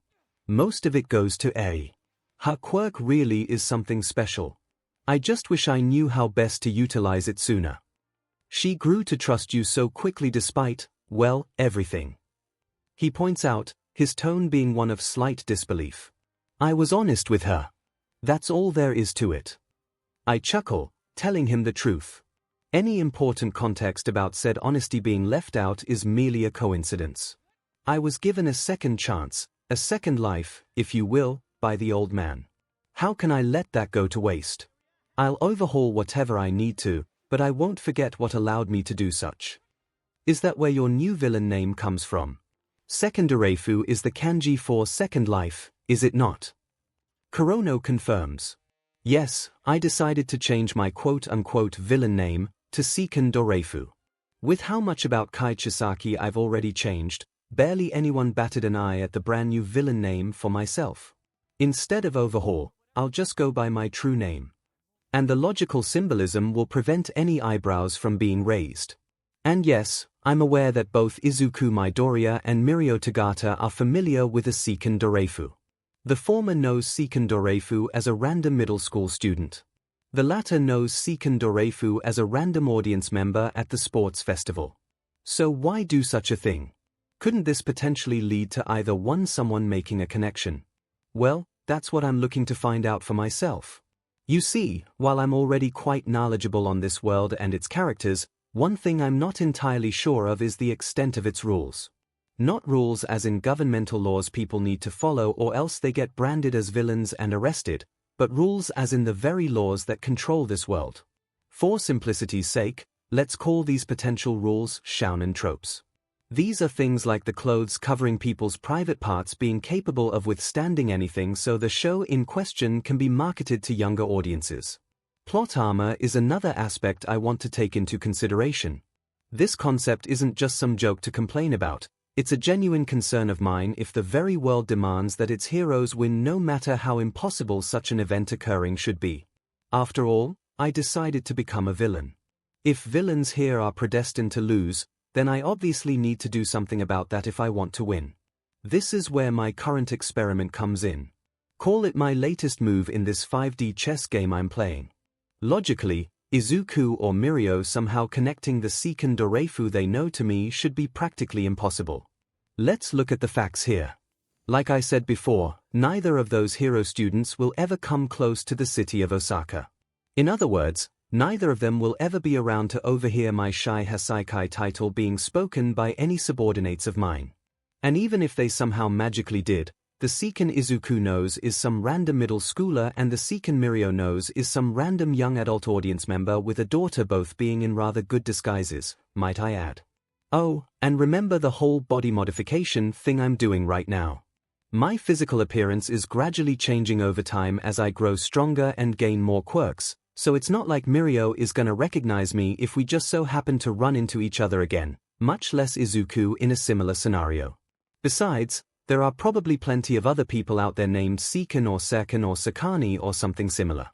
Most of it goes to A. Her quirk really is something special. I just wish I knew how best to utilize it sooner. She grew to trust you so quickly despite, well, everything. He points out, his tone being one of slight disbelief. I was honest with her. That's all there is to it. I chuckle, telling him the truth. Any important context about said honesty being left out is merely a coincidence. I was given a second chance, a second life, if you will, by the old man. How can I let that go to waste? I'll overhaul whatever I need to, but I won't forget what allowed me to do such. Is that where your new villain name comes from? Second Doreifu is the kanji for second life, is it not? Kurono confirms. Yes, I decided to change my quote-unquote villain name to 𝐒𝐭𝐚𝐲 Doreifu. With how much about Kai Chisaki I've already changed, barely anyone batted an eye at the brand new villain name for myself. Instead of overhaul, I'll just go by my true name. And the logical symbolism will prevent any eyebrows from being raised. And yes, I'm aware that both Izuku Midoriya and Mirio Tagata are familiar with the 𝐒𝐭𝐚𝐲 Doreifu. The former knows 𝐒𝐭𝐚𝐲 Doreifu as a random middle school student. The latter knows 𝐒𝐭𝐚𝐲 Doreifu as a random audience member at the sports festival. So why do such a thing? Couldn't this potentially lead to either someone making a connection? Well, that's what I'm looking to find out for myself. You see, while I'm already quite knowledgeable on this world and its characters, one thing I'm not entirely sure of is the extent of its rules. Not rules as in governmental laws people need to follow or else they get branded as villains and arrested, but rules as in the very laws that control this world. For simplicity's sake, let's call these potential rules shounen tropes. These are things like the clothes covering people's private parts being capable of withstanding anything, so the show in question can be marketed to younger audiences. Plot armor is another aspect I want to take into consideration. This concept isn't just some joke to complain about, it's a genuine concern of mine if the very world demands that its heroes win no matter how impossible such an event occurring should be. After all, I decided to become a villain. If villains here are predestined to lose, then I obviously need to do something about that if I want to win. This is where my current experiment comes in. Call it my latest move in this 5D chess game I'm playing. Logically, Izuku or Mirio somehow connecting the 𝐒𝐭𝐚𝐲 Doreifu they know to me should be practically impossible. Let's look at the facts here. Like I said before, neither of those hero students will ever come close to the city of Osaka. In other words, neither of them will ever be around to overhear my 𝐂𝐸𝐻𝐸 Saikai title being spoken by any subordinates of mine. And even if they somehow magically did, the 𝐒𝐭𝐚 Izuku knows is some random middle schooler and the 𝐒𝐭𝐚 Mirio knows is some random young adult audience member with a daughter, both being in rather good disguises, might I add. Oh, and remember the whole body modification thing I'm doing right now. My physical appearance is gradually changing over time as I grow stronger and gain more quirks, so it's not like Mirio is gonna recognize me if we just so happen to run into each other again, much less Izuku in a similar scenario. Besides, there are probably plenty of other people out there named 𝐒𝐭𝐚 or 𝐒𝐭𝐚 or 𝐒𝐭𝐚 or something similar.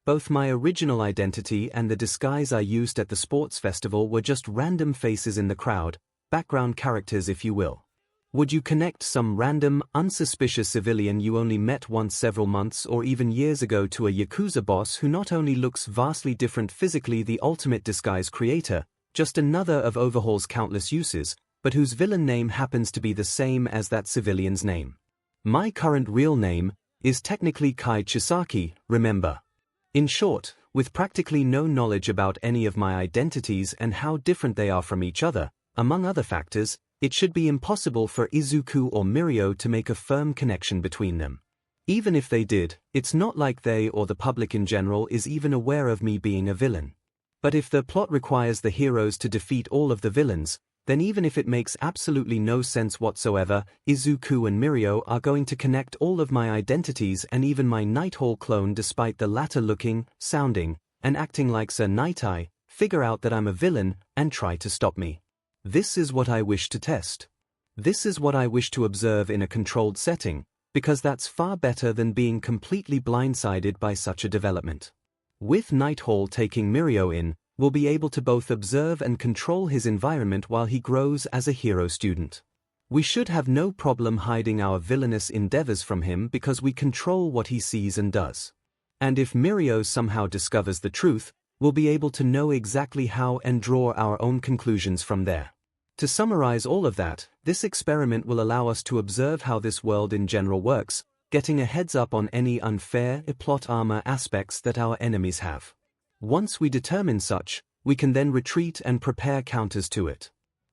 Both my original identity and the disguise I used at the sports festival were just random faces in the crowd, background characters if you will. Would you connect some random, unsuspicious civilian you only met once several months or even years ago to a Yakuza boss who not only looks vastly different physically, the ultimate disguise creator, just another of Overhaul's countless uses, but whose villain name happens to be the same as that civilian's name? My current real name is technically Kai Chisaki, remember. In short, with practically no knowledge about any of my identities and how different they are from each other, among other factors, it should be impossible for Izuku or Mirio to make a firm connection between them. Even if they did, it's not like they or the public in general is even aware of me being a villain. But if the plot requires the heroes to defeat all of the villains, then even if it makes absolutely no sense whatsoever, Izuku and Mirio are going to connect all of my identities and even my Night Hall clone, despite the latter looking, sounding, and acting like Sir Night Eye, figure out that I'm a villain and try to stop me. This is what I wish to test. This is what I wish to observe in a controlled setting, because that's far better than being completely blindsided by such a development. With Night Hall taking Mirio in, we'll be able to both observe and control his environment while he grows as a hero student. We should have no problem hiding our villainous endeavors from him because we control what he sees and does. And if Mirio somehow discovers the truth, we'll be able to know exactly how and draw our own conclusions from there. To summarize all of that, this experiment will allow us to observe how this world in general works, getting a heads up on any unfair plot armor aspects that our enemies have. Once we determine such, we can then retreat and prepare counters to it.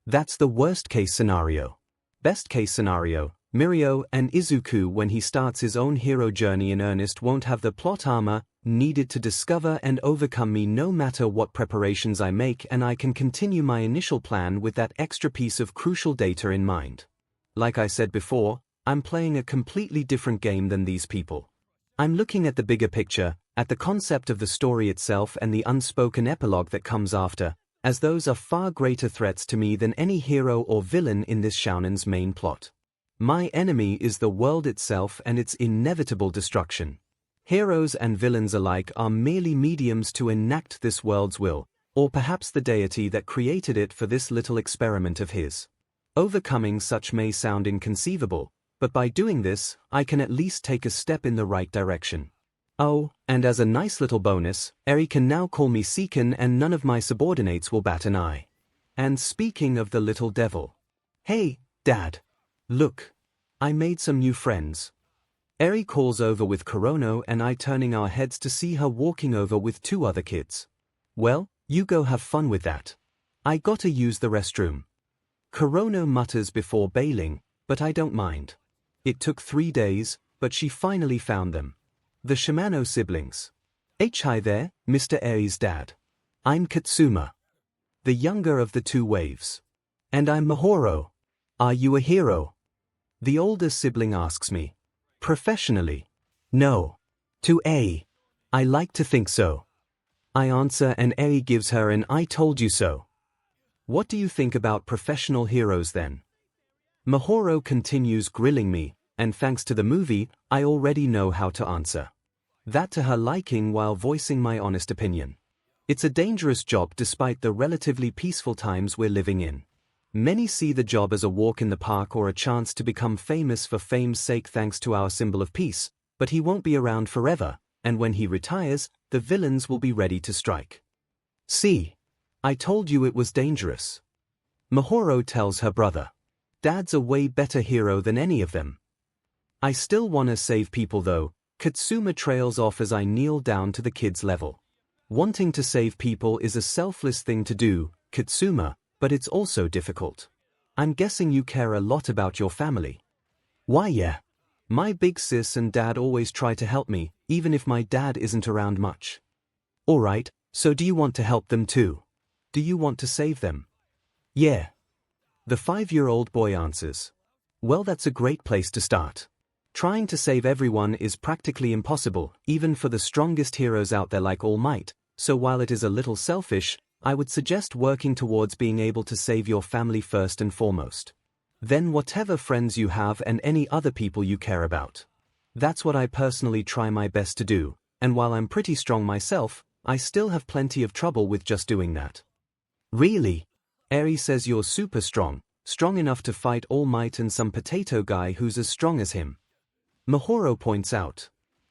That's the worst-case scenario. Best-case scenario, Mirio and Izuku, when he starts his own hero journey in earnest, won't have the plot armor needed to discover and overcome me no matter what preparations I make, and I can continue my initial plan with that extra piece of crucial data in mind. Like I said before, I'm playing a completely different game than these people. I'm looking at the bigger picture, at the concept of the story itself and the unspoken epilogue that comes after, as those are far greater threats to me than any hero or villain in this shounen's main plot. My enemy is the world itself and its inevitable destruction. Heroes and villains alike are merely mediums to enact this world's will, or perhaps the deity that created it for this little experiment of his. Overcoming such may sound inconceivable, but by doing this, I can at least take a step in the right direction. Oh, and as a nice little bonus, Eri can now call me 𝐒𝐭𝐚 and none of my subordinates will bat an eye. And speaking of the little devil. Hey, Dad. Look. I made some new friends. Eri calls over with Kurono and I, turning our heads to see her walking over with two other kids. Well, you go have fun with that. I gotta use the restroom. Kurono mutters before bailing, but I don't mind. It took 3 days, but she finally found them. The Shimano siblings. Hi there, Mr. Eri's dad. I'm Katsuma. The younger of the two waves. And I'm Mahoro. Are you a hero? The older sibling asks me. Professionally. No. To A. I like to think so. I answer and Eri gives her an I told you so. What do you think about professional heroes then? Mahoro continues grilling me, and thanks to the movie, I already know how to answer. That to her liking while voicing my honest opinion. It's a dangerous job despite the relatively peaceful times we're living in. Many see the job as a walk in the park or a chance to become famous for fame's sake thanks to our symbol of peace, but he won't be around forever, and when he retires, the villains will be ready to strike. See? I told you it was dangerous. Mahoro tells her brother. Dad's a way better hero than any of them. I still wanna save people though. Katsuma trails off as I kneel down to the kid's level. Wanting to save people is a selfless thing to do, Katsuma, but it's also difficult. I'm guessing you care a lot about your family. Why yeah. My big sis and dad always try to help me, even if my dad isn't around much. Alright, so do you want to help them too? Do you want to save them? Yeah. The 5-year-old boy answers. Well, that's a great place to start. Trying to save everyone is practically impossible, even for the strongest heroes out there like All Might, so while it is a little selfish, I would suggest working towards being able to save your family first and foremost. Then whatever friends you have and any other people you care about. That's what I personally try my best to do, and while I'm pretty strong myself, I still have plenty of trouble with just doing that. Really? Eri says you're super strong enough to fight All Might and some potato guy who's as strong as him. Mahoro points out.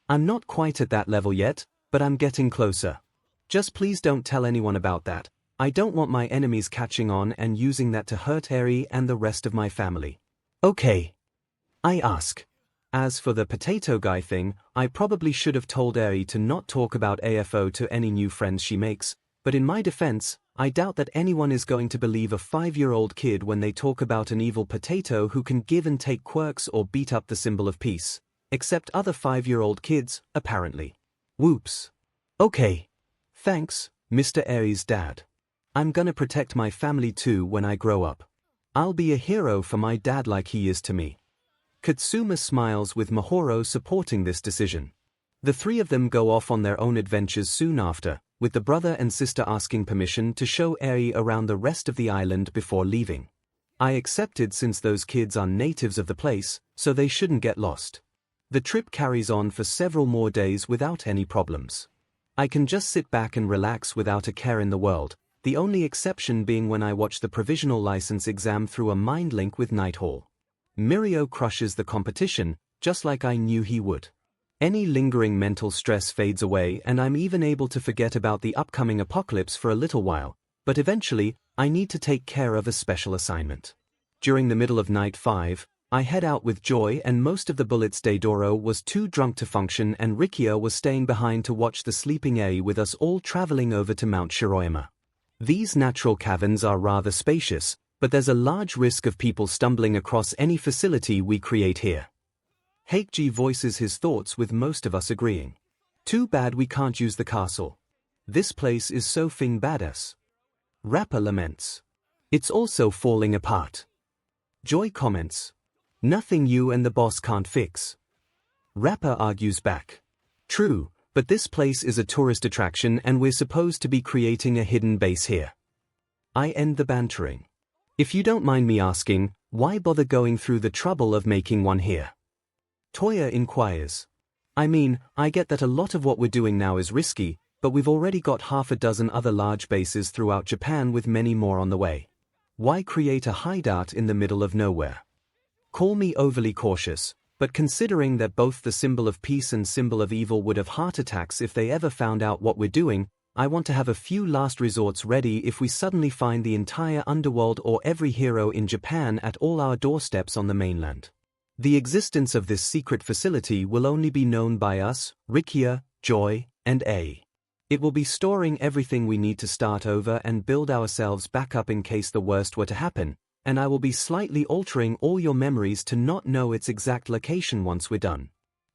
I'm not quite at that level yet, but I'm getting closer. Just please don't tell anyone about that. I don't want my enemies catching on and using that to hurt Eri and the rest of my family. Okay. I ask. As for the potato guy thing, I probably should have told Eri to not talk about AFO to any new friends she makes, but in my defense, I doubt that anyone is going to believe a 5-year-old kid when they talk about an evil potato who can give and take quirks or beat up the symbol of peace. Except other 5-year-old kids, apparently. Whoops. Okay. Thanks, Mr. Eri's dad. I'm gonna protect my family too when I grow up. I'll be a hero for my dad like he is to me. Katsuma smiles with Mahoro supporting this decision. The three of them go off on their own adventures soon after, with the brother and sister asking permission to show Eri around the rest of the island before leaving. I accepted since those kids are natives of the place, so they shouldn't get lost. The trip carries on for several more days without any problems. I can just sit back and relax without a care in the world, the only exception being when I watch the provisional license exam through a mind link with Nighthall. Mirio crushes the competition, just like I knew he would. Any lingering mental stress fades away and I'm even able to forget about the upcoming apocalypse for a little while, but eventually, I need to take care of a special assignment. During the middle of night 5, I head out with Joy and most of the bullets. Deidoro was too drunk to function and Rikia was staying behind to watch the sleeping Eri with us all traveling over to Mount Shiroyama. These natural caverns are rather spacious, but there's a large risk of people stumbling across any facility we create here. 𝐒𝐫𝐽 voices his thoughts with most of us agreeing. Too bad we can't use the castle. This place is so fin badass. Rapper laments. It's also falling apart. Joy comments. Nothing you and the boss can't fix. Rapper argues back. True, but this place is a tourist attraction and we're supposed to be creating a hidden base here. I end the bantering. If you don't mind me asking, why bother going through the trouble of making one here? Toya inquires. I mean, I get that a lot of what we're doing now is risky, but we've already got half a dozen other large bases throughout Japan with many more on the way. Why create a hideout in the middle of nowhere? Call me overly cautious, but considering that both the symbol of peace and symbol of evil would have heart attacks if they ever found out what we're doing, I want to have a few last resorts ready if we suddenly find the entire underworld or every hero in Japan at all our doorsteps on the mainland. The existence of this secret facility will only be known by us, Rikia, Joy, and A. It will be storing everything we need to start over and build ourselves back up in case the worst were to happen, and I will be slightly altering all your memories to not know its exact location once we're done.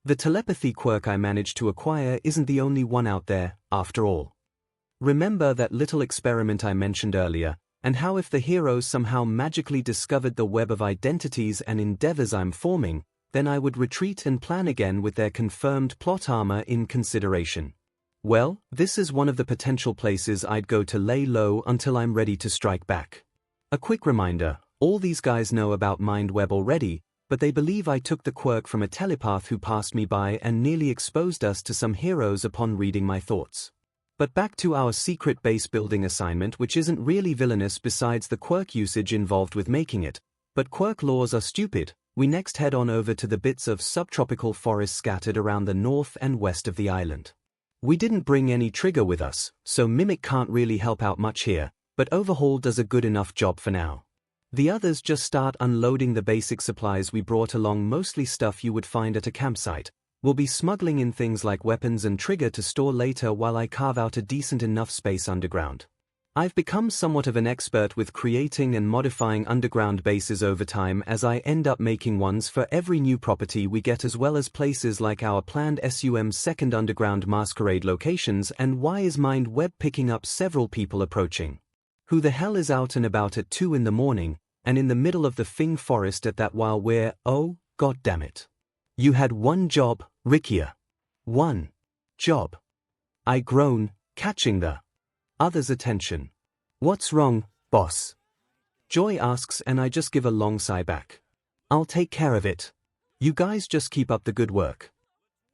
The telepathy quirk I managed to acquire isn't the only one out there, after all. Remember that little experiment I mentioned earlier, and how if the heroes somehow magically discovered the web of identities and endeavors I'm forming, then I would retreat and plan again with their confirmed plot armor in consideration. Well, this is one of the potential places I'd go to lay low until I'm ready to strike back. A quick reminder, all these guys know about Mind Web already, but they believe I took the quirk from a telepath who passed me by and nearly exposed us to some heroes upon reading my thoughts. But back to our secret base building assignment, which isn't really villainous besides the quirk usage involved with making it, but quirk laws are stupid. We next head on over to the bits of subtropical forest scattered around the north and west of the island. We didn't bring any trigger with us, so Mimic can't really help out much here, but Overhaul does a good enough job for now. The others just start unloading the basic supplies we brought along, mostly stuff you would find at a campsite. We'll be smuggling in things like weapons and trigger to store later while I carve out a decent enough space underground. I've become somewhat of an expert with creating and modifying underground bases over time, as I end up making ones for every new property we get, as well as places like our planned SUM's second underground masquerade locations. And why is Mind Web picking up several people approaching? Who the hell is out and about at 2 in the morning, and in the middle of the Fing forest at that while we're, oh, god damn it. You had one job, 𝐒𝐿𝐴. One job. I groan, catching the other's attention. What's wrong, boss? Joy asks, and I just give a long sigh back. I'll take care of it. You guys just keep up the good work.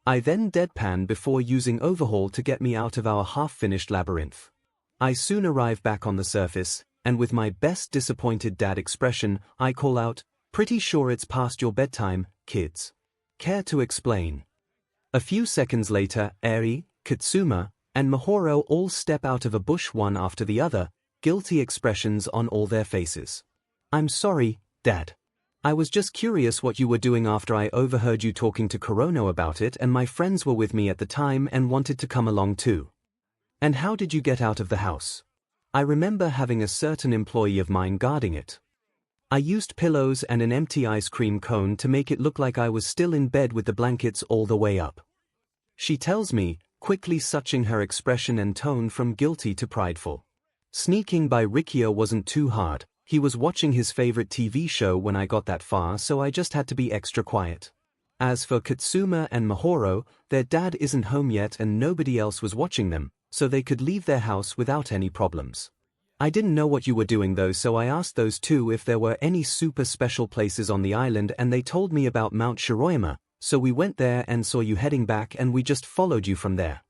I then deadpan before using overhaul to get me out of our half-finished labyrinth. I soon arrive back on the surface, and with my best disappointed dad expression, I call out, pretty sure it's past your bedtime, kids. Care to explain? A few seconds later, Eri, Katsuma, and Mahoro all step out of a bush, one after the other, guilty expressions on all their faces. I'm sorry, Dad. I was just curious what you were doing after I overheard you talking to Kurono about it, and my friends were with me at the time and wanted to come along too. And how did you get out of the house? I remember having a certain employee of mine guarding it. I used pillows and an empty ice cream cone to make it look like I was still in bed with the blankets all the way up. She tells me, quickly switching her expression and tone from guilty to prideful. Sneaking by 𝐒𝐴 wasn't too hard. He was watching his favorite TV show when I got that far, so I just had to be extra quiet. As for Katsuma and Mahoro, their dad isn't home yet and nobody else was watching them, so they could leave their house without any problems. I didn't know what you were doing though, so I asked those two if there were any super special places on the island, and they told me about Mount Shiroyama, so we went there and saw you heading back and we just followed you from there.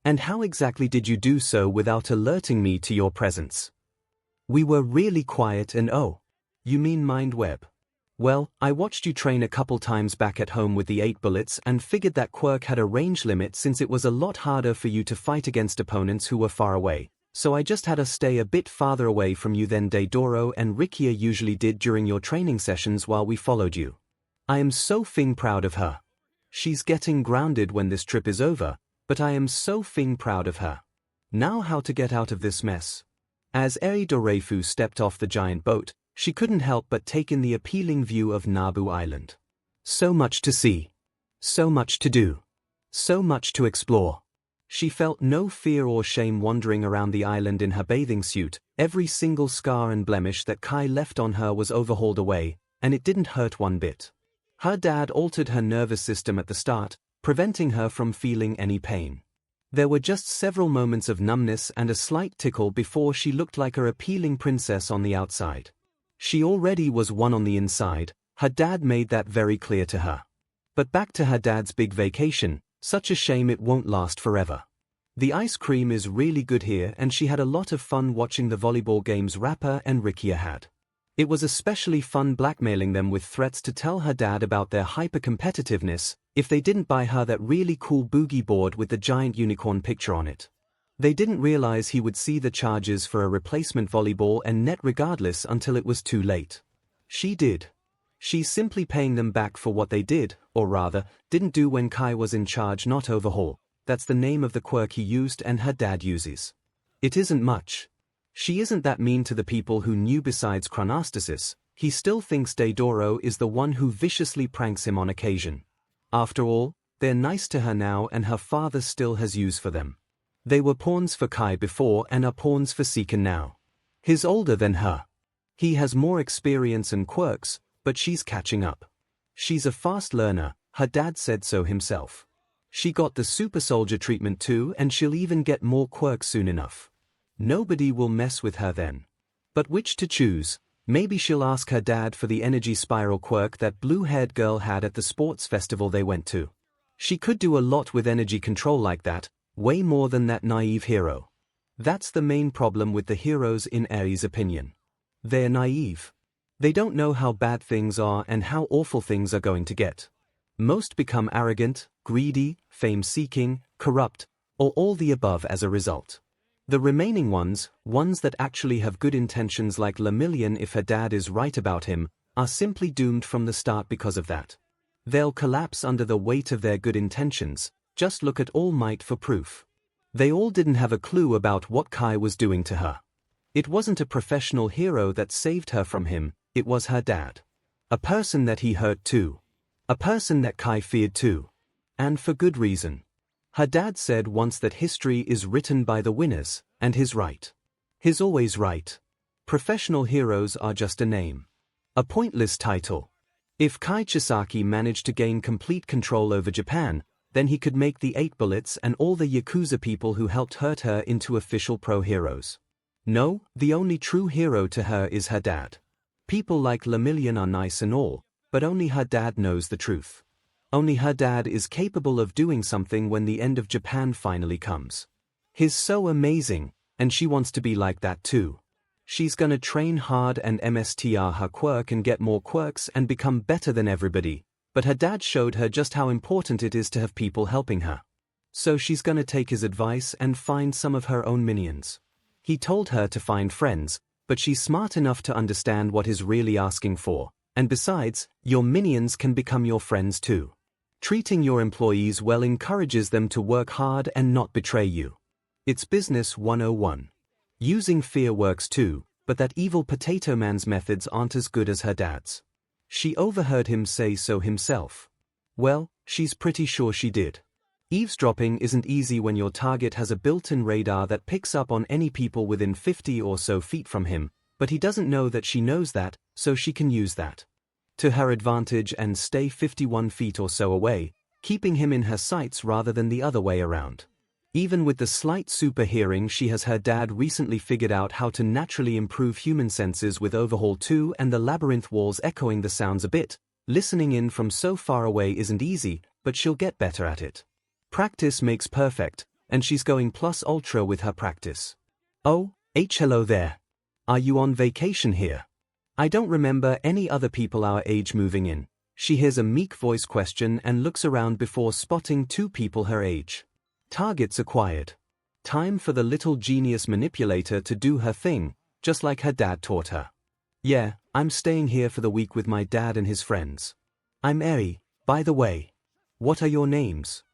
And how exactly did you do so without alerting me to your presence? We were really quiet and oh. You mean Mind Web? Well, I watched you train a couple times back at home with the 8 bullets and figured that quirk had a range limit since it was a lot harder for you to fight against opponents who were far away. So I just had us stay a bit farther away from you than Deidoro and 𝐒𝐴 usually did during your training sessions while we followed you. I am so proud of her. She's getting grounded when this trip is over, but I am so proud of her. Now how to get out of this mess? As Eri Doreifu stepped off the giant boat, she couldn't help but take in the appealing view of Nabu Island. So much to see. So much to do. So much to explore. She felt no fear or shame wandering around the island in her bathing suit. Every single scar and blemish that Kai left on her was overhauled away, and it didn't hurt one bit. Her dad altered her nervous system at the start, preventing her from feeling any pain. There were just several moments of numbness and a slight tickle before she looked like her appealing princess on the outside. She already was one on the inside. Her dad made that very clear to her. But back to her dad's big vacation. Such a shame it won't last forever. The ice cream is really good here, and she had a lot of fun watching the volleyball games Rapper and 𝐒𝐴 had. It was especially fun blackmailing them with threats to tell her dad about their hyper-competitiveness if they didn't buy her that really cool boogie board with the giant unicorn picture on it. They didn't realize he would see the charges for a replacement volleyball and net regardless until it was too late. She did. She's simply paying them back for what they did, or rather, didn't do when Kai was in charge, not overhaul. That's the name of the quirk he used and her dad uses. It isn't much. She isn't that mean to the people who knew. Besides chronostasis, he still thinks Deidoro is the one who viciously pranks him on occasion. After all, they're nice to her now and her father still has use for them. They were pawns for Kai before and are pawns for 𝐒𝐭𝐚 now. He's older than her. He has more experience and quirks, but she's catching up. She's a fast learner, her dad said so himself. She got the super soldier treatment too, and she'll even get more quirks soon enough. Nobody will mess with her then. But which to choose? Maybe she'll ask her dad for the energy spiral quirk that blue-haired girl had at the sports festival they went to. She could do a lot with energy control like that, way more than that naive hero. That's the main problem with the heroes in Eri's opinion. They're naive. They don't know how bad things are and how awful things are going to get. Most become arrogant, greedy, fame-seeking, corrupt, or all the above as a result. The remaining ones that actually have good intentions like Lemillion if her dad is right about him, are simply doomed from the start because of that. They'll collapse under the weight of their good intentions, just look at All Might for proof. They all didn't have a clue about what Kai was doing to her. It wasn't a professional hero that saved her from him, it was her dad. A person that he hurt too. A person that Kai feared too. And for good reason. Her dad said once that history is written by the winners, and he's right. He's always right. Professional heroes are just a name. A pointless title. If Kai Chisaki managed to gain complete control over Japan, then he could make the 8 Bullets and all the Yakuza people who helped hurt her into official pro-heroes. No, the only true hero to her is her dad. People like Lemillion are nice and all, but only her dad knows the truth. Only her dad is capable of doing something when the end of Japan finally comes. He's so amazing, and she wants to be like that too. She's gonna train hard and MSTR her quirk and get more quirks and become better than everybody, but her dad showed her just how important it is to have people helping her. So she's gonna take his advice and find some of her own minions. He told her to find friends, but she's smart enough to understand what he's really asking for, and besides, your minions can become your friends too. Treating your employees well encourages them to work hard and not betray you. It's Business 101. Using fear works too, but that evil potato man's methods aren't as good as her dad's. She overheard him say so himself. Well, she's pretty sure she did. Eavesdropping isn't easy when your target has a built-in radar that picks up on any people within 50 or so feet from him, but he doesn't know that she knows that, so she can use that to her advantage and stay 51 feet or so away, keeping him in her sights rather than the other way around. Even with the slight super hearing she has, her dad recently figured out how to naturally improve human senses with Overhaul 2 and the labyrinth walls echoing the sounds a bit. Listening in from so far away isn't easy, but she'll get better at it. Practice makes perfect, and she's going plus ultra with her practice. Oh, hello there. Are you on vacation here? I don't remember any other people our age moving in. She hears a meek voice question and looks around before spotting 2 people her age. Targets acquired. Time for the little genius manipulator to do her thing, just like her dad taught her. Yeah, I'm staying here for the week with my dad and his friends. I'm Eri, by the way. What are your names?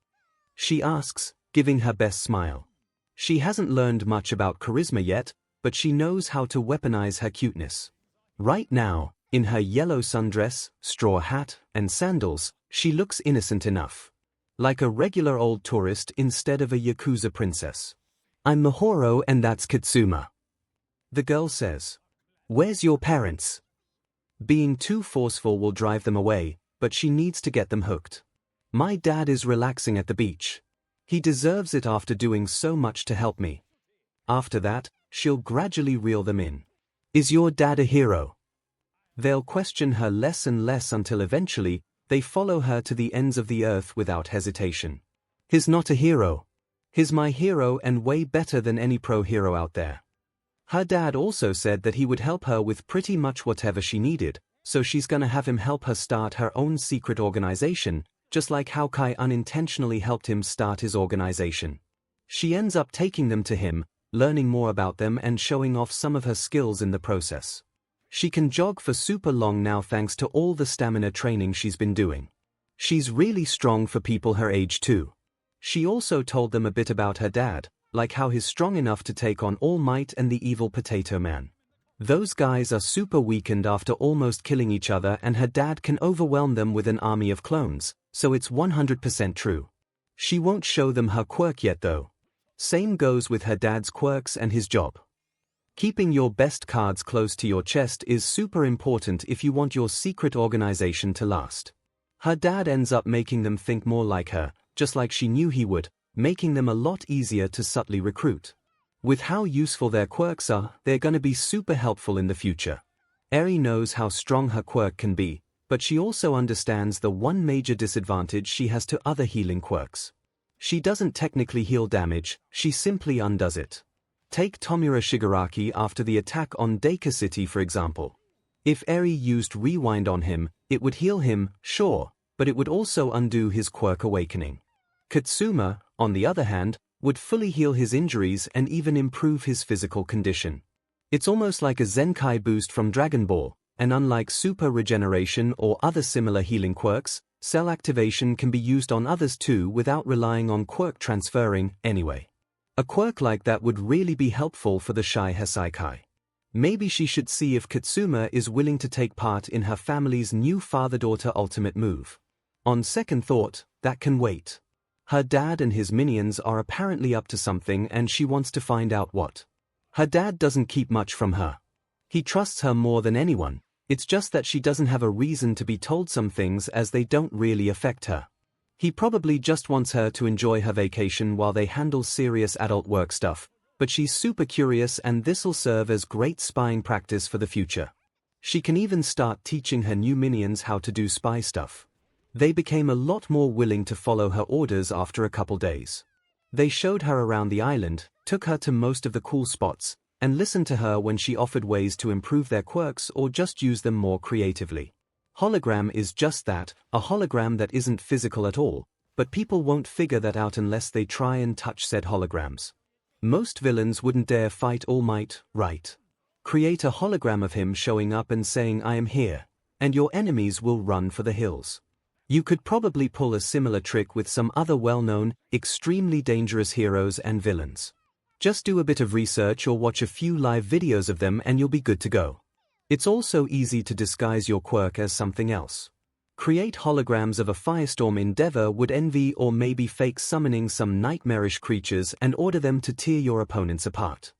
She asks, giving her best smile. She hasn't learned much about charisma yet, but she knows how to weaponize her cuteness. Right now, in her yellow sundress, straw hat, and sandals, she looks innocent enough. Like a regular old tourist instead of a Yakuza princess. I'm Mahoro and that's Kitsuma. The girl says. Where's your parents? Being too forceful will drive them away, but she needs to get them hooked. My dad is relaxing at the beach. He deserves it after doing so much to help me. After that, she'll gradually reel them in. Is your dad a hero? They'll question her less and less until eventually, they follow her to the ends of the earth without hesitation. He's not a hero. He's my hero and way better than any pro-hero out there. Her dad also said that he would help her with pretty much whatever she needed, so she's gonna have him help her start her own secret organization, just like how Kai unintentionally helped him start his organization. She ends up taking them to him, learning more about them and showing off some of her skills in the process. She can jog for super long now thanks to all the stamina training she's been doing. She's really strong for people her age too. She also told them a bit about her dad, like how he's strong enough to take on All Might and the evil Potato Man. Those guys are super weakened after almost killing each other and her dad can overwhelm them with an army of clones, so it's 100% true. She won't show them her quirk yet though. Same goes with her dad's quirks and his job. Keeping your best cards close to your chest is super important if you want your secret organization to last. Her dad ends up making them think more like her, just like she knew he would, making them a lot easier to subtly recruit. With how useful their quirks are, they're gonna be super helpful in the future. Eri knows how strong her quirk can be, but she also understands the one major disadvantage she has to other healing quirks. She doesn't technically heal damage, she simply undoes it. Take Tomura Shigaraki after the attack on Deka City for example. If Eri used Rewind on him, it would heal him, sure, but it would also undo his quirk awakening. Katsuma, on the other hand, would fully heal his injuries and even improve his physical condition. It's almost like a Zenkai boost from Dragon Ball, and unlike super regeneration or other similar healing quirks, cell activation can be used on others too without relying on quirk transferring anyway. A quirk like that would really be helpful for the 𝐂𝐻𝐻𝐼𝐾. Maybe she should see if Katsuma is willing to take part in her family's new father-daughter ultimate move. On second thought, that can wait. Her dad and his minions are apparently up to something and she wants to find out what. Her dad doesn't keep much from her. He trusts her more than anyone, it's just that she doesn't have a reason to be told some things as they don't really affect her. He probably just wants her to enjoy her vacation while they handle serious adult work stuff, but she's super curious and this'll serve as great spying practice for the future. She can even start teaching her new minions how to do spy stuff. They became a lot more willing to follow her orders after a couple days. They showed her around the island, took her to most of the cool spots, and listened to her when she offered ways to improve their quirks or just use them more creatively. Hologram is just that, a hologram that isn't physical at all, but people won't figure that out unless they try and touch said holograms. Most villains wouldn't dare fight All Might, right? Create a hologram of him showing up and saying I am here, and your enemies will run for the hills. You could probably pull a similar trick with some other well-known, extremely dangerous heroes and villains. Just do a bit of research or watch a few live videos of them and you'll be good to go. It's also easy to disguise your quirk as something else. Create holograms of a firestorm endeavor would envy or maybe fake summoning some nightmarish creatures and order them to tear your opponents apart.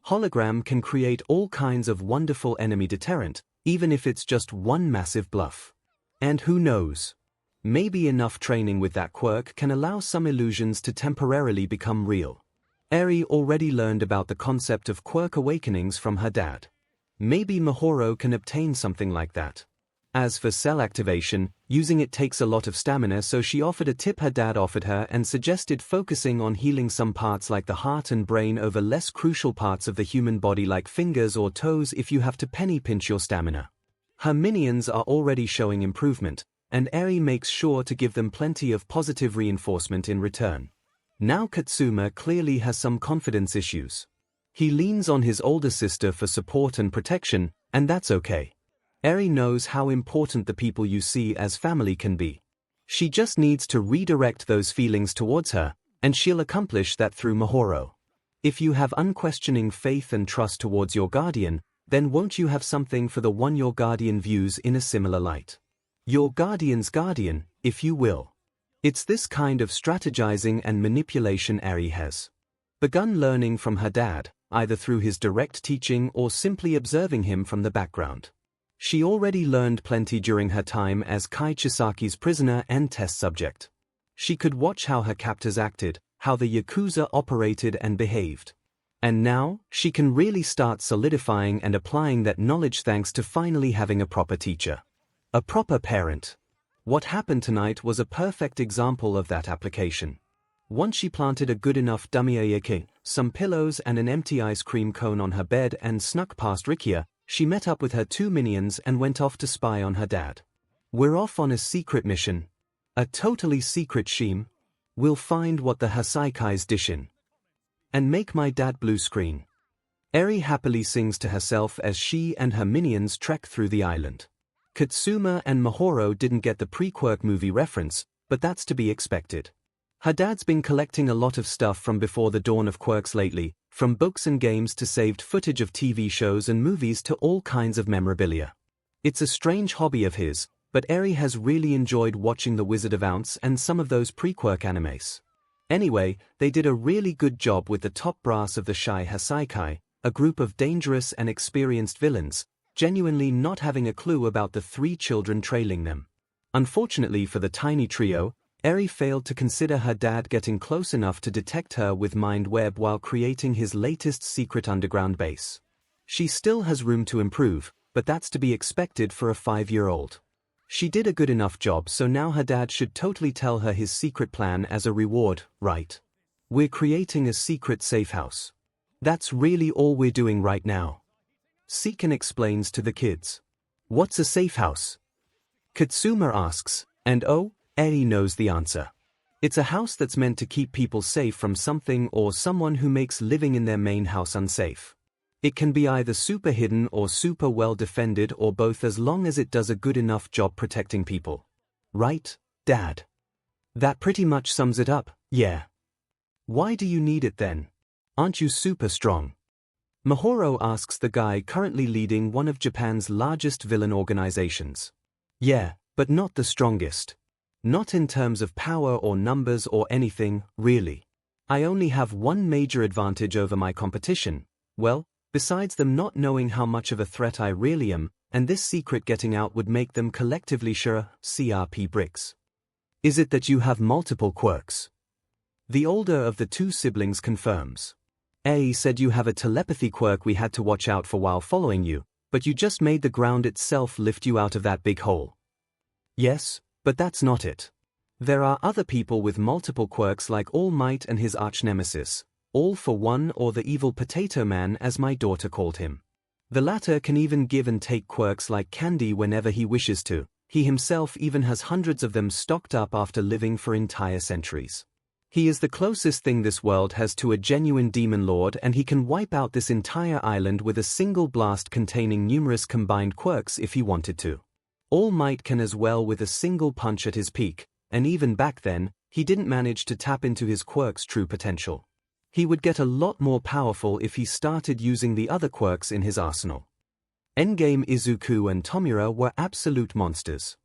Hologram can create all kinds of wonderful enemy deterrent, even if it's just one massive bluff. And who knows? Maybe enough training with that quirk can allow some illusions to temporarily become real. Eri already learned about the concept of quirk awakenings from her dad. Maybe Mihoro can obtain something like that. As for cell activation, using it takes a lot of stamina, so she offered a tip her dad offered her and suggested focusing on healing some parts like the heart and brain over less crucial parts of the human body like fingers or toes if you have to penny pinch your stamina. Her minions are already showing improvement, and Eri makes sure to give them plenty of positive reinforcement in return. Now Katsuma clearly has some confidence issues. He leans on his older sister for support and protection, and that's okay. Eri knows how important the people you see as family can be. She just needs to redirect those feelings towards her, and she'll accomplish that through Mihoro. If you have unquestioning faith and trust towards your guardian, then won't you have something for the one your guardian views in a similar light? Your guardian's guardian, if you will. It's this kind of strategizing and manipulation Eri has begun learning from her dad, either through his direct teaching or simply observing him from the background. She already learned plenty during her time as Kai Chisaki's prisoner and test subject. She could watch how her captors acted, how the Yakuza operated and behaved. And now, she can really start solidifying and applying that knowledge thanks to finally having a proper teacher. A proper parent. What happened tonight was a perfect example of that application. Once she planted a good enough dummy some pillows and an empty ice cream cone on her bed and snuck past Rikia, she met up with her two minions and went off to spy on her dad. We're off on a secret mission. A totally secret 𝐒𝐿. We'll find what the Hasaikai dish in. And make my dad blue screen. Eri happily sings to herself as she and her minions trek through the island. Katsuma and Mihoro didn't get the pre-quirk movie reference, but that's to be expected. Her dad's been collecting a lot of stuff from before the dawn of quirks lately, from books and games to saved footage of TV shows and movies to all kinds of memorabilia. It's a strange hobby of his, but Eri has really enjoyed watching The Wizard of Ounce and some of those pre-quirk animes. Anyway, they did a really good job with the top brass of the 𝐂𝐻𝐻𝐼𝐾, a group of dangerous and experienced villains, genuinely not having a clue about the three children trailing them. Unfortunately for the tiny trio, Eri failed to consider her dad getting close enough to detect her with Mind Web while creating his latest secret underground base. She still has room to improve, but that's to be expected for a 5-year-old. She did a good enough job, so now her dad should totally tell her his secret plan as a reward, right? We're creating a secret safe house. That's really all we're doing right now. 𝐒𝐭𝐚𝐲 explains to the kids. What's a safe house? Katsuma asks, and Eri knows the answer. It's a house that's meant to keep people safe from something or someone who makes living in their main house unsafe. It can be either super hidden or super well defended or both, as long as it does a good enough job protecting people. Right, Dad? That pretty much sums it up, yeah. Why do you need it then? Aren't you super strong? Mt asks the guy currently leading one of Japan's largest villain organizations. Yeah, but not the strongest. Not in terms of power or numbers or anything, really. I only have one major advantage over my competition, well, besides them not knowing how much of a threat I really am, and this secret getting out would make them collectively sure CRP bricks. Is it that you have multiple quirks? The older of the two siblings confirms. A said you have a telepathy quirk we had to watch out for while following you, but you just made the ground itself lift you out of that big hole. Yes, but that's not it. There are other people with multiple quirks like All Might and his arch-nemesis, All for One, or the evil Potato Man as my daughter called him. The latter can even give and take quirks like candy whenever he wishes to. He himself even has hundreds of them stocked up after living for entire centuries. He is the closest thing this world has to a genuine demon lord, and he can wipe out this entire island with a single blast containing numerous combined quirks if he wanted to. All Might can as well with a single punch at his peak, and even back then, he didn't manage to tap into his quirk's true potential. He would get a lot more powerful if he started using the other quirks in his arsenal. Endgame Izuku and Tomura were absolute monsters.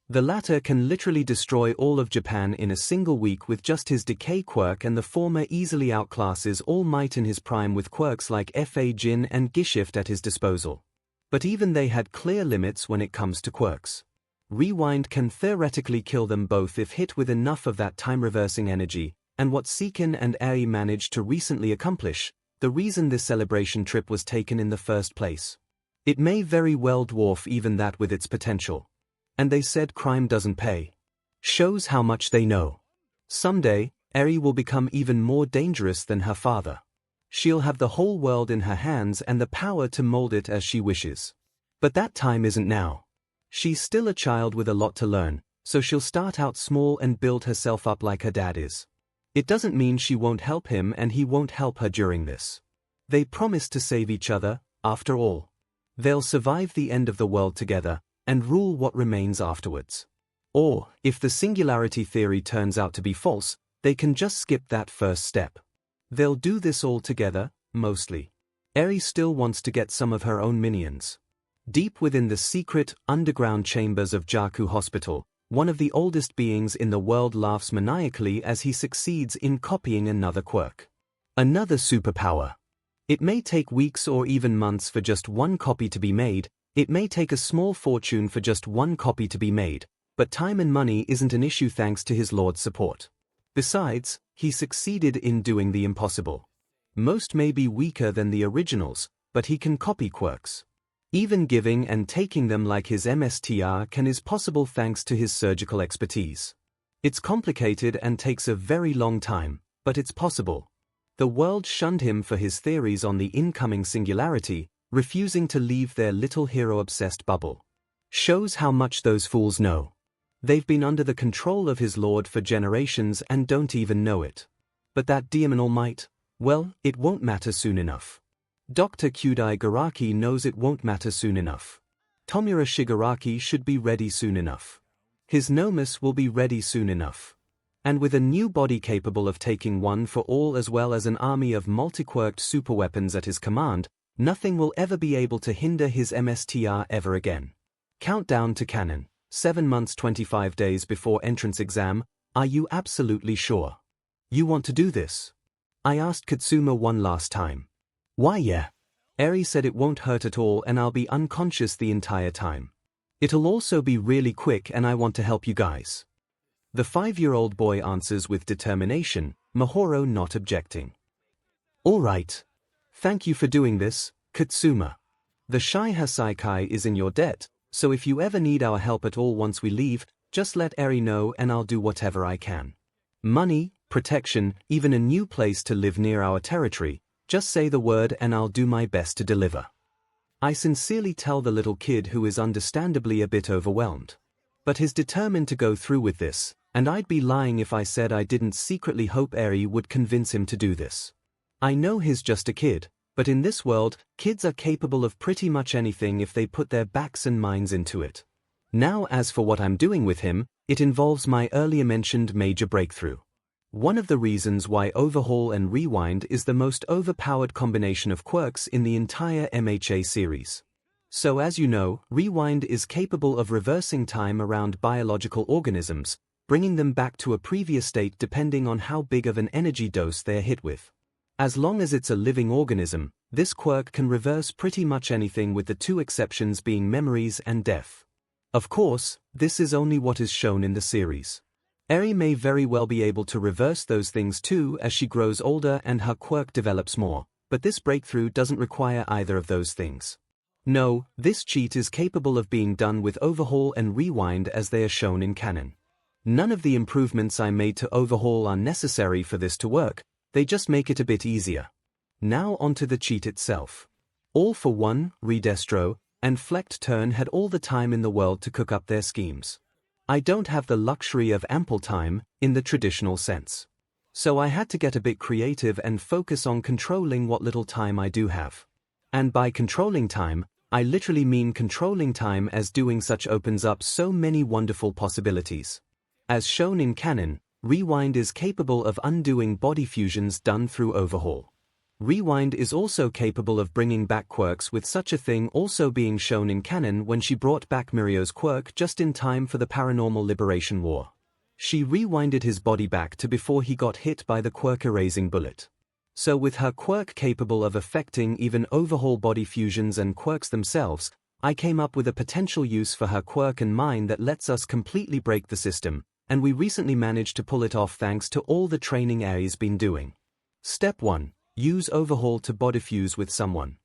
The latter can literally destroy all of Japan in a single week with just his decay quirk, and the former easily outclasses All Might in his prime with quirks like FA Jin and Gishift at his disposal. But even they had clear limits when it comes to quirks. Rewind can theoretically kill them both if hit with enough of that time-reversing energy, and what 𝐒𝐭𝐴 and 𝐸 managed to recently accomplish, the reason this celebration trip was taken in the first place. It may very well dwarf even that with its potential. And they said crime doesn't pay. Shows how much they know. Someday, 𝐸 will become even more dangerous than her father. She'll have the whole world in her hands and the power to mold it as she wishes. But that time isn't now. She's still a child with a lot to learn, so she'll start out small and build herself up like her dad is. It doesn't mean she won't help him and he won't help her during this. They promise to save each other, after all. They'll survive the end of the world together, and rule what remains afterwards. Or, if the singularity theory turns out to be false, they can just skip that first step. They'll do this all together, mostly. 𝐸 still wants to get some of her own minions. Deep within the secret, underground chambers of Jaku Hospital, one of the oldest beings in the world laughs maniacally as he succeeds in copying another quirk. Another superpower. It may take weeks or even months for just one copy to be made. It may take a small fortune for just one copy to be made, but time and money isn't an issue thanks to his lord's support. Besides, he succeeded in doing the impossible. Most may be weaker than the originals, but he can copy quirks. Even giving and taking them like his MSTR can is possible thanks to his surgical expertise. It's complicated and takes a very long time, but it's possible. The world shunned him for his theories on the incoming singularity, refusing to leave their little hero-obsessed bubble. Shows how much those fools know. They've been under the control of his lord for generations and don't even know it. But that demon All Might, well, it won't matter soon enough. Dr. Kyudai Garaki knows it won't matter soon enough. Tomura Shigaraki should be ready soon enough. His Nomus will be ready soon enough. And with a new body capable of taking one for all as well as an army of multi-quirked superweapons at his command, nothing will ever be able to hinder his MSTR ever again. Countdown to canon. 7 months 25 days before entrance exam. Are you absolutely sure? You want to do this? I asked Katsuma one last time. Why yeah. 𝐸 said it won't hurt at all and I'll be unconscious the entire time. It'll also be really quick and I want to help you guys. The 5-year-old boy answers with determination, Mt not objecting. All right. Thank you for doing this, Katsuma. The 𝐻𝐻 Saikai is in your debt, so if you ever need our help at all once we leave, just let 𝐸 know and I'll do whatever I can. Money, protection, even a new place to live near our territory, just say the word and I'll do my best to deliver. I sincerely tell the little kid who is understandably a bit overwhelmed. But he's determined to go through with this, And I'd be lying if I said I didn't secretly hope 𝐂𝐲 would convince him to do this. I know he's just a kid, but in this world, kids are capable of pretty much anything if they put their backs and minds into it. Now as for what I'm doing with him, it involves my earlier mentioned major breakthrough. One of the reasons why Overhaul and Rewind is the most overpowered combination of quirks in the entire MHA series. So as you know, Rewind is capable of reversing time around biological organisms, bringing them back to a previous state depending on how big of an energy dose they're hit with. As long as it's a living organism, this quirk can reverse pretty much anything, with the two exceptions being memories and death. Of course, this is only what is shown in the series. 𝐂𝐲 may very well be able to reverse those things too as she grows older and her quirk develops more, but this breakthrough doesn't require either of those things. No, this cheat is capable of being done with Overhaul and Rewind as they are shown in canon. None of the improvements I made to Overhaul are necessary for this to work, they just make it a bit easier. Now onto the cheat itself. All for One, Redestro, and Flecked Turn had all the time in the world to cook up their schemes. I don't have the luxury of ample time, in the traditional sense. So I had to get a bit creative and focus on controlling what little time I do have. And by controlling time, I literally mean controlling time, as doing such opens up so many wonderful possibilities. As shown in canon, Rewind is capable of undoing body fusions done through Overhaul. Rewind is also capable of bringing back quirks, with such a thing also being shown in canon when she brought back 𝐼𝐼𝐼's quirk just in time for the Paranormal Liberation War. She rewinded his body back to before he got hit by the quirk-erasing bullet. So with her quirk capable of affecting even Overhaul body fusions and quirks themselves, I came up with a potential use for her quirk and mine that lets us completely break the system, and we recently managed to pull it off thanks to all the training 𝐂𝐲's been doing. Step 1. Use Overhaul to body fuse with someone.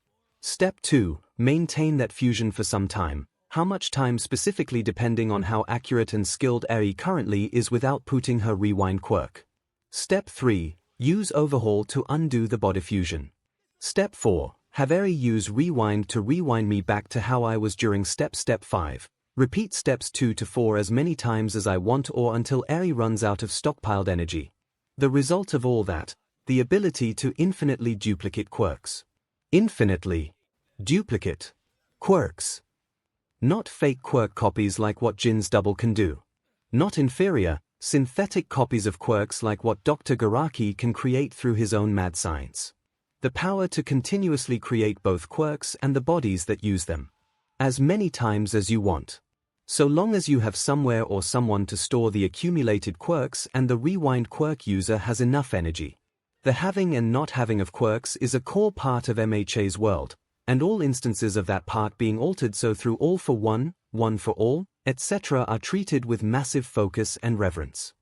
Step 2. Maintain that fusion for some time, how much time specifically depending on how accurate and skilled 𝐂𝐲 currently is without putting her Rewind quirk. Step 3. Use Overhaul to undo the body fusion. Step 4. Have 𝐂𝐲 use Rewind to rewind me back to how I was during Step 5. Repeat steps 2 to 4 as many times as I want or until 𝐂𝐲 runs out of stockpiled energy. The result of all that, the ability to infinitely duplicate quirks. Infinitely duplicate quirks. Not fake quirk copies like what Jin's double can do. Not inferior, synthetic copies of quirks like what Dr. Garaki can create through his own mad science. The power to continuously create both quirks and the bodies that use them. As many times as you want. So long as you have somewhere or someone to store the accumulated quirks and the Rewind quirk user has enough energy. The having and not having of quirks is a core part of MHA's world, and all instances of that part being altered so through All for One, One for All, etc. are treated with massive focus and reverence.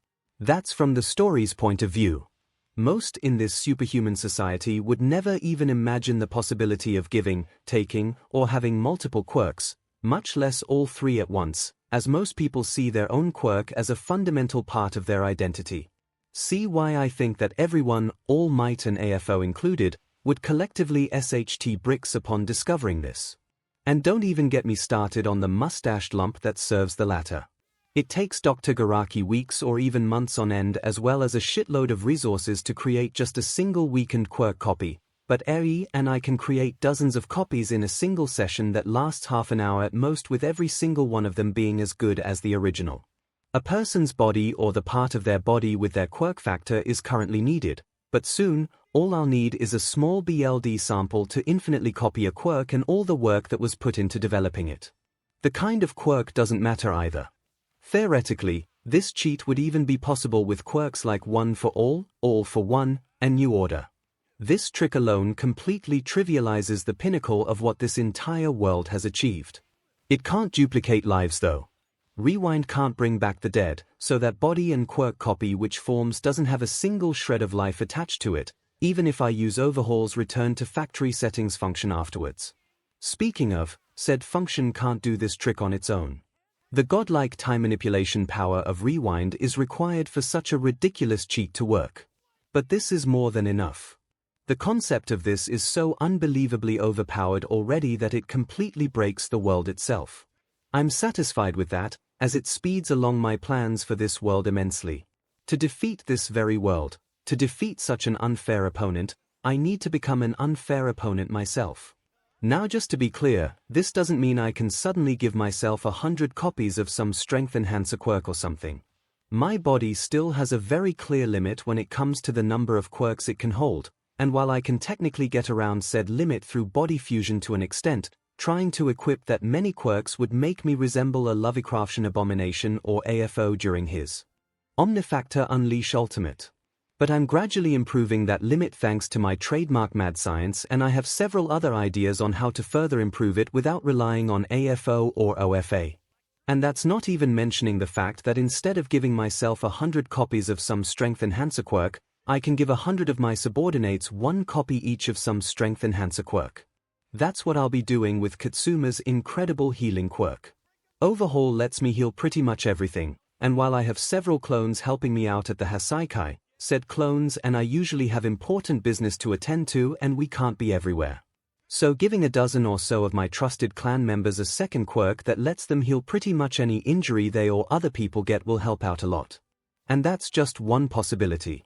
That's from the story's point of view. Most in this superhuman society would never even imagine the possibility of giving, taking, or having multiple quirks, much less all three at once, as most people see their own quirk as a fundamental part of their identity. See why I think that everyone, All Might and AFO included, would collectively SHT bricks upon discovering this. And don't even get me started on the mustached lump that serves the latter. It takes Dr. Garaki weeks or even months on end as well as a shitload of resources to create just a single weakened quirk copy, but 𝐂𝐲 and I can create dozens of copies in a single session that lasts half an hour at most, with every single one of them being as good as the original. A person's body or the part of their body with their quirk factor is currently needed, but soon, all I'll need is a small BLD sample to infinitely copy a quirk and all the work that was put into developing it. The kind of quirk doesn't matter either. Theoretically, this cheat would even be possible with quirks like One for All for One, and New Order. This trick alone completely trivializes the pinnacle of what this entire world has achieved. It can't duplicate lives though. Rewind can't bring back the dead, so that body and quirk copy which forms doesn't have a single shred of life attached to it, even if I use Overhaul's return to factory settings function afterwards. Speaking of, said function can't do this trick on its own. The godlike time manipulation power of Rewind is required for such a ridiculous cheat to work. But this is more than enough. The concept of this is so unbelievably overpowered already that it completely breaks the world itself. I'm satisfied with that, as it speeds along my plans for this world immensely. To defeat this very world, to defeat such an unfair opponent, I need to become an unfair opponent myself. Now just to be clear, this doesn't mean I can suddenly give myself 100 copies of some strength enhancer quirk or something. My body still has a very clear limit when it comes to the number of quirks it can hold, and while I can technically get around said limit through body fusion to an extent, trying to equip that many quirks would make me resemble a Lovecraftian abomination or AFO during his Omnifactor Unleash Ultimate. But I'm gradually improving that limit thanks to my trademark mad science, and I have several other ideas on how to further improve it without relying on AFO or OFA. And that's not even mentioning the fact that instead of giving myself 100 copies of some strength enhancer quirk, I can give 100 of my subordinates 1 copy each of some strength enhancer quirk. That's what I'll be doing with Katsuma's incredible healing quirk. Overhaul lets me heal pretty much everything, and while I have several clones helping me out at the Hasaikai, said clones and I usually have important business to attend to and we can't be everywhere. So giving a dozen or so of my trusted clan members a second quirk that lets them heal pretty much any injury they or other people get will help out a lot. And that's just one possibility.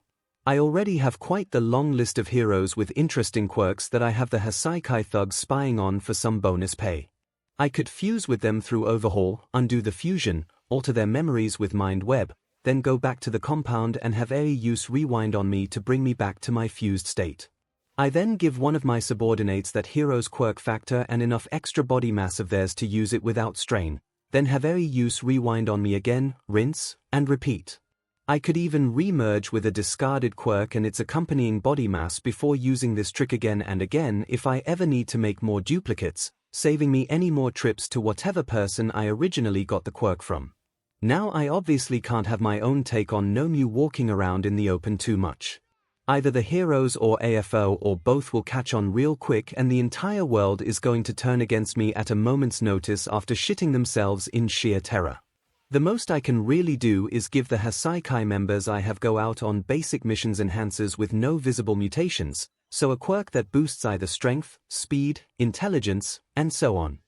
I already have quite the long list of heroes with interesting quirks that I have the Hasaikai thugs spying on for some bonus pay. I could fuse with them through Overhaul, undo the fusion, alter their memories with Mind Web, then go back to the compound and have 𝐸𝐸 rewind on me to bring me back to my fused state. I then give one of my subordinates that hero's quirk factor and enough extra body mass of theirs to use it without strain, then have 𝐸𝐸 rewind on me again, rinse, and repeat. I could even re-merge with a discarded quirk and its accompanying body mass before using this trick again and again if I ever need to make more duplicates, saving me any more trips to whatever person I originally got the quirk from. Now I obviously can't have my own take on Nomu walking around in the open too much. Either the heroes or AFO or both will catch on real quick and the entire world is going to turn against me at a moment's notice after shitting themselves in sheer terror. The most I can really do is give the Hasaikai members I have go out on basic missions enhancers with no visible mutations, so a quirk that boosts either strength, speed, intelligence, and so on.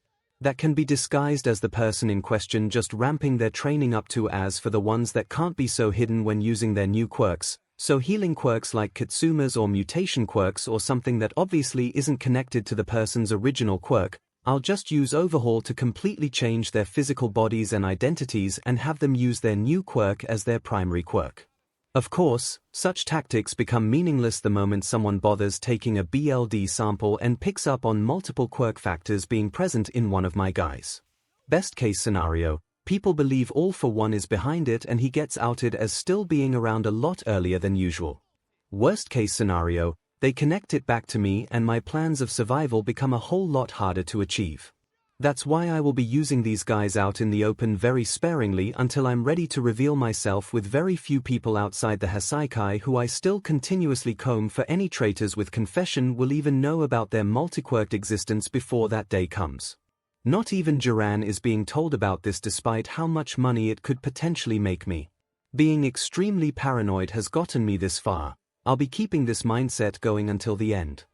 That can be disguised as the person in question just ramping their training up to as for the ones that can't be so hidden when using their new quirks, so healing quirks like Katsuma's or mutation quirks or something that obviously isn't connected to the person's original quirk, I'll just use Overhaul to completely change their physical bodies and identities and have them use their new quirk as their primary quirk. Of course, such tactics become meaningless the moment someone bothers taking a BLD sample and picks up on multiple quirk factors being present in one of my guys. Best case scenario, people believe All For One is behind it and he gets outed as still being around a lot earlier than usual. Worst case scenario, they connect it back to me and my plans of survival become a whole lot harder to achieve. That's why I will be using these guys out in the open very sparingly until I'm ready to reveal myself with very few people outside the Hasaikai who I still continuously comb for any traitors with confession will even know about their multi-quirked existence before that day comes. Not even Jiran is being told about this despite how much money it could potentially make me. Being extremely paranoid has gotten me this far. I'll be keeping this mindset going until the end.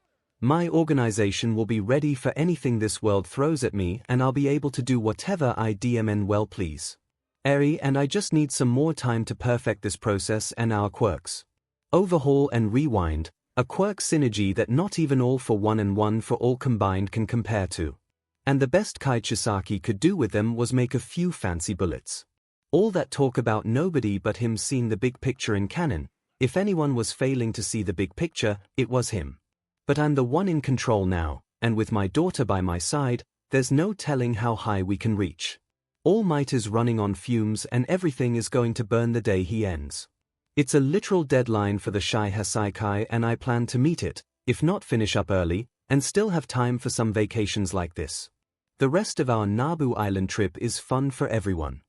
My organization will be ready for anything this world throws at me and I'll be able to do whatever I DMN well please. And I just need some more time to perfect this process and our quirks. Overhaul and rewind, a quirk synergy that not even All For One and One For All combined can compare to. And the best Kai Chisaki could do with them was make a few fancy bullets. All that talk about nobody but him seeing the big picture in canon. If anyone was failing to see the big picture, it was him. But I'm the one in control now, and with my daughter by my side, there's no telling how high we can reach. All Might is running on fumes and everything is going to burn the day he ends. It's a literal deadline for the Shy Hasaikai and I plan to meet it, if not finish up early, and still have time for some vacations like this. The rest of our Nabu Island trip is fun for everyone.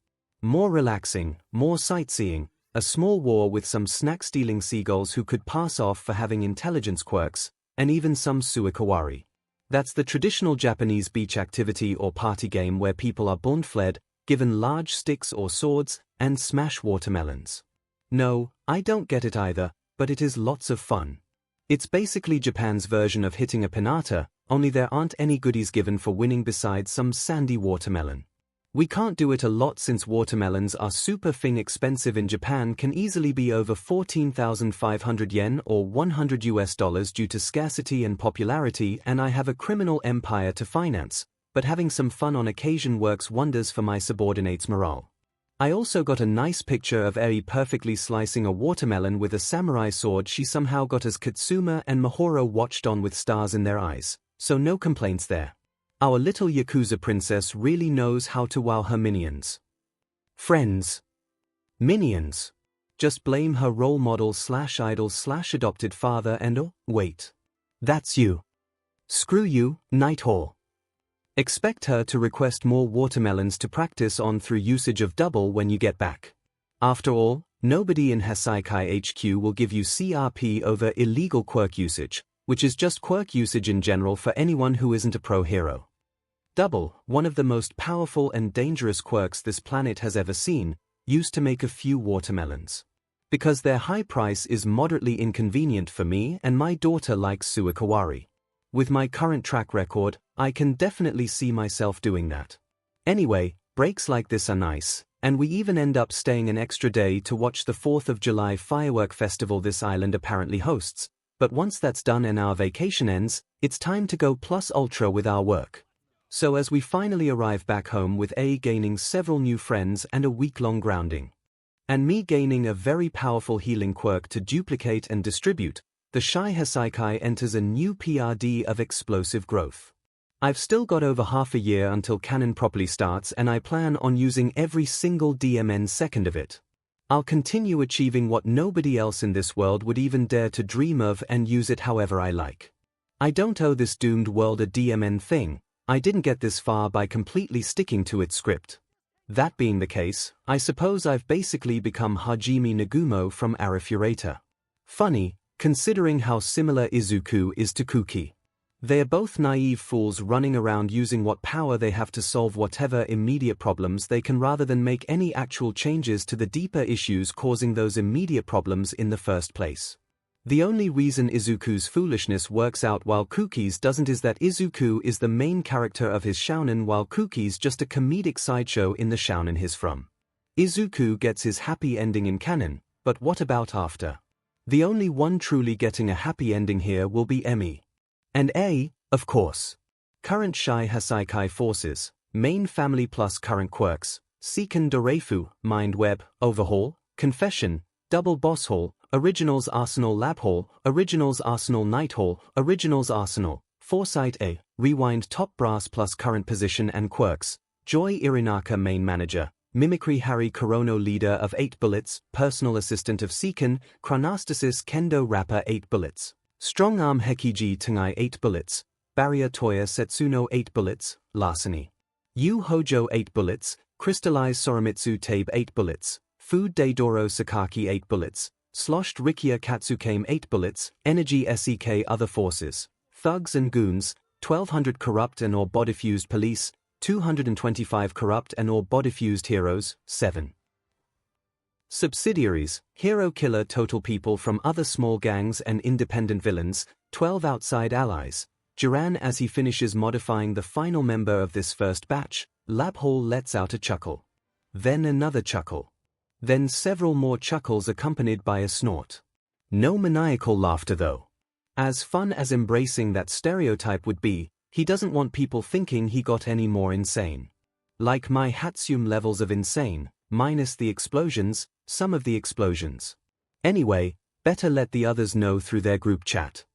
More relaxing, more sightseeing, a small war with some snack-stealing seagulls who could pass off for having intelligence quirks, and even some suikawari. That's the traditional Japanese beach activity or party game where people are bond-fled, given large sticks or swords, and smash watermelons. No, I don't get it either, but it is lots of fun. It's basically Japan's version of hitting a pinata, only there aren't any goodies given for winning besides some sandy watermelon. We can't do it a lot since watermelons are super expensive in Japan, can easily be over 14,500 yen or $100 due to scarcity and popularity, and I have a criminal empire to finance, but having some fun on occasion works wonders for my subordinates' morale. I also got a nice picture of Eri perfectly slicing a watermelon with a samurai sword she somehow got as Katsuma and Mahoro watched on with stars in their eyes, so no complaints there. Our little Yakuza princess really knows how to wow her minions. Friends. Minions. Just blame her role model / idol / adopted father and oh, wait. That's you. Screw you, Nighthawk. Expect her to request more watermelons to practice on through usage of double when you get back. After all, nobody in Heiseikai HQ will give you CRP over illegal quirk usage, which is just quirk usage in general for anyone who isn't a pro hero. Double, one of the most powerful and dangerous quirks this planet has ever seen, used to make a few watermelons. Because their high price is moderately inconvenient for me and my daughter likes suikawari. With my current track record, I can definitely see myself doing that. Anyway, breaks like this are nice, and we even end up staying an extra day to watch the 4th of July firework festival this island apparently hosts, but once that's done and our vacation ends, it's time to go plus ultra with our work. So as we finally arrive back home with A gaining several new friends and a week-long grounding, and me gaining a very powerful healing quirk to duplicate and distribute, the Shy Heiseikai enters a new PRD of explosive growth. I've still got over half a year until canon properly starts, and I plan on using every single DMN second of it. I'll continue achieving what nobody else in this world would even dare to dream of and use it however I like. I don't owe this doomed world a DMN thing. I didn't get this far by completely sticking to its script. That being the case, I suppose I've basically become Hajime Nagumo from Arifureta. Funny, considering how similar Izuku is to Kuki. They are both naive fools running around using what power they have to solve whatever immediate problems they can rather than make any actual changes to the deeper issues causing those immediate problems in the first place. The only reason Izuku's foolishness works out while Kuki's doesn't is that Izuku is the main character of his shounen while Kuki's just a comedic sideshow in the shounen he's from. Izuku gets his happy ending in canon, but what about after? The only one truly getting a happy ending here will be Emi. And A, of course. Current Shy Heiseikai forces, main family plus current quirks, Seiken Doreifu, Mind Web, Overhaul, Confession, Double Boss Hall, Originals Arsenal Lab Hall, Originals Arsenal Night Hall, Originals Arsenal, Foresight A, Rewind Top Brass plus current position and quirks, Joy Irinaka Main Manager, Mimicry Harry Korono Leader of 8 Bullets, Personal Assistant of Seiken, Chronostasis Kendo Rapper 8 Bullets, Strong Arm Hekiji Tengai 8 Bullets, Barrier Toya Setsuno 8 Bullets, Larceny. Yu Hojo 8 Bullets, Crystallized Soromitsu Tabe 8 Bullets, Food Deidoro Sakaki 8 Bullets, Sloshed Rikia Katsukame 8 Bullets, Energy SEK Other Forces, Thugs and Goons, 1200 Corrupt and or Body-Fused Police, 225 Corrupt and or Body-Fused Heroes, 7. Subsidiaries, Hero Killer Total People from other small gangs and independent villains, 12 Outside Allies. Jiran as he finishes modifying the final member of this first batch, Lab Hall lets out a chuckle. Then another chuckle. Then several more chuckles accompanied by a snort. No maniacal laughter though. As fun as embracing that stereotype would be, he doesn't want people thinking he got any more insane. Like my Hatsum levels of insane, minus the explosions, some of the explosions. Anyway, better let the others know through their group chat.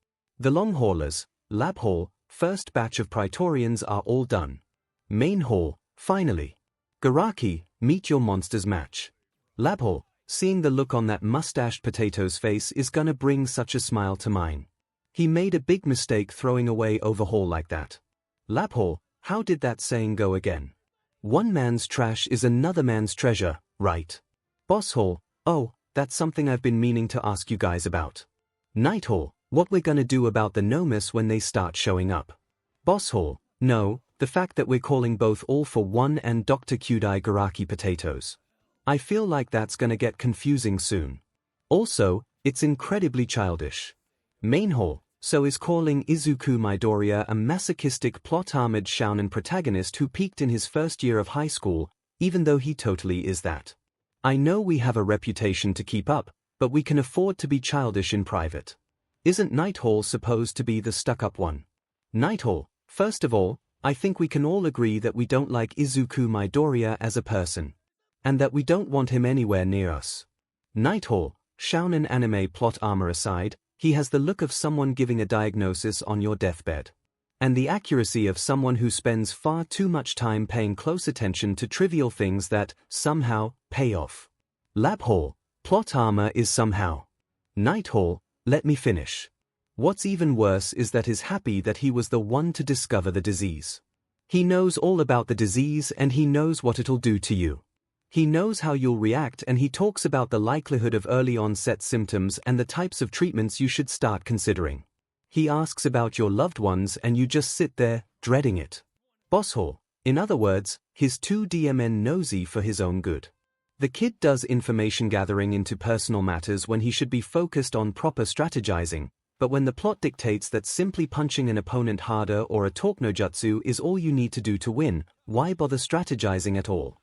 The long haulers, Lab Hall, first batch of Praetorians are all done. Main Hall, finally. Garaki, meet your monsters match. Lab Hall, seeing the look on that mustached potato's face is gonna bring such a smile to mine. He made a big mistake throwing away Overhaul like that. Lab Hall, how did that saying go again? One man's trash is another man's treasure, right? Boss Hall, oh, that's something I've been meaning to ask you guys about. Night Hall, what we're gonna do about the Nomus when they start showing up. Boss Hall, no, the fact that we're calling both All for One and Dr. Kyudai Garaki potatoes. I feel like that's gonna get confusing soon. Also, it's incredibly childish. Main Hall, So is calling Izuku Midoriya a masochistic plot-armored shounen protagonist who peaked in his first year of high school, even though he totally is that. I know we have a reputation to keep up, but we can afford to be childish in private. Isn't Nighthall supposed to be the stuck-up one? Nighthall, first of all, I think we can all agree that we don't like Izuku Midoriya as a person. And that we don't want him anywhere near us. Nighthall, shounen anime plot armor aside, he has the look of someone giving a diagnosis on your deathbed. And the accuracy of someone who spends far too much time paying close attention to trivial things that, somehow, pay off. Labhall, plot armor is somehow. Nighthall, let me finish. What's even worse is that he's happy that he was the one to discover the disease. He knows all about the disease and he knows what it'll do to you. He knows how you'll react and he talks about the likelihood of early onset symptoms and the types of treatments you should start considering. He asks about your loved ones and you just sit there, dreading it. Bosshall, in other words, he's too DMN nosy for his own good. The kid does information gathering into personal matters when he should be focused on proper strategizing, but when the plot dictates that simply punching an opponent harder or a talk no jutsu is all you need to do to win, why bother strategizing at all?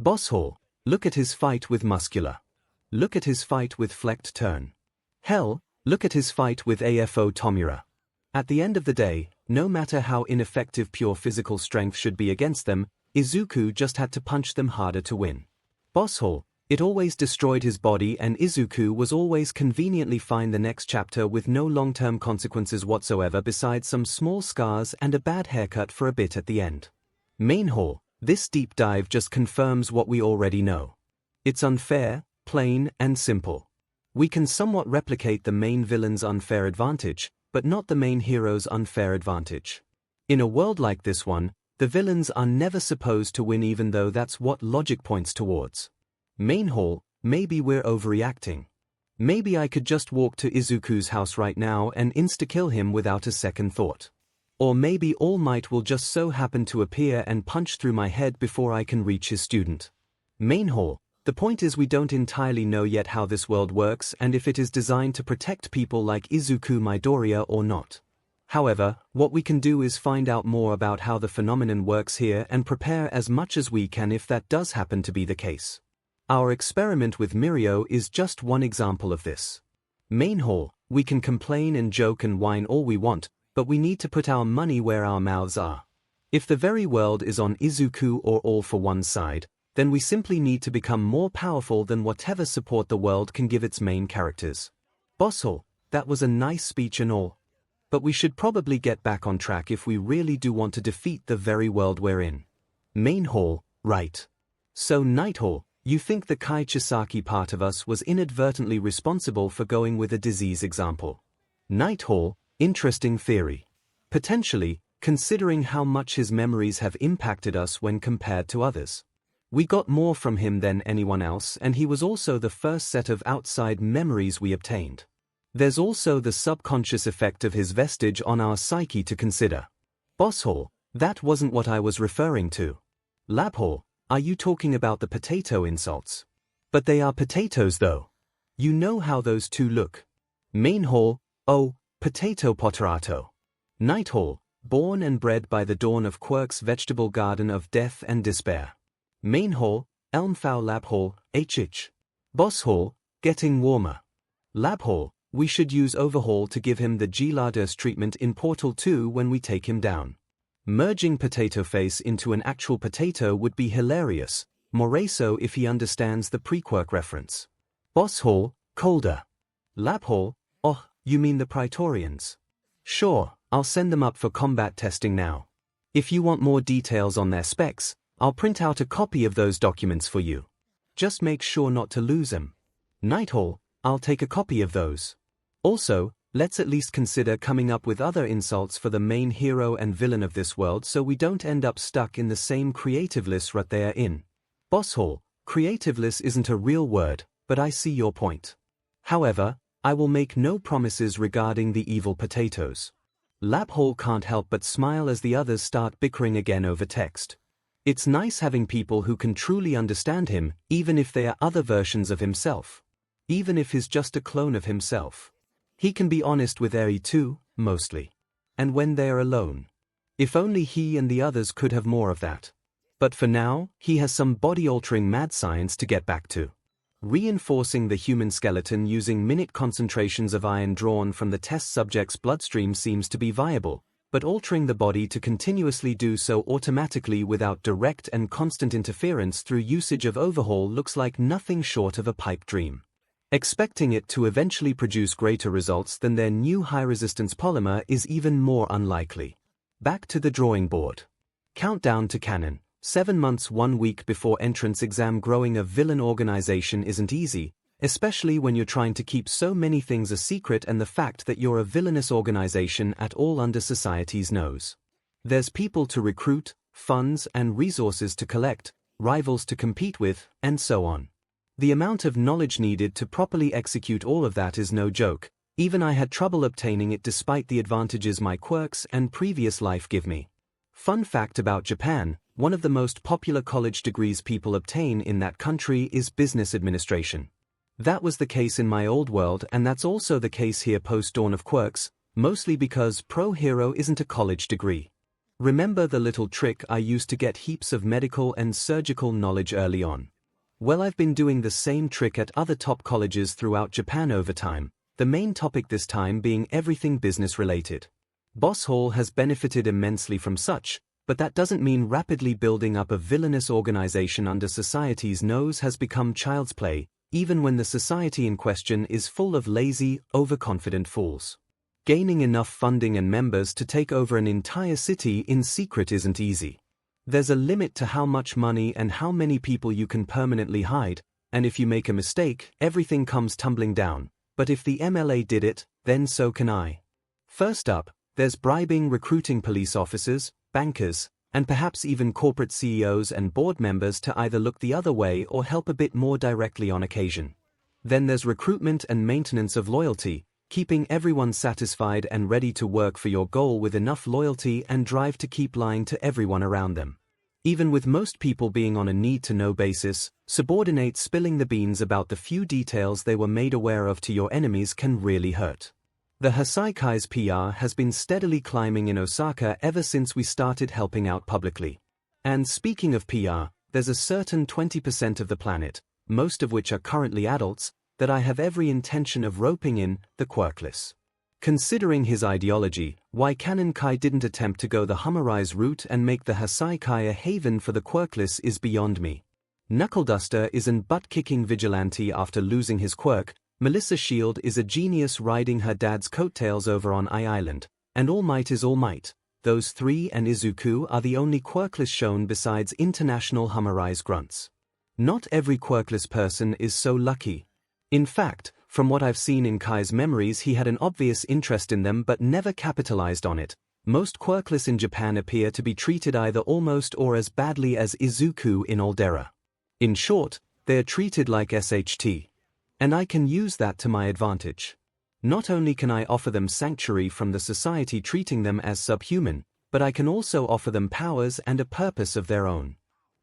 Bosshall, look at his fight with Muscular. Look at his fight with Flecked Turn. Hell, look at his fight with AFO Tomura. At the end of the day, no matter how ineffective pure physical strength should be against them, Izuku just had to punch them harder to win. Bosshall, it always destroyed his body and Izuku was always conveniently fine the next chapter with no long-term consequences whatsoever besides some small scars and a bad haircut for a bit at the end. Mainhall, this deep dive just confirms what we already know. It's unfair, plain, and simple. We can somewhat replicate the main villain's unfair advantage, but not the main hero's unfair advantage. In a world like this one, the villains are never supposed to win even though that's what logic points towards. Mainhall, maybe we're overreacting. Maybe I could just walk to Izuku's house right now and insta-kill him without a second thought. Or maybe All Might will just so happen to appear and punch through my head before I can reach his student. Mainhall, the point is we don't entirely know yet how this world works and if it is designed to protect people like Izuku Midoriya or not. However, what we can do is find out more about how the phenomenon works here and prepare as much as we can if that does happen to be the case. Our experiment with Mirio is just one example of this. Mainhall, we can complain and joke and whine all we want, but we need to put our money where our mouths are. If the very world is on Izuku or All for One side, then we simply need to become more powerful than whatever support the world can give its main characters. Bosshall, that was a nice speech and all. But we should probably get back on track if we really do want to defeat the very world we're in. Mainhall, right. So Nighthall, you think the Kai Chisaki part of us was inadvertently responsible for going with a disease example? Nighthall, interesting theory. Potentially, considering how much his memories have impacted us when compared to others. We got more from him than anyone else and he was also the first set of outside memories we obtained. There's also the subconscious effect of his vestige on our psyche to consider. Bosshall, that wasn't what I was referring to. Labhall, are you talking about the potato insults? But they are potatoes though. You know how those two look. Mainhall, oh, potato poterato. Nighthall, born and bred by the dawn of Quirk's vegetable garden of death and despair. Mainhall, Elmfow Labhall, HH. Bosshall, getting warmer. Labhall, we should use Overhaul to give him the Gladys treatment in Portal 2 when we take him down. Merging Potato Face into an actual potato would be hilarious, more so if he understands the pre-Quirk reference. Bosshall, colder. Labhall, oh, you mean the Praetorians? Sure, I'll send them up for combat testing now. If you want more details on their specs, I'll print out a copy of those documents for you. Just make sure not to lose them. Nighthall, I'll take a copy of those. Also, let's at least consider coming up with other insults for the main hero and villain of this world so we don't end up stuck in the same creativeless rut they are in. Bosshall, creativeless isn't a real word, but I see your point. However, I will make no promises regarding the evil potatoes. Labhall can't help but smile as the others start bickering again over text. It's nice having people who can truly understand him, even if they are other versions of himself. Even if he's just a clone of himself. He can be honest with Eri too, mostly. And when they are alone. If only he and the others could have more of that. But for now, he has some body-altering mad science to get back to. Reinforcing the human skeleton using minute concentrations of iron drawn from the test subject's bloodstream seems to be viable, but altering the body to continuously do so automatically without direct and constant interference through usage of overhaul looks like nothing short of a pipe dream. Expecting it to eventually produce greater results than their new high-resistance polymer is even more unlikely. Back to the drawing board. Countdown to canon. 7 months 1 week before entrance exam. Growing a villain organization isn't easy, especially when you're trying to keep so many things a secret and the fact that you're a villainous organization at all under society's nose. There's people to recruit, funds and resources to collect, rivals to compete with, and so on. The amount of knowledge needed to properly execute all of that is no joke. Even I had trouble obtaining it despite the advantages my quirks and previous life give me. Fun fact about Japan. One of the most popular college degrees people obtain in that country is business administration. That was the case in my old world, and that's also the case here post-Dawn of Quirks, mostly because Pro Hero isn't a college degree. Remember the little trick I used to get heaps of medical and surgical knowledge early on? Well, I've been doing the same trick at other top colleges throughout Japan over time, the main topic this time being everything business-related. Boss Hall has benefited immensely from such, but that doesn't mean rapidly building up a villainous organization under society's nose has become child's play, even when the society in question is full of lazy, overconfident fools. Gaining enough funding and members to take over an entire city in secret isn't easy. There's a limit to how much money and how many people you can permanently hide, and if you make a mistake, everything comes tumbling down. But if the MLA did it, then so can I. First up, there's bribing, recruiting police officers, bankers, and perhaps even corporate CEOs and board members to either look the other way or help a bit more directly on occasion. Then there's recruitment and maintenance of loyalty, keeping everyone satisfied and ready to work for your goal with enough loyalty and drive to keep lying to everyone around them. Even with most people being on a need-to-know basis, subordinates spilling the beans about the few details they were made aware of to your enemies can really hurt. The 𝐒𝐲 PR has been steadily climbing in Osaka ever since we started helping out publicly. And speaking of PR, there's a certain 20% of the planet, most of which are currently adults, that I have every intention of roping in, the quirkless. Considering his ideology, why Canon Kai didn't attempt to go the Humorize route and make the 𝐒𝐲 a haven for the quirkless is beyond me. Knuckleduster is an butt-kicking vigilante after losing his quirk, Melissa Shield is a genius riding her dad's coattails over on Island, and All Might is All Might. Those three and Izuku are the only quirkless shown besides international Humorize grunts. Not every quirkless person is so lucky. In fact, from what I've seen in Kai's memories, he had an obvious interest in them but never capitalized on it. Most quirkless in Japan appear to be treated either almost or as badly as Izuku in Aldera. In short, they are treated like SHT. And I can use that to my advantage. Not only can I offer them sanctuary from the society treating them as subhuman, but I can also offer them powers and a purpose of their own.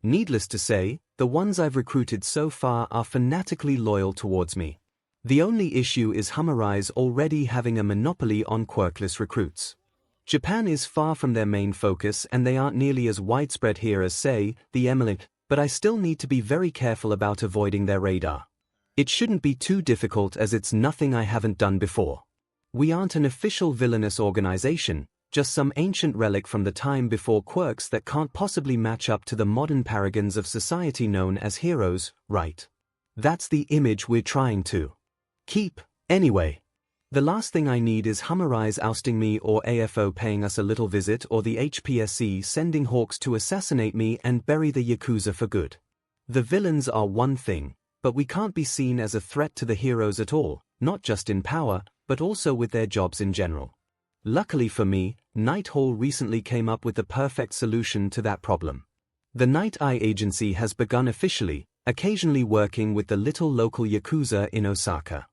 Needless to say, the ones I've recruited so far are fanatically loyal towards me. The only issue is Humorize already having a monopoly on quirkless recruits. Japan is far from their main focus and they aren't nearly as widespread here as, say, the MLA, but I still need to be very careful about avoiding their radar. It shouldn't be too difficult as it's nothing I haven't done before. We aren't an official villainous organization, just some ancient relic from the time before quirks that can't possibly match up to the modern paragons of society known as heroes, right? That's the image we're trying to keep, anyway. The last thing I need is Humorize ousting me or AFO paying us a little visit or the HPSC sending hawks to assassinate me and bury the Yakuza for good. The villains are one thing, but we can't be seen as a threat to the heroes at all, not just in power, but also with their jobs in general. Luckily for me, Night Hall recently came up with the perfect solution to that problem. The Night Eye Agency has begun officially, occasionally working with the little local Yakuza in Osaka.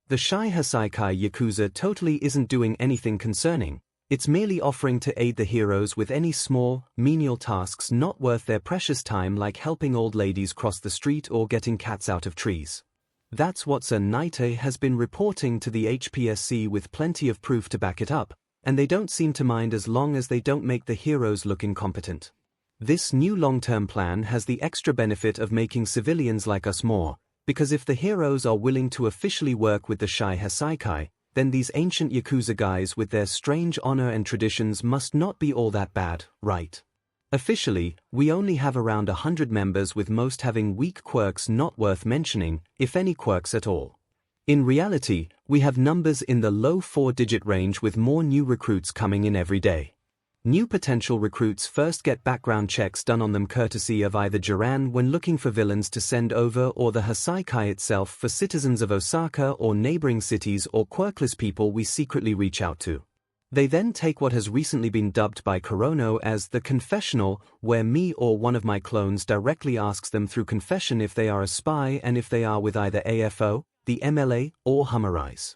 The shy 𝐒𝐲 Yakuza totally isn't doing anything concerning, it's merely offering to aid the heroes with any small, menial tasks not worth their precious time like helping old ladies cross the street or getting cats out of trees. That's what Sir Naite has been reporting to the HPSC with plenty of proof to back it up, and they don't seem to mind as long as they don't make the heroes look incompetent. This new long-term plan has the extra benefit of making civilians like us more, because if the heroes are willing to officially work with the Shy Hasaikai, then these ancient Yakuza guys with their strange honor and traditions must not be all that bad, right? Officially, we only have around 100 members, with most having weak quirks not worth mentioning, if any quirks at all. In reality, we have numbers in the low 4-digit range, with more new recruits coming in every day. New potential recruits first get background checks done on them courtesy of either Jiran when looking for villains to send over, or the Hasaikai itself for citizens of Osaka or neighboring cities or quirkless people we secretly reach out to. They then take what has recently been dubbed by Kurono as the confessional, where me or one of my clones directly asks them through confession if they are a spy and if they are with either AFO, the MLA, or Hummerise.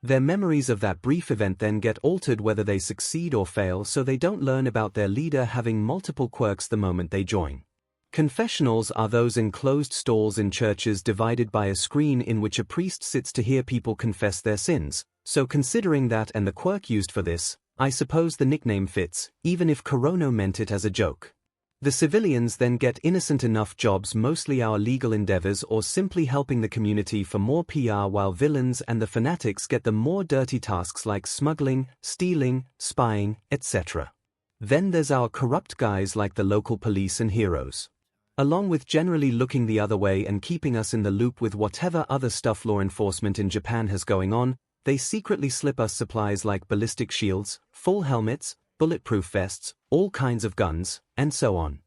Their memories of that brief event then get altered whether they succeed or fail, so they don't learn about their leader having multiple quirks the moment they join. Confessionals are those enclosed stalls in churches divided by a screen in which a priest sits to hear people confess their sins, so considering that and the quirk used for this, I suppose the nickname fits, even if Kurono meant it as a joke. The civilians then get innocent enough jobs, mostly our legal endeavors or simply helping the community for more PR, while villains and the fanatics get the more dirty tasks like smuggling, stealing, spying, etc. Then there's our corrupt guys like the local police and heroes. Along with generally looking the other way and keeping us in the loop with whatever other stuff law enforcement in Japan has going on, they secretly slip us supplies like ballistic shields, full helmets, bulletproof vests, all kinds of guns, and so on.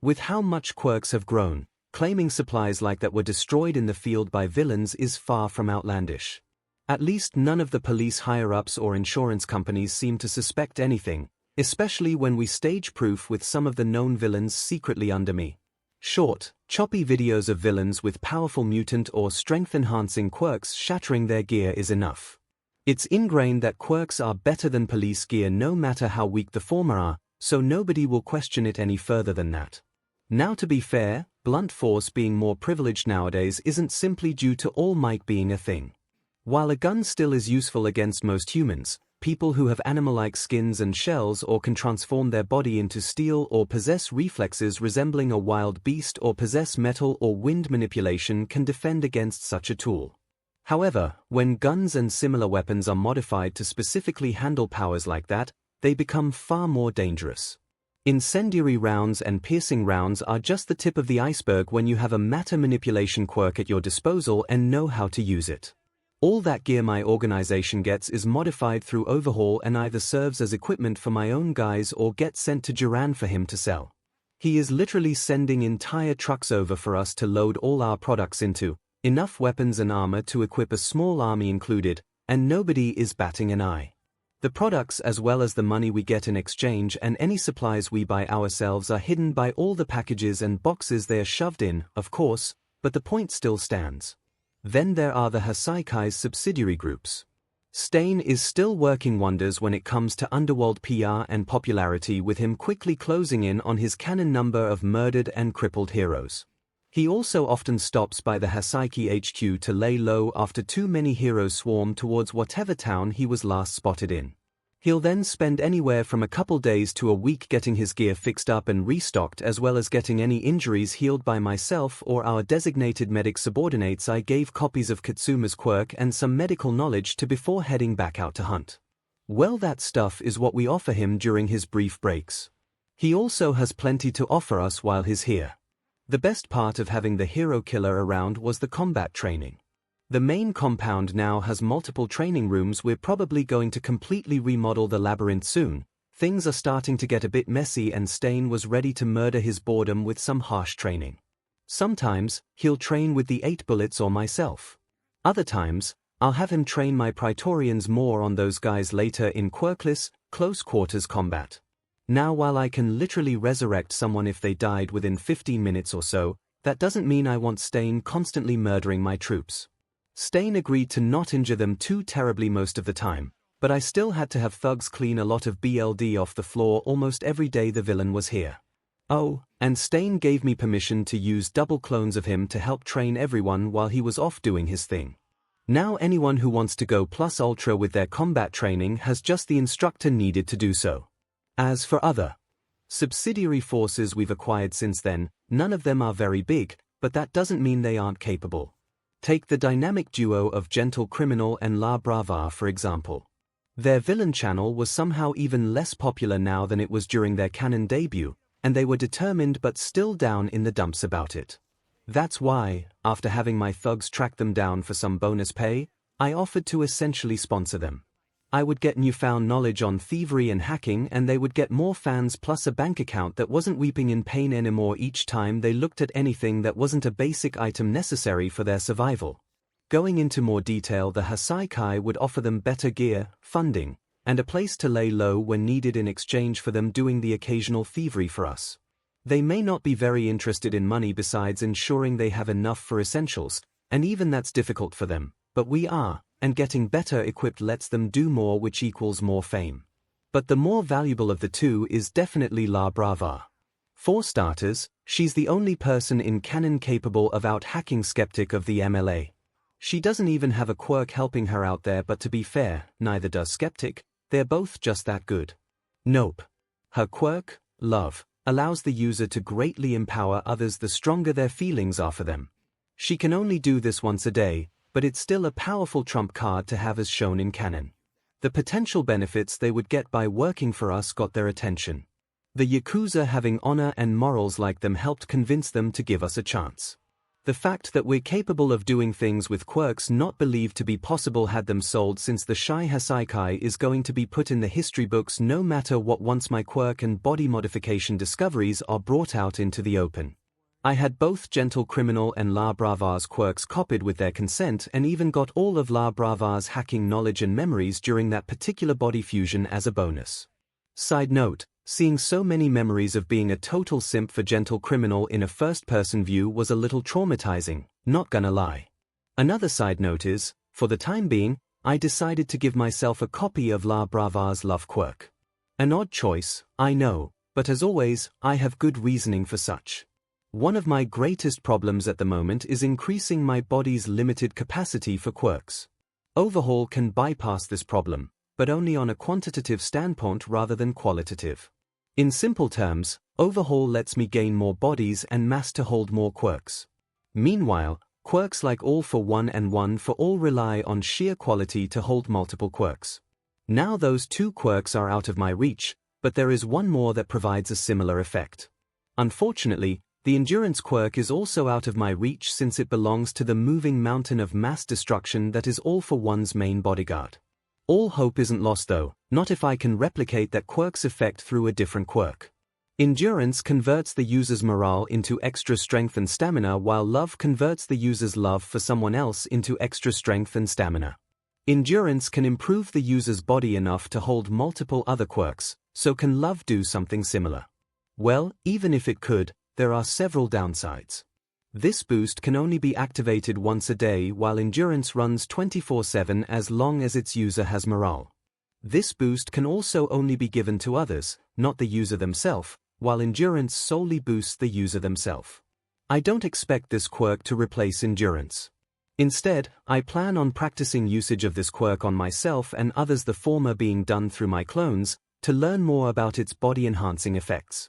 With how much quirks have grown, claiming supplies like that were destroyed in the field by villains is far from outlandish. At least none of the police higher-ups or insurance companies seem to suspect anything, especially when we stage proof with some of the known villains secretly under me. Short, choppy videos of villains with powerful mutant or strength-enhancing quirks shattering their gear is enough. It's ingrained that quirks are better than police gear no matter how weak the former are, so nobody will question it any further than that. Now, to be fair, blunt force being more privileged nowadays isn't simply due to All Might being a thing. While a gun still is useful against most humans, people who have animal-like skins and shells or can transform their body into steel or possess reflexes resembling a wild beast or possess metal or wind manipulation can defend against such a tool. However, when guns and similar weapons are modified to specifically handle powers like that, they become far more dangerous. Incendiary rounds and piercing rounds are just the tip of the iceberg when you have a matter manipulation quirk at your disposal and know how to use it. All that gear my organization gets is modified through overhaul and either serves as equipment for my own guys or gets sent to Jiran for him to sell. He is literally sending entire trucks over for us to load all our products into, enough weapons and armor to equip a small army included, and nobody is batting an eye. The products as well as the money we get in exchange and any supplies we buy ourselves are hidden by all the packages and boxes they are shoved in, of course, but the point still stands. Then there are the Hasaikai's subsidiary groups. Stain is still working wonders when it comes to underworld PR and popularity, with him quickly closing in on his canon number of murdered and crippled heroes. He also often stops by the Hasaiki HQ to lay low after too many heroes swarm towards whatever town he was last spotted in. He'll then spend anywhere from a couple days to a week getting his gear fixed up and restocked, as well as getting any injuries healed by myself or our designated medic subordinates I gave copies of Katsuma's quirk and some medical knowledge to before heading back out to hunt. Well, that stuff is what we offer him during his brief breaks. He also has plenty to offer us while he's here. The best part of having the hero killer around was the combat training. The main compound now has multiple training rooms. We're probably going to completely remodel the labyrinth soon. Things are starting to get a bit messy and Stain was ready to murder his boredom with some harsh training. Sometimes, he'll train with the 8 bullets or myself. Other times, I'll have him train my Praetorians more on those guys later in quirkless, close quarters combat. Now, while I can literally resurrect someone if they died within 15 minutes or so, that doesn't mean I want Stain constantly murdering my troops. Stain agreed to not injure them too terribly most of the time, but I still had to have thugs clean a lot of BLD off the floor almost every day the villain was here. Oh, and Stain gave me permission to use double clones of him to help train everyone while he was off doing his thing. Now anyone who wants to go plus ultra with their combat training has just the instructor needed to do so. As for other subsidiary forces we've acquired since then, none of them are very big, but that doesn't mean they aren't capable. Take the dynamic duo of Gentle Criminal and La Brava for example. Their villain channel was somehow even less popular now than it was during their canon debut, and they were determined but still down in the dumps about it. That's why, after having my thugs track them down for some bonus pay, I offered to essentially sponsor them. I would get newfound knowledge on thievery and hacking, and they would get more fans plus a bank account that wasn't weeping in pain anymore each time they looked at anything that wasn't a basic item necessary for their survival. Going into more detail, the Hasaikai would offer them better gear, funding, and a place to lay low when needed in exchange for them doing the occasional thievery for us. They may not be very interested in money besides ensuring they have enough for essentials, and even that's difficult for them, but we are, and getting better equipped lets them do more, which equals more fame. But the more valuable of the two is definitely La Brava. For starters, she's the only person in canon capable of out-hacking Skeptic of the MLA. She doesn't even have a quirk helping her out there, but to be fair, neither does Skeptic, they're both just that good. Nope. Her quirk, Love, allows the user to greatly empower others the stronger their feelings are for them. She can only do this once a day, but it's still a powerful trump card to have as shown in canon. The potential benefits they would get by working for us got their attention. The Yakuza having honor and morals like them helped convince them to give us a chance. The fact that we're capable of doing things with quirks not believed to be possible had them sold, since the Shy Hasaikai is going to be put in the history books no matter what once my quirk and body modification discoveries are brought out into the open. I had both Gentle Criminal and La Brava's quirks copied with their consent, and even got all of La Brava's hacking knowledge and memories during that particular body fusion as a bonus. Side note, seeing so many memories of being a total simp for Gentle Criminal in a first-person view was a little traumatizing, not gonna lie. Another side note is, for the time being, I decided to give myself a copy of La Brava's Love quirk. An odd choice, I know, but as always, I have good reasoning for such. One of my greatest problems at the moment is increasing my body's limited capacity for quirks. Overhaul can bypass this problem, but only on a quantitative standpoint rather than qualitative. In simple terms, Overhaul lets me gain more bodies and mass to hold more quirks. Meanwhile, quirks like All for One and One for All rely on sheer quality to hold multiple quirks. Now those two quirks are out of my reach, but there is one more that provides a similar effect. Unfortunately, the Endurance quirk is also out of my reach, since it belongs to the moving mountain of mass destruction that is All for One's main bodyguard. All hope isn't lost though, not if I can replicate that quirk's effect through a different quirk. Endurance converts the user's morale into extra strength and stamina, while Love converts the user's love for someone else into extra strength and stamina. Endurance can improve the user's body enough to hold multiple other quirks, so can Love do something similar? Well, even if it could, there are several downsides. This boost can only be activated once a day, while Endurance runs 24/7 as long as its user has morale. This boost can also only be given to others, not the user themselves, while Endurance solely boosts the user themselves. I don't expect this quirk to replace Endurance. Instead, I plan on practicing usage of this quirk on myself and others, the former being done through my clones, to learn more about its body-enhancing effects.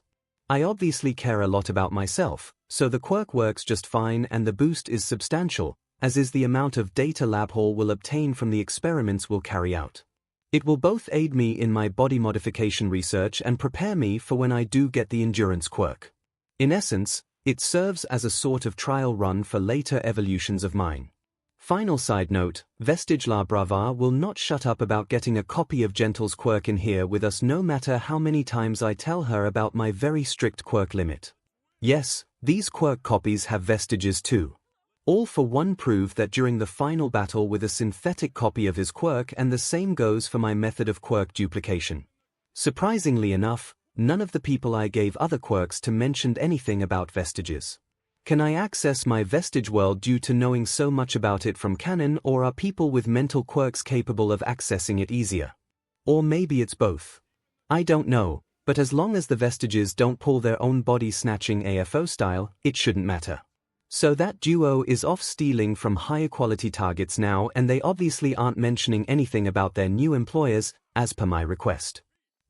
I obviously care a lot about myself, so the quirk works just fine, and the boost is substantial, as is the amount of data Lab Hall will obtain from the experiments we'll carry out. It will both aid me in my body modification research and prepare me for when I do get the Endurance quirk. In essence, it serves as a sort of trial run for later evolutions of mine. Final side note, Vestige La Brava will not shut up about getting a copy of Gentle's quirk in here with us, no matter how many times I tell her about my very strict quirk limit. Yes, these quirk copies have vestiges too. All for One proved that during the final battle with a synthetic copy of his quirk, and the same goes for my method of quirk duplication. Surprisingly enough, none of the people I gave other quirks to mentioned anything about vestiges. Can I access my Vestige world due to knowing so much about it from canon, or are people with mental quirks capable of accessing it easier? Or maybe it's both. I don't know, but as long as the vestiges don't pull their own body snatching AFO style, it shouldn't matter. So that duo is off stealing from higher quality targets now, and they obviously aren't mentioning anything about their new employers, as per my request.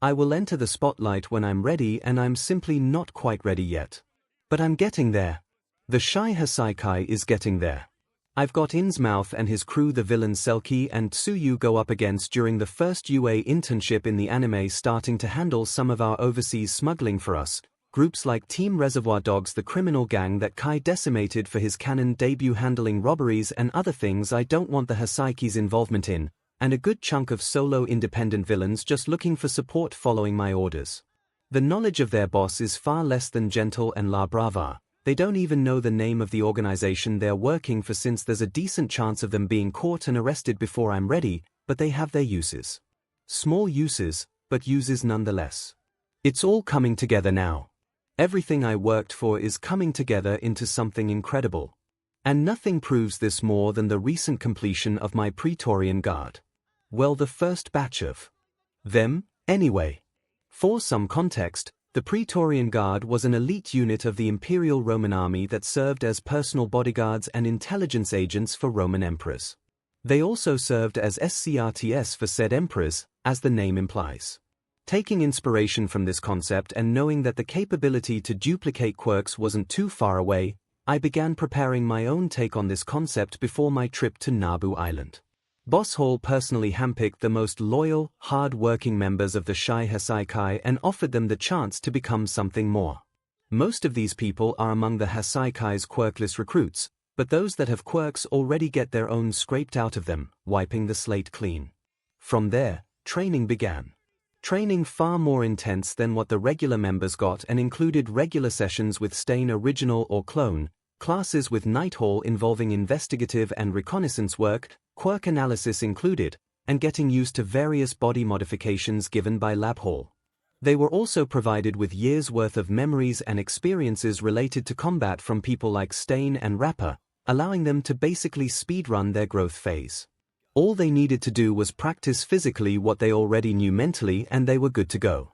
I will enter the spotlight when I'm ready, and I'm simply not quite ready yet. But I'm getting there. The 𝐒𝐻𝐻𝐼 is getting there. I've got Innsmouth and his crew, the villain 𝐂𝐿𝐾 and 𝐶𝐻 go up against during the first UA internship in the anime, starting to handle some of our overseas smuggling for us. Groups like Team Reservoir Dogs, the criminal gang that Kai decimated for his canon debut, handling robberies and other things I don't want the 𝐻𝐻𝐼's involvement in, and a good chunk of solo independent villains just looking for support following my orders. The knowledge of their boss is far less than gentle and la brava. They don't even know the name of the organization they're working for, since there's a decent chance of them being caught and arrested before I'm ready, but they have their uses. Small uses, but uses nonetheless. It's all coming together now. Everything I worked for is coming together into something incredible. And nothing proves this more than the recent completion of my Praetorian Guard. Well, the first batch of them, anyway. For some context, the Praetorian Guard was an elite unit of the Imperial Roman Army that served as personal bodyguards and intelligence agents for Roman emperors. They also served as SCRTs for said emperors, as the name implies. Taking inspiration from this concept and knowing that the capability to duplicate quirks wasn't too far away, I began preparing my own take on this concept before my trip to Naboo Island. Boss Hall personally handpicked the most loyal, hard-working members of the 𝐒𝐻𝐻𝐼 and offered them the chance to become something more. Most of these people are among the 𝐻𝐻𝐼's quirkless recruits, but those that have quirks already get their own scraped out of them, wiping the slate clean. From there, training began. Training far more intense than what the regular members got, and included regular sessions with Stain original or clone, classes with Night Hall involving investigative and reconnaissance work, quirk analysis included, and getting used to various body modifications given by Lab Hall. They were also provided with years' worth of memories and experiences related to combat from people like Stain and Rapper, allowing them to basically speedrun their growth phase. All they needed to do was practice physically what they already knew mentally, and they were good to go.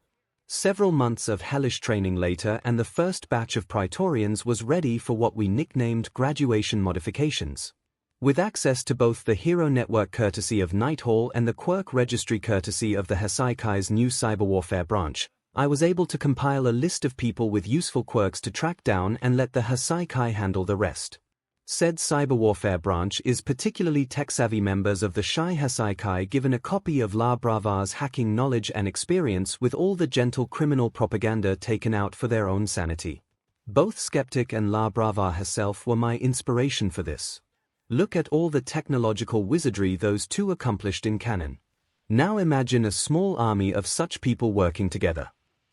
Several months of hellish training later, and the first batch of Praetorians was ready for what we nicknamed graduation modifications. With access to both the hero network courtesy of Night Hall and the quirk registry courtesy of the 𝐻𝐻𝐼's new cyber warfare branch, I was able to compile a list of people with useful quirks to track down and let the 𝐻𝐻𝐼 handle the rest. Said cyber warfare branch is particularly tech-savvy members of the 𝐒𝐻𝐻𝐼 given a copy of La Brava's hacking knowledge and experience, with all the gentle criminal propaganda taken out for their own sanity. Both Skeptic and La Brava herself were my inspiration for this. Look at all the technological wizardry those two accomplished in canon. Now imagine a small army of such people working together.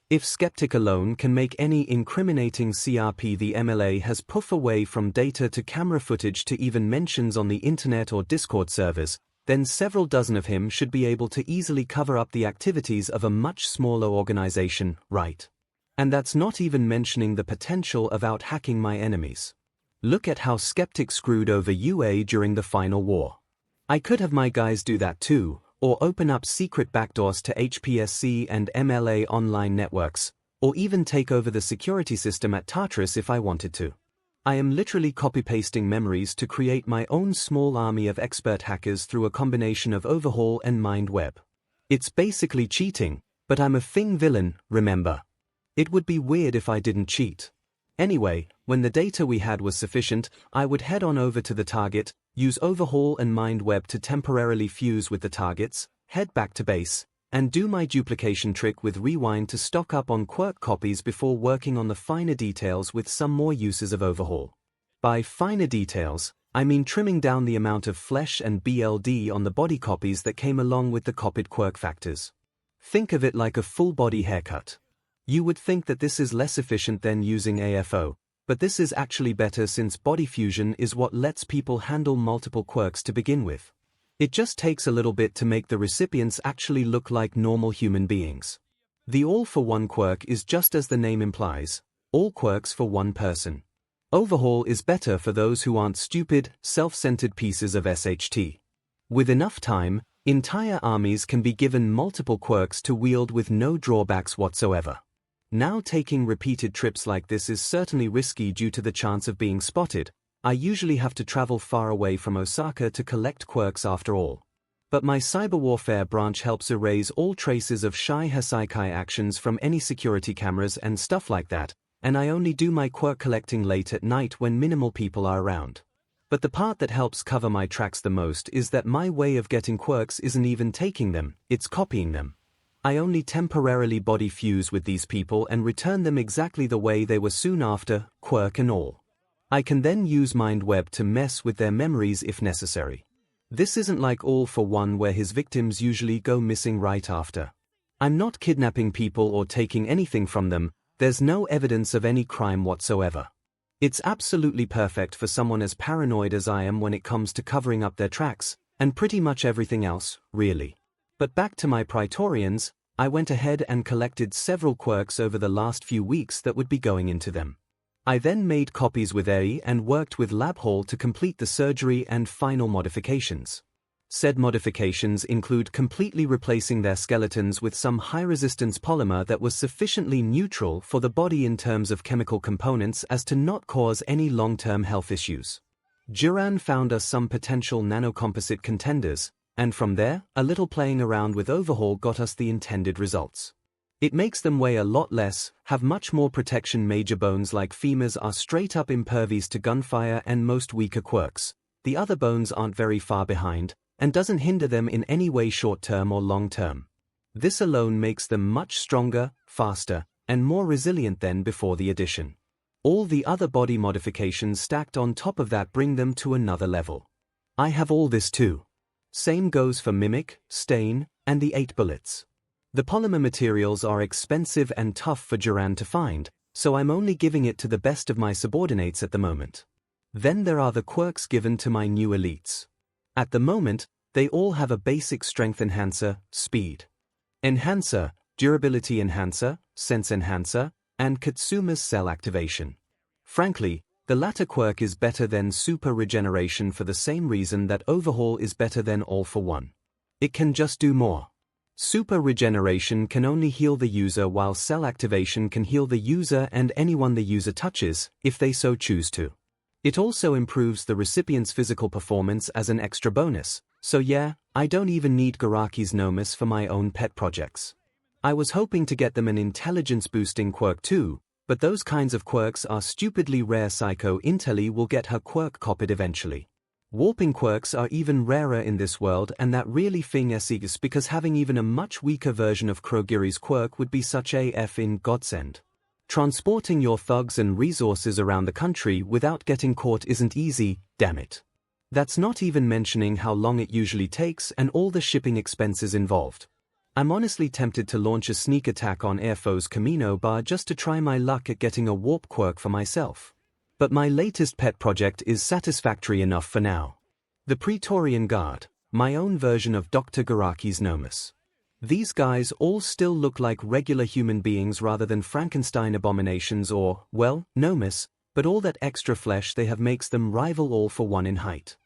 If Skeptic alone can make any incriminating CRP, the MLA has poof away from data to camera footage to even mentions on the internet or Discord servers, then several dozen of him should be able to easily cover up the activities of a much smaller organization, right? And that's not even mentioning the potential of out-hacking my enemies. Look at how Skeptic screwed over UA during the final war. I could have my guys do that too, or open up secret backdoors to HPSC and MLA online networks, or even take over the security system at Tartarus if I wanted to. I am literally copy-pasting memories to create my own small army of expert hackers through a combination of overhaul and mind web. It's basically cheating, but I'm a Fing villain, remember? It would be weird if I didn't cheat. Anyway, when the data we had was sufficient, I would head on over to the target, use overhaul and mind web to temporarily fuse with the targets, head back to base, and do my duplication trick with rewind to stock up on quirk copies before working on the finer details with some more uses of overhaul. By finer details, I mean trimming down the amount of flesh and BLD on the body copies that came along with the copied quirk factors. Think of it like a full body haircut. You would think that this is less efficient than using AFO, but this is actually better since body fusion is what lets people handle multiple quirks to begin with. It just takes a little bit to make the recipients actually look like normal human beings. The all-for-one quirk is just as the name implies, all quirks for one person. Overhaul is better for those who aren't stupid, self-centered pieces of SHT. With enough time, entire armies can be given multiple quirks to wield with no drawbacks whatsoever. Now taking repeated trips like this is certainly risky due to the chance of being spotted, I usually have to travel far away from Osaka to collect quirks after all. But my cyber warfare branch helps erase all traces of 𝐂𝐸𝐲𝐷 actions from any security cameras and stuff like that, and I only do my quirk collecting late at night when minimal people are around. But the part that helps cover my tracks the most is that my way of getting quirks isn't even taking them, it's copying them. I only temporarily body fuse with these people and return them exactly the way they were soon after, quirk and all. I can then use MindWeb to mess with their memories if necessary. This isn't like All for One where his victims usually go missing right after. I'm not kidnapping people or taking anything from them, there's no evidence of any crime whatsoever. It's absolutely perfect for someone as paranoid as I am when it comes to covering up their tracks, and pretty much everything else, really. But back to my Praetorians, I went ahead and collected several quirks over the last few weeks that would be going into them. I then made copies with 𝐸𝐸 and worked with LabHall to complete the surgery and final modifications. Said modifications include completely replacing their skeletons with some high-resistance polymer that was sufficiently neutral for the body in terms of chemical components as to not cause any long-term health issues. Duran found us some potential nanocomposite contenders, and from there, a little playing around with overhaul got us the intended results. It makes them weigh a lot less, have much more protection. Major bones like femurs are straight up impervious to gunfire and most weaker quirks. The other bones aren't very far behind, and doesn't hinder them in any way short-term or long-term. This alone makes them much stronger, faster, and more resilient than before the addition. All the other body modifications stacked on top of that bring them to another level. I have all this too. Same goes for Mimic, Stain, and the 8 bullets. The polymer materials are expensive and tough for Duran to find, so I'm only giving it to the best of my subordinates at the moment. Then there are the quirks given to my new elites. At the moment, they all have a basic strength enhancer, speed enhancer, durability enhancer, sense enhancer, and Katsuma's cell activation. Frankly, the latter quirk is better than super regeneration for the same reason that overhaul is better than All for One. It can just do more. Super regeneration can only heal the user while cell activation can heal the user and anyone the user touches, if they so choose to. It also improves the recipient's physical performance as an extra bonus, so yeah, I don't even need Garaki's Nomus for my own pet projects. I was hoping to get them an intelligence-boosting quirk too, but those kinds of quirks are stupidly rare. Psycho Intelli will get her quirk copied eventually. Warping quirks are even rarer in this world, and that really 𝐒𝐸𝐽𝐵 because having even a much weaker version of Kurogiri's quirk would be such a f***ing godsend. Transporting your thugs and resources around the country without getting caught isn't easy, damn it. That's not even mentioning how long it usually takes and all the shipping expenses involved. I'm honestly tempted to launch a sneak attack on Airfo's Camino bar just to try my luck at getting a warp quirk for myself. But my latest pet project is satisfactory enough for now. The Praetorian Guard, my own version of Dr. Garaki's Nomus. These guys all still look like regular human beings rather than Frankenstein abominations or, well, Nomus, but all that extra flesh they have makes them rival All for One in height.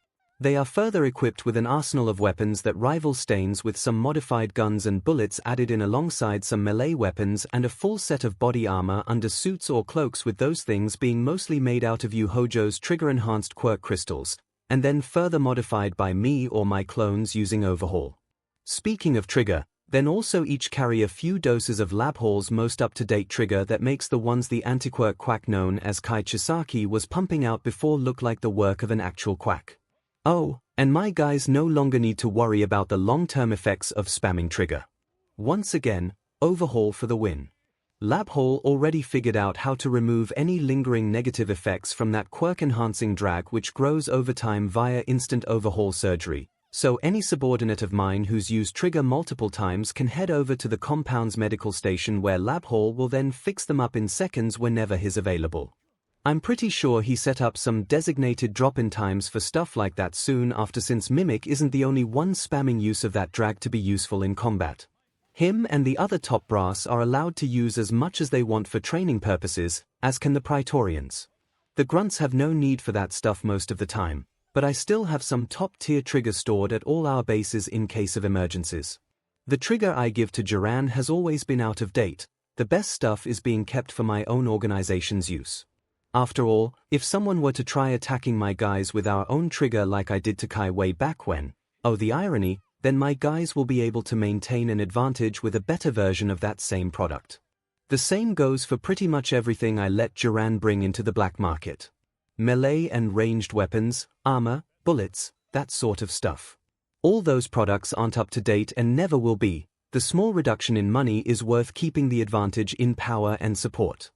They are further equipped with an arsenal of weapons that rival Stain's with some modified guns and bullets added in alongside some melee weapons and a full set of body armor under suits or cloaks, with those things being mostly made out of 𝐒𝐻ojo's trigger-enhanced quirk crystals, and then further modified by me or my clones using overhaul. Speaking of trigger, then also each carry a few doses of LabHall's most up-to-date trigger that makes the ones the anti-quirk quack known as Kai Chisaki was pumping out before look like the work of an actual quack. Oh, and my guys no longer need to worry about the long-term effects of spamming trigger. Once again, overhaul for the win. LabHall already figured out how to remove any lingering negative effects from that quirk-enhancing drag which grows over time via instant overhaul surgery, so any subordinate of mine who's used trigger multiple times can head over to the compound's medical station where LabHall will then fix them up in seconds whenever he's available. I'm pretty sure he set up some designated drop-in times for stuff like that soon after, since Mimic isn't the only one spamming use of that drag to be useful in combat. Him and the other top brass are allowed to use as much as they want for training purposes, as can the Praetorians. The grunts have no need for that stuff most of the time, but I still have some top-tier triggers stored at all our bases in case of emergencies. The trigger I give to Duran has always been out of date, the best stuff is being kept for my own organization's use. After all, if someone were to try attacking my guys with our own trigger like I did to Kai way back when, oh the irony, then my guys will be able to maintain an advantage with a better version of that same product. The same goes for pretty much everything I let Duran bring into the black market. Melee and ranged weapons, armor, bullets, that sort of stuff. All those products aren't up to date and never will be. The small reduction in money is worth keeping the advantage in power and support.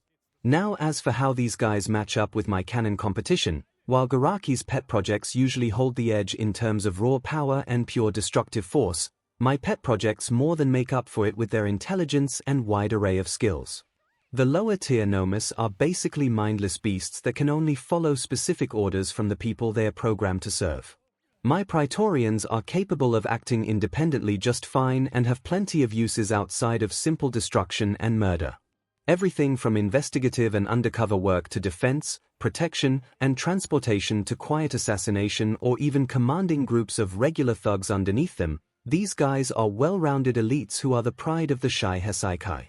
Now as for how these guys match up with my canon competition, while Garaki's pet projects usually hold the edge in terms of raw power and pure destructive force, my pet projects more than make up for it with their intelligence and wide array of skills. The lower tier Nomus are basically mindless beasts that can only follow specific orders from the people they are programmed to serve. My Praetorians are capable of acting independently just fine and have plenty of uses outside of simple destruction and murder. Everything from investigative and undercover work to defense, protection, and transportation to quiet assassination or even commanding groups of regular thugs underneath them, these guys are well-rounded elites who are the pride of the 𝐒𝐻𝐻𝐼.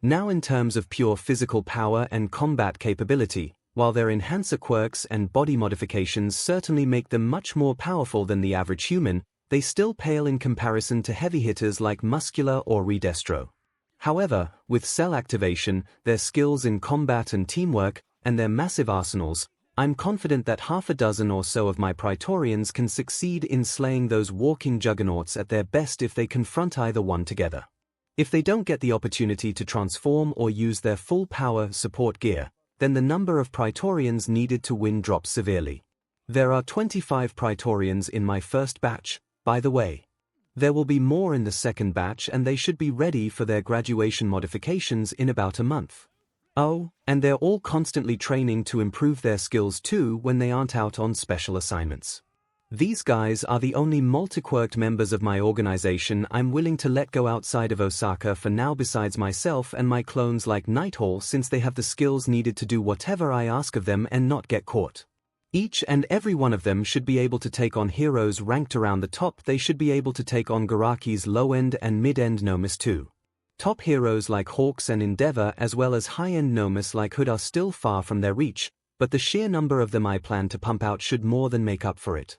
Now in terms of pure physical power and combat capability, while their enhancer quirks and body modifications certainly make them much more powerful than the average human, they still pale in comparison to heavy hitters like Muscular or Redestro. However, with cell activation, their skills in combat and teamwork, and their massive arsenals, I'm confident that half a dozen or so of my Praetorians can succeed in slaying those walking juggernauts at their best if they confront either one together. If they don't get the opportunity to transform or use their full power support gear, then the number of Praetorians needed to win drops severely. There are 25 Praetorians in my first batch, by the way. There will be more in the second batch and they should be ready for their graduation modifications in about a month. Oh, and they're all constantly training to improve their skills too when they aren't out on special assignments. These guys are the only multi-quirked members of my organization I'm willing to let go outside of Osaka for now besides myself and my clones like Nighthall since they have the skills needed to do whatever I ask of them and not get caught. Each and every one of them should be able to take on heroes ranked around the top. They should be able to take on Garaki's low-end and mid-end Nomus too. Top heroes like Hawks and Endeavor as well as high-end Nomus like Hood are still far from their reach, but the sheer number of them I plan to pump out should more than make up for it.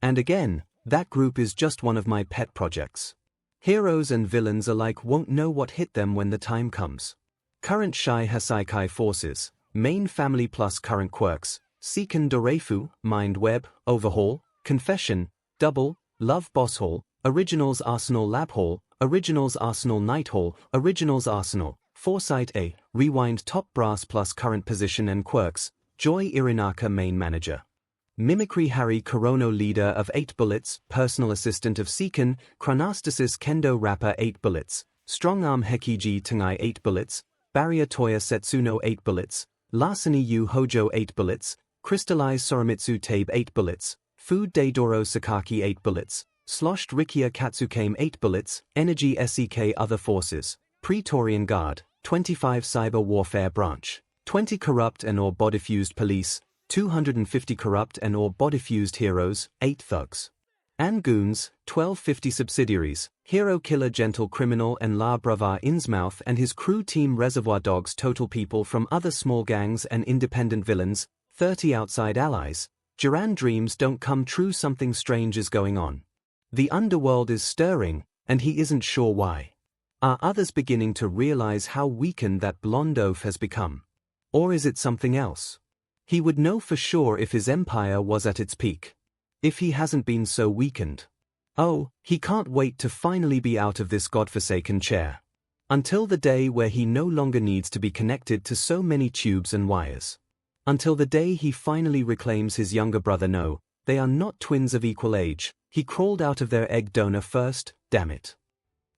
And again, that group is just one of my pet projects. Heroes and villains alike won't know what hit them when the time comes. Current 𝐒𝐻𝐻𝐼 forces, main family plus current quirks, 𝐒𝐭𝐚𝐲 𝐔𝐸𝐽, Mind Web, Overhaul, Confession, Double, Love Boss Hall, Originals Arsenal Lab Hall, Originals Arsenal Night Hall, Originals Arsenal, Foresight A, Rewind Top Brass plus current position and quirks, Joy Irinaka Main Manager. Mimicry Harry Corono Leader of 8 bullets, Personal Assistant of 𝐒𝐭𝐚, Chronastasis Kendo Rapper 8 bullets, Strong Arm Hekiji Tengai 8 bullets, Barrier Toya Setsuno 8 bullets, Larceny Yu Hojo 8 bullets, Crystallized Soromitsu Tabe 8 bullets, Food Daidoro Sakaki 8 bullets, Sloshed Rikia Katsukame 8 bullets, Energy SEK Other Forces, Praetorian Guard, 25 Cyber Warfare Branch, 20 Corrupt and or Body-Fused Police, 250 Corrupt and or Body-Fused Heroes, 8 Thugs. And Goons, 1250 Subsidiaries, Hero Killer Gentle Criminal and La Brava Innsmouth and his crew team Reservoir Dogs total people from other small gangs and independent villains, 30 outside allies. Duran dreams don't come true, something strange is going on. The underworld is stirring, and he isn't sure why. Are others beginning to realize how weakened that blonde oaf has become? Or is it something else? He would know for sure if his empire was at its peak. If he hasn't been so weakened. Oh, he can't wait to finally be out of this godforsaken chair. Until the day where he no longer needs to be connected to so many tubes and wires. Until the day he finally reclaims his younger brother. No, they are not twins of equal age. He crawled out of their egg donor first, damn it.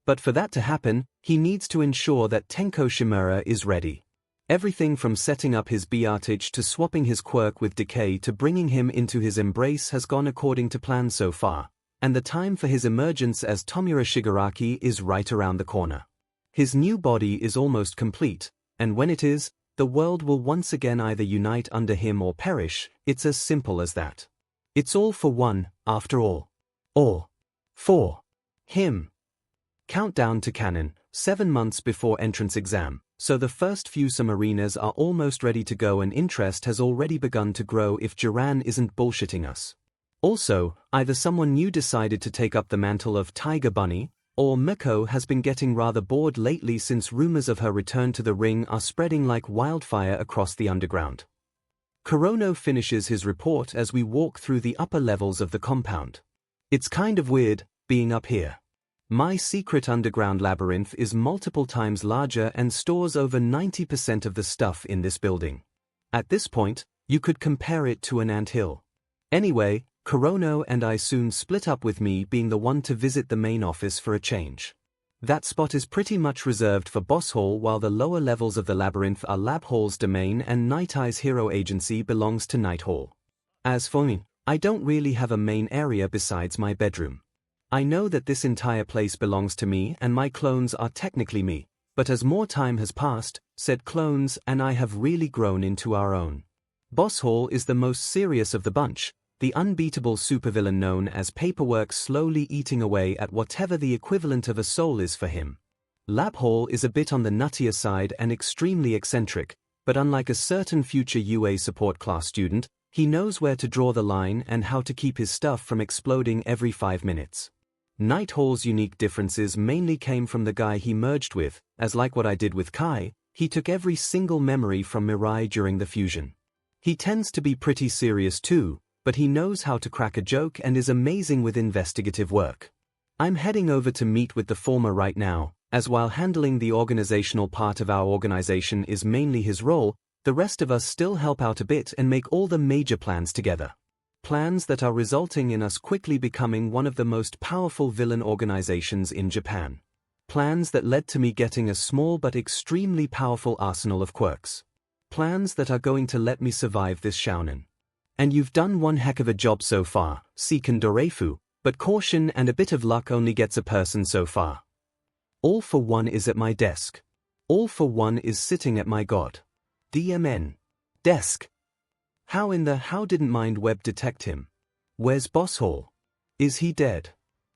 But for that to happen, he needs to ensure that Tenko Shimura is ready. Everything from setting up his Beartage to swapping his quirk with Decay to bringing him into his embrace has gone according to plan so far, and the time for his emergence as Tomura Shigaraki is right around the corner. His new body is almost complete, and when it is, the world will once again either unite under him or perish. It's as simple as that. It's all for one, after all. Or for him. Countdown to canon, 7 months before entrance exam. So the first few subarenas are almost ready to go and interest has already begun to grow if Jiran isn't bullshitting us. Also, either someone new decided to take up the mantle of Tiger Bunny, or Miko has been getting rather bored lately since rumors of her return to the ring are spreading like wildfire across the underground. Kurono finishes his report as we walk through the upper levels of the compound. It's kind of weird, being up here. My secret underground labyrinth is multiple times larger and stores over 90% of the stuff in this building. At this point, you could compare it to an anthill. Anyway, Kurono and I soon split up with me being the one to visit the main office for a change. That spot is pretty much reserved for Boss Hall while the lower levels of the labyrinth are Lab Hall's domain and Night Eye's hero agency belongs to Night Hall. As for me, I don't really have a main area besides my bedroom. I know that this entire place belongs to me and my clones are technically me, but as more time has passed, said clones and I have really grown into our own. Boss Hall is the most serious of the bunch, the unbeatable supervillain known as Paperwork slowly eating away at whatever the equivalent of a soul is for him. Lab Hall is a bit on the nuttier side and extremely eccentric, but unlike a certain future UA support class student, he knows where to draw the line and how to keep his stuff from exploding every 5 minutes. Night Hall's unique differences mainly came from the guy he merged with, as like what I did with Kai, he took every single memory from Mirai during the fusion. He tends to be pretty serious too, but he knows how to crack a joke and is amazing with investigative work. I'm heading over to meet with the former right now, as while handling the organizational part of our organization is mainly his role, the rest of us still help out a bit and make all the major plans together. Plans that are resulting in us quickly becoming one of the most powerful villain organizations in Japan. Plans that led to me getting a small but extremely powerful arsenal of quirks. Plans that are going to let me survive this shounen. And you've done one heck of a job so far, Seiken Doreifu, but caution and a bit of luck only gets a person so far. All for One is at my desk. All for One is sitting at my god. DMN. Desk. How didn't Mind Web detect him? Where's Boss Hall? Is he dead?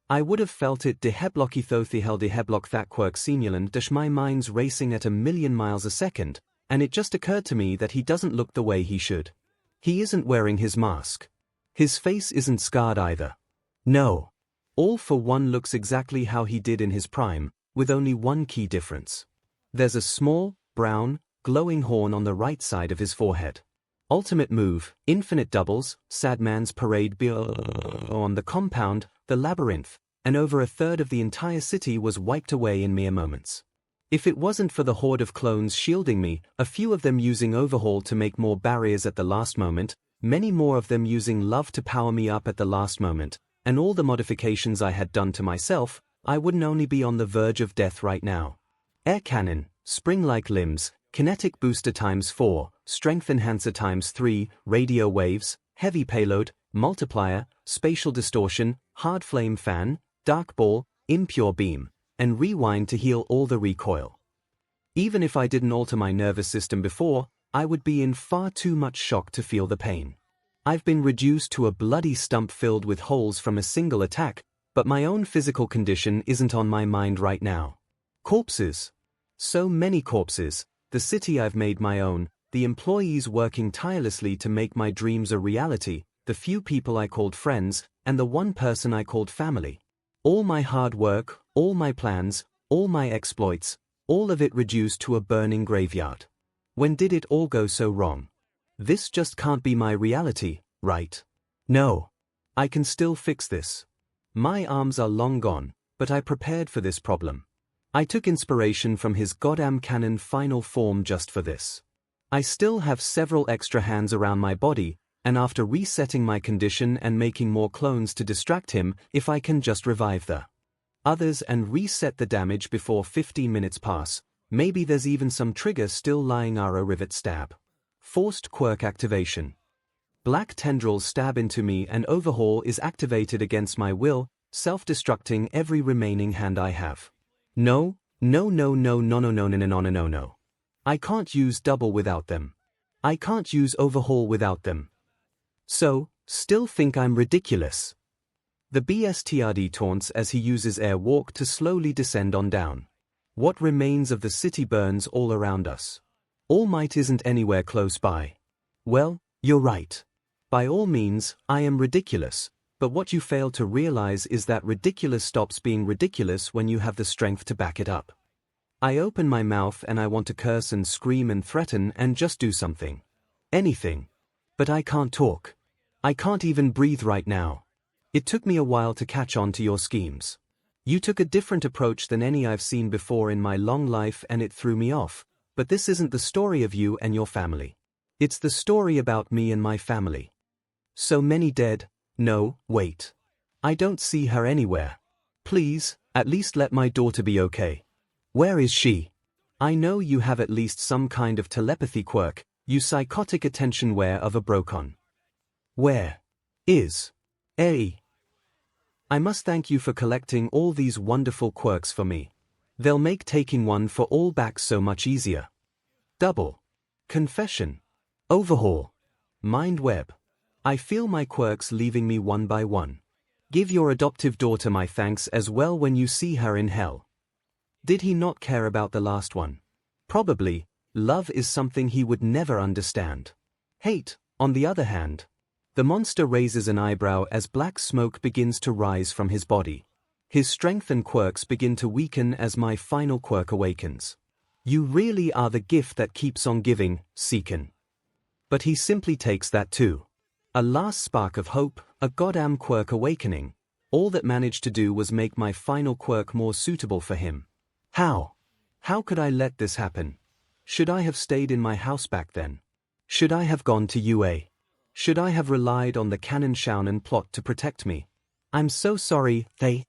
I would have felt it deheblock that quirk signalant dash my mind's racing at 1,000,000 miles a second, and it just occurred to me that he doesn't look the way he should. He isn't wearing his mask. His face isn't scarred either. No. All for One looks exactly how he did in his prime, with only one key difference. There's a small, brown, glowing horn on the right side of his forehead. Ultimate move, infinite doubles, Sadman's parade on the compound, the labyrinth, and over a third of the entire city was wiped away in mere moments. If it wasn't for the horde of clones shielding me, a few of them using Overhaul to make more barriers at the last moment, many more of them using Love to power me up at the last moment, and all the modifications I had done to myself, I wouldn't only be on the verge of death right now. Air cannon, spring-like limbs, kinetic booster ×4, strength enhancer ×3, radio waves, heavy payload, multiplier, spatial distortion, hard flame fan, dark ball, impure beam, and rewind to heal all the recoil. Even if I didn't alter my nervous system before, I would be in far too much shock to feel the pain. I've been reduced to a bloody stump filled with holes from a single attack, but my own physical condition isn't on my mind right now. Corpses. So many corpses, the city I've made my own, the employees working tirelessly to make my dreams a reality, the few people I called friends, and the one person I called family. All my hard work, all my plans, all my exploits, all of it reduced to a burning graveyard. When did it all go so wrong? This just can't be my reality, right? No. I can still fix this. My arms are long gone, but I prepared for this problem. I took inspiration from his goddamn cannon final form just for this. I still have several extra hands around my body, and after resetting my condition and making more clones to distract him, if I can just revive the others and reset the damage before 15 minutes pass, maybe there's even some trigger still lying. Arrow rivet stab. Forced quirk activation. Black tendrils stab into me and Overhaul is activated against my will, self-destructing every remaining hand I have. No. I can't use double without them. I can't use Overhaul without them. So, still think I'm ridiculous. The BSTRD taunts as he uses air walk to slowly descend on down. What remains of the city burns all around us. All Might isn't anywhere close by. Well, you're right. By all means, I am ridiculous, but what you fail to realize is that ridiculous stops being ridiculous when you have the strength to back it up. I open my mouth and I want to curse and scream and threaten and just do something. Anything. But I can't talk. I can't even breathe right now. It took me a while to catch on to your schemes. You took a different approach than any I've seen before in my long life and it threw me off, but this isn't the story of you and your family. It's the story about me and my family. So many dead. No, wait. I don't see her anywhere. Please, at least let my daughter be okay. Where is she? I know you have at least some kind of telepathy quirk, you psychotic attention-ware of a brocon. Where is A? I must thank you for collecting all these wonderful quirks for me. They'll make taking one for all back so much easier. Double. Confession. Overhaul. Mind web. I feel my quirks leaving me one by one. Give your adoptive daughter my thanks as well when you see her in hell. Did he not care about the last one? Probably. Love is something he would never understand. Hate, on the other hand. The monster raises an eyebrow as black smoke begins to rise from his body. His strength and quirks begin to weaken as my final quirk awakens. You really are the gift that keeps on giving, 𝐒𝐭𝐚. But he simply takes that too. A last spark of hope, a goddamn quirk awakening. All that managed to do was make my final quirk more suitable for him. How? How could I let this happen? Should I have stayed in my house back then? Should I have gone to UA? Should I have relied on the 𝐭𝐻𝐿 plot to protect me? I'm so sorry, they.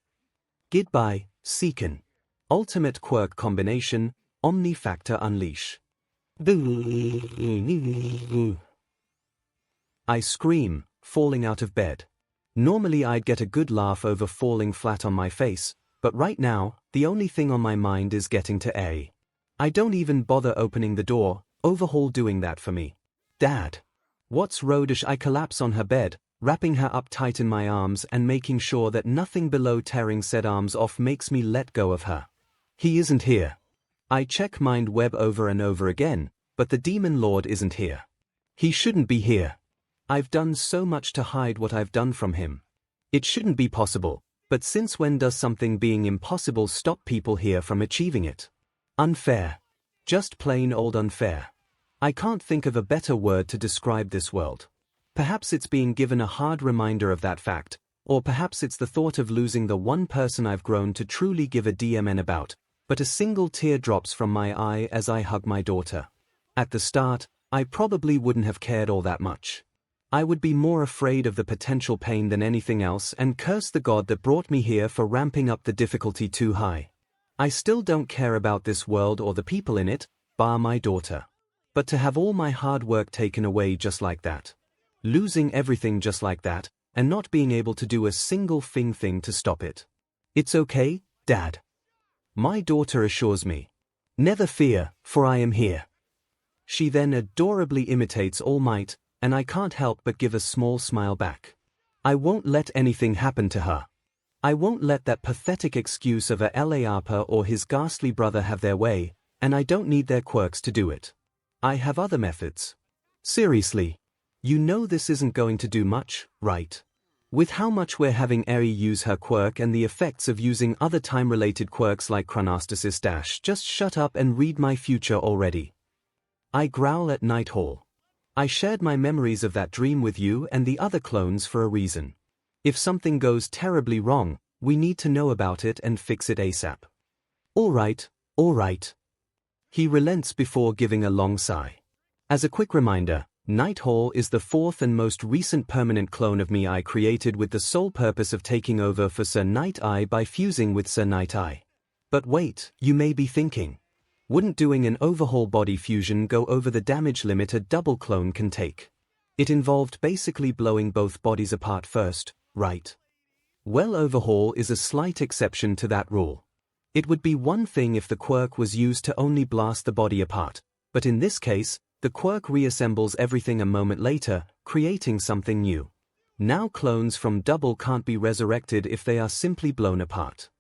Goodbye, 𝐒𝐭𝐚. Ultimate quirk combination, Omni Factor Unleash. I scream, falling out of bed. Normally I'd get a good laugh over falling flat on my face, but right now, the only thing on my mind is getting to A. I don't even bother opening the door, Overhaul doing that for me. Dad. What's Rodish? I collapse on her bed, wrapping her up tight in my arms and making sure that nothing below tearing said arms off makes me let go of her. He isn't here. I check mind web over and over again, but the demon lord isn't here. He shouldn't be here. I've done so much to hide what I've done from him. It shouldn't be possible, but since when does something being impossible stop people here from achieving it? Unfair. Just plain old unfair. I can't think of a better word to describe this world. Perhaps it's being given a hard reminder of that fact, or perhaps it's the thought of losing the one person I've grown to truly give a DMN about, but a single tear drops from my eye as I hug my daughter. At the start, I probably wouldn't have cared all that much. I would be more afraid of the potential pain than anything else and curse the god that brought me here for ramping up the difficulty too high. I still don't care about this world or the people in it, bar my daughter. But to have all my hard work taken away just like that, losing everything just like that, and not being able to do a single thing to stop it. It's okay, Dad. My daughter assures me. Never fear, for I am here. She then adorably imitates All Might, and I can't help but give a small smile back. I won't let anything happen to her. I won't let that pathetic excuse of a 𝐿𝐴𝐴𝐴 or his ghastly brother have their way, and I don't need their quirks to do it. I have other methods. Seriously. You know this isn't going to do much, right? With how much we're having Eri use her quirk and the effects of using other time-related quirks like chronostasis. Just shut up and read my future already. I growl at Nighthall. I shared my memories of that dream with you and the other clones for a reason. If something goes terribly wrong, we need to know about it and fix it ASAP. All right, all right. He relents before giving a long sigh. As a quick reminder, Nighthall is the fourth and most recent permanent clone of me I created with the sole purpose of taking over for Sir Night-Eye by fusing with Sir Night-Eye. But wait, you may be thinking. Wouldn't doing an overhaul body fusion go over the damage limit a double clone can take? It involved basically blowing both bodies apart first, right? Well, overhaul is a slight exception to that rule. It would be one thing if the quirk was used to only blast the body apart, but in this case, the quirk reassembles everything a moment later, creating something new. Now clones from double can't be resurrected if they are simply blown apart.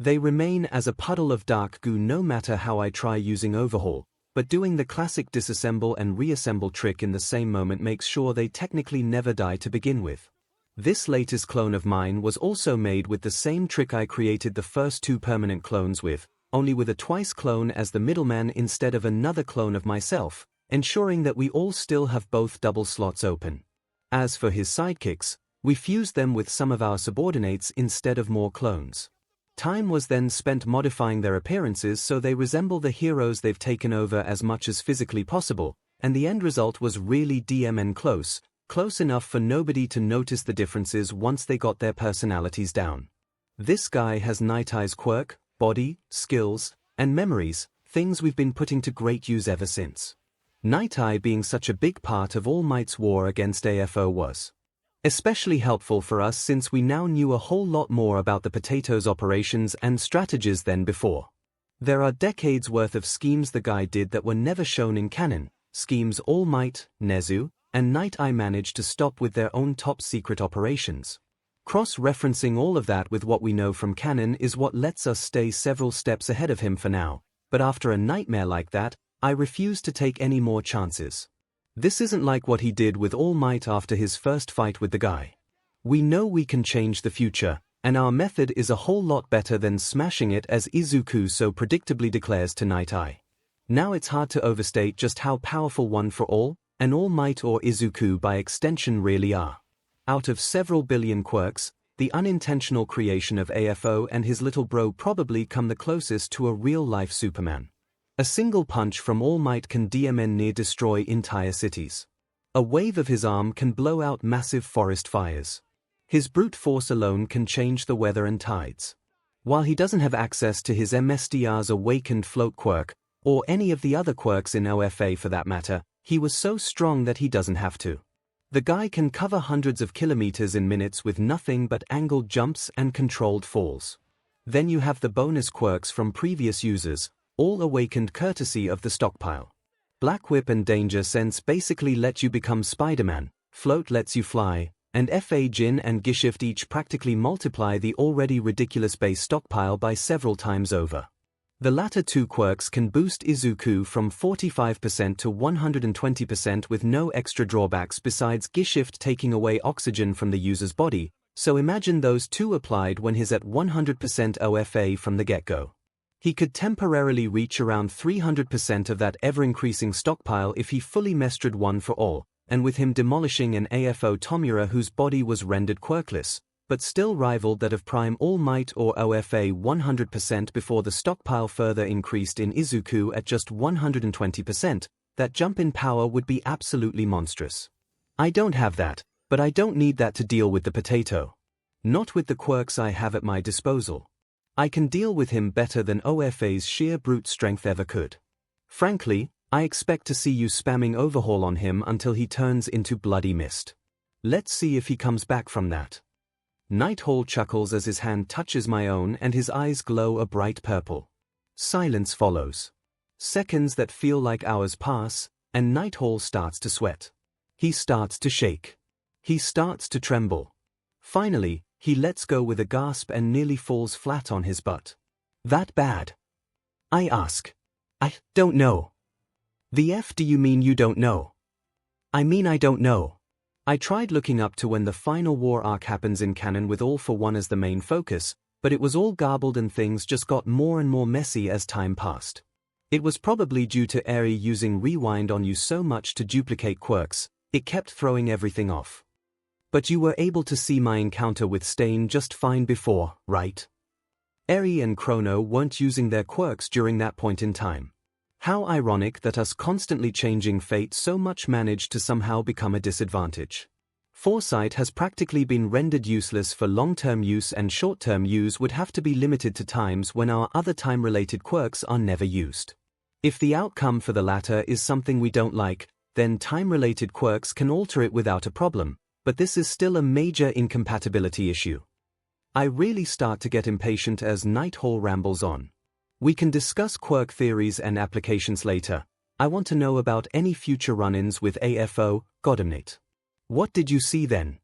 They remain as a puddle of dark goo no matter how I try using overhaul, but doing the classic disassemble and reassemble trick in the same moment makes sure they technically never die to begin with. This latest clone of mine was also made with the same trick I created the first 2 permanent clones with, only with a twice clone as the middleman instead of another clone of myself, ensuring that we all still have both double slots open. As for his sidekicks, we fused them with some of our subordinates instead of more clones. Time was then spent modifying their appearances so they resemble the heroes they've taken over as much as physically possible, and the end result was really DMN close enough for nobody to notice the differences once they got their personalities down. This guy has Night Eye's quirk, body, skills, and memories, things we've been putting to great use ever since. Night Eye being such a big part of All Might's war against AFO was especially helpful for us since we now knew a whole lot more about the Potato's operations and strategies than before. There are decades worth of schemes the guy did that were never shown in canon, schemes All Might, Nezu, and Night Eye managed to stop with their own top-secret operations. Cross-referencing all of that with what we know from canon is what lets us stay several steps ahead of him for now, but after a nightmare like that, I refuse to take any more chances. This isn't like what he did with All Might after his first fight with the guy. We know we can change the future, and our method is a whole lot better than smashing it as Izuku so predictably declares to Night Eye. Now it's hard to overstate just how powerful One for All, and All Might or Izuku by extension really are. Out of several billion quirks, the unintentional creation of AFO and his little bro probably come the closest to a real-life Superman. A single punch from All Might can DMN near destroy entire cities. A wave of his arm can blow out massive forest fires. His brute force alone can change the weather and tides. While he doesn't have access to his MSDR's awakened float quirk, or any of the other quirks in OFA for that matter, he was so strong that he doesn't have to. The guy can cover hundreds of kilometers in minutes with nothing but angled jumps and controlled falls. Then you have the bonus quirks from previous users, all awakened courtesy of the stockpile. Black Whip and Danger Sense basically let you become Spider-Man, Float lets you fly, and FA Jin and 𝐔𝐬𝐽 each practically multiply the already ridiculous base stockpile by several times over. The latter 2 quirks can boost Izuku from 45% to 120% with no extra drawbacks besides 𝐔𝐬𝐽 taking away oxygen from the user's body, so imagine those 2 applied when he's at 100% OFA from the get-go. He could temporarily reach around 300% of that ever-increasing stockpile if he fully mastered One for All, and with him demolishing an AFO Tomura whose body was rendered quirkless, but still rivaled that of Prime All Might or OFA 100% before the stockpile further increased in Izuku at just 120%, that jump in power would be absolutely monstrous. I don't have that, but I don't need that to deal with the potato. Not with the quirks I have at my disposal. I can deal with him better than OFA's sheer brute strength ever could. Frankly, I expect to see you spamming overhaul on him until he turns into bloody mist. Let's see if he comes back from that. Nighthall chuckles as his hand touches my own and his eyes glow a bright purple. Silence follows. Seconds that feel like hours pass, and Nighthall starts to sweat. He starts to shake. He starts to tremble. Finally, he lets go with a gasp and nearly falls flat on his butt. That bad? I ask. I don't know. The F do you mean you don't know? I mean I don't know. I tried looking up to when the final war arc happens in canon with All for One as the main focus, but it was all garbled and things just got more and more messy as time passed. It was probably due to 𝐼 using rewind on you so much to duplicate quirks, it kept throwing everything off. But you were able to see my encounter with Stain just fine before, right? 𝐼 and Chrono weren't using their quirks during that point in time. How ironic that us constantly changing fate so much managed to somehow become a disadvantage. Foresight has practically been rendered useless for long-term use, and short-term use would have to be limited to times when our other time-related quirks are never used. If the outcome for the latter is something we don't like, then time-related quirks can alter it without a problem, but this is still a major incompatibility issue. I really start to get impatient as Nighthall rambles on. We can discuss quirk theories and applications later. I want to know about any future run-ins with AFO, 𝐷𝐼. What did you see then?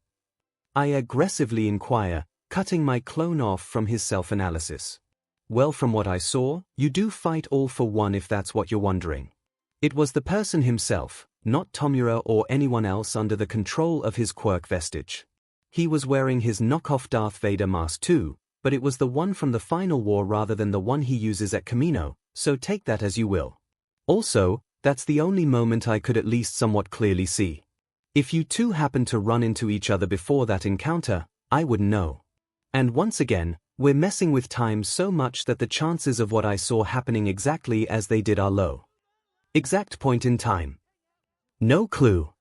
I aggressively inquire, cutting my clone off from his self-analysis. Well, from what I saw, you do fight all for one if that's what you're wondering. It was the person himself, not 𝐼𝐸𝐺 or anyone else under the control of his quirk vestige. He was wearing his knockoff Darth Vader mask too, but it was the one from the final war rather than the one he uses at Kamino, so take that as you will. Also, that's the only moment I could at least somewhat clearly see. If you two happened to run into each other before that encounter, I wouldn't know. And once again, we're messing with time so much that the chances of what I saw happening exactly as they did are low. Exact point in time. No clue.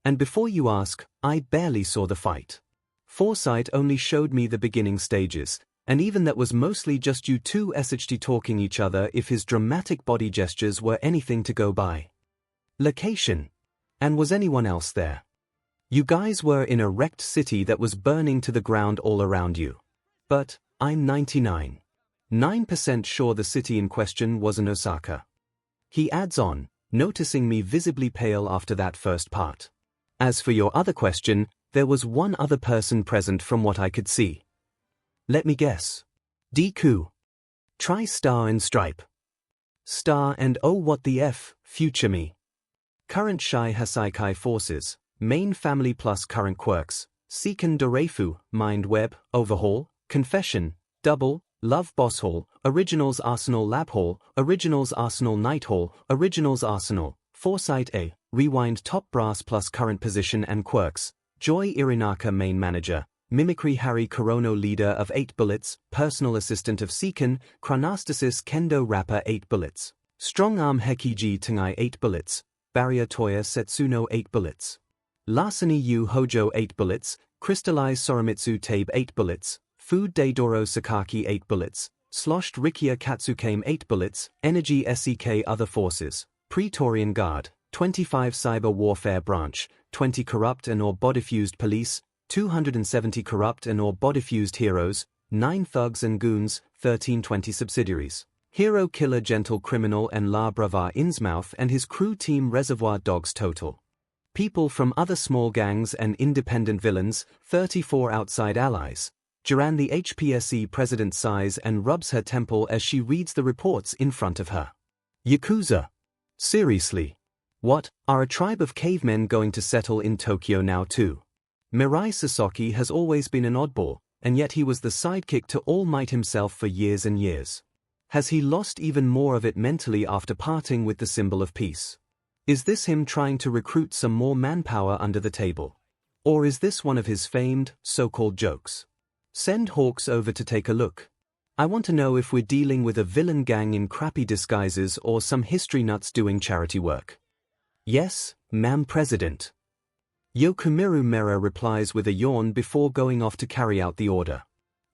And before you ask, I barely saw the fight. Foresight only showed me the beginning stages, and even that was mostly just you two 𝐻T talking each other if his dramatic body gestures were anything to go by. Location. And was anyone else there? You guys were in a wrecked city that was burning to the ground all around you. But, I'm 99.9% sure the city in question was in Osaka. He adds on, noticing me visibly pale after that first part. As for your other question, there was one other person present from what I could see. Let me guess. Deku. Try star and stripe. Star and oh what the F, future me. Current 𝐂𝐩𝐽 𝐷𝐻𝐼𝐾 forces, main family plus current quirks, 𝐒𝐭𝐚𝐲 𝐔𝐸𝐽𝐽, mind web, overhaul, confession, double, love boss hall, originals arsenal lab hall, originals arsenal night hall, originals arsenal, foresight A, rewind top brass plus current position and quirks, Joy Irinaka main manager, mimicry Harry Kurono leader of 8 bullets, personal assistant of 𝐒𝐭𝐚, chronostasis kendo rapper 8 bullets, strong arm Heikiji Tengai 8 bullets, barrier Toya Setsuno 8 bullets, larceny Yu Hojo 8 bullets, crystallized Soromitsu Tabe 8 bullets, food Deidoro Sakaki 8 bullets, sloshed Rikia Katsukame 8 bullets, energy SEK other forces, Praetorian Guard, 25 cyber warfare branch, 20 corrupt and or bot-diffused police, 270 corrupt and or bot-diffused heroes, 9 thugs and goons, 1320 subsidiaries. Hero killer gentle criminal and La Brava Innsmouth and his crew team Reservoir Dogs total. People from other small gangs and independent villains, 34 outside allies. Duran the HPSC president sighs and rubs her temple as she reads the reports in front of her. Yakuza. Seriously? What, are a tribe of cavemen going to settle in Tokyo now too? Mirai Sasaki has always been an oddball, and yet he was the sidekick to All Might himself for years and years. Has he lost even more of it mentally after parting with the symbol of peace? Is this him trying to recruit some more manpower under the table? Or is this one of his famed, so-called jokes? Send Hawks over to take a look. I want to know if we're dealing with a villain gang in crappy disguises or some history nuts doing charity work. Yes, ma'am President. Yokomiru Mera replies with a yawn before going off to carry out the order.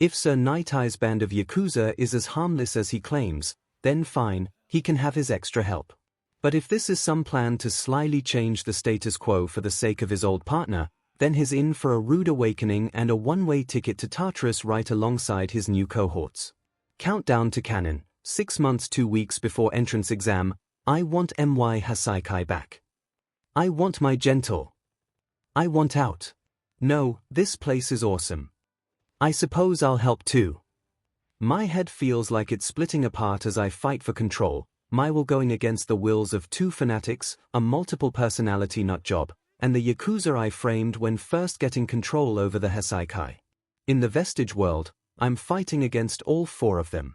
If Sir Night Eye's band of Yakuza is as harmless as he claims, then fine, he can have his extra help. But if this is some plan to slyly change the status quo for the sake of his old partner, then he's in for a rude awakening and a one-way ticket to Tartarus right alongside his new cohorts. Countdown to canon, 6 months 2 weeks before entrance exam, I want my 𝐻𝐼𝐾 back. I want my gentle. I want out. No, this place is awesome. I suppose I'll help too. My head feels like it's splitting apart as I fight for control, my will going against the wills of 2 fanatics, a multiple personality nut job, and the Yakuza I framed when first getting control over the 𝐻𝐼𝐾. In the Vestige world, I'm fighting against all 4 of them.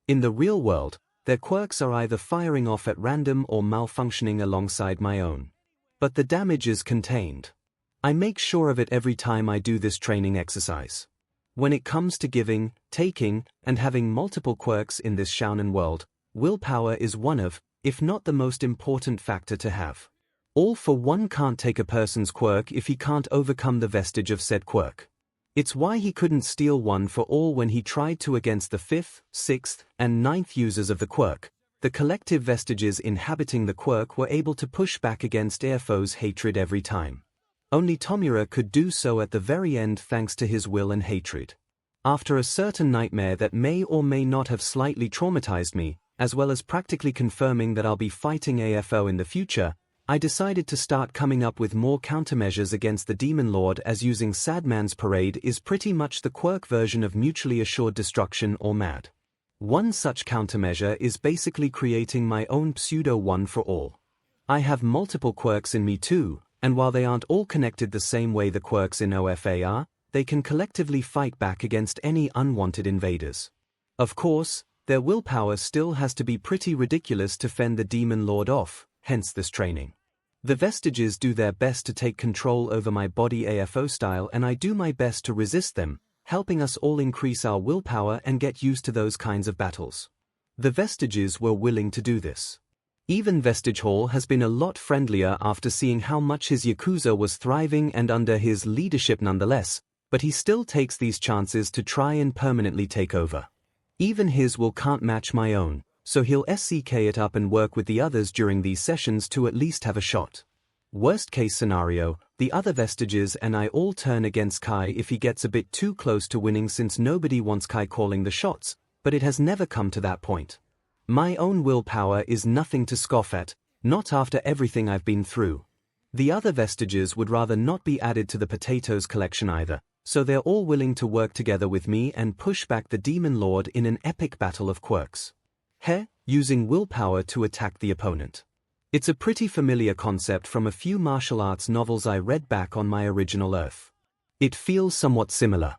In the real world, their quirks are either firing off at random or malfunctioning alongside my own. But the damage is contained. I make sure of it every time I do this training exercise. When it comes to giving, taking, and having multiple quirks in this shounen world, willpower is one of, if not the most important factor to have. All for one can't take a person's quirk if he can't overcome the vestige of said quirk. It's why he couldn't steal one for all when he tried to against the 5th, 6th, and 9th users of the quirk. The collective vestiges inhabiting the quirk were able to push back against AFO's hatred every time. Only 𝐼𝐸𝐺 could do so at the very end thanks to his will and hatred. After a certain nightmare that may or may not have slightly traumatized me, as well as practically confirming that I'll be fighting AFO in the future, I decided to start coming up with more countermeasures against the Demon Lord, as using Sadman's Parade is pretty much the quirk version of mutually assured destruction or MAD. One such countermeasure is basically creating my own pseudo one for all. I have multiple quirks in me too, and while they aren't all connected the same way the quirks in OFA are, they can collectively fight back against any unwanted invaders. Of course, their willpower still has to be pretty ridiculous to fend the Demon Lord off, hence this training. The vestiges do their best to take control over my body AFO style, and I do my best to resist them, helping us all increase our willpower and get used to those kinds of battles. The vestiges were willing to do this. Even Vestige Hall has been a lot friendlier after seeing how much his Yakuza was thriving and under his leadership nonetheless, but he still takes these chances to try and permanently take over. Even his will can't match my own, so he'll SCK it up and work with the others during these sessions to at least have a shot. Worst case scenario, the other vestiges and I all turn against Kai if he gets a bit too close to winning, since nobody wants Kai calling the shots, but it has never come to that point. My own willpower is nothing to scoff at, not after everything I've been through. The other vestiges would rather not be added to the potatoes collection either, so they're all willing to work together with me and push back the Demon Lord in an epic battle of quirks. Using willpower to attack the opponent. It's a pretty familiar concept from a few martial arts novels I read back on my original Earth. It feels somewhat similar.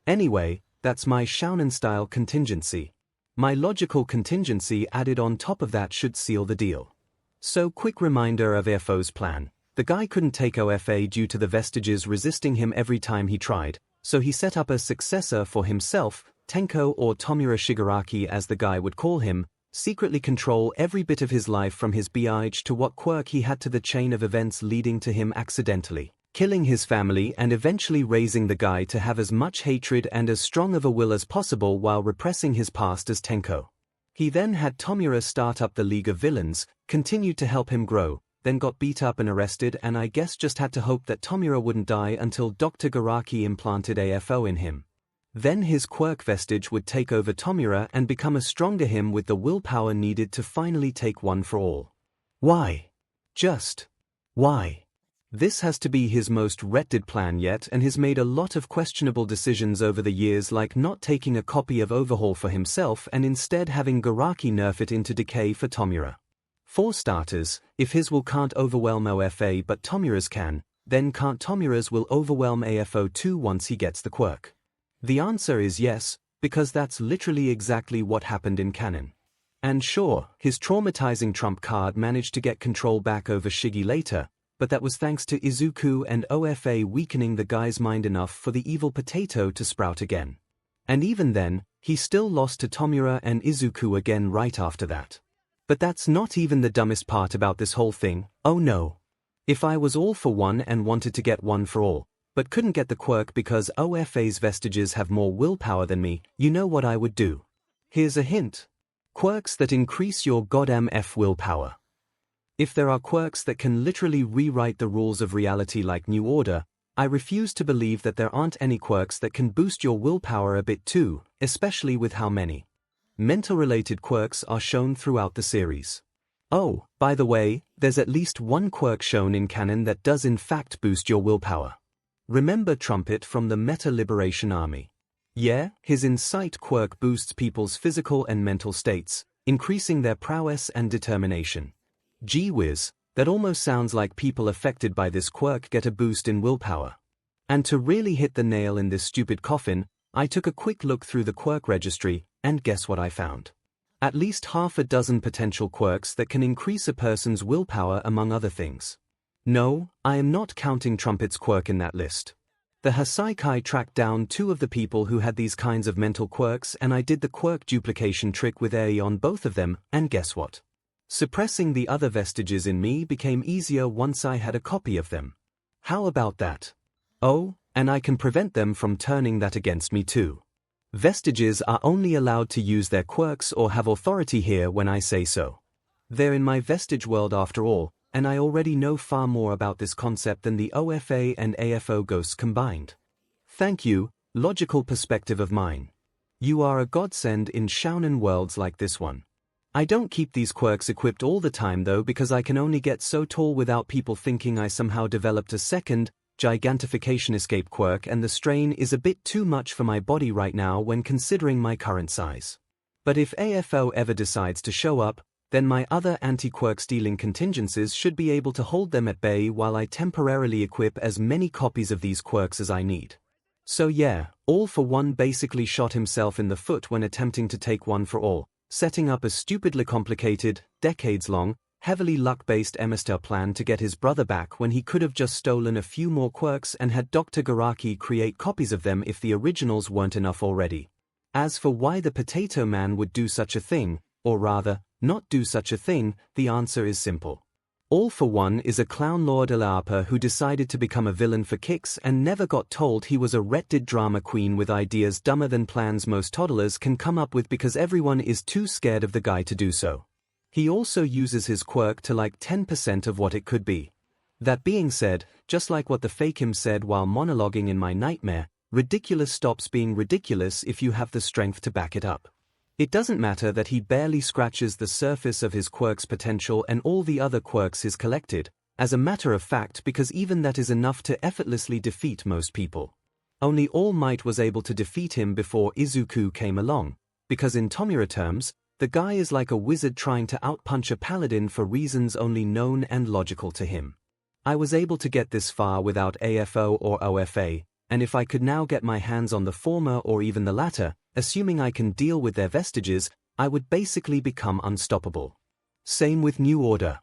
Anyway, that's my Shonen-style contingency. My logical contingency added on top of that should seal the deal. So quick reminder of AFO's plan. The guy couldn't take OFA due to the vestiges resisting him every time he tried, so he set up a successor for himself, Tenko, or Tomura Shigaraki as the guy would call him, secretly control every bit of his life from his 𝐵𝐻 to what quirk he had to the chain of events leading to him accidentally killing his family and eventually raising the guy to have as much hatred and as strong of a will as possible while repressing his past as Tenko. He then had Tomura start up the League of Villains, continued to help him grow, then got beat up and arrested, and I guess just had to hope that Tomura wouldn't die until Dr. Garaki implanted AFO in him. Then his quirk vestige would take over Tomura and become a stronger him with the willpower needed to finally take one for all. Why? Just why? This has to be his most wretched plan yet, and he's made a lot of questionable decisions over the years, like not taking a copy of Overhaul for himself and instead having Garaki nerf it into decay for Tomura. For starters, if his will can't overwhelm OFA but Tomura's can, then can't Tomura's will overwhelm AFO too once he gets the quirk? The answer is yes, because that's literally exactly what happened in canon. And sure, his traumatizing trump card managed to get control back over Shiggy later, but that was thanks to Izuku and OFA weakening the guy's mind enough for the evil potato to sprout again. And even then, he still lost to Tomura and Izuku again right after that. But that's not even the dumbest part about this whole thing. Oh no. If I was all for one and wanted to get one for all, but couldn't get the quirk because OFA's vestiges have more willpower than me, you know what I would do? Here's a hint. Quirks that increase your goddamn willpower. If there are quirks that can literally rewrite the rules of reality like New Order, I refuse to believe that there aren't any quirks that can boost your willpower a bit too, especially with how many mental-related quirks are shown throughout the series. Oh, by the way, there's at least one quirk shown in canon that does in fact boost your willpower. Remember Trumpet from the Meta Liberation Army. Yeah, his Insight quirk boosts people's physical and mental states, increasing their prowess and determination. Gee whiz, that almost sounds like people affected by this quirk get a boost in willpower. And to really hit the nail in this stupid coffin, I took a quick look through the quirk registry, and guess what I found? At least half a dozen potential quirks that can increase a person's willpower among other things. No, I am not counting Trumpet's quirk in that list. The Hasaikai tracked down 2 of the people who had these kinds of mental quirks, and I did the quirk duplication trick with A on both of them, and guess what? Suppressing the other vestiges in me became easier once I had a copy of them. How about that? Oh, and I can prevent them from turning that against me too. Vestiges are only allowed to use their quirks or have authority here when I say so. They're in my vestige world after all, and I already know far more about this concept than the OFA and AFO ghosts combined. Thank you, logical perspective of mine. You are a godsend in shounen worlds like this one. I don't keep these quirks equipped all the time though, because I can only get so tall without people thinking I somehow developed a second, gigantification escape quirk, and the strain is a bit too much for my body right now when considering my current size. But if AFO ever decides to show up, then my other anti-quirk stealing contingencies should be able to hold them at bay while I temporarily equip as many copies of these quirks as I need. So yeah, All For One basically shot himself in the foot when attempting to take One For All, setting up a stupidly complicated, decades-long, heavily luck-based master plan to get his brother back when he could have just stolen a few more quirks and had Dr. Garaki create copies of them if the originals weren't enough already. As for why the Potato Man would do such a thing, or rather, not do such a thing, the answer is simple. All For One is a clown lord Alapa who decided to become a villain for kicks and never got told he was a retarded drama queen with ideas dumber than plans most toddlers can come up with because everyone is too scared of the guy to do so. He also uses his quirk to like 10% of what it could be. That being said, just like what the fake him said while monologuing in my nightmare, ridiculous stops being ridiculous if you have the strength to back it up. It doesn't matter that he barely scratches the surface of his quirk's potential and all the other quirks he's collected, as a matter of fact, because even that is enough to effortlessly defeat most people. Only All Might was able to defeat him before Izuku came along, because in Tomura terms, the guy is like a wizard trying to outpunch a paladin for reasons only known and logical to him. I was able to get this far without AFO or OFA, and if I could now get my hands on the former or even the latter, assuming I can deal with their vestiges, I would basically become unstoppable. Same with New Order.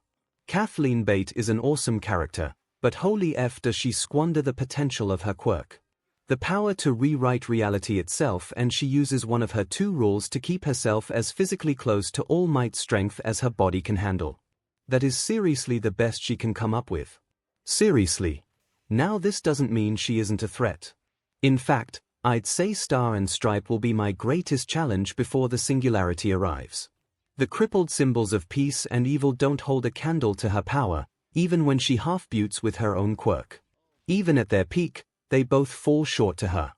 Kathleen Bate is an awesome character, but holy F does she squander the potential of her quirk. The power to rewrite reality itself, and she uses one of her 2 rules to keep herself as physically close to All Might's strength as her body can handle. That is seriously the best she can come up with. Seriously. Now this doesn't mean she isn't a threat. In fact, I'd say Star and Stripe will be my greatest challenge before the singularity arrives. The crippled symbols of peace and evil don't hold a candle to her power, even when she half-buttes with her own quirk. Even at their peak, they both fall short to her.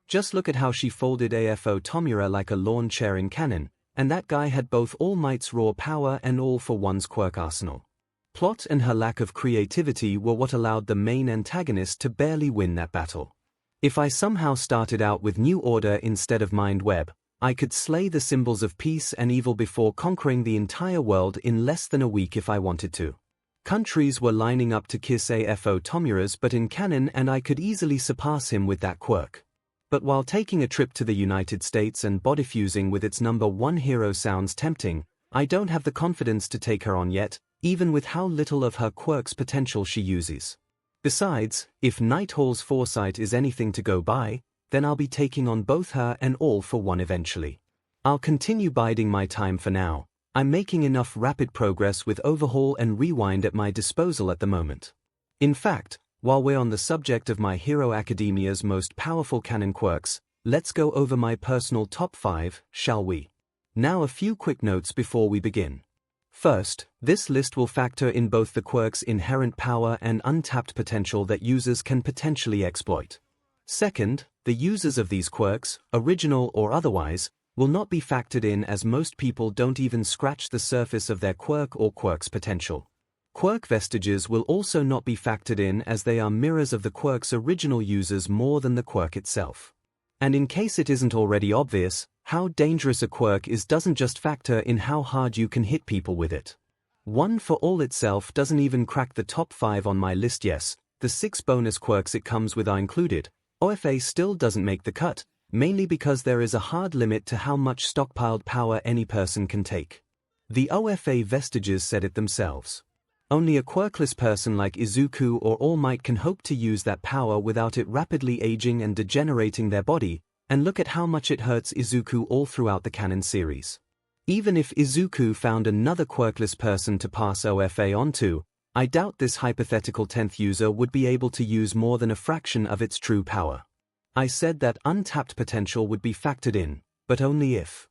Just look at how she folded AFO Tomura like a lawn chair in canon, and that guy had both All Might's raw power and All For One's quirk arsenal. Plot and her lack of creativity were what allowed the main antagonist to barely win that battle. If I somehow started out with New Order instead of Mind Web, I could slay the symbols of peace and evil before conquering the entire world in less than a week if I wanted to. Countries were lining up to kiss AFO Tomura's but in canon, and I could easily surpass him with that quirk. But while taking a trip to the United States and bodyfusing with its #1 hero sounds tempting, I don't have the confidence to take her on yet, even with how little of her quirk's potential she uses. Besides, if Nighthall's foresight is anything to go by, then I'll be taking on both her and All For One eventually. I'll continue biding my time for now. I'm making enough rapid progress with Overhaul and Rewind at my disposal at the moment. In fact, while we're on the subject of My Hero Academia's most powerful canon quirks, let's go over my personal top 5, shall we? Now a few quick notes before we begin. First, this list will factor in both the quirk's inherent power and untapped potential that users can potentially exploit. Second, the users of these quirks, original or otherwise, will not be factored in as most people don't even scratch the surface of their quirk or quirk's potential. Quirk vestiges will also not be factored in as they are mirrors of the quirk's original users more than the quirk itself. And in case it isn't already obvious, how dangerous a quirk is doesn't just factor in how hard you can hit people with it. One For All itself doesn't even crack the top 5 on my list. Yes, the 6 bonus quirks it comes with are included. OFA still doesn't make the cut, mainly because there is a hard limit to how much stockpiled power any person can take. The OFA vestiges said it themselves. Only a quirkless person like Izuku or All Might can hope to use that power without it rapidly aging and degenerating their body, and look at how much it hurts Izuku all throughout the canon series. Even if Izuku found another quirkless person to pass OFA onto, I doubt this hypothetical 10th user would be able to use more than a fraction of its true power. I said that untapped potential would be factored in, but only if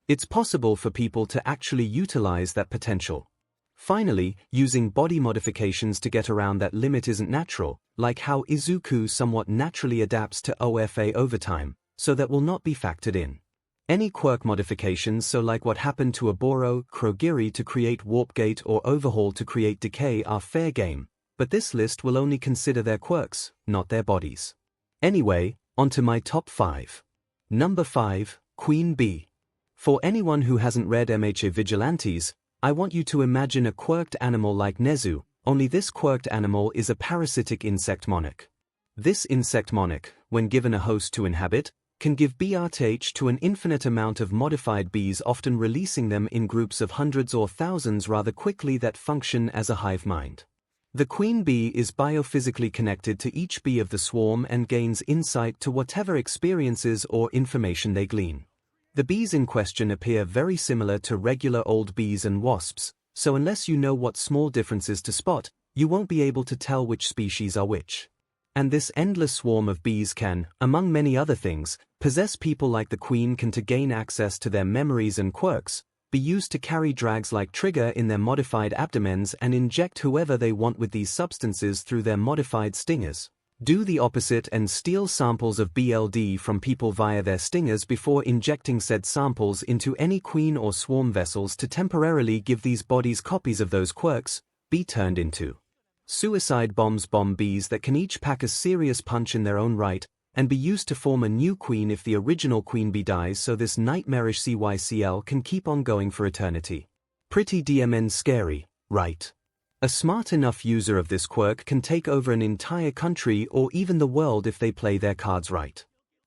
it's possible for people to actually utilize that potential. Finally, using body modifications to get around that limit isn't natural, like how Izuku somewhat naturally adapts to OFA over time, so that will not be factored in. Any quirk modifications, so like what happened to Oboro, Krogiri to create Warp Gate or Overhaul to create Decay, are fair game, but this list will only consider their quirks, not their bodies. Anyway, onto my top 5. Number 5, Queen Bee. For anyone who hasn't read 𝐒𝐻𝐈 Vigilantes, I want you to imagine a quirked animal like 𝐒𝐻𝐈, only this quirked animal is a parasitic insect monarch. This insect monarch, when given a host to inhabit, can give BRTH to an infinite amount of modified bees, often releasing them in groups of hundreds or thousands rather quickly that function as a hive mind. The queen bee is biophysically connected to each bee of the swarm and gains insight to whatever experiences or information they glean. The bees in question appear very similar to regular old bees and wasps, so unless you know what small differences to spot, you won't be able to tell which species are which. And this endless swarm of bees can, among many other things, possess people like the queen can to gain access to their memories and quirks, be used to carry drags like Trigger in their modified abdomens and inject whoever they want with these substances through their modified stingers. Do the opposite and steal samples of BLD from people via their stingers before injecting said samples into any queen or swarm vessels to temporarily give these bodies copies of those quirks, be turned into suicide bombs, bomb bees that can each pack a serious punch in their own right, and be used to form a new queen if the original queen bee dies, so this nightmarish CYCL can keep on going for eternity. Pretty DMN scary, right? A smart enough user of this quirk can take over an entire country or even the world if they play their cards right.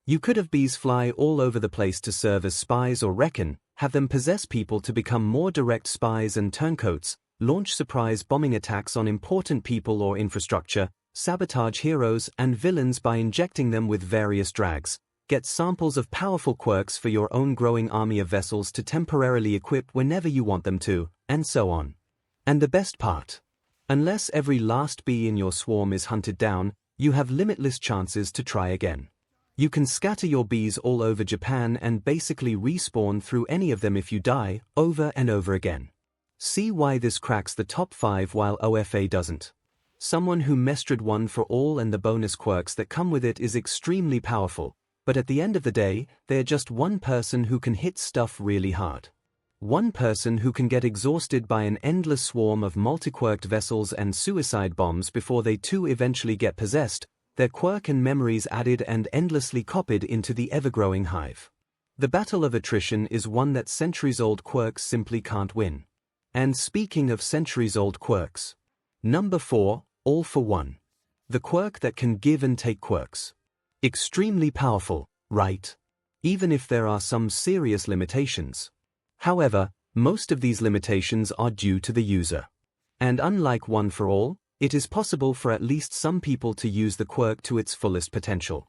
You could have bees fly all over the place to serve as spies, or reckon, have them possess people to become more direct spies and turncoats, launch surprise bombing attacks on important people or infrastructure, sabotage heroes and villains by injecting them with various drags, get samples of powerful quirks for your own growing army of vessels to temporarily equip whenever you want them to, and so on. And the best part? Unless every last bee in your swarm is hunted down, you have limitless chances to try again. You can scatter your bees all over Japan and basically respawn through any of them if you die, over and over again. See why this cracks the top 5 while OFA doesn't. Someone who mastered one for all and the bonus quirks that come with it is extremely powerful, but at the end of the day, they're just one person who can hit stuff really hard. One person who can get exhausted by an endless swarm of multi-quirked vessels and suicide bombs before they too eventually get possessed, their quirk and memories added and endlessly copied into the ever-growing hive. The battle of attrition is one that centuries-old quirks simply can't win. And speaking of centuries-old quirks, number 4, All for One. The quirk that can give and take quirks. Extremely powerful, right? Even if there are some serious limitations. However, most of these limitations are due to the user. And unlike One for All, it is possible for at least some people to use the quirk to its fullest potential.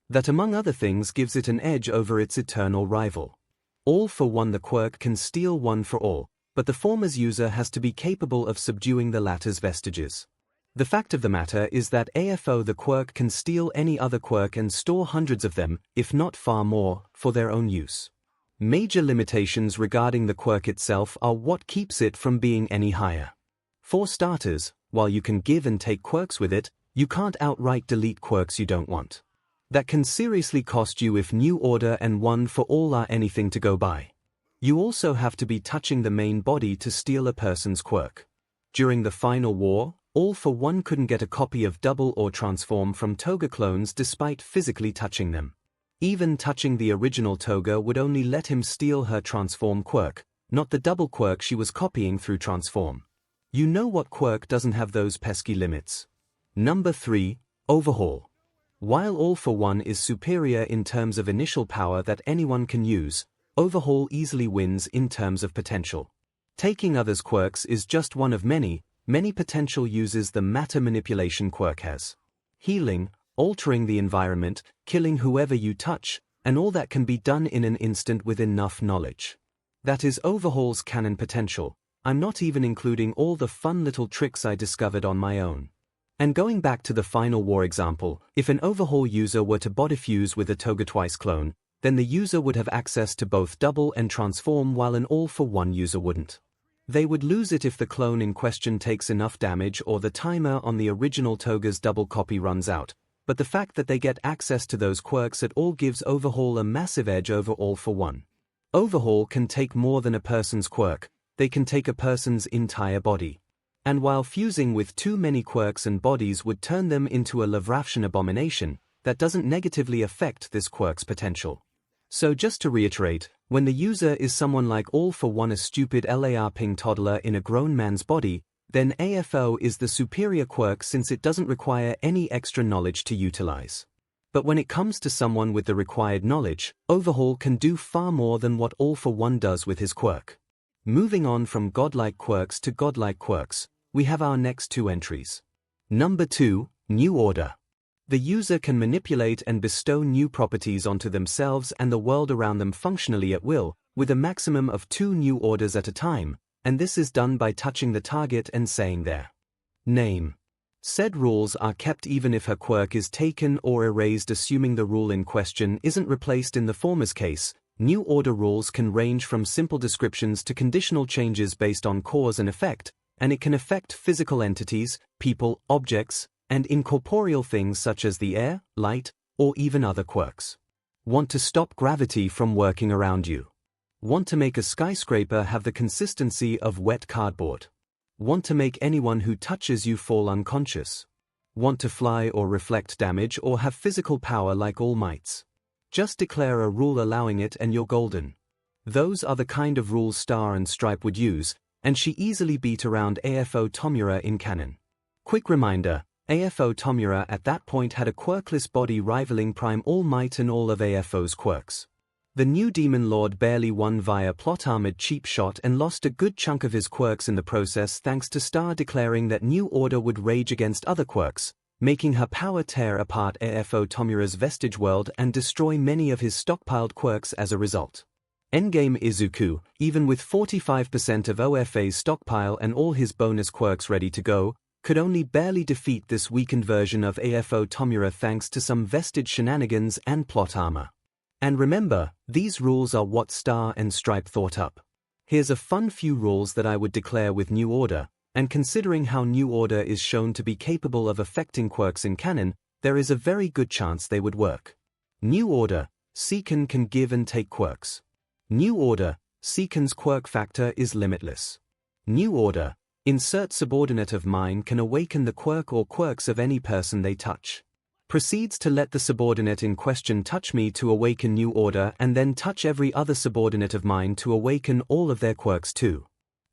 That among other things gives it an edge over its eternal rival. All for One, the quirk can steal One for All, but the former's user has to be capable of subduing the latter's vestiges. The fact of the matter is that AFO, the quirk, can steal any other quirk and store hundreds of them, if not far more, for their own use. Major limitations regarding the quirk itself are what keeps it from being any higher. For starters, while you can give and take quirks with it, you can't outright delete quirks you don't want. That can seriously cost you if New Order and One for All are anything to go by. You also have to be touching the main body to steal a person's quirk. During the final war, All for One couldn't get a copy of Double or Transform from Toga clones despite physically touching them. Even touching the original Toga would only let him steal her Transform quirk, not the Double quirk she was copying through Transform. You know what quirk doesn't have those pesky limits? Number 3, Overhaul. While All for One is superior in terms of initial power that anyone can use, Overhaul easily wins in terms of potential. Taking others' quirks is just one of many potential uses the matter manipulation quirk has. Healing, altering the environment, killing whoever you touch, and all that can be done in an instant with enough knowledge. That is Overhaul's canon potential. I'm not even including all the fun little tricks I discovered on my own. And going back to the Final War example, if an Overhaul user were to body fuse with a Toga Twice clone, then the user would have access to both Double and Transform while an All for One user wouldn't. They would lose it if the clone in question takes enough damage or the timer on the original Toga's double copy runs out, but the fact that they get access to those quirks at all gives Overhaul a massive edge over All for One. Overhaul can take more than a person's quirk, they can take a person's entire body. And while fusing with too many quirks and bodies would turn them into a Lovravshan abomination, that doesn't negatively affect this quirk's potential. So just to reiterate, When the user is someone like all for one, a stupid LARPing toddler in a grown man's body, then AFO is the superior quirk since it doesn't require any extra knowledge to utilize. But when it comes to someone with the required knowledge, Overhaul can do far more than what All for One does with his quirk. Moving on from godlike quirks to godlike quirks, we have our next two entries. Number 2, New Order. The user can manipulate and bestow new properties onto themselves and the world around them functionally at will, with a maximum of 2 new orders at a time, and this is done by touching the target and saying their name. Said rules are kept even if her quirk is taken or erased, assuming the rule in question isn't replaced. In the former's case, New Order rules can range from simple descriptions to conditional changes based on cause and effect, and it can affect physical entities, people, objects, and incorporeal things such as the air, light, or even other quirks. Want to stop gravity from working around you? Want to make a skyscraper have the consistency of wet cardboard? Want to make anyone who touches you fall unconscious? Want to fly or reflect damage or have physical power like All Mights? Just declare a rule allowing it and you're golden. Those are the kind of rules Star and Stripe would use, and she easily beat around AFO 𝐒𝐿𝐼 in canon. Quick reminder, AFO 𝐒𝐿𝐼 at that point had a quirkless body rivaling Prime All Might and all of AFO's quirks. The new Demon Lord barely won via plot armored cheap shot and lost a good chunk of his quirks in the process thanks to Star declaring that New Order would rage against other quirks, making her power tear apart AFO 𝐒𝐿𝐼's vestige world and destroy many of his stockpiled quirks as a result. Endgame Izuku, even with 45% of OFA's stockpile and all his bonus quirks ready to go, could only barely defeat this weakened version of AFO 𝐒𝐿𝐼 thanks to some vestige shenanigans and plot armor. And remember, these rules are what Star and Stripe thought up. Here's a fun few rules that I would declare with New Order, and considering how New Order is shown to be capable of affecting quirks in canon, there is a very good chance they would work. New Order, 𝐒𝐭𝐴 can give and take quirks. New Order, 𝐒𝐭𝐴's quirk factor is limitless. New Order, insert subordinate of mine can awaken the quirk or quirks of any person they touch. Proceeds to let the subordinate in question touch me to awaken New Order and then touch every other subordinate of mine to awaken all of their quirks too.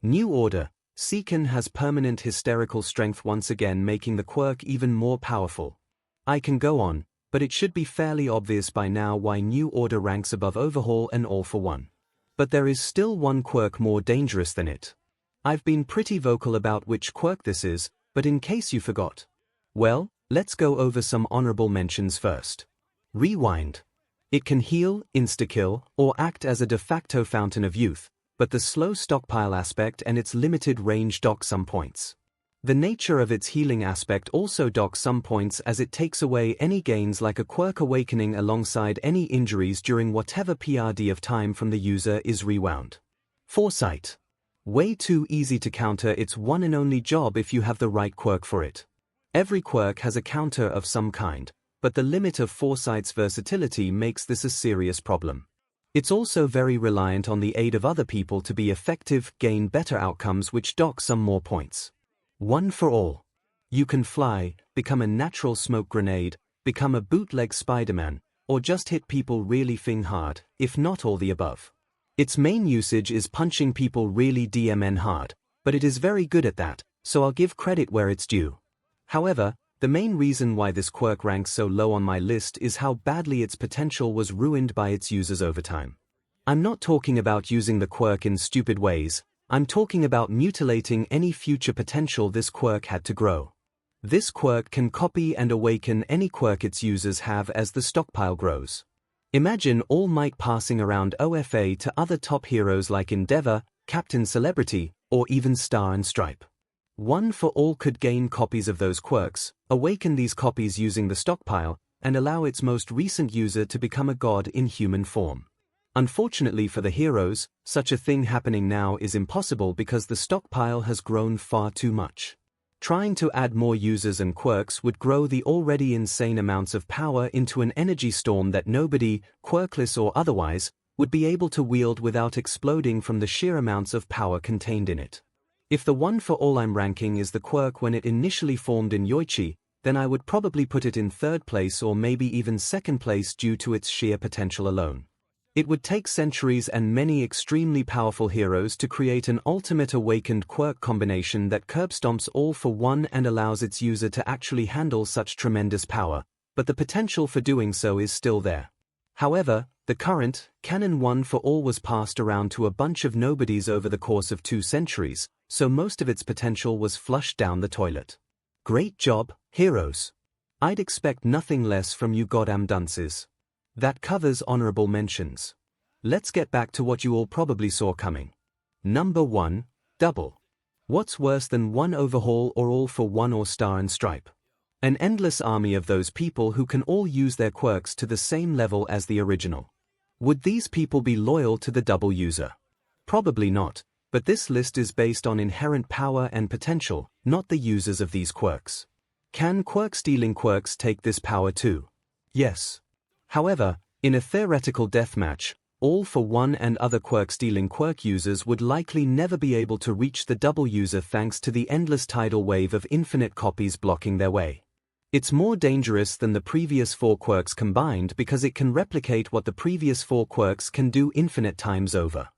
New Order, 𝐒𝐭𝐴 has permanent hysterical strength once again, making the quirk even more powerful. I can go on, but it should be fairly obvious by now why New Order ranks above Overhaul and All for One. But there is still one quirk more dangerous than it. I've been pretty vocal about which quirk this is, but in case you forgot, well, let's go over some honorable mentions first. Rewind. It can heal, insta-kill, or act as a de facto fountain of youth, but the slow stockpile aspect and its limited range dock some points. The nature of its healing aspect also docks some points as it takes away any gains like a quirk awakening alongside any injuries during whatever PRD of time from the user is rewound. Foresight. Way too easy to counter its one and only job if you have the right quirk for it. Every quirk has a counter of some kind, but the limit of Foresight's versatility makes this a serious problem. It's also very reliant on the aid of other people to be effective, gain better outcomes which dock some more points. One for all. You can fly, become a natural smoke grenade, become a bootleg Spider-Man, or just hit people really hard, if not all the above. Its main usage is punching people really DMN hard, but it is very good at that, so I'll give credit where it's due. However, the main reason why this quirk ranks so low on my list is how badly its potential was ruined by its users over time. I'm not talking about using the quirk in stupid ways, I'm talking about mutilating any future potential this quirk had to grow. This quirk can copy and awaken any quirk its users have as the stockpile grows. Imagine All Might passing around OFA to other top heroes like Endeavor, Captain Celebrity, or even Star and Stripe. One for All could gain copies of those quirks, awaken these copies using the stockpile, and allow its most recent user to become a god in human form. Unfortunately for the heroes, such a thing happening now is impossible because the stockpile has grown far too much. Trying to add more users and quirks would grow the already insane amounts of power into an energy storm that nobody, quirkless or otherwise, would be able to wield without exploding from the sheer amounts of power contained in it. If the one for all I'm ranking is the quirk when it initially formed in Yoichi, then I would probably put it in third place or maybe even second place due to its sheer potential alone. It would take centuries and many extremely powerful heroes to create an ultimate awakened quirk combination that curb stomps all for one and allows its user to actually handle such tremendous power, but the potential for doing so is still there. However, the current, canon 1 for all was passed around to a bunch of nobodies over the course of 2 centuries, so most of its potential was flushed down the toilet. Great job, heroes. I'd expect nothing less from you goddamn dunces. That covers honorable mentions. Let's get back to what you all probably saw coming. Number 1, double. What's worse than one overhaul or all for one or star and stripe? An endless army of those people who can all use their quirks to the same level as the original. Would these people be loyal to the double user? Probably not, but this list is based on inherent power and potential, not the users of these quirks. Can quirk-stealing quirks take this power too? Yes. However, in a theoretical deathmatch, all for one and other quirk-stealing quirk users would likely never be able to reach the double user thanks to the endless tidal wave of infinite copies blocking their way. It's more dangerous than the previous 4 quirks combined because it can replicate what the previous 4 quirks can do infinite times over.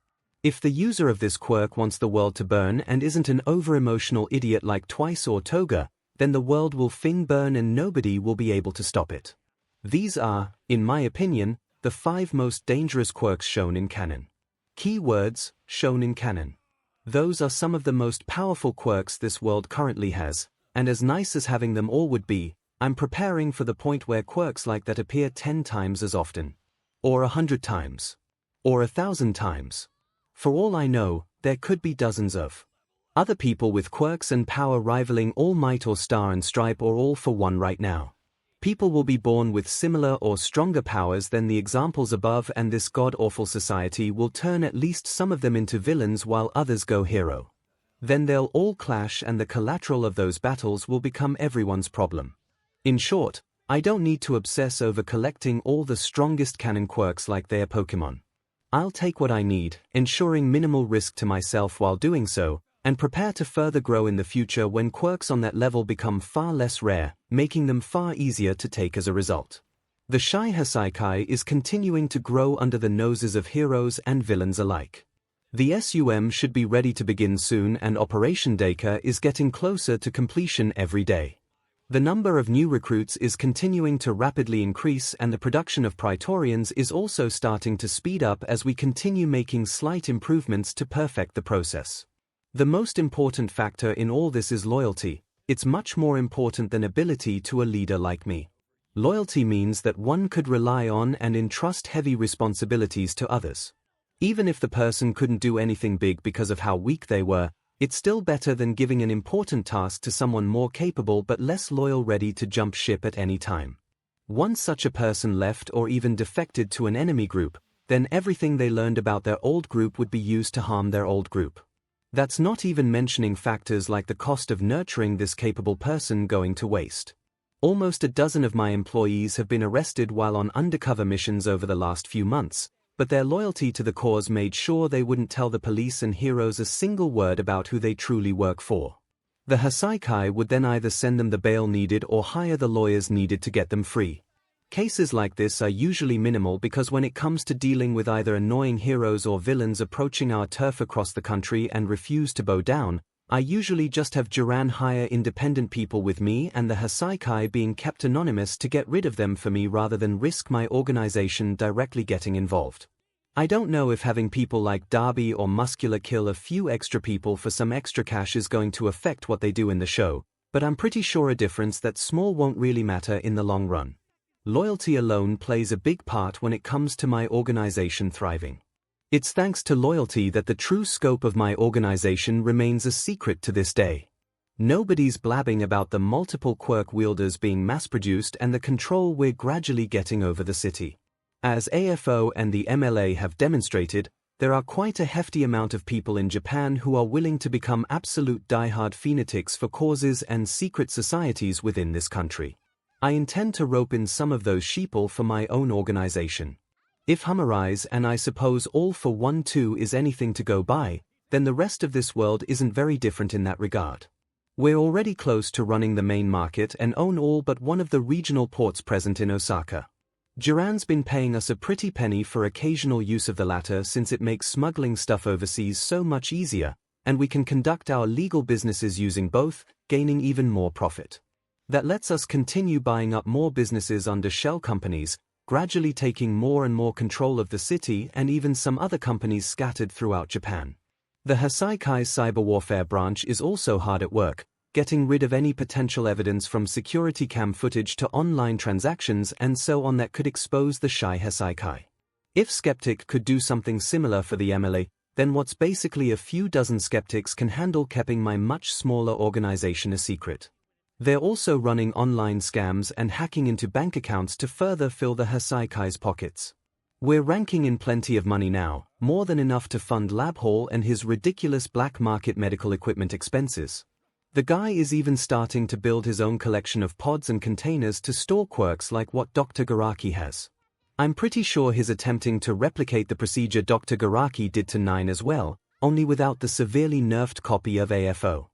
If the user of this quirk wants the world to burn and isn't an over-emotional idiot like Twice or Toga, then the world will burn and nobody will be able to stop it. These are, in my opinion, the 5 most dangerous quirks shown in canon. Keywords, shown in canon. Those are some of the most powerful quirks this world currently has, and as nice as having them all would be, I'm preparing for the point where quirks like that appear 10 times as often. Or 100 times. Or 1,000 times. For all I know, there could be dozens of other people with quirks and power rivaling All Might or Star and Stripe or All for One right now. People will be born with similar or stronger powers than the examples above, and this god-awful society will turn at least some of them into villains while others go hero. Then they'll all clash and the collateral of those battles will become everyone's problem. In short, I don't need to obsess over collecting all the strongest canon quirks like they are Pokemon. I'll take what I need, ensuring minimal risk to myself while doing so, and prepare to further grow in the future when quirks on that level become far less rare, making them far easier to take as a result. The Shy Hasaikai is continuing to grow under the noses of heroes and villains alike. The SUM should be ready to begin soon, and Operation Deka is getting closer to completion every day. The number of new recruits is continuing to rapidly increase, and the production of Praetorians is also starting to speed up as we continue making slight improvements to perfect the process. The most important factor in all this is loyalty. It's much more important than ability to a leader like me. Loyalty means that one could rely on and entrust heavy responsibilities to others. Even if the person couldn't do anything big because of how weak they were, it's still better than giving an important task to someone more capable but less loyal, ready to jump ship at any time. Once such a person left or even defected to an enemy group, then everything they learned about their old group would be used to harm their old group. That's not even mentioning factors like the cost of nurturing this capable person going to waste. Almost a dozen of my employees have been arrested while on undercover missions over the last few months, but their loyalty to the cause made sure they wouldn't tell the police and heroes a single word about who they truly work for. The Hasaikai would then either send them the bail needed or hire the lawyers needed to get them free. Cases like this are usually minimal because when it comes to dealing with either annoying heroes or villains approaching our turf across the country and refuse to bow down, I usually just have Duran hire independent people with me and the Hasaikai being kept anonymous to get rid of them for me rather than risk my organization directly getting involved. I don't know if having people like Darby or Muscular kill a few extra people for some extra cash is going to affect what they do in the show, but I'm pretty sure a difference that small won't really matter in the long run. Loyalty alone plays a big part when it comes to my organization thriving. It's thanks to loyalty that the true scope of my organization remains a secret to this day. Nobody's blabbing about the multiple quirk wielders being mass-produced and the control we're gradually getting over the city. As AFO and the MLA have demonstrated, there are quite a hefty amount of people in Japan who are willing to become absolute die-hard fanatics for causes and secret societies within this country. I intend to rope in some of those sheeple for my own organization. If Hummerize and I suppose All for One too is anything to go by, then the rest of this world isn't very different in that regard. We're already close to running the main market and own all but one of the regional ports present in Osaka. Duran's been paying us a pretty penny for occasional use of the latter since it makes smuggling stuff overseas so much easier, and we can conduct our legal businesses using both, gaining even more profit. That lets us continue buying up more businesses under shell companies, gradually taking more and more control of the city and even some other companies scattered throughout Japan. The 𝐒𝐻𝐈 cyber warfare branch is also hard at work, getting rid of any potential evidence from security cam footage to online transactions and so on that could expose the 𝐒𝐻𝐈. If Skeptic could do something similar for the MLA, then what's basically a few dozen skeptics can handle keeping my much smaller organization a secret. They're also running online scams and hacking into bank accounts to further fill the 𝐻𝐈's pockets. We're ranking in plenty of money now, more than enough to fund Lab Hall and his ridiculous black market medical equipment expenses. The guy is even starting to build his own collection of pods and containers to store quirks like what Dr. Garaki has. I'm pretty sure he's attempting to replicate the procedure Dr. Garaki did to 9 as well, only without the severely nerfed copy of AFO.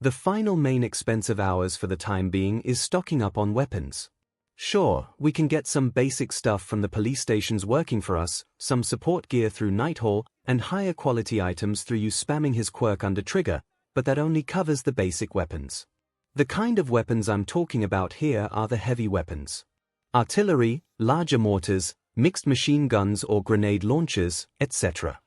The final main expense of ours for the time being is stocking up on weapons. Sure, we can get some basic stuff from the police stations working for us, some support gear through Nighthall, and higher quality items through you spamming his quirk under trigger, but that only covers the basic weapons. The kind of weapons I'm talking about here are the heavy weapons. Artillery, larger mortars, mixed machine guns or grenade launchers, etc.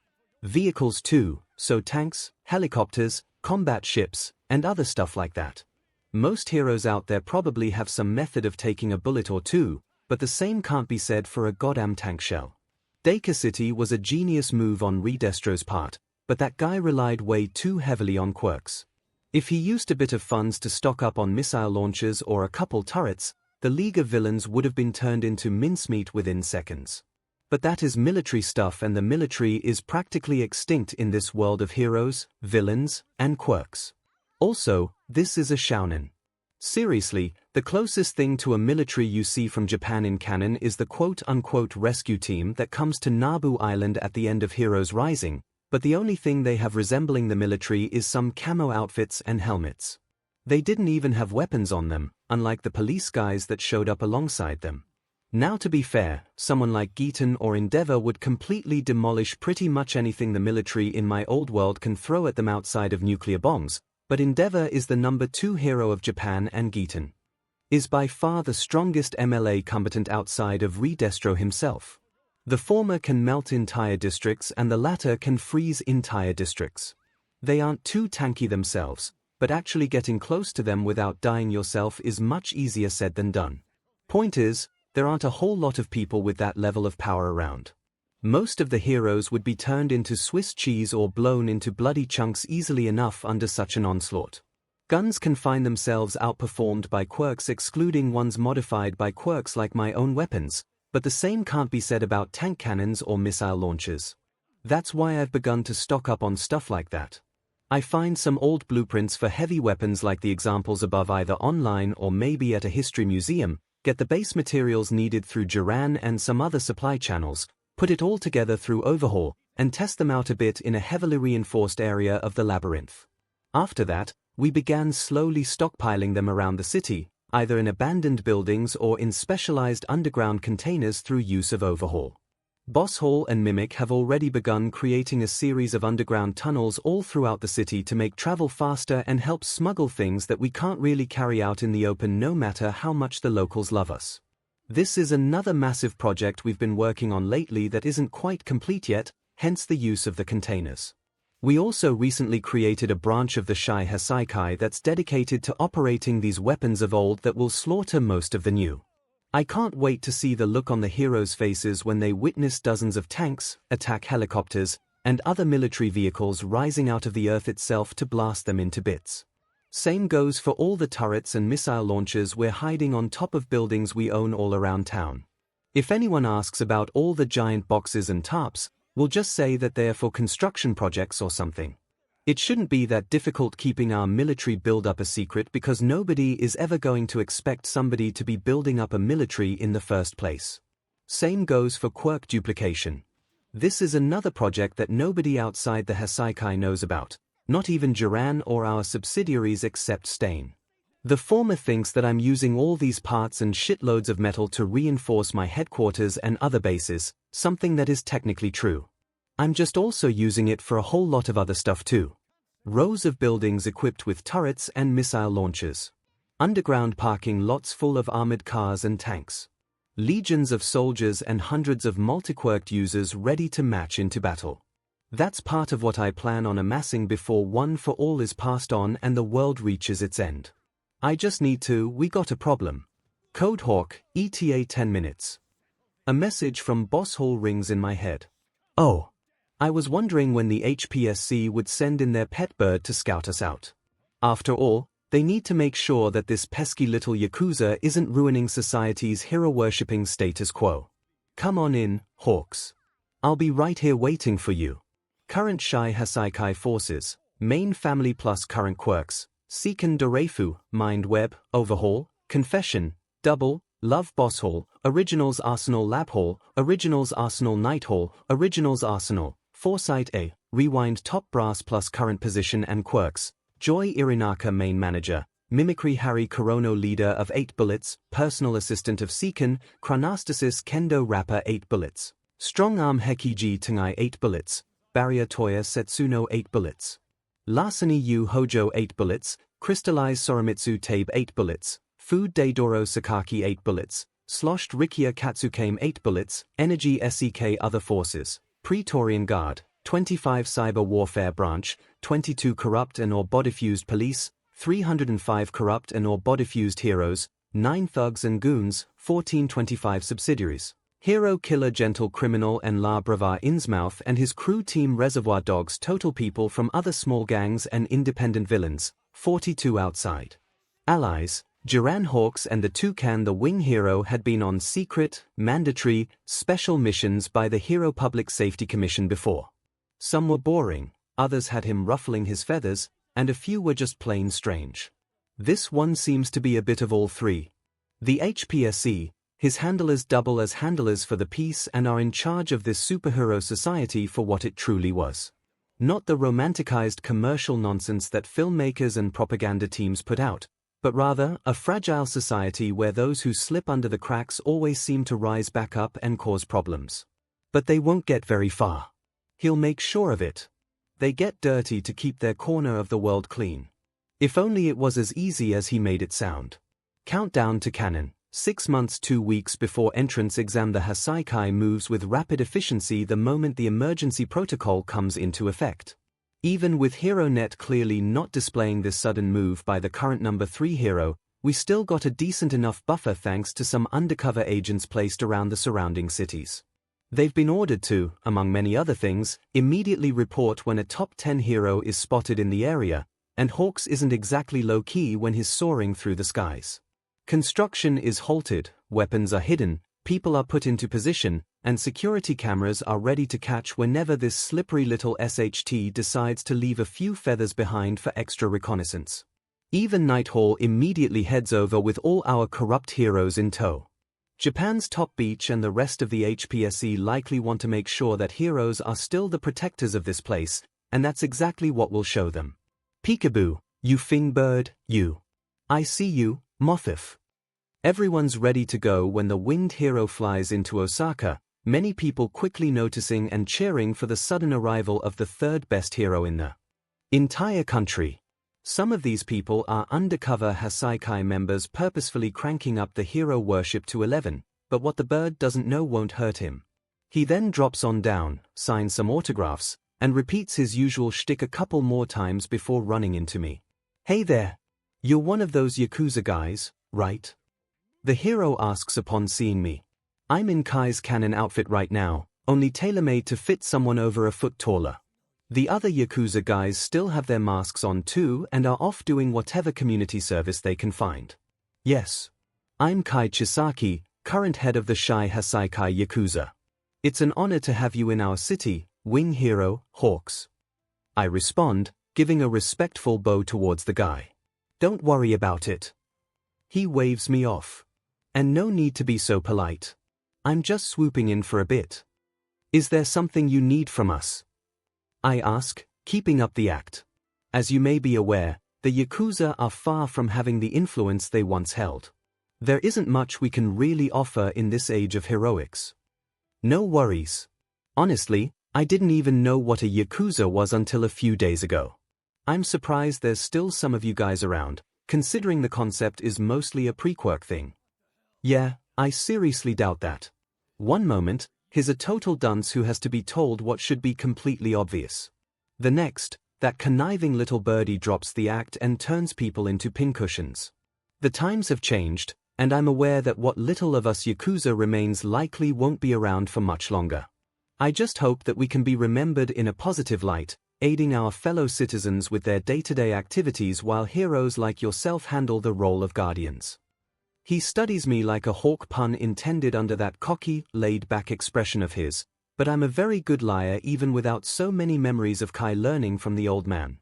Vehicles too, so tanks, helicopters, combat ships, and other stuff like that. Most heroes out there probably have some method of taking a bullet or two, but the same can't be said for a goddamn tank shell. Deka City was a genius move on Redestro's part, but that guy relied way too heavily on quirks. If he used a bit of funds to stock up on missile launchers or a couple turrets, the League of Villains would have been turned into mincemeat within seconds. But that is military stuff, and the military is practically extinct in this world of heroes, villains, and quirks. Also, this is a shounen. Seriously, the closest thing to a military you see from Japan in canon is the quote-unquote rescue team that comes to Nabu Island at the end of Heroes Rising, but the only thing they have resembling the military is some camo outfits and helmets. They didn't even have weapons on them, unlike the police guys that showed up alongside them. Now to be fair, someone like Giton or Endeavor would completely demolish pretty much anything the military in my old world can throw at them outside of nuclear bombs, but Endeavor is the number 2 hero of Japan and Giton is by far the strongest MLA combatant outside of Redestro himself. The former can melt entire districts and the latter can freeze entire districts. They aren't too tanky themselves, but actually getting close to them without dying yourself is much easier said than done. Point is, there aren't a whole lot of people with that level of power around. Most of the heroes would be turned into Swiss cheese or blown into bloody chunks easily enough under such an onslaught. Guns can find themselves outperformed by quirks, excluding ones modified by quirks like my own weapons, but the same can't be said about tank cannons or missile launchers. That's why I've begun to stock up on stuff like that. I find some old blueprints for heavy weapons like the examples above either online or maybe at a history museum, get the base materials needed through Duran and some other supply channels, put it all together through Overhaul, and test them out a bit in a heavily reinforced area of the labyrinth. After that, we began slowly stockpiling them around the city, either in abandoned buildings or in specialized underground containers through use of Overhaul. Boss Hall and Mimic have already begun creating a series of underground tunnels all throughout the city to make travel faster and help smuggle things that we can't really carry out in the open no matter how much the locals love us. This is another massive project we've been working on lately that isn't quite complete yet, hence the use of the containers. We also recently created a branch of the 𝐒𝐻𝐈 that's dedicated to operating these weapons of old that will slaughter most of the new. I can't wait to see the look on the heroes' faces when they witness dozens of tanks, attack helicopters, and other military vehicles rising out of the earth itself to blast them into bits. Same goes for all the turrets and missile launchers we're hiding on top of buildings we own all around town. If anyone asks about all the giant boxes and tarps, we'll just say that they're for construction projects or something. It shouldn't be that difficult keeping our military build-up a secret because nobody is ever going to expect somebody to be building up a military in the first place. Same goes for quirk duplication. This is another project that nobody outside the 𝐻𝐈 knows about, not even Duran or our subsidiaries except Stain. The former thinks that I'm using all these parts and shitloads of metal to reinforce my headquarters and other bases, something that is technically true. I'm just also using it for a whole lot of other stuff too. Rows of buildings equipped with turrets and missile launchers. Underground parking lots full of armored cars and tanks. Legions of soldiers and hundreds of multi-quirked users ready to match into battle. That's part of what I plan on amassing before One for All is passed on and the world reaches its end. I just need to. We got a problem. Code Hawk, ETA 10 minutes. A message from Boss Hall rings in my head. Oh. I was wondering when the HPSC would send in their pet bird to scout us out. After all, they need to make sure that this pesky little Yakuza isn't ruining society's hero-worshipping status quo. Come on in, Hawks. I'll be right here waiting for you. Current 𝐒𝐻𝐼 forces, main family plus current quirks, 𝐒𝐭𝐚𝐲 𝐔𝐸𝐽, Mind Web, Overhaul, Confession, Double, Love Boss Hall, Originals Arsenal Lab Hall, Originals Arsenal Night Hall, Originals Arsenal, Foresight A, Rewind Top Brass plus current position and quirks, Joy Irinaka main manager, Mimicry Harry Corono leader of 8 bullets, personal assistant of 𝐒𝐭𝐚, Chronastasis Kendo rapper 8 bullets, Strong Arm 𝐒𝐩𝐽𝐽 8 bullets, Barrier Toya Setsuno 8 bullets, Larceny Yu Hojo 8 bullets, Crystallized Sorimitsu Tabe 8 bullets, Food Daidoro Sakaki 8 bullets, Sloshed Rikia Katsukame 8 bullets, Energy SEK Other Forces, Praetorian Guard, 25 Cyber Warfare Branch, 22 Corrupt and or Body-Fused Police, 305 Corrupt and or Body-Fused Heroes, 9 Thugs and Goons, 1425 Subsidiaries. Hero Killer Gentle Criminal and La Brava Innsmouth and his crew team Reservoir Dogs total people from other small gangs and independent villains, 42 outside. Allies, Duran Hawks and the Toucan the Wing Hero had been on secret, mandatory, special missions by the Hero Public Safety Commission before. Some were boring, others had him ruffling his feathers, and a few were just plain strange. This one seems to be a bit of all three. The HPSC, his handlers double as handlers for the peace and are in charge of this superhero society for what it truly was. Not the romanticized commercial nonsense that filmmakers and propaganda teams put out, but rather a fragile society where those who slip under the cracks always seem to rise back up and cause problems. But they won't get very far. He'll make sure of it. They get dirty to keep their corner of the world clean. If only it was as easy as he made it sound. Countdown to canon. 6 months 2 weeks before entrance exam. The Hasaikai moves with rapid efficiency the moment the emergency protocol comes into effect. Even with HeroNet clearly not displaying this sudden move by the current number 3 hero, we still got a decent enough buffer thanks to some undercover agents placed around the surrounding cities. They've been ordered to, among many other things, immediately report when a top 10 hero is spotted in the area, and Hawks isn't exactly low-key when he's soaring through the skies. Construction is halted, weapons are hidden, people are put into position, and security cameras are ready to catch whenever this slippery little SHT decides to leave a few feathers behind for extra reconnaissance. Even Nighthall immediately heads over with all our corrupt heroes in tow. Japan's top beach and the rest of the HPSC likely want to make sure that heroes are still the protectors of this place, and that's exactly what we'll show them. Peekaboo, you fingbird, you. I see you, WhatIf. Everyone's ready to go when the winged hero flies into Osaka, many people quickly noticing and cheering for the sudden arrival of the third best hero in the entire country. Some of these people are undercover Hasaikai members purposefully cranking up the hero worship to 11, but what the bird doesn't know won't hurt him. He then drops on down, signs some autographs, and repeats his usual shtick a couple more times before running into me. Hey there. You're one of those Yakuza guys, right? The hero asks upon seeing me. I'm in Kai's canon outfit right now, only tailor-made to fit someone over a foot taller. The other Yakuza guys still have their masks on too and are off doing whatever community service they can find. Yes. I'm Kai Chisaki, current head of the 𝐒𝐻𝐼 Yakuza. It's an honor to have you in our city, Wing Hero, Hawks. I respond, giving a respectful bow towards the guy. Don't worry about it. He waves me off. And no need to be so polite. I'm just swooping in for a bit. Is there something you need from us? I ask, keeping up the act. As you may be aware, the Yakuza are far from having the influence they once held. There isn't much we can really offer in this age of heroics. No worries. Honestly, I didn't even know what a Yakuza was until a few days ago. I'm surprised there's still some of you guys around, considering the concept is mostly a pre-quirk thing. Yeah, I seriously doubt that. One moment, he's a total dunce who has to be told what should be completely obvious. The next, that conniving little birdie drops the act and turns people into pincushions. The times have changed, and I'm aware that what little of us Yakuza remains likely won't be around for much longer. I just hope that we can be remembered in a positive light, aiding our fellow citizens with their day-to-day activities while heroes like yourself handle the role of guardians. He studies me like a hawk, pun intended under that cocky, laid-back expression of his, but I'm a very good liar even without so many memories of Kai learning from the old man.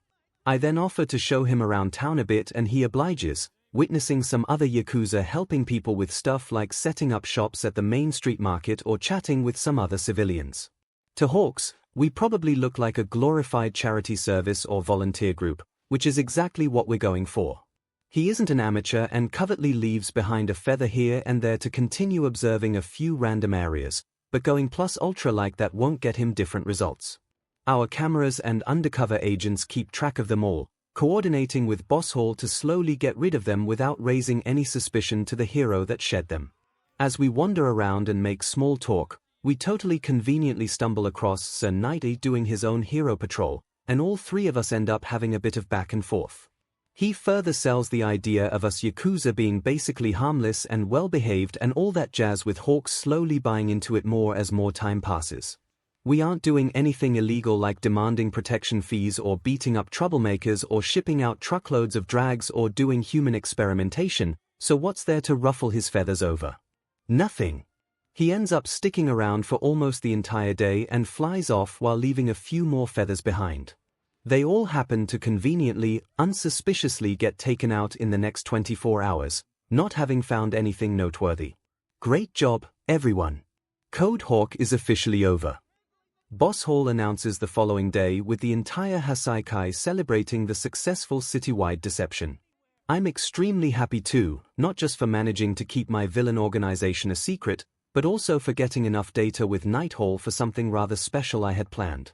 I then offer to show him around town a bit and he obliges, witnessing some other Yakuza helping people with stuff like setting up shops at the main street market or chatting with some other civilians. To Hawks, we probably look like a glorified charity service or volunteer group, which is exactly what we're going for. He isn't an amateur and covertly leaves behind a feather here and there to continue observing a few random areas, but going plus ultra like that won't get him different results. Our cameras and undercover agents keep track of them all, coordinating with Boss Hall to slowly get rid of them without raising any suspicion to the hero that shed them. As we wander around and make small talk, we totally conveniently stumble across 𝐒 doing his own hero patrol, and all three of us end up having a bit of back and forth. He further sells the idea of us Yakuza being basically harmless and well-behaved and all that jazz, with Hawks slowly buying into it more as more time passes. We aren't doing anything illegal like demanding protection fees or beating up troublemakers or shipping out truckloads of drags or doing human experimentation, so what's there to ruffle his feathers over? Nothing. He ends up sticking around for almost the entire day and flies off while leaving a few more feathers behind. They all happen to conveniently, unsuspiciously get taken out in the next 24 hours, not having found anything noteworthy. Great job, everyone. Code Hawk is officially over. Boss Hall announces the following day with the entire Hasaikai celebrating the successful citywide deception. I'm extremely happy too, not just for managing to keep my villain organization a secret, but also for getting enough data with Night Hall for something rather special I had planned.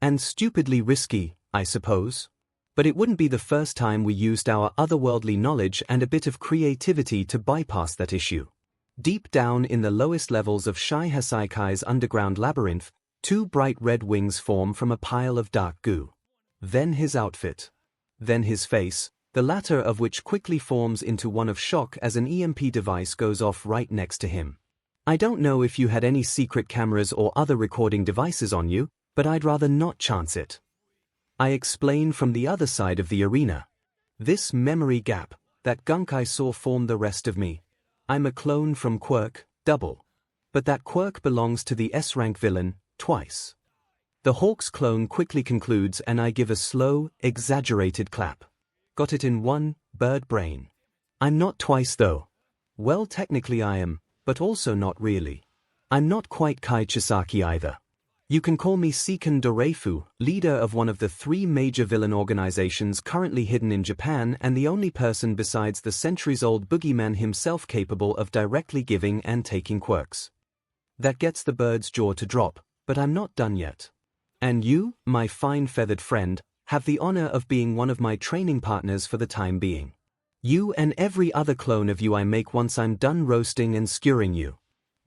And stupidly risky, I suppose. But it wouldn't be the first time we used our otherworldly knowledge and a bit of creativity to bypass that issue. Deep down in the lowest levels of Shy Hasaikai's underground labyrinth, two bright red wings form from a pile of dark goo. Then his outfit. Then his face, the latter of which quickly forms into one of shock as an EMP device goes off right next to him. I don't know if you had any secret cameras or other recording devices on you, but I'd rather not chance it. I explain from the other side of the arena. This memory gap that Gunkai saw formed the rest of me. I'm a clone from Quirk, double. But that Quirk belongs to the S-rank villain, twice. The Hawks clone quickly concludes and I give a slow, exaggerated clap. Got it in one, bird brain. I'm not twice though. Well, technically I am, but also not really. I'm not quite Kai Chisaki either. You can call me Seiken Doreifu, leader of one of the three major villain organizations currently hidden in Japan and the only person besides the centuries-old boogeyman himself capable of directly giving and taking quirks. That gets the bird's jaw to drop, but I'm not done yet. And you, my fine feathered friend, have the honor of being one of my training partners for the time being. You and every other clone of you I make once I'm done roasting and skewering you.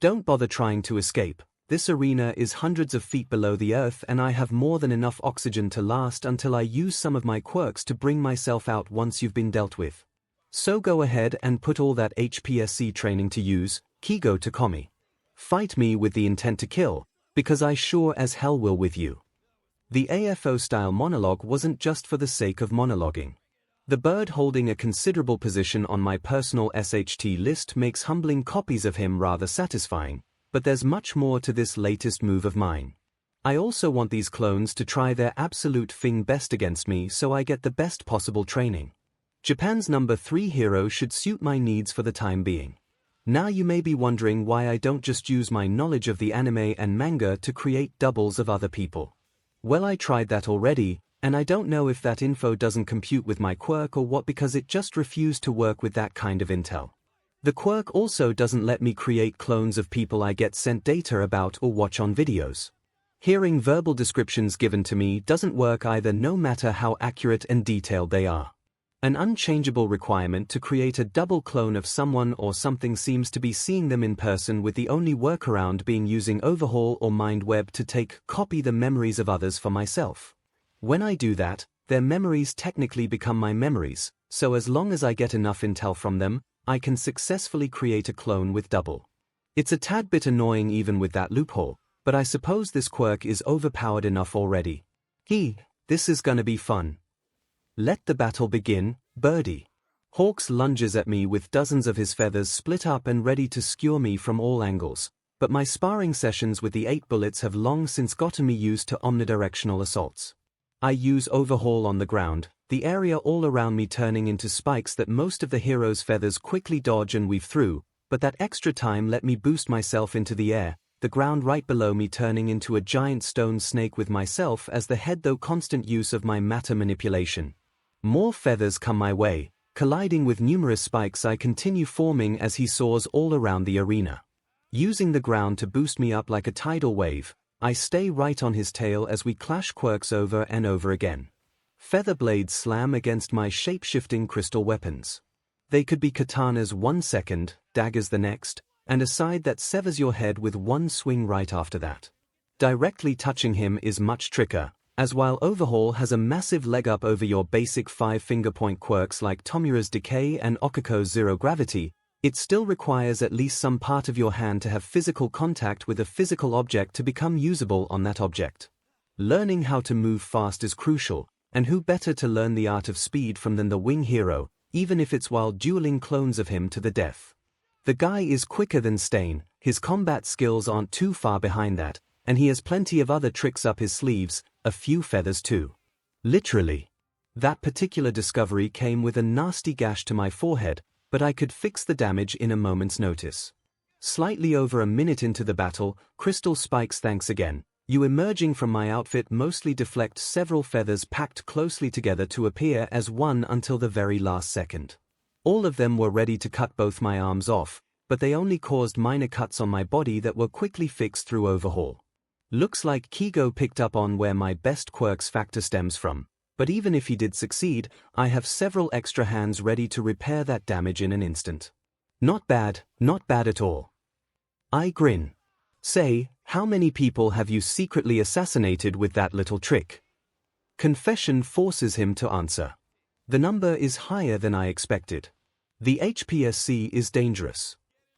Don't bother trying to escape. This arena is hundreds of feet below the earth and I have more than enough oxygen to last until I use some of my quirks to bring myself out once you've been dealt with. So go ahead and put all that HPSC training to use, Kigo Tokomi. Fight me with the intent to kill, because I sure as hell will with you. The AFO-style monologue wasn't just for the sake of monologuing. The bird holding a considerable position on my personal SHT list makes humbling copies of him rather satisfying. But there's much more to this latest move of mine. I also want these clones to try their absolute thing best against me so I get the best possible training. Japan's number 3 hero should suit my needs for the time being. Now you may be wondering why I don't just use my knowledge of the anime and manga to create doubles of other people. Well, I tried that already, And I don't know if that info doesn't compute with my quirk or what, because it just refused to work with that kind of intel. The quirk also doesn't let me create clones of people I get sent data about or watch on videos. Hearing verbal descriptions given to me doesn't work either, no matter how accurate and detailed they are. An unchangeable requirement to create a double clone of someone or something seems to be seeing them in person, with the only workaround being using Overhaul or MindWeb to copy the memories of others for myself. When I do that, their memories technically become my memories, so as long as I get enough intel from them, I can successfully create a clone with double. It's a tad bit annoying even with that loophole, but I suppose this quirk is overpowered enough already. This is gonna be fun. Let the battle begin, birdie. Hawks lunges at me with dozens of his feathers split up and ready to skewer me from all angles, but my sparring sessions with the 8 bullets have long since gotten me used to omnidirectional assaults. I use Overhaul on the ground, the area all around me turning into spikes that most of the hero's feathers quickly dodge and weave through, but that extra time let me boost myself into the air, the ground right below me turning into a giant stone snake with myself as the head, though constant use of my matter manipulation. More feathers come my way, colliding with numerous spikes I continue forming as he soars all around the arena. Using the ground to boost me up like a tidal wave, I stay right on his tail as we clash quirks over and over again. Feather blades slam against my shape-shifting crystal weapons. They could be katanas 1 second, daggers the next, and a side that severs your head with one swing right after that. Directly touching him is much trickier, as while Overhaul has a massive leg up over your basic 5-finger point quirks like Tomura's Decay and 𝐒𝐭𝐲 Zero Gravity, it still requires at least some part of your hand to have physical contact with a physical object to become usable on that object. Learning how to move fast is crucial, and who better to learn the art of speed from than the wing hero, even if it's while dueling clones of him to the death. The guy is quicker than Stain, his combat skills aren't too far behind that, and he has plenty of other tricks up his sleeves, a few feathers too. Literally. That particular discovery came with a nasty gash to my forehead, but I could fix the damage in a moment's notice. Slightly over a minute into the battle, crystal spikes, thanks again. You emerging from my outfit mostly deflect several feathers packed closely together to appear as one until the very last second. All of them were ready to cut both my arms off, but they only caused minor cuts on my body that were quickly fixed through Overhaul. Looks like 𝐒𝐲 picked up on where my best quirks factor stems from, but even if he did succeed, I have several extra hands ready to repair that damage in an instant. Not bad at all. I grin. Say, how many people have you secretly assassinated with that little trick? Confession forces him to answer. The number is higher than I expected. The HPSC is dangerous.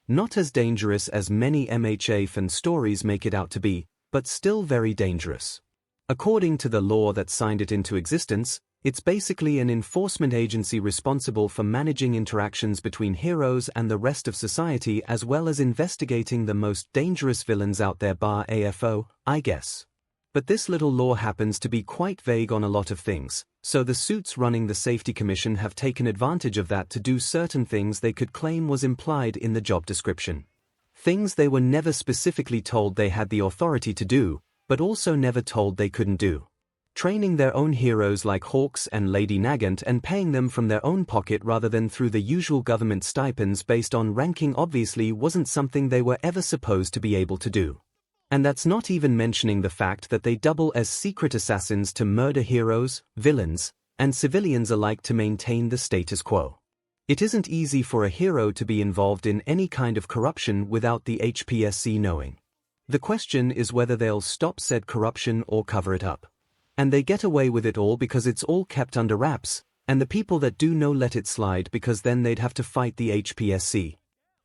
Not as dangerous as many MHA fan stories make it out to be, but still very dangerous. According to the law that signed it into existence, it's basically an enforcement agency responsible for managing interactions between heroes and the rest of society, as well as investigating the most dangerous villains out there, bar AFO, I guess. But this little law happens to be quite vague on a lot of things, so the suits running the Safety Commission have taken advantage of that to do certain things they could claim was implied in the job description. Things they were never specifically told they had the authority to do, but also never told they couldn't do. Training their own heroes like Hawks and Lady Nagant and paying them from their own pocket rather than through the usual government stipends based on ranking obviously wasn't something they were ever supposed to be able to do. And that's not even mentioning the fact that they double as secret assassins to murder heroes, villains, and civilians alike to maintain the status quo. It isn't easy for a hero to be involved in any kind of corruption without the HPSC knowing. The question is whether they'll stop said corruption or cover it up. And they get away with it all because it's all kept under wraps, and the people that do know let it slide because then they'd have to fight the HPSC.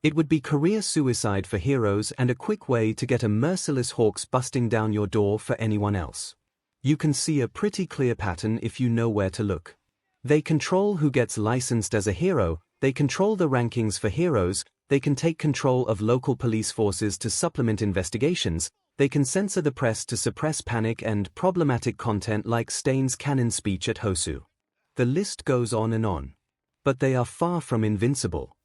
It would be career suicide for heroes and a quick way to get a merciless Hawks busting down your door for anyone else. You can see a pretty clear pattern if you know where to look. They control who gets licensed as a hero, they control the rankings for heroes, they can take control of local police forces to supplement investigations, they can censor the press to suppress panic and problematic content like Stain's canon speech at Hosu. The list goes on and on. But they are far from invincible.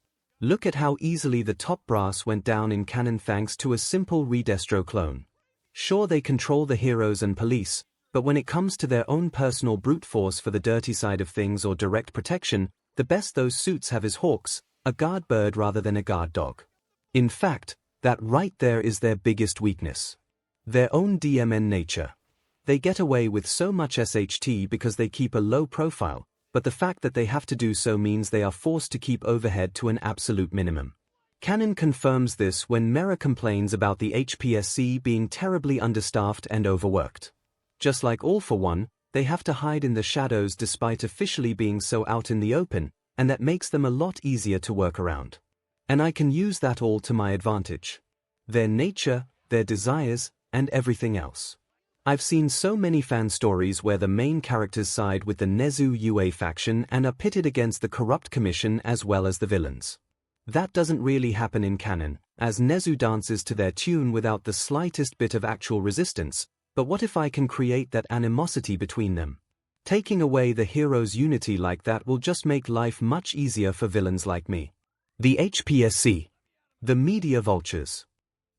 Look at how easily the top brass went down in canon thanks to a simple Redestro clone. Sure, they control the heroes and police, but when it comes to their own personal brute force for the dirty side of things or direct protection, the best those suits have is hawks, a guard bird rather than a guard dog. In fact, that right there is their biggest weakness. Their own DMN nature. They get away with so much SHT because they keep a low profile, but the fact that they have to do so means they are forced to keep overhead to an absolute minimum. Canon confirms this when Mera complains about the HPSC being terribly understaffed and overworked. Just like All For One, they have to hide in the shadows despite officially being so out in the open, and that makes them a lot easier to work around. And I can use that all to my advantage. Their nature, their desires, and everything else. I've seen so many fan stories where the main characters side with the 𝐒𝐲 UA faction and are pitted against the corrupt commission as well as the villains. That doesn't really happen in canon, as 𝐒𝐲 dances to their tune without the slightest bit of actual resistance, but what if I can create that animosity between them? Taking away the hero's unity like that will just make life much easier for villains like me. The HPSC. The media vultures.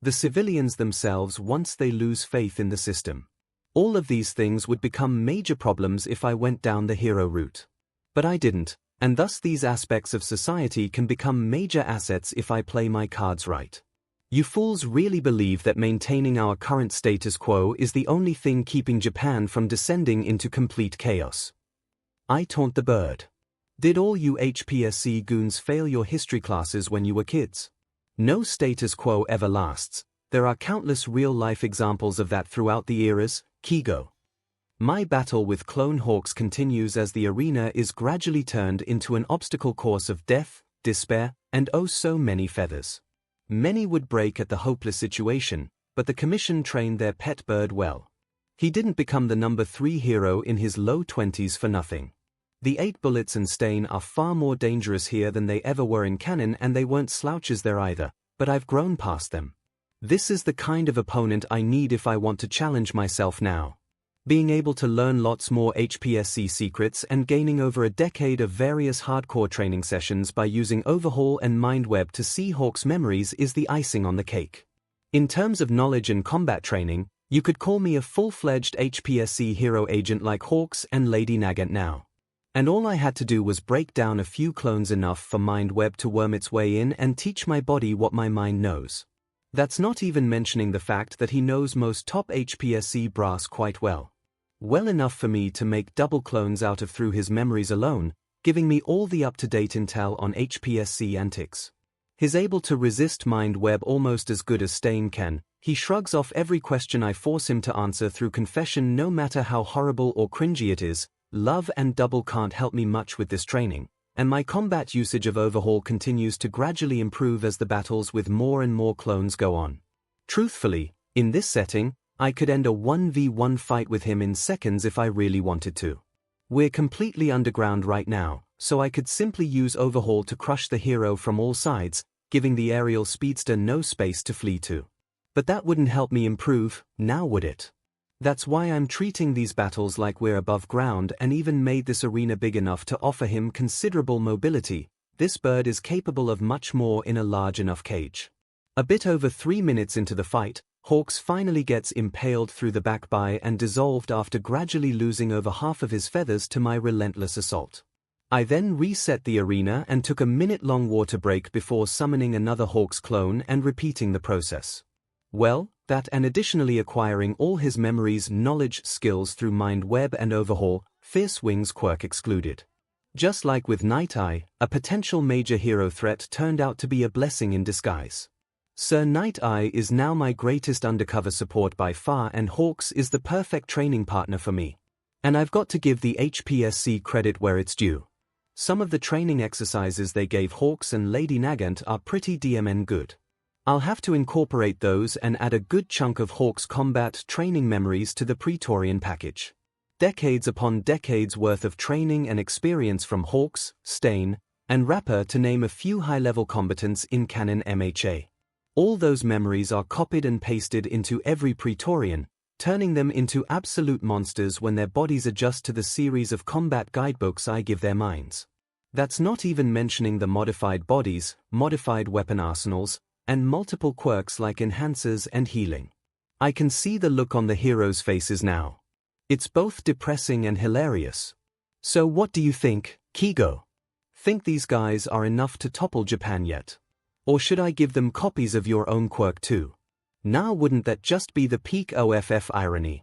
The civilians themselves once they lose faith in the system. All of these things would become major problems if I went down the hero route. But I didn't. And thus these aspects of society can become major assets if I play my cards right. You fools really believe that maintaining our current status quo is the only thing keeping Japan from descending into complete chaos. I taunt the bird. Did all you HPSC goons fail your history classes when you were kids? No status quo ever lasts. There are countless real-life examples of that throughout the eras. 𝐒𝐻𝐽. My battle with clone hawks continues as the arena is gradually turned into an obstacle course of death, despair, and oh so many feathers. Many would break at the hopeless situation, but the commission trained their pet bird well. He didn't become the number 3 hero in his low 20s for nothing. The 8 bullets and stain are far more dangerous here than they ever were in canon, and they weren't slouches there either, but I've grown past them. This is the kind of opponent I need if I want to challenge myself now. Being able to learn lots more HPSC secrets and gaining over a decade of various hardcore training sessions by using Overhaul and Mindweb to see Hawk's memories is the icing on the cake. In terms of knowledge and combat training, you could call me a full-fledged HPSC hero agent like Hawks and Lady Nagant now. And all I had to do was break down a few clones enough for Mindweb to worm its way in and teach my body what my mind knows. That's not even mentioning the fact that he knows most top HPSC brass quite well. Well enough for me to make double clones out of through his memories alone, giving me all the up-to-date intel on HPSC antics. He's able to resist Mindweb almost as good as Stain can. He shrugs off every question I force him to answer through confession, no matter how horrible or cringy it is. Love and double can't help me much with this training, and my combat usage of Overhaul continues to gradually improve as the battles with more and more clones go on. Truthfully, in this setting, I could end a 1v1 fight with him in seconds if I really wanted to. We're completely underground right now, so I could simply use Overhaul to crush the hero from all sides, giving the aerial speedster no space to flee to. But that wouldn't help me improve, now would it? That's why I'm treating these battles like we're above ground and even made this arena big enough to offer him considerable mobility. This bird is capable of much more in a large enough cage. A bit over 3 minutes into the fight, Hawks finally gets impaled through the back by and dissolved after gradually losing over half of his feathers to my relentless assault. I then reset the arena and took a minute-long water break before summoning another Hawks clone and repeating the process. Well, that and additionally acquiring all his memories, knowledge, skills through Mindweb and Overhaul, Fierce Wings quirk excluded. Just like with Night Eye, a potential major hero threat turned out to be a blessing in disguise. Sir Night Eye is now my greatest undercover support by far, and Hawks is the perfect training partner for me. And I've got to give the HPSC credit where it's due. Some of the training exercises they gave Hawks and Lady Nagant are pretty DMN good. I'll have to incorporate those and add a good chunk of Hawks combat training memories to the Praetorian package. Decades upon decades worth of training and experience from Hawks, Stain, and Rapper to name a few high-level combatants in canon MHA. All those memories are copied and pasted into every Praetorian, turning them into absolute monsters when their bodies adjust to the series of combat guidebooks I give their minds. That's not even mentioning the modified bodies, modified weapon arsenals, and multiple quirks like enhancers and healing. I can see the look on the heroes' faces now. It's both depressing and hilarious. So what do you think, 𝐒𝐲? Think these guys are enough to topple Japan yet? Or should I give them copies of your own quirk too? Now wouldn't that just be the peak OFF irony?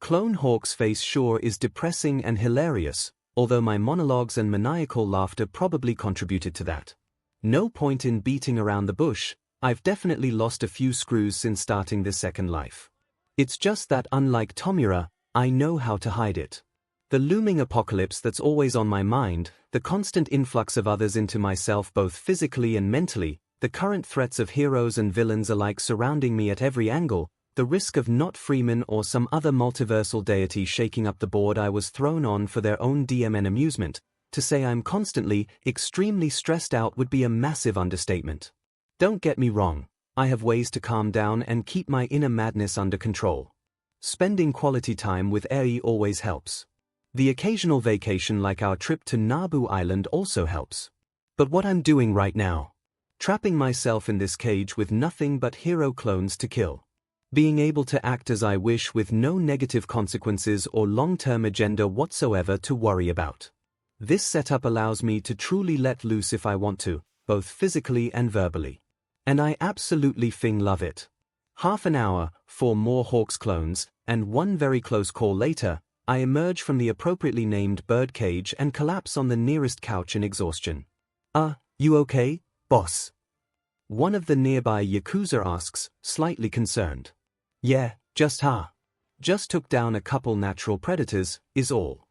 Clone Hawk's face sure is depressing and hilarious, although my monologues and maniacal laughter probably contributed to that. No point in beating around the bush, I've definitely lost a few screws since starting this second life. It's just that unlike Tomura, I know how to hide it. The looming apocalypse that's always on my mind, the constant influx of others into myself both physically and mentally, the current threats of heroes and villains alike surrounding me at every angle, the risk of not Freeman or some other multiversal deity shaking up the board I was thrown on for their own DMN amusement. To say I'm constantly, extremely stressed out would be a massive understatement. Don't get me wrong, I have ways to calm down and keep my inner madness under control. Spending quality time with 𝐸 always helps. The occasional vacation like our trip to Naboo Island also helps. But what I'm doing right now? Trapping myself in this cage with nothing but hero clones to kill. Being able to act as I wish with no negative consequences or long-term agenda whatsoever to worry about. This setup allows me to truly let loose if I want to, both physically and verbally. And I absolutely love it. Half an hour, 4 more Hawks clones, and one very close call later, I emerge from the appropriately named bird cage and collapse on the nearest couch in exhaustion. You okay, boss? One of the nearby Yakuza asks, slightly concerned. Yeah, just took down a couple natural predators, is all.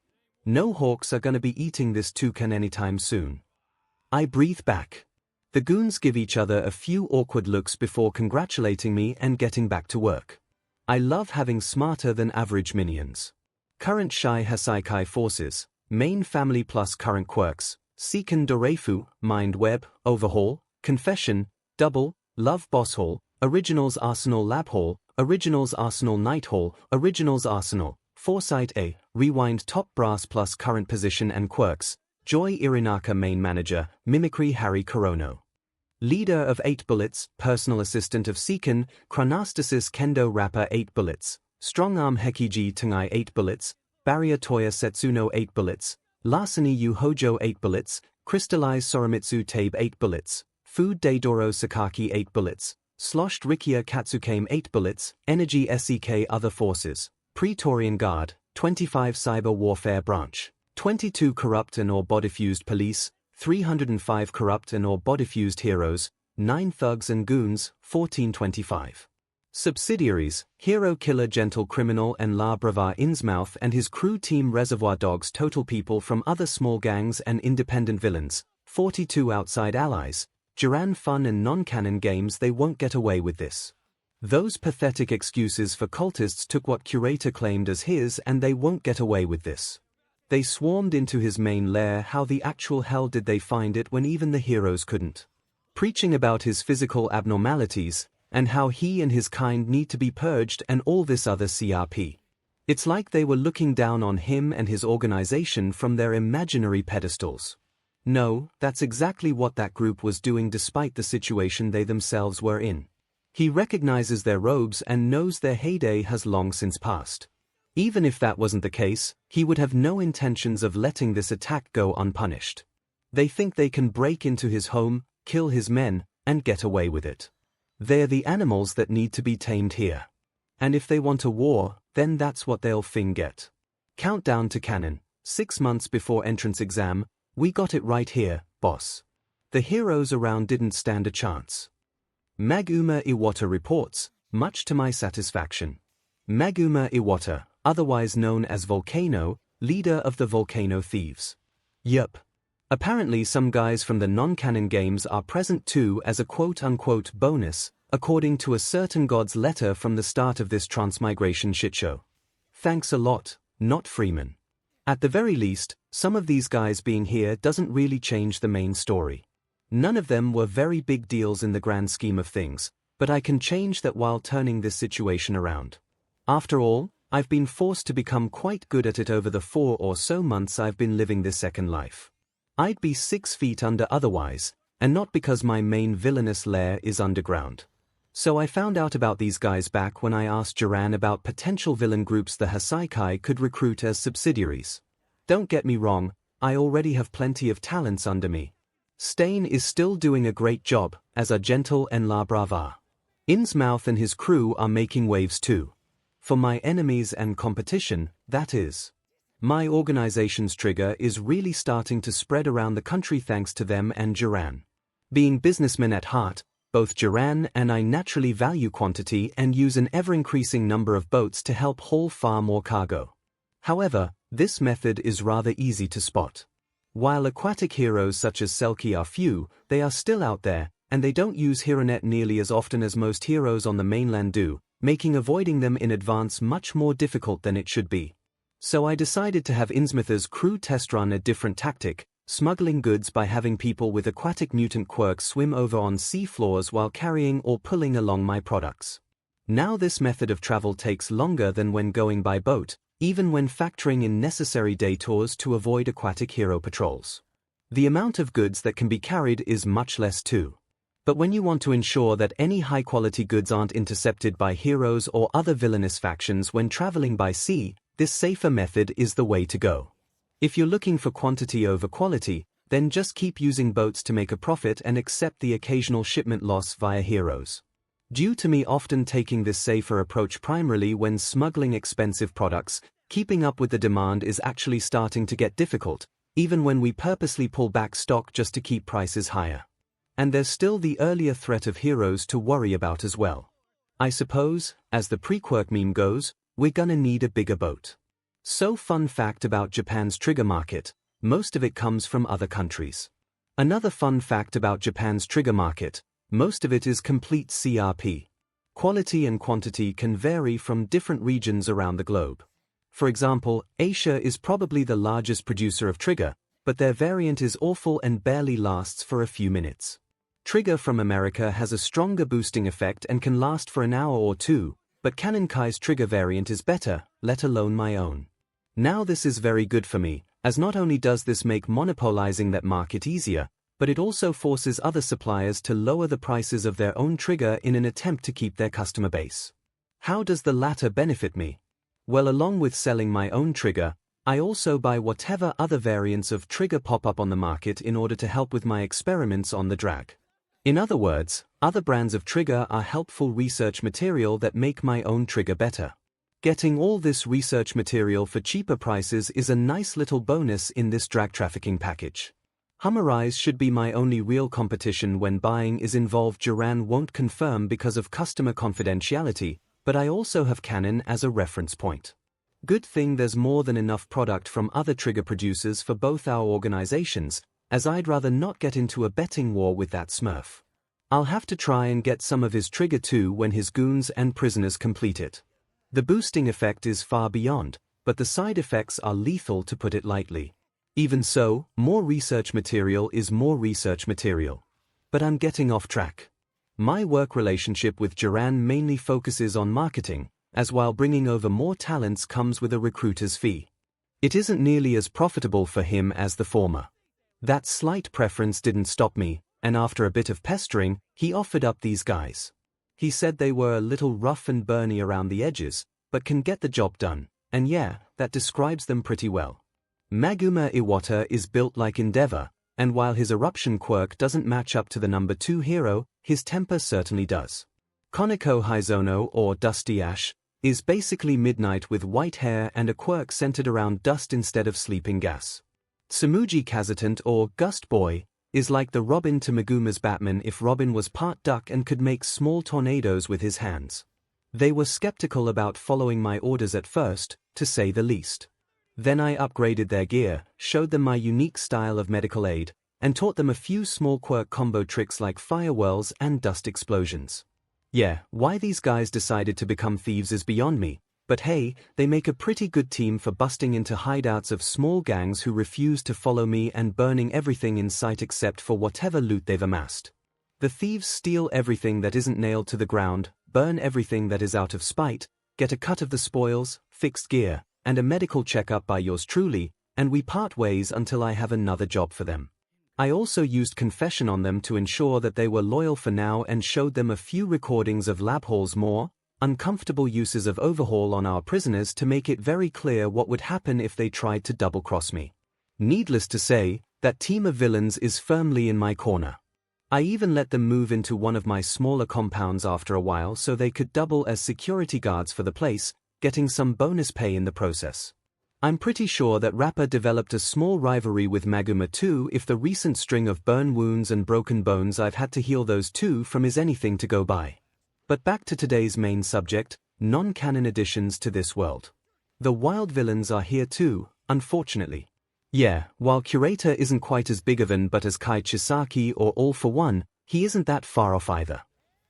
No Hawks are gonna be eating this toucan anytime soon. I breathe back. The goons give each other a few awkward looks before congratulating me and getting back to work. I love having smarter than average minions. Current Shai Hasaikai forces, main family plus current quirks, Seiken Doreifu, Mind Web, Overhaul, Confession, Double, Love Boss Hall, Originals Arsenal Lab Hall, Originals Arsenal Night Hall, Originals Arsenal, Foresight A, Rewind Top Brass plus current position and quirks, Joy Irinaka Main Manager, Mimicry Harry Corono. Leader of 8 Bullets, Personal Assistant of Seiken, Chronastasis Kendo Rapper 8 Bullets, Strong Arm Hekiji Tengai 8 Bullets, Barrier Toya Setsuno 8 Bullets, Larceny Yu Hojo 8 Bullets, Crystallize Soromitsu Tabe 8 Bullets, Food Daidoro Sakaki 8 Bullets, Sloshed Rikia Katsukame 8 Bullets, Energy SEK Other Forces, Praetorian Guard, 25 Cyber Warfare Branch, 22 Corrupt and or Bodifused Police, 305 Corrupt and or Bodifused Heroes, 9 Thugs and Goons, 1425. Subsidiaries, Hero Killer Gentle Criminal and La Brava Innsmouth and his crew team Reservoir Dogs total people from other small gangs and independent villains, 42 outside allies, Duran Fun and non-canon games. They won't get away with this. Those pathetic excuses for cultists took what Curator claimed as his and they won't get away with this. They swarmed into his main lair. How the actual hell did they find it when even the heroes couldn't? Preaching about his physical abnormalities, and how he and his kind need to be purged and all this other CRP. It's like they were looking down on him and his organization from their imaginary pedestals. No, that's exactly what that group was doing despite the situation they themselves were in. He recognizes their robes and knows their heyday has long since passed. Even if that wasn't the case, he would have no intentions of letting this attack go unpunished. They think they can break into his home, kill his men, and get away with it. They're the animals that need to be tamed here. And if they want a war, then that's what they'll get. Countdown to canon, 6 months before entrance exam, we got it right here, boss. The heroes around didn't stand a chance. Maguma Iwata reports, much to my satisfaction. Maguma Iwata, otherwise known as Volcano, leader of the Volcano Thieves. Yup. Apparently some guys from the non-canon games are present too as a quote-unquote bonus, according to a certain god's letter from the start of this transmigration shitshow. Thanks a lot, not Freeman. At the very least, some of these guys being here doesn't really change the main story. None of them were very big deals in the grand scheme of things, but I can change that while turning this situation around. After all, I've been forced to become quite good at it over the 4 or so months I've been living this second life. I'd be 6 feet under otherwise, and not because my main villainous lair is underground. So I found out about these guys back when I asked Jiran about potential villain groups the Hasaikai could recruit as subsidiaries. Don't get me wrong, I already have plenty of talents under me. Stain is still doing a great job, as are Gentle and La Brava. Innsmouth and his crew are making waves too. For my enemies and competition, that is. My organization's trigger is really starting to spread around the country thanks to them and Jiran. Being businessmen at heart, both Jiran and I naturally value quantity and use an ever-increasing number of boats to help haul far more cargo. However, this method is rather easy to spot. While aquatic heroes such as 𝐒𝐭𝐽𝐿 are few, they are still out there, and they don't use HeroNet nearly as often as most heroes on the mainland do, making avoiding them in advance much more difficult than it should be. So I decided to have Innsmouth's crew test run a different tactic, smuggling goods by having people with aquatic mutant quirks swim over on sea floors while carrying or pulling along my products. Now this method of travel takes longer than when going by boat, even when factoring in necessary detours to avoid aquatic hero patrols. The amount of goods that can be carried is much less too. But when you want to ensure that any high-quality goods aren't intercepted by heroes or other villainous factions when traveling by sea, this safer method is the way to go. If you're looking for quantity over quality, then just keep using boats to make a profit and accept the occasional shipment loss via heroes. Due to me often taking this safer approach primarily when smuggling expensive products, keeping up with the demand is actually starting to get difficult, even when we purposely pull back stock just to keep prices higher. And there's still the earlier threat of heroes to worry about as well. I suppose, as the pre-quirk meme goes, we're gonna need a bigger boat. So fun fact about Japan's trigger market, most of it comes from other countries. Another fun fact about Japan's trigger market, most of it is complete CRP. Quality and quantity can vary from different regions around the globe. For example, Asia is probably the largest producer of trigger, but their variant is awful and barely lasts for a few minutes. Trigger from America has a stronger boosting effect and can last for an hour or two, but 𝐭𝐴𝐽𝐾𝐼's trigger variant is better, let alone my own. Now this is very good for me, as not only does this make monopolizing that market easier, but it also forces other suppliers to lower the prices of their own trigger in an attempt to keep their customer base. How does the latter benefit me? Well, along with selling my own trigger, I also buy whatever other variants of trigger pop up on the market in order to help with my experiments on the drag. In other words, other brands of trigger are helpful research material that make my own trigger better. Getting all this research material for cheaper prices is a nice little bonus in this drag trafficking package. 𝐒𝐴𝐽𝐼 should be my only real competition when buying is involved. Jiran won't confirm because of customer confidentiality, but I also have Canon as a reference point. Good thing there's more than enough product from other trigger producers for both our organizations, as I'd rather not get into a betting war with that smurf. I'll have to try and get some of his trigger too when his goons and prisoners complete it. The boosting effect is far beyond, but the side effects are lethal to put it lightly. Even so, more research material is more research material. But I'm getting off track. My work relationship with Jiran mainly focuses on marketing, as while bringing over more talents comes with a recruiter's fee. It isn't nearly as profitable for him as the former. That slight preference didn't stop me, and after a bit of pestering, he offered up these guys. He said they were a little rough and burny around the edges, but can get the job done, and yeah, that describes them pretty well. Maguma Iwata is built like Endeavor, and while his eruption quirk doesn't match up to the number 2 hero, his temper certainly does. Koneko Haizono, or Dusty Ash, is basically Midnight with white hair and a quirk centered around dust instead of sleeping gas. Tsumugi Kazutant, or Gust Boy, is like the Robin to Maguma's Batman if Robin was part duck and could make small tornadoes with his hands. They were skeptical about following my orders at first, to say the least. Then I upgraded their gear, showed them my unique style of medical aid, and taught them a few small quirk combo tricks like fire whirls and dust explosions. Yeah, why these guys decided to become thieves is beyond me, but hey, they make a pretty good team for busting into hideouts of small gangs who refuse to follow me and burning everything in sight except for whatever loot they've amassed. The thieves steal everything that isn't nailed to the ground, burn everything that is out of spite, get a cut of the spoils, fixed gear, and a medical checkup by yours truly, and we part ways until I have another job for them. I also used confession on them to ensure that they were loyal for now and showed them a few recordings of Labhall's more uncomfortable uses of overhaul on our prisoners to make it very clear what would happen if they tried to double-cross me. Needless to say, that team of villains is firmly in my corner. I even let them move into one of my smaller compounds after a while so they could double as security guards for the place, getting some bonus pay in the process. I'm pretty sure that Rapper developed a small rivalry with Maguma too if the recent string of burn wounds and broken bones I've had to heal those two from is anything to go by. But back to today's main subject, non-canon additions to this world. The wild villains are here too, unfortunately. Yeah, while Curator isn't quite as big of an but as Kai Chisaki or All for One, he isn't that far off either.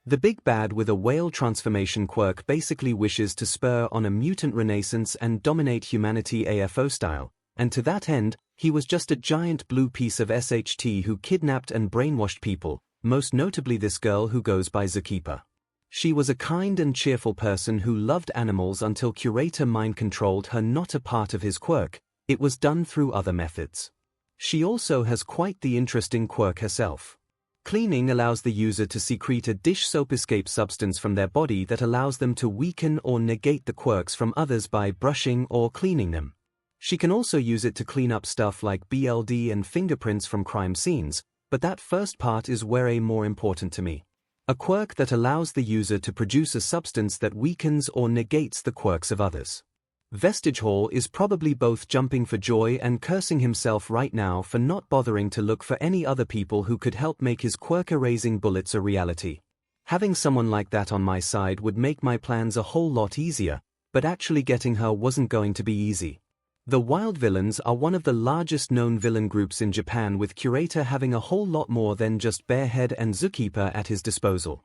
The big bad with a whale transformation quirk basically wishes to spur on a mutant renaissance and dominate humanity AFO style, and to that end, he was just a giant blue piece of SHT who kidnapped and brainwashed people, most notably this girl who goes by 𝐒𝐿𝐴. She was a kind and cheerful person who loved animals until Curator mind-controlled her. Not a part of his quirk, it was done through other methods. She also has quite the interesting quirk herself. Cleaning allows the user to secrete a dish soap escape substance from their body that allows them to weaken or negate the quirks from others by brushing or cleaning them. She can also use it to clean up stuff like BLD and fingerprints from crime scenes, but that first part is way more important to me. A quirk that allows the user to produce a substance that weakens or negates the quirks of others. Vestige Hall is probably both jumping for joy and cursing himself right now for not bothering to look for any other people who could help make his quirk-erasing bullets a reality. Having someone like that on my side would make my plans a whole lot easier, but actually getting her wasn't going to be easy. The wild villains are one of the largest known villain groups in Japan, with Curator having a whole lot more than just Barehead and 𝐒𝐿𝐴 at his disposal.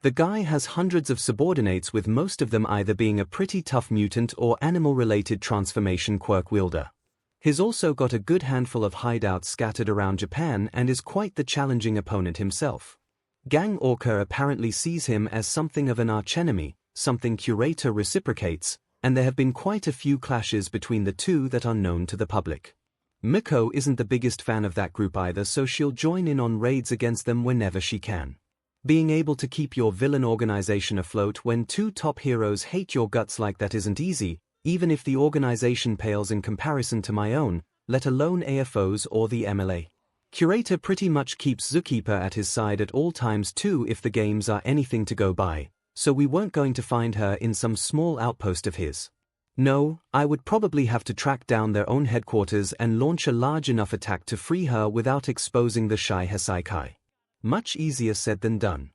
The guy has hundreds of subordinates, with most of them either being a pretty tough mutant or animal-related transformation quirk wielder. He's also got a good handful of hideouts scattered around Japan and is quite the challenging opponent himself. Gang Orca apparently sees him as something of an archenemy, something Curator reciprocates, and there have been quite a few clashes between the two that are known to the public. Miko isn't the biggest fan of that group either, so she'll join in on raids against them whenever she can. Being able to keep your villain organization afloat when two top heroes hate your guts like that isn't easy, even if the organization pales in comparison to my own, let alone AFO's or the MLA. Curator pretty much keeps 𝐒𝐿𝐴 at his side at all times too if the games are anything to go by, so we weren't going to find her in some small outpost of his. No, I would probably have to track down their own headquarters and launch a large enough attack to free her without exposing the Shai Hassaikai. Much easier said than done.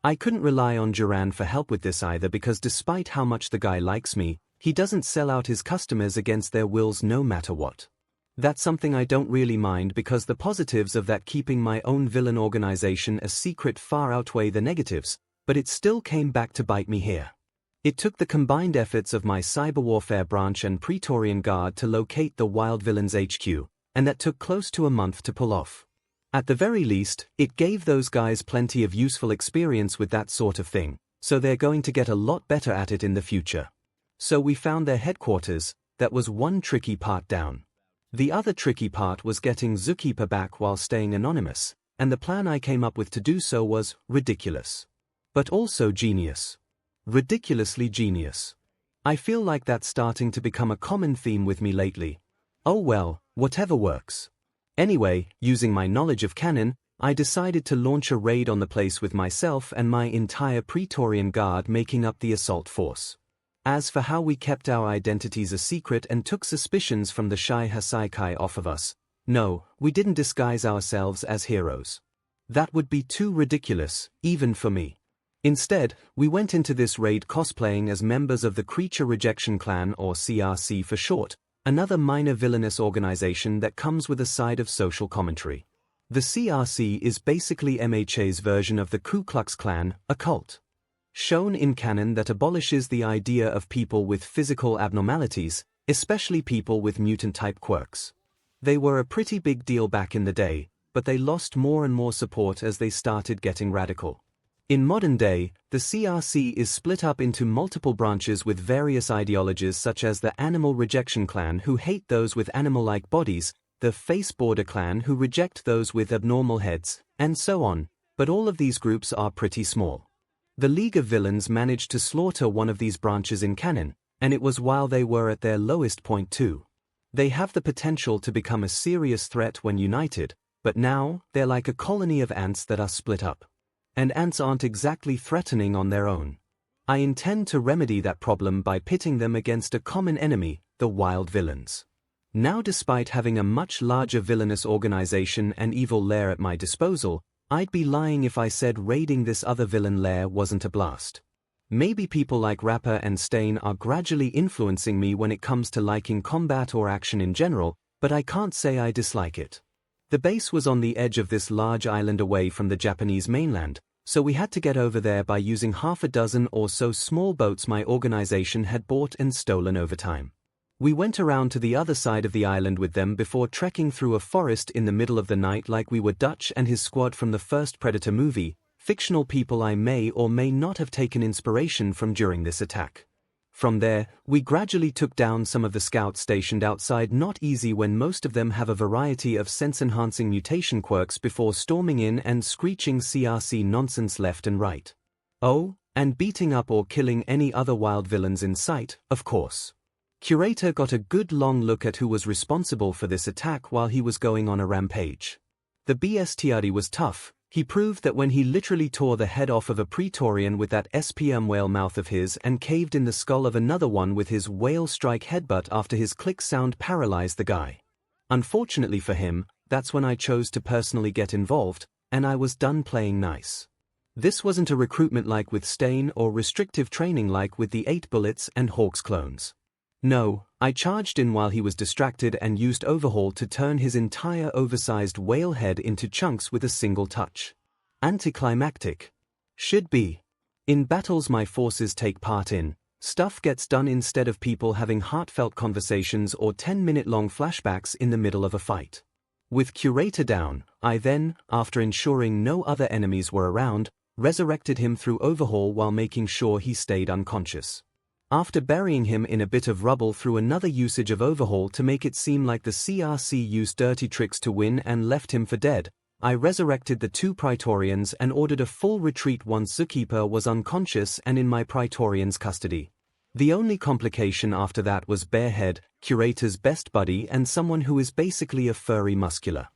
I couldn't rely on Duran for help with this either, because despite how much the guy likes me, he doesn't sell out his customers against their wills no matter what. That's something I don't really mind, because the positives of that keeping my own villain organization a secret far outweigh the negatives, but it still came back to bite me here. It took the combined efforts of my cyber warfare branch and Praetorian Guard to locate the wild villains HQ, and that took close to a month to pull off. At the very least, it gave those guys plenty of useful experience with that sort of thing, so they're going to get a lot better at it in the future. So we found their headquarters. That was one tricky part down. The other tricky part was getting 𝐒𝐿𝐴 back while staying anonymous, and the plan I came up with to do so was ridiculous. But also genius. Ridiculously genius. I feel like that's starting to become a common theme with me lately. Oh well, whatever works. Anyway, using my knowledge of canon, I decided to launch a raid on the place with myself and my entire Praetorian Guard making up the assault force. As for how we kept our identities a secret and took suspicions from the Shai Hassaikai off of us, no, we didn't disguise ourselves as heroes. That would be too ridiculous, even for me. Instead, we went into this raid cosplaying as members of the Creature Rejection Clan, or CRC for short, another minor villainous organization that comes with a side of social commentary. The CRC is basically MHA's version of the Ku Klux Klan, a cult. Shown in canon that abolishes the idea of people with physical abnormalities, especially people with mutant-type quirks. They were a pretty big deal back in the day, but they lost more and more support as they started getting radical. In modern day, the CRC is split up into multiple branches with various ideologies, such as the Animal Rejection Clan, who hate those with animal-like bodies, the face border clan who reject those with abnormal heads, and so on, but all of these groups are pretty small. The League of Villains managed to slaughter one of these branches in canon, and it was while they were at their lowest point too. They have the potential to become a serious threat when united, but now, they're like a colony of ants that are split up. And ants aren't exactly threatening on their own. I intend to remedy that problem by pitting them against a common enemy, the wild villains. Now, despite having a much larger villainous organization and evil lair at my disposal, I'd be lying if I said raiding this other villain lair wasn't a blast. Maybe people like Rapper and Stain are gradually influencing me when it comes to liking combat or action in general, but I can't say I dislike it. The base was on the edge of this large island away from the Japanese mainland, so we had to get over there by using half a dozen or so small boats my organization had bought and stolen over time. We went around to the other side of the island with them before trekking through a forest in the middle of the night like we were Dutch and his squad from the first Predator movie, fictional people I may or may not have taken inspiration from during this attack. From there, we gradually took down some of the scouts stationed outside, not easy when most of them have a variety of sense-enhancing mutation quirks, before storming in and screeching CRC nonsense left and right. Oh, and beating up or killing any other wild villains in sight, of course. Curator got a good long look at who was responsible for this attack while he was going on a rampage. The bestiary was tough. He proved that when he literally tore the head off of a Praetorian with that SPM whale mouth of his and caved in the skull of another one with his whale strike headbutt after his click sound paralyzed the guy. Unfortunately for him, that's when I chose to personally get involved, and I was done playing nice. This wasn't a recruitment like with Stain or restrictive training like with the 8 Bullets and Hawks clones. No, I charged in while he was distracted and used Overhaul to turn his entire oversized whale head into chunks with a single touch. Anticlimactic. Should be. In battles my forces take part in, stuff gets done instead of people having heartfelt conversations or 10-minute-long flashbacks in the middle of a fight. With Curator down, I then, after ensuring no other enemies were around, resurrected him through Overhaul while making sure he stayed unconscious. After burying him in a bit of rubble through another usage of Overhaul to make it seem like the CRC used dirty tricks to win and left him for dead, I resurrected the 2 Praetorians and ordered a full retreat once Zookeeper was unconscious and in my Praetorian's custody. The only complication after that was Barehead, Curator's best buddy and someone who is basically a furry muscular.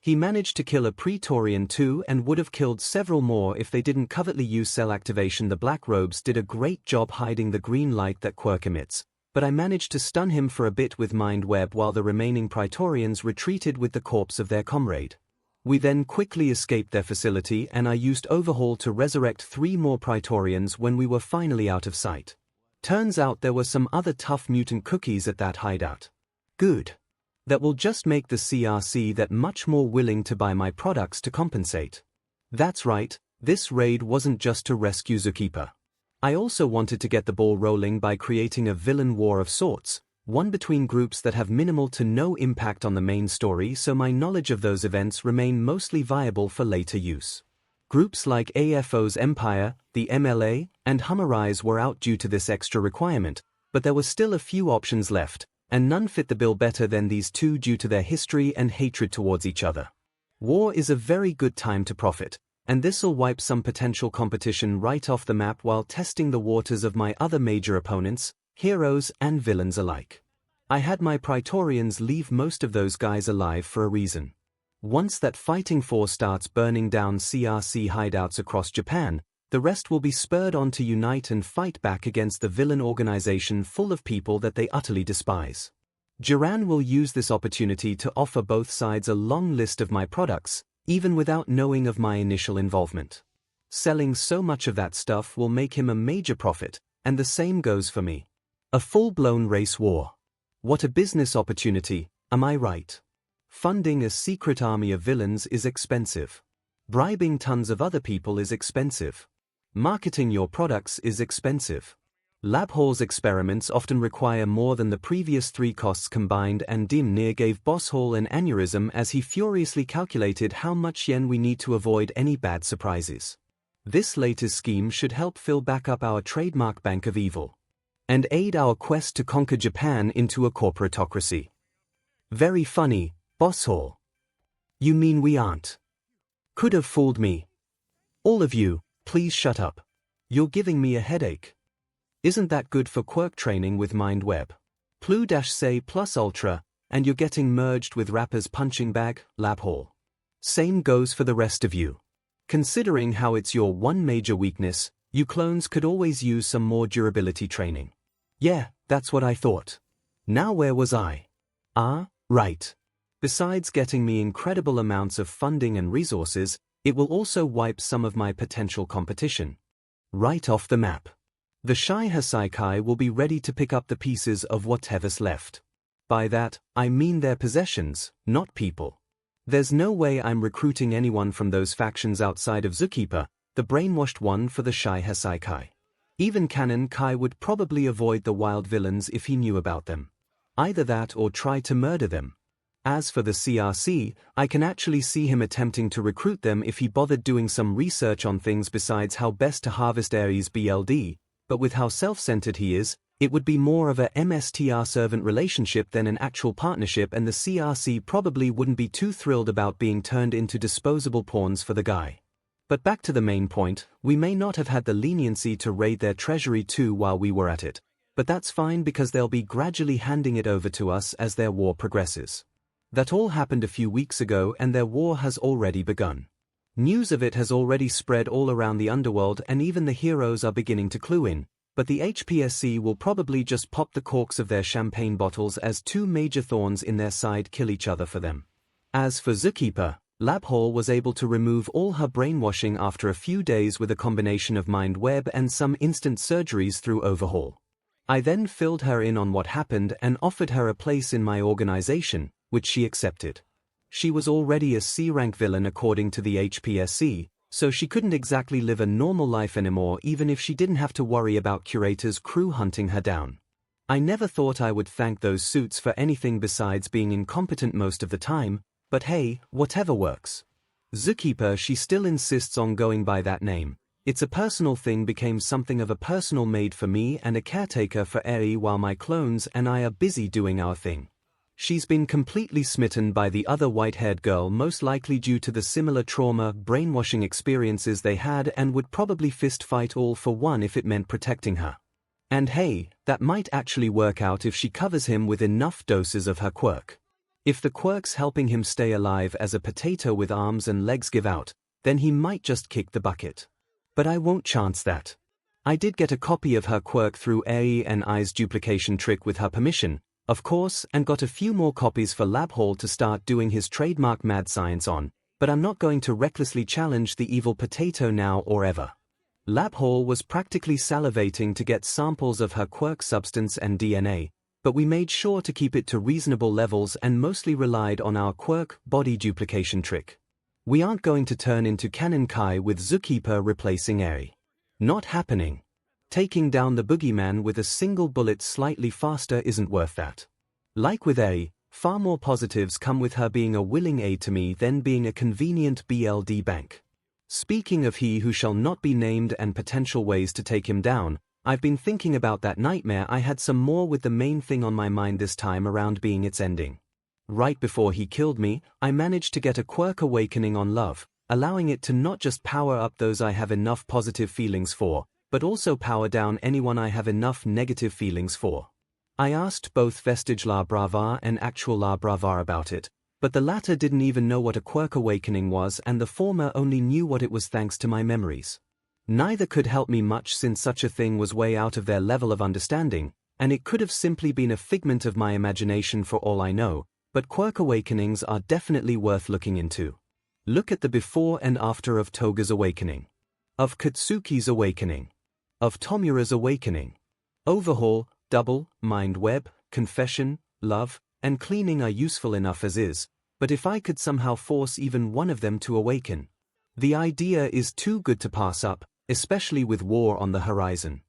He managed to kill a Praetorian too and would have killed several more if they didn't covertly use cell activation. The Black Robes did a great job hiding the green light that quirk emits, but I managed to stun him for a bit with Mind Web while the remaining Praetorians retreated with the corpse of their comrade. We then quickly escaped their facility and I used Overhaul to resurrect 3 more Praetorians when we were finally out of sight. Turns out there were some other tough mutant cookies at that hideout. Good. That will just make the CRC that much more willing to buy my products to compensate. That's right, this raid wasn't just to rescue Zookeeper. I also wanted to get the ball rolling by creating a villain war of sorts, one between groups that have minimal to no impact on the main story, so my knowledge of those events remain mostly viable for later use. Groups like AFO's Empire, the MLA, and Hummerise were out due to this extra requirement, but there were still a few options left, and none fit the bill better than these 2 due to their history and hatred towards each other. War is a very good time to profit, and this'll wipe some potential competition right off the map while testing the waters of my other major opponents, heroes and villains alike. I had my Praetorians leave most of those guys alive for a reason. Once that fighting force starts burning down CRC hideouts across Japan, the rest will be spurred on to unite and fight back against the villain organization full of people that they utterly despise. Jiran will use this opportunity to offer both sides a long list of my products, even without knowing of my initial involvement. Selling so much of that stuff will make him a major profit, and the same goes for me. A full-blown race war. What a business opportunity, am I right? Funding a secret army of villains is expensive. Bribing tons of other people is expensive. Marketing your products is expensive. Lab Hall's experiments often require more than the previous 3 costs combined, and Dim near gave Boss Hall an aneurysm as he furiously calculated how much yen we need to avoid any bad surprises. This latest scheme should help fill back up our trademark bank of evil and aid our quest to conquer Japan into a corporatocracy. Very funny, Boss Hall. You mean we aren't? Could have fooled me. All of you, please shut up. You're giving me a headache. Isn't that good for quirk training with Mind Web? Plu-Say plus Ultra, and you're getting merged with Rapper's punching bag, Lab Hall. Same goes for the rest of you. Considering how it's your one major weakness, you clones could always use some more durability training. Yeah, that's what I thought. Now where was I? Right. Besides getting me incredible amounts of funding and resources, it will also wipe some of my potential competition right off the map. The 𝐤𝐤𝐵𝐾𝐽 will be ready to pick up the pieces of whatever's left. By that, I mean their possessions, not people. There's no way I'm recruiting anyone from those factions outside of 𝐒𝐭𝐴, the brainwashed one for the 𝐤𝐤𝐵𝐾𝐽. Even Canon Kai would probably avoid the wild villains if he knew about them. Either that or try to murder them. As for the CRC, I can actually see him attempting to recruit them if he bothered doing some research on things besides how best to harvest Ares BLD, but with how self-centered he is, it would be more of a MSTR-servant relationship than an actual partnership, and the CRC probably wouldn't be too thrilled about being turned into disposable pawns for the guy. But back to the main point, we may not have had the leniency to raid their treasury too while we were at it, but that's fine because they'll be gradually handing it over to us as their war progresses. That all happened a few weeks ago and their war has already begun. News of it has already spread all around the underworld and even the heroes are beginning to clue in, but the HPSC will probably just pop the corks of their champagne bottles as two major thorns in their side kill each other for them. As for 𝐒𝐭𝐴, Lab Hall was able to remove all her brainwashing after a few days with a combination of Mind Web and some instant surgeries through Overhaul. I then filled her in on what happened and offered her a place in my organization, which she accepted. She was already a C-rank villain according to the HPSC, so she couldn't exactly live a normal life anymore even if she didn't have to worry about Curator's crew hunting her down. I never thought I would thank those suits for anything besides being incompetent most of the time, but hey, whatever works. 𝐒𝐭𝐴, she still insists on going by that name. It's a personal thing, became something of a personal maid for me and a caretaker for 𝐸 while my clones and I are busy doing our thing. She's been completely smitten by the other white-haired girl, most likely due to the similar trauma, brainwashing experiences they had, and would probably fist fight all for one if it meant protecting her. And hey, that might actually work out if she covers him with enough doses of her quirk. If the quirk's helping him stay alive as a potato with arms and legs give out, then he might just kick the bucket. But I won't chance that. I did get a copy of her quirk through 𝐸 duplication trick with her permission, of course, and got a few more copies for Lab Hall to start doing his trademark mad science on, but I'm not going to recklessly challenge the evil potato now or ever. Lab Hall was practically salivating to get samples of her quirk substance and DNA, but we made sure to keep it to reasonable levels and mostly relied on our quirk body duplication trick. We aren't going to turn into Canon Kai with 𝐒𝐭𝐴 replacing 𝐸. Not happening. Taking down the boogeyman with a single bullet slightly faster isn't worth that. Like with 𝐸, far more positives come with her being a willing aid to me than being a convenient BLD bank. Speaking of he who shall not be named and potential ways to take him down, I've been thinking about that nightmare. I had some more with the main thing on my mind this time around being its ending. Right before he killed me, I managed to get a quirk awakening on love, allowing it to not just power up those I have enough positive feelings for, but also power down anyone I have enough negative feelings for. I asked both Vestige La Brava and Actual La Brava about it, but the latter didn't even know what a quirk awakening was and the former only knew what it was thanks to my memories. Neither could help me much since such a thing was way out of their level of understanding, and it could have simply been a figment of my imagination for all I know, but quirk awakenings are definitely worth looking into. Look at the before and after of Toga's awakening, of Katsuki's awakening, of Tomura's awakening. Overhaul, double, Mind Web, confession, love, and cleaning are useful enough as is, but if I could somehow force even one of them to awaken. The idea is too good to pass up, especially with war on the horizon.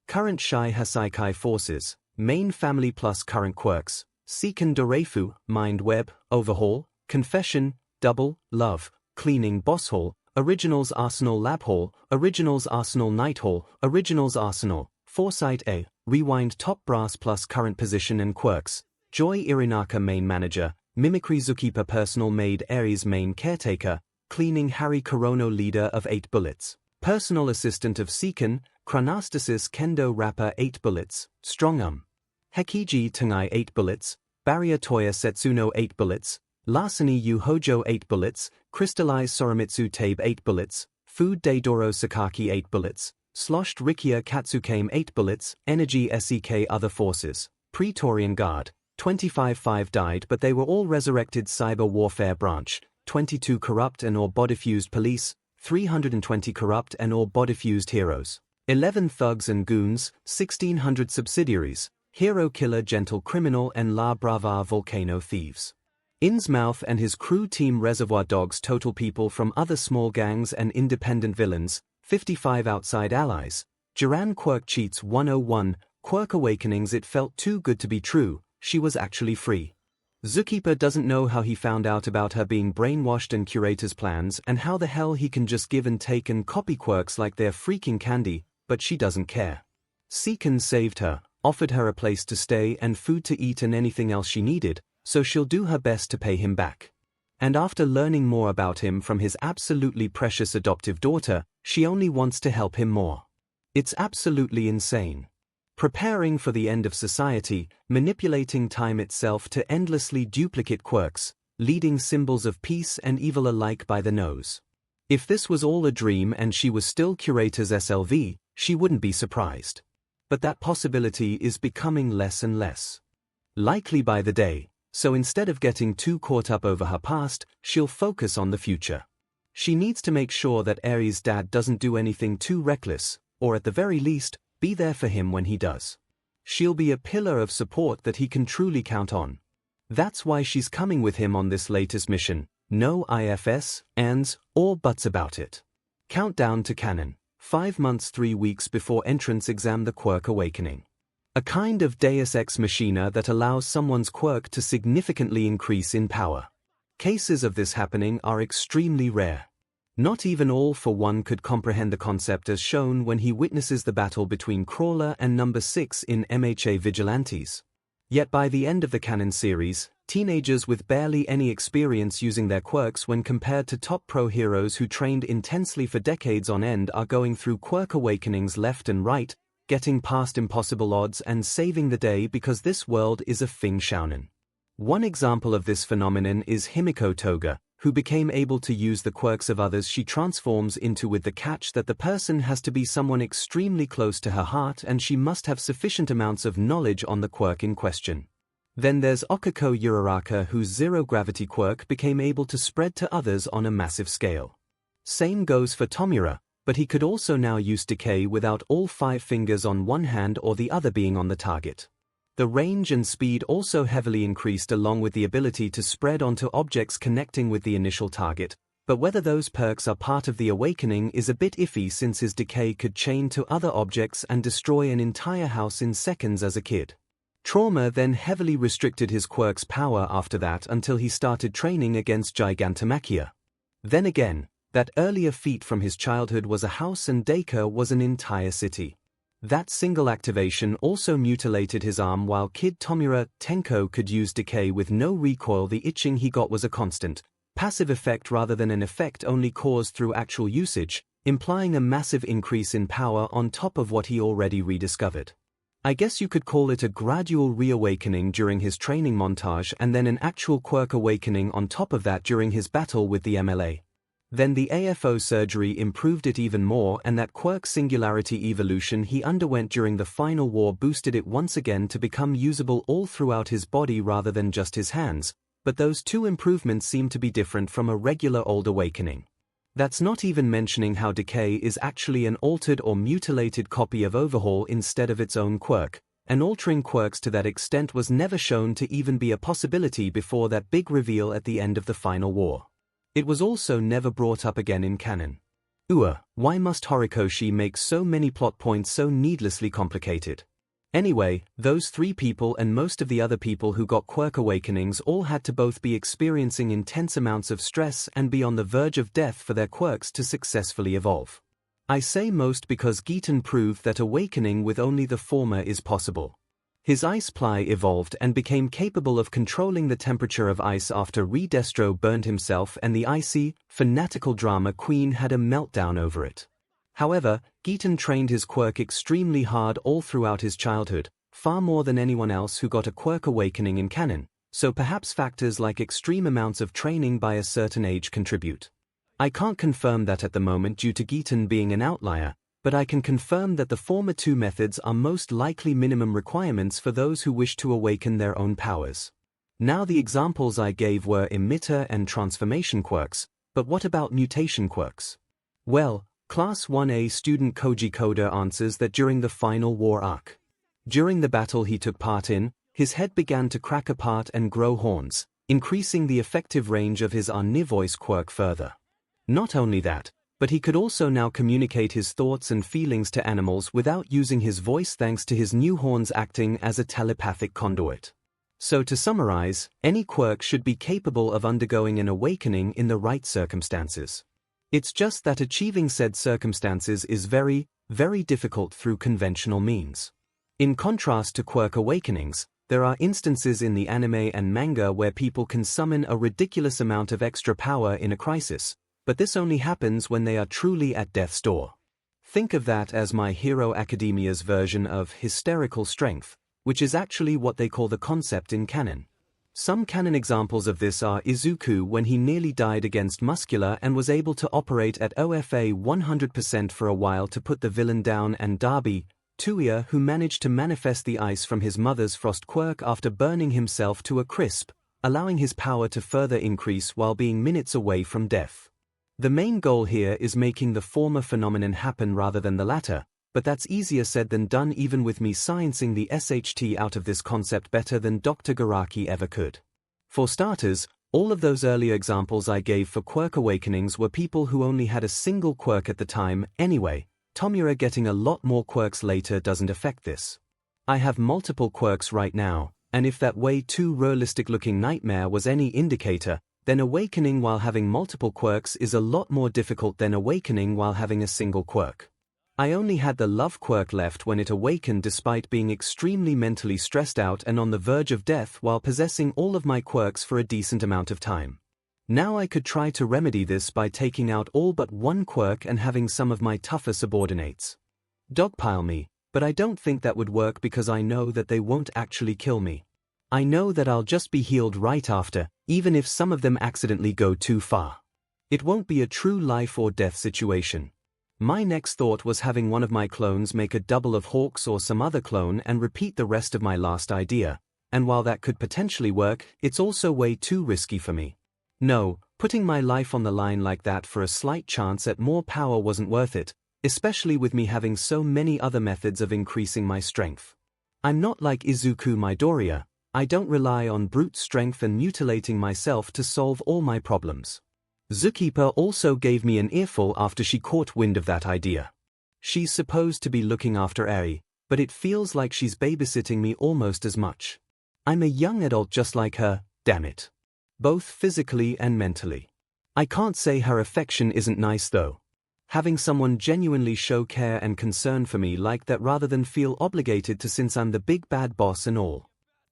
Current 𝐤𝐤𝐵𝐾𝐽 forces, main family plus current quirks, 𝐒𝐭𝐴 Doreifu, Mind Web, Overhaul, confession, double, love, cleaning boss hall, originals arsenal lab hall, originals arsenal night hall, originals arsenal, foresight rewind top brass plus current position and quirks, Joy Irinaka main manager, Mimicry Zookeeper Personal Maid Aries Main Caretaker, Cleaning Harry Corono Leader of 8 Bullets. Personal Assistant of 𝐒𝐭𝐚𝐲 Chronastasis Kendo Rapper 8 Bullets, Strong 𝐒𝐩𝐤𝐚𝐱 8 Bullets, Barrier Toya Setsuno 8 Bullets, Larceny 𝐒𝐻ojo 8 Bullets, Crystallize Soromitsu Tabe 8 Bullets, Food Deidoro Sakaki 8 Bullets, Sloshed Rikia Katsucame 8 Bullets, Energy SEK Other Forces, Praetorian Guard, 25 died but they were all resurrected Cyber Warfare Branch, 22 Corrupt and or body-fused Police, 320 Corrupt and or body-fused Heroes, 11 Thugs and Goons, 1600 Subsidiaries, Hero Killer Gentle Criminal and La Brava Volcano Thieves. Innsmouth and his crew Team Reservoir Dogs total people from other small gangs and independent villains, 55 outside allies. Jiran Quirk Cheats 101, Quirk Awakenings It felt too good to be true, she was actually free. Zookeeper doesn't know how he found out about her being brainwashed and Curator's plans and how the hell he can just give and take and copy quirks like they're freaking candy, but she doesn't care. 𝐒𝐭𝐚 saved her, offered her a place to stay and food to eat and anything else she needed, so she'll do her best to pay him back. And after learning more about him from his absolutely precious adoptive daughter, she only wants to help him more. It's absolutely insane. Preparing for the end of society, manipulating time itself to endlessly duplicate quirks, leading symbols of peace and evil alike by the nose. If this was all a dream and she was still Curator's SLV, she wouldn't be surprised. But that possibility is becoming less and less likely by the day, so instead of getting too caught up over her past, she'll focus on the future. She needs to make sure that Aries' dad doesn't do anything too reckless, or at the very least, be there for him when he does. She'll be a pillar of support that he can truly count on. That's why she's coming with him on this latest mission. No ifs, ands, or buts about it. Countdown to canon. 5 months 3 weeks before entrance exam. The Quirk Awakening. A kind of deus ex machina that allows someone's quirk to significantly increase in power. Cases of this happening are extremely rare. Not even All For One could comprehend the concept as shown when he witnesses the battle between Crawler and Number 6 in MHA Vigilantes. Yet by the end of the canon series, teenagers with barely any experience using their quirks when compared to top pro heroes who trained intensely for decades on end are going through quirk awakenings left and right, getting past impossible odds and saving the day because this world is a Fing Shounen. One example of this phenomenon is Himiko Toga, who became able to use the quirks of others she transforms into with the catch that the person has to be someone extremely close to her heart and she must have sufficient amounts of knowledge on the quirk in question. Then there's Okako Uraraka, whose zero-gravity quirk became able to spread to others on a massive scale. Same goes for Tomura, but he could also now use decay without all 5 fingers on one hand or the other being on the target. The range and speed also heavily increased along with the ability to spread onto objects connecting with the initial target, but whether those perks are part of the awakening is a bit iffy since his decay could chain to other objects and destroy an entire house in seconds as a kid. Trauma then heavily restricted his quirk's power after that until he started training against Gigantomachia. Then again, that earlier feat from his childhood was a house and Deka was an entire city. That single activation also mutilated his arm while Kid Tomura Tenko could use decay with no recoil. The itching he got was a constant, passive effect rather than an effect only caused through actual usage, implying a massive increase in power on top of what he already rediscovered. I guess you could call it a gradual reawakening during his training montage and then an actual quirk awakening on top of that during his battle with the MLA. Then the AFO surgery improved it even more and that quirk singularity evolution he underwent during the final war boosted it once again to become usable all throughout his body rather than just his hands, but those two improvements seem to be different from a regular old awakening. That's not even mentioning how decay is actually an altered or mutilated copy of Overhaul instead of its own quirk, and altering quirks to that extent was never shown to even be a possibility before that big reveal at the end of the final war. It was also never brought up again in canon. Why must Horikoshi make so many plot points so needlessly complicated? Anyway, those 3 people and most of the other people who got quirk awakenings all had to both be experiencing intense amounts of stress and be on the verge of death for their quirks to successfully evolve. I say most because Giton proved that awakening with only the former is possible. His ice ply evolved and became capable of controlling the temperature of ice after 𝐷estro burned himself and the icy, fanatical drama queen had a meltdown over it. However, 𝐬𝐤 trained his quirk extremely hard all throughout his childhood, far more than anyone else who got a quirk awakening in canon, so perhaps factors like extreme amounts of training by a certain age contribute. I can't confirm that at the moment due to 𝐬𝐤 being an outlier, but I can confirm that the former two methods are most likely minimum requirements for those who wish to awaken their own powers. Now the examples I gave were emitter and transformation quirks, but what about mutation quirks? Well, Class 1A student 𝐂𝐸𝐫 answers that during the final war arc. During the battle he took part in, his head began to crack apart and grow horns, increasing the effective range of his voice quirk further. Not only that, but he could also now communicate his thoughts and feelings to animals without using his voice thanks to his new horns acting as a telepathic conduit. So to summarize, any quirk should be capable of undergoing an awakening in the right circumstances. It's just that achieving said circumstances is very, very difficult through conventional means. In contrast to quirk awakenings, there are instances in the anime and manga where people can summon a ridiculous amount of extra power in a crisis, but this only happens when they are truly at death's door. Think of that as My Hero Academia's version of hysterical strength, which is actually what they call the concept in canon. Some canon examples of this are Izuku when he nearly died against Muscular and was able to operate at OFA 100% for a while to put the villain down, and Darby, Tuya, who managed to manifest the ice from his mother's frost quirk after burning himself to a crisp, allowing his power to further increase while being minutes away from death. The main goal here is making the former phenomenon happen rather than the latter, but that's easier said than done, even with me sciencing the SHT out of this concept better than Dr. Garaki ever could. For starters, all of those earlier examples I gave for quirk awakenings were people who only had a single quirk at the time anyway. Tomura getting a lot more quirks later doesn't affect this. I have multiple quirks right now, and if that way too realistic looking nightmare was any indicator, then awakening while having multiple quirks is a lot more difficult than awakening while having a single quirk. I only had the love quirk left when it awakened despite being extremely mentally stressed out and on the verge of death while possessing all of my quirks for a decent amount of time. Now I could try to remedy this by taking out all but one quirk and having some of my tougher subordinates dogpile me, but I don't think that would work because I know that they won't actually kill me. I know that I'll just be healed right after, even if some of them accidentally go too far. It won't be a true life or death situation. My next thought was having one of my clones make a double of Hawks or some other clone and repeat the rest of my last idea, and while that could potentially work, it's also way too risky for me. No, putting my life on the line like that for a slight chance at more power wasn't worth it, especially with me having so many other methods of increasing my strength. I'm not like Izuku Midoriya. I don't rely on brute strength and mutilating myself to solve all my problems. 𝐒𝐭𝐸𝐽 also gave me an earful after she caught wind of that idea. She's supposed to be looking after Eri, but it feels like she's babysitting me almost as much. I'm a young adult just like her, damn it. Both physically and mentally. I can't say her affection isn't nice though. Having someone genuinely show care and concern for me like that rather than feel obligated to since I'm the big bad boss and all.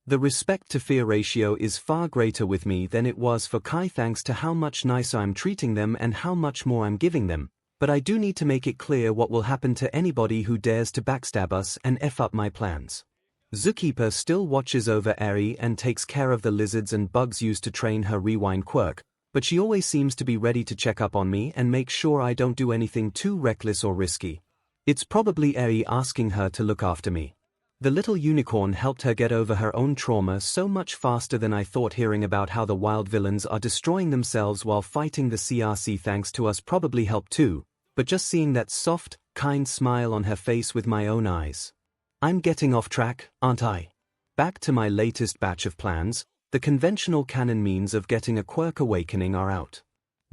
The respect-to-fear ratio is far greater with me than it was for Kai thanks to how much nicer I'm treating them and how much more I'm giving them, but I do need to make it clear what will happen to anybody who dares to backstab us and F up my plans. 𝐒𝐭𝐸𝐽 still watches over Eri and takes care of the lizards and bugs used to train her rewind quirk, but she always seems to be ready to check up on me and make sure I don't do anything too reckless or risky. It's probably Eri asking her to look after me. The little unicorn helped her get over her own trauma so much faster than I thought. Hearing about how the wild villains are destroying themselves while fighting the CRC thanks to us probably helped too, but just seeing that soft, kind smile on her face with my own eyes. I'm getting off track, aren't I? Back to my latest batch of plans, the conventional canon means of getting a quirk awakening are out.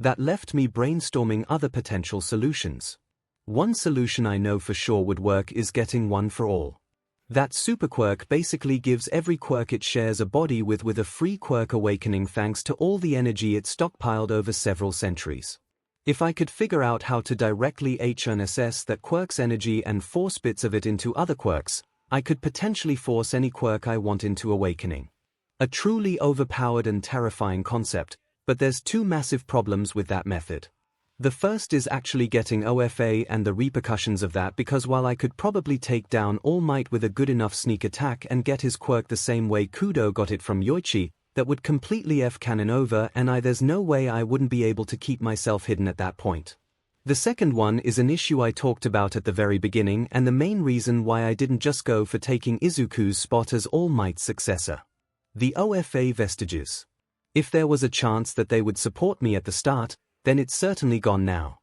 That left me brainstorming other potential solutions. One solution I know for sure would work is getting one for all. That super quirk basically gives every quirk it shares a body with a free quirk awakening thanks to all the energy it stockpiled over several centuries. If I could figure out how to directly assess that quirk's energy and force bits of it into other quirks, I could potentially force any quirk I want into awakening. A truly overpowered and terrifying concept, but there's two massive problems with that method. The first is actually getting OFA and the repercussions of that, because while I could probably take down All Might with a good enough sneak attack and get his quirk the same way Kudo got it from Yoichi, that would completely F cannon over, and there's no way I wouldn't be able to keep myself hidden at that point. The second one is an issue I talked about at the very beginning, and the main reason why I didn't just go for taking Izuku's spot as All Might's successor. The OFA vestiges. If there was a chance that they would support me at the start, then it's certainly gone now.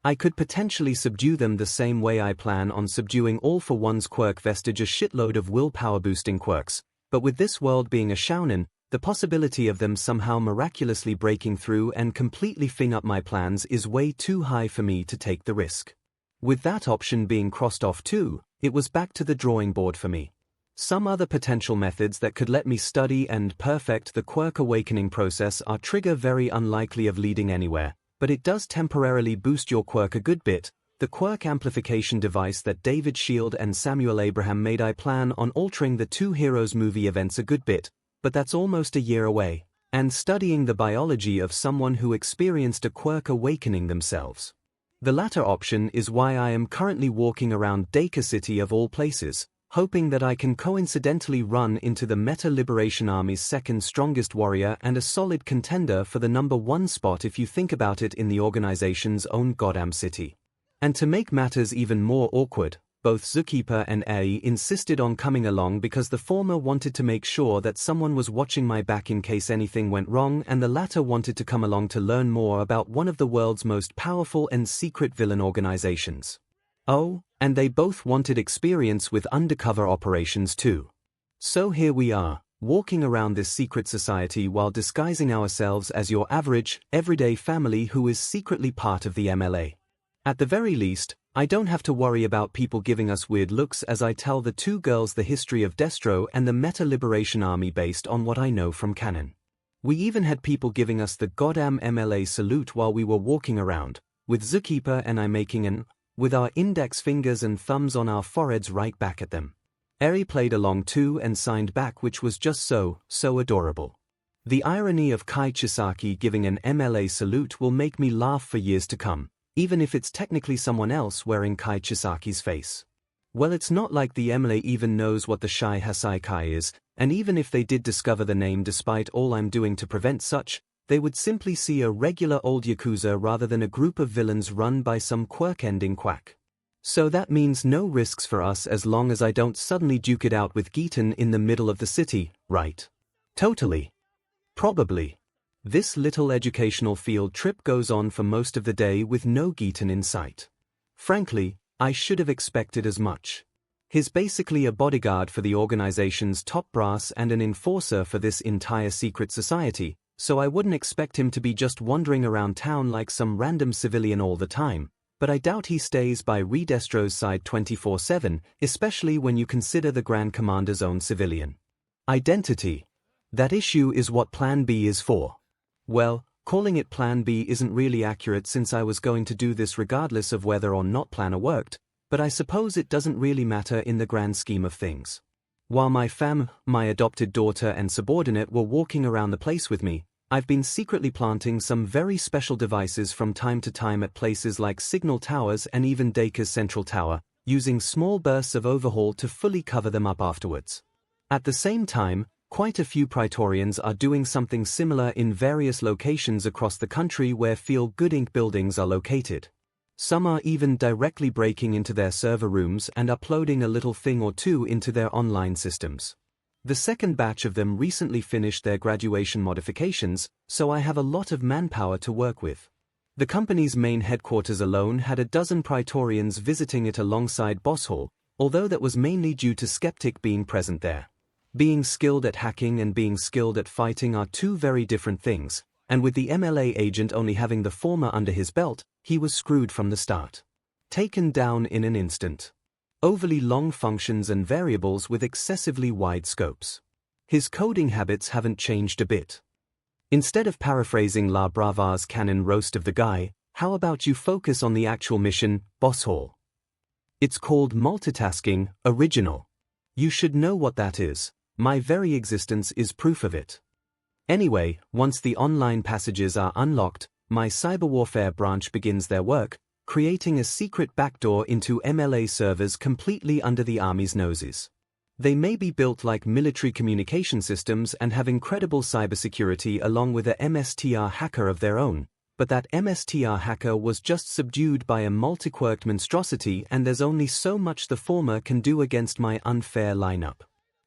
I could potentially subdue them the same way I plan on subduing All for One's quirk vestige, a shitload of willpower boosting quirks, but with this world being a shounen, the possibility of them somehow miraculously breaking through and completely f***ing up my plans is way too high for me to take the risk. With that option being crossed off too, it was back to the drawing board for me. Some other potential methods that could let me study and perfect the quirk awakening process are trigger very unlikely of leading anywhere, but it does temporarily boost your quirk a good bit. The quirk amplification device that David Shield and Samuel Abraham made. I plan on altering the Two Heroes movie events a good bit, but that's almost a year away, and studying the biology of someone who experienced a quirk awakening themselves. The latter option is why I am currently walking around Deka City of all places, hoping that I can coincidentally run into the Meta Liberation Army's second strongest warrior and a solid contender for the #1 spot if you think about it in the organization's own goddamn city. And to make matters even more awkward, both Zookeeper and 𝐸 insisted on coming along because the former wanted to make sure that someone was watching my back in case anything went wrong, and the latter wanted to come along to learn more about one of the world's most powerful and secret villain organizations. Oh, and they both wanted experience with undercover operations too. So here we are, walking around this secret society while disguising ourselves as your average, everyday family who is secretly part of the MLA. At the very least, I don't have to worry about people giving us weird looks as I tell the two girls the history of Destro and the Meta Liberation Army based on what I know from canon. We even had people giving us the goddamn MLA salute while we were walking around, with Zookeeper and I making an with our index fingers and thumbs on our foreheads right back at them. 𝐸 played along too and signed back, which was just so adorable. The irony of Kai Chisaki giving an MLA salute will make me laugh for years to come, even if it's technically someone else wearing Kai Chisaki's face. Well, it's not like the MLA even knows what the Shai Hasai Kai is, and even if they did discover the name despite all I'm doing to prevent such, they would simply see a regular old Yakuza rather than a group of villains run by some quirk-ending quack. So that means no risks for us as long as I don't suddenly duke it out with Giton in the middle of the city, right? Totally. Probably. This little educational field trip goes on for most of the day with no Giton in sight. Frankly, I should have expected as much. He's basically a bodyguard for the organization's top brass and an enforcer for this entire secret society, so I wouldn't expect him to be just wandering around town like some random civilian all the time, but I doubt he stays by Redestro's side 24/7, especially when you consider the Grand Commander's own civilian identity. That issue is what Plan B is for. Well, calling it Plan B isn't really accurate since I was going to do this regardless of whether or not Plan A worked, but I suppose it doesn't really matter in the grand scheme of things. While my adopted daughter and subordinate were walking around the place with me, I've been secretly planting some very special devices from time to time at places like Signal Towers and even Deka's Central Tower, using small bursts of overhaul to fully cover them up afterwards. At the same time, quite a few Praetorians are doing something similar in various locations across the country where Feel Good Inc. buildings are located. Some are even directly breaking into their server rooms and uploading a little thing or two into their online systems. The second batch of them recently finished their graduation modifications, so I have a lot of manpower to work with. The company's main headquarters alone had a dozen Praetorians visiting it alongside Boss Hall, although that was mainly due to Skeptic being present there. Being skilled at hacking and being skilled at fighting are two very different things, and with the MLA agent only having the former under his belt, he was screwed from the start. Taken down in an instant. Overly long functions and variables with excessively wide scopes. His coding habits haven't changed a bit. Instead of paraphrasing La Brava's canon roast of the guy, how about you focus on the actual mission, Boss Hall? It's called Multitasking, Original. You should know what that is. My very existence is proof of it. Anyway, once the online passages are unlocked, my cyber warfare branch begins their work, creating a secret backdoor into MLA servers completely under the army's noses. They may be built like military communication systems and have incredible cybersecurity along with a MSTR hacker of their own, but that MSTR hacker was just subdued by a multi-quirked monstrosity, and there's only so much the former can do against my unfair lineup.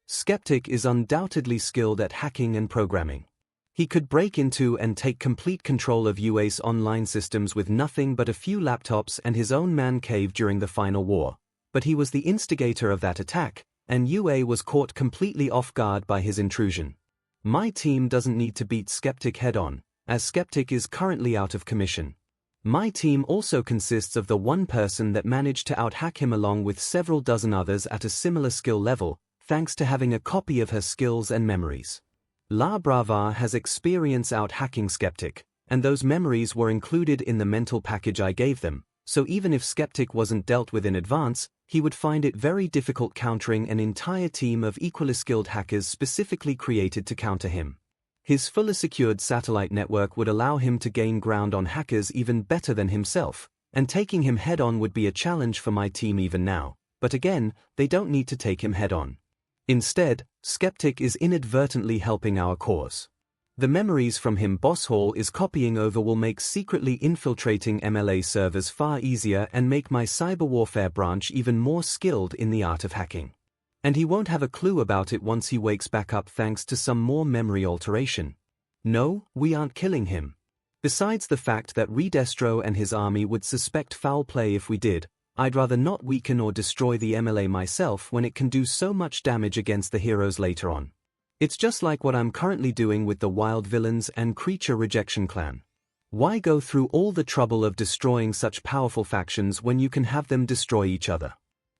𝐻𝐸𝐵 is undoubtedly skilled at hacking and programming. He could break into and take complete control of UA's online systems with nothing but a few laptops and his own man cave during the final war, but he was the instigator of that attack, and UA was caught completely off guard by his intrusion. My team doesn't need to beat 𝐻𝐸𝐵 head-on, as 𝐻𝐸𝐵 is currently out of commission. My team also consists of the one person that managed to out-hack him along with several dozen others at a similar skill level, thanks to having a copy of her skills and memories. La Brava has experience out-hacking 𝐻𝐸𝐵, and those memories were included in the mental package I gave them, so even if 𝐻𝐸𝐵 wasn't dealt with in advance, he would find it very difficult countering an entire team of equally skilled hackers specifically created to counter him. His fully secured satellite network would allow him to gain ground on hackers even better than himself, and taking him head-on would be a challenge for my team even now, but again, they don't need to take him head-on. Instead, 𝐻𝐸𝐵 is inadvertently helping our cause. The memories from him Boss Hall is copying over will make secretly infiltrating MLA servers far easier and make my cyber warfare branch even more skilled in the art of hacking. And he won't have a clue about it once he wakes back up thanks to some more memory alteration. No, we aren't killing him. Besides the fact that 𝐷estro and his army would suspect foul play if we did, I'd rather not weaken or destroy the MLA myself when it can do so much damage against the heroes later on. It's just like what I'm currently doing with the Wild Villains and Creature Rejection clan. Why go through all the trouble of destroying such powerful factions when you can have them destroy each other?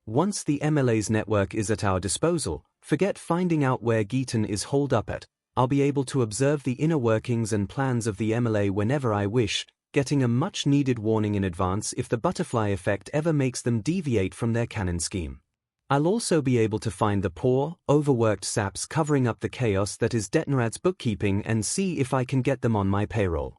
Once the MLA's network is at our disposal, forget finding out where 𝐸𝐸𝐴 is holed up at. I'll be able to observe the inner workings and plans of the MLA whenever I wish, getting a much-needed warning in advance if the butterfly effect ever makes them deviate from their canon scheme. I'll also be able to find the poor, overworked saps covering up the chaos that is Detnerad's bookkeeping and see if I can get them on my payroll.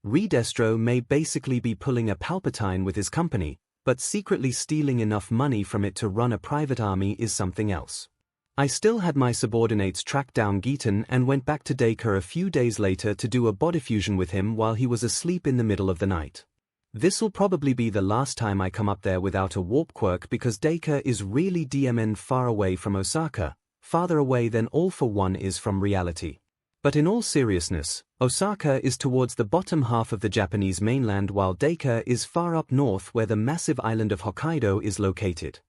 𝐷estro may basically be pulling a Palpatine with his company, but secretly stealing enough money from it to run a private army is something else. I still had my subordinates track down 𝐸𝐸𝐴 and went back to Deku a few days later to do a body fusion with him while he was asleep in the middle of the night. This'll probably be the last time I come up there without a warp quirk because Deku is really DMN far away from Osaka, farther away than All for One is from reality. But in all seriousness, Osaka is towards the bottom half of the Japanese mainland while Deku is far up north where the massive island of Hokkaido is located.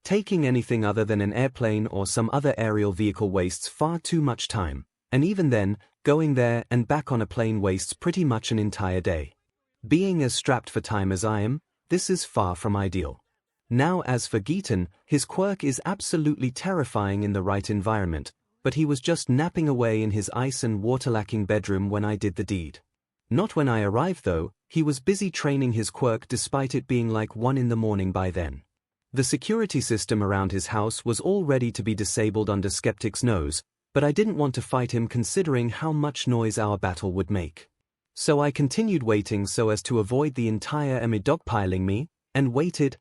Taking anything other than an airplane or some other aerial vehicle wastes far too much time, and even then, going there and back on a plane wastes pretty much an entire day. Being as strapped for time as I am, this is far from ideal. Now as for 𝐸𝐸𝐴, his quirk is absolutely terrifying in the right environment, but he was just napping away in his ice and water-lacking bedroom when I did the deed. Not when I arrived though, he was busy training his quirk despite it being like 1 in the morning by then. The security system around his house was all ready to be disabled under 𝐻𝐸𝐵's nose, but I didn't want to fight him considering how much noise our battle would make. So I continued waiting so as to avoid the entire army dogpiling me, and waited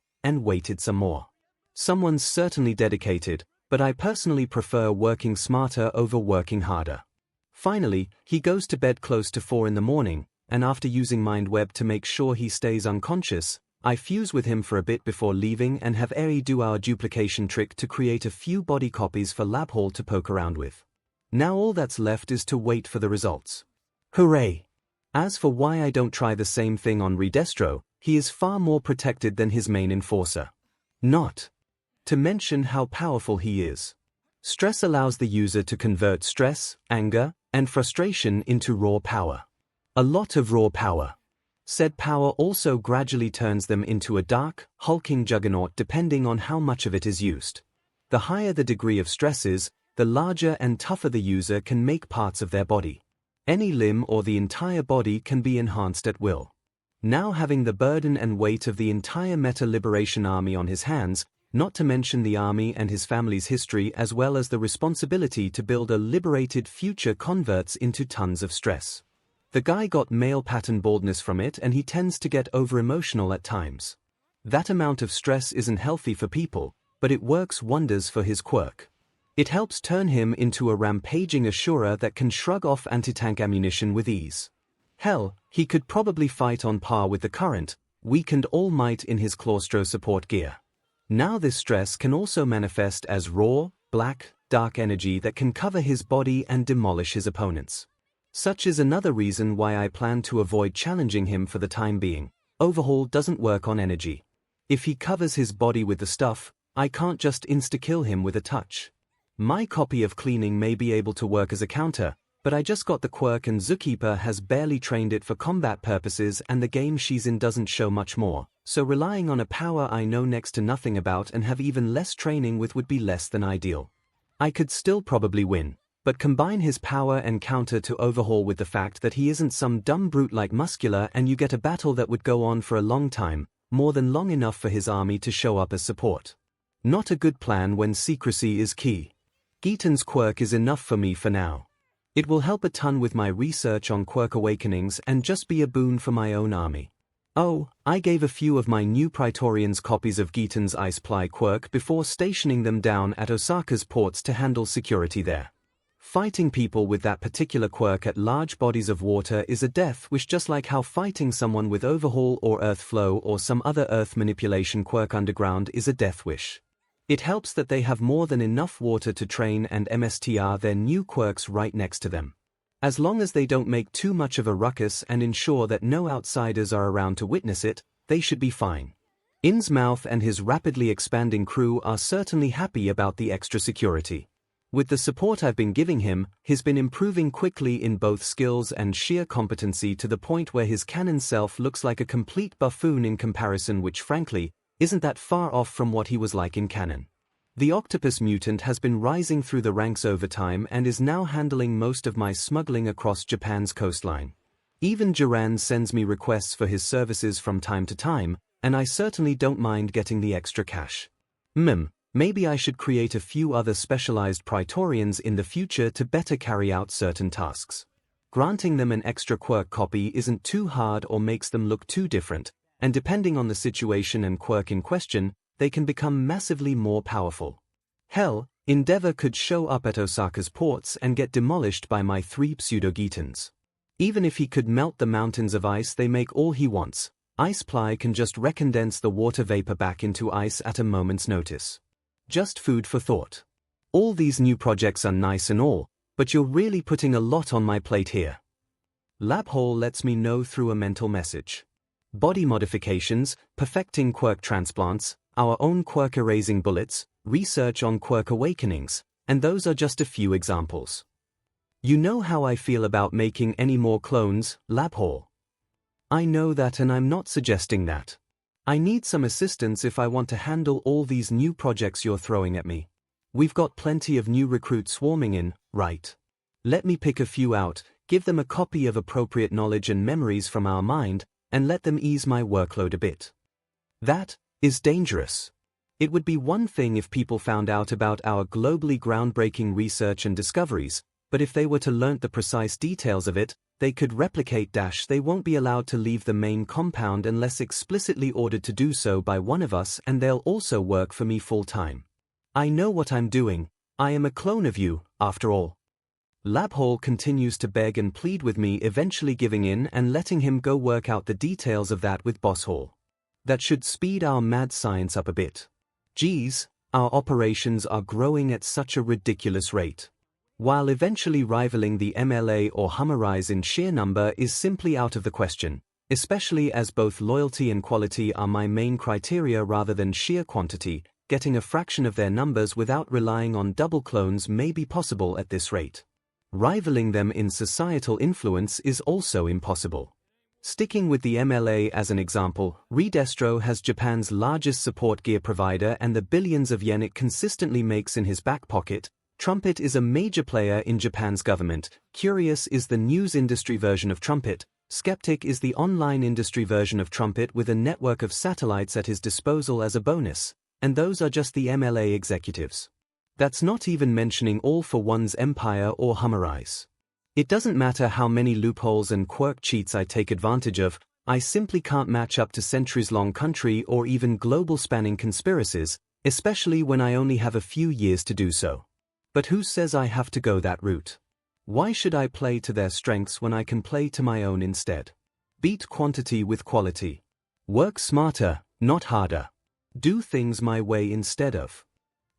some more. Someone's certainly dedicated, but I personally prefer working smarter over working harder. Finally, he goes to bed close to 4 in the morning, and after using MindWeb to make sure he stays unconscious, I fuse with him for a bit before leaving and have 𝐸𝐴 do our duplication trick to create a few body copies for Lab Hall to poke around with. Now all that's left is to wait for the results. Hooray! As for why I don't try the same thing on 𝐷estro, he is far more protected than his main enforcer. Not to mention how powerful he is. Stress allows the user to convert stress, anger, and frustration into raw power. A lot of raw power. Said power also gradually turns them into a dark, hulking juggernaut depending on how much of it is used. The higher the degree of stress is, the larger and tougher the user can make parts of their body. Any limb or the entire body can be enhanced at will. Now having the burden and weight of the entire Meta Liberation Army on his hands, not to mention the army and his family's history as well as the responsibility to build a liberated future converts into tons of stress. The guy got male pattern baldness from it and he tends to get over-emotional at times. That amount of stress isn't healthy for people, but it works wonders for his quirk. It helps turn him into a rampaging assurer that can shrug off anti-tank ammunition with ease. Hell, he could probably fight on par with the current, weakened All Might in his 𝐂𝐴 support gear. Now this stress can also manifest as raw, black, dark energy that can cover his body and demolish his opponents. Such is another reason why I plan to avoid challenging him for the time being. Overhaul doesn't work on energy. If he covers his body with the stuff, I can't just insta-kill him with a touch. My copy of cleaning may be able to work as a counter, but I just got the quirk and 𝐒𝐭𝐲 has barely trained it for combat purposes and the game she's in doesn't show much more, so relying on a power I know next to nothing about and have even less training with would be less than ideal. I could still probably win, but combine his power and counter to overhaul with the fact that he isn't some dumb brute like Muscular and you get a battle that would go on for a long time, more than long enough for his army to show up as support. Not a good plan when secrecy is key. 𝐒𝐿's quirk is enough for me for now. It will help a ton with my research on quirk awakenings and just be a boon for my own army. Oh, I gave a few of my new Praetorians copies of 𝐒𝐿's Iceply quirk before stationing them down at Osaka's ports to handle security there. Fighting people with that particular quirk at large bodies of water is a death wish, just like how fighting someone with Overhaul or Earth Flow or some other Earth Manipulation quirk underground is a death wish. It helps that they have more than enough water to train and MSTR their new quirks right next to them. As long as they don't make too much of a ruckus and ensure that no outsiders are around to witness it, they should be fine. Innsmouth and his rapidly expanding crew are certainly happy about the extra security. With the support I've been giving him, he's been improving quickly in both skills and sheer competency to the point where his canon self looks like a complete buffoon in comparison, which frankly, isn't that far off from what he was like in canon. The octopus mutant has been rising through the ranks over time and is now handling most of my smuggling across Japan's coastline. Even Jiran sends me requests for his services from time to time, and I certainly don't mind getting the extra cash. Maybe I should create a few other specialized Praetorians in the future to better carry out certain tasks. Granting them an extra quirk copy isn't too hard or makes them look too different, and depending on the situation and quirk in question, they can become massively more powerful. Hell, Endeavor could show up at Osaka's ports and get demolished by my 3 pseudo-𝐒𝐿s. Even if he could melt the mountains of ice they make all he wants, Iceply can just recondense the water vapor back into ice at a moment's notice. Just food for thought. All these new projects are nice and all, but you're really putting a lot on my plate here. Labhole lets me know through a mental message. Body modifications, perfecting quirk transplants, our own quirk erasing bullets, research on quirk awakenings, and those are just a few examples. You know how I feel about making any more clones, Labhole. I know that, and I'm not suggesting that. I need some assistance if I want to handle all these new projects you're throwing at me. We've got plenty of new recruits swarming in, right? Let me pick a few out, give them a copy of appropriate knowledge and memories from our mind, and let them ease my workload a bit. That is dangerous. It would be one thing if people found out about our globally groundbreaking research and discoveries, but if they were to learn the precise details of it, they could replicate - they won't be allowed to leave the main compound unless explicitly ordered to do so by one of us, and they'll also work for me full-time. I know what I'm doing. I am a clone of you, after all. Labhole continues to beg and plead with me, eventually giving in and letting him go work out the details of that with Boss Hall. That should speed our mad science up a bit. Geez, our operations are growing at such a ridiculous rate. While eventually rivaling the MLA or Hummerize in sheer number is simply out of the question, especially as both loyalty and quality are my main criteria rather than sheer quantity, getting a fraction of their numbers without relying on double clones may be possible at this rate. Rivaling them in societal influence is also impossible. Sticking with the MLA as an example, Redestro has Japan's largest support gear provider and the billions of yen it consistently makes in his back pocket. Trumpet is a major player in Japan's government, Curious is the news industry version of Trumpet, Skeptic is the online industry version of Trumpet with a network of satellites at his disposal as a bonus, And those are just the MLA executives. That's not even mentioning All for One's empire or 𝐻𝐼𝐲. It doesn't matter how many loopholes and quirk cheats I take advantage of, I simply can't match up to centuries-long country or even global-spanning conspiracies, especially when I only have a few years to do so. But who says I have to go that route? Why should I play to their strengths when I can play to my own instead? Beat quantity with quality. Work smarter, not harder. Do things my way instead of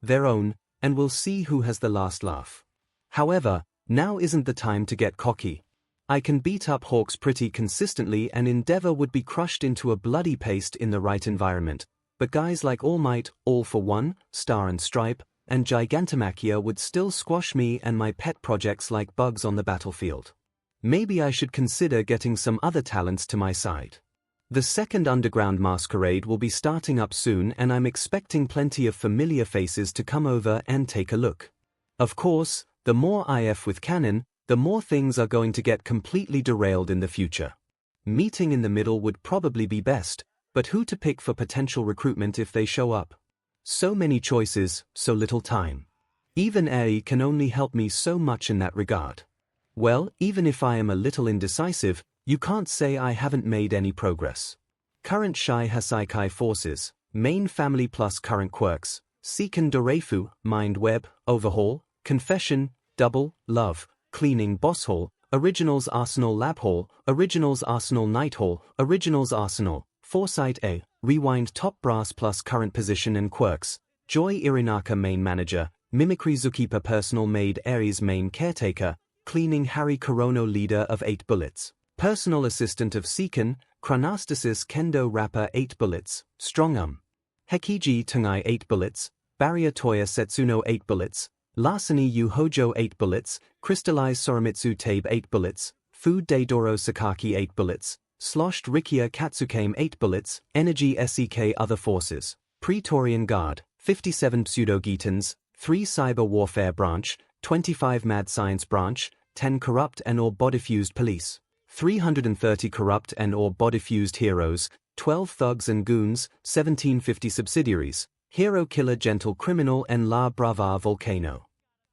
their own, and we'll see who has the last laugh. However, now isn't the time to get cocky. I can beat up Hawks pretty consistently and Endeavor would be crushed into a bloody paste in the right environment, but guys like All Might, All for One, Star and Stripe, and Gigantomachia would still squash me and my pet projects like bugs on the battlefield. Maybe I should consider getting some other talents to my side. The second Underground Masquerade will be starting up soon and I'm expecting plenty of familiar faces to come over and take a look. Of course, the more IF with canon, the more things are going to get completely derailed in the future. Meeting in the middle would probably be best, but who to pick for potential recruitment if they show up? So many choices, so little time. Even 𝐸 can only help me so much in that regard. Well, even if I am a little indecisive, you can't say I haven't made any progress. Current Shai Hasaikai forces, main family plus current quirks, Seiken Doreifu, Mind Web, Overhaul, Confession, Double, Love, Cleaning Boss Hall, Originals Arsenal Lab Hall, Originals Arsenal Night Hall, Originals Arsenal, Foresight A, Rewind Top Brass plus current position and quirks, Joy Irinaka main manager, Mimicry Zookeeper personal maid Aries main caretaker, Cleaning Harry Corono leader of 8 bullets, personal assistant of Seiken, Chronastasis Kendo rapper 8 bullets, Strong Hekiji Tungai 8 bullets, Barrier Toya Setsuno 8 bullets, Larceny Yu Hojo 8 bullets, Crystallized Sorimitsu Tabe 8 bullets, Food Daidoro Sakaki 8 bullets, Sloshed Rikia Katsukame 8 bullets, Energy SEK Other Forces, Praetorian Guard, 57 Pseudo-Gitans, 3 Cyber Warfare Branch, 25 Mad Science Branch, 10 Corrupt and or Bodyfused Police, 330 Corrupt and or Bodyfused Heroes, 12 Thugs and Goons, 1750 Subsidiaries, Hero Killer Gentle Criminal and La Brava Volcano.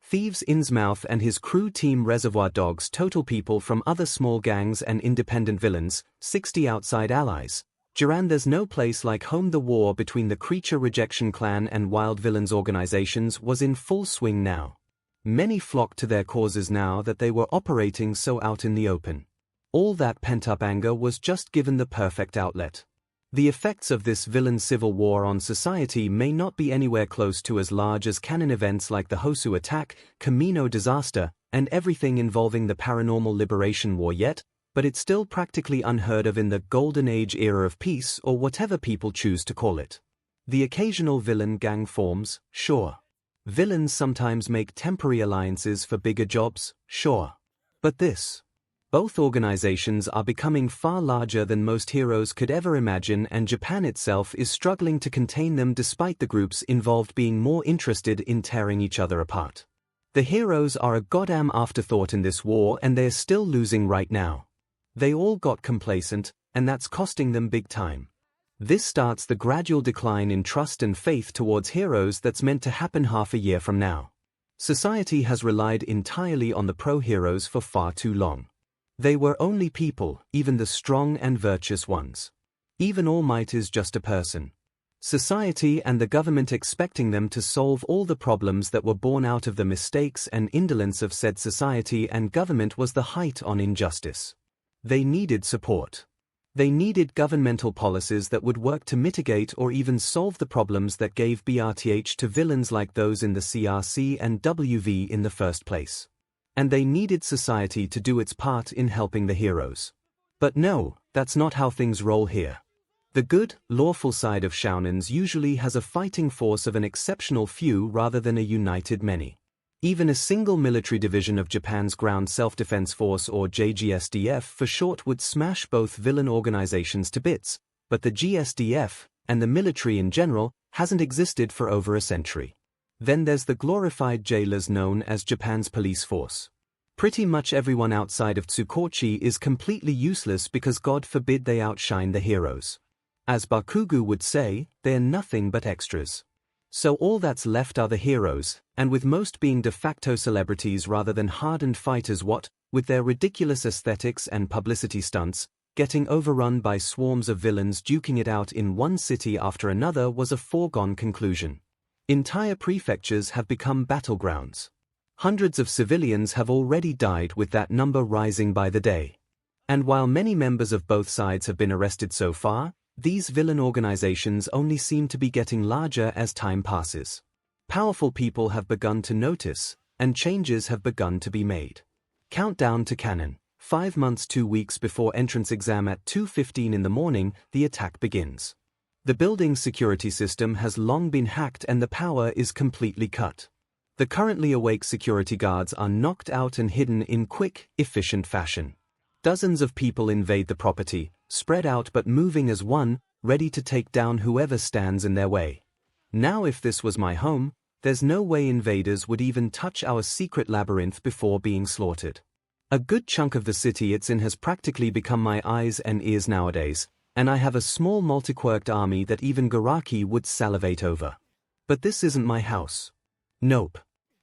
Thieves Innsmouth and his crew team Reservoir Dogs total people from other small gangs and independent villains, 60 outside allies. Duran there's no place like home. The war between the Creature Rejection Clan and Wild Villains organizations was in full swing now. Many flocked to their causes now that they were operating so out in the open. All that pent-up anger was just given the perfect outlet. The effects of this villain civil war on society may not be anywhere close to as large as canon events like the Hosu attack, Camino disaster, and everything involving the Paranormal Liberation War yet, but it's still practically unheard of in the Golden Age era of peace or whatever people choose to call it. The occasional villain gang forms, sure. Villains sometimes make temporary alliances for bigger jobs, sure. But both organizations are becoming far larger than most heroes could ever imagine, and Japan itself is struggling to contain them despite the groups involved being more interested in tearing each other apart. The heroes are a goddamn afterthought in this war and they're still losing right now. They all got complacent, and that's costing them big time. This starts the gradual decline in trust and faith towards heroes that's meant to happen half a year from now. Society has relied entirely on the pro-heroes for far too long. They were only people, even the strong and virtuous ones. Even All Might is just a person. Society and the government expecting them to solve all the problems that were born out of the mistakes and indolence of said society and government was the height on injustice. They needed support. They needed governmental policies that would work to mitigate or even solve the problems that gave BRTH to villains like those in the CRC and WV in the first place. And they needed society to do its part in helping the heroes. But no, that's not how things roll here. The good, lawful side of shounens usually has a fighting force of an exceptional few rather than a united many. Even a single military division of Japan's Ground Self-Defense Force or JGSDF for short would smash both villain organizations to bits, but the GSDF, and the military in general, hasn't existed for over a century. Then there's the glorified jailers known as Japan's police force. Pretty much everyone outside of Tsukochi is completely useless because God forbid they outshine the heroes. As Bakugu would say, they're nothing but extras. So all that's left are the heroes, and with most being de facto celebrities rather than hardened fighters, what, with their ridiculous aesthetics and publicity stunts, getting overrun by swarms of villains duking it out in one city after another was a foregone conclusion. Entire prefectures have become battlegrounds. Hundreds of civilians have already died, with that number rising by the day. And while many members of both sides have been arrested so far, these villain organizations only seem to be getting larger as time passes. Powerful people have begun to notice, and changes have begun to be made. Countdown to canon. 5 months 2 weeks before entrance exam at 2:15 in the morning, the attack begins. The building's security system has long been hacked and the power is completely cut. The currently awake security guards are knocked out and hidden in quick, efficient fashion. Dozens of people invade the property, spread out but moving as one, ready to take down whoever stands in their way. Now if this was my home, there's no way invaders would even touch our secret labyrinth before being slaughtered. A good chunk of the city it's in has practically become my eyes and ears nowadays, and I have a small multi-quirked army that even Garaki would salivate over. But this isn't my house. Nope.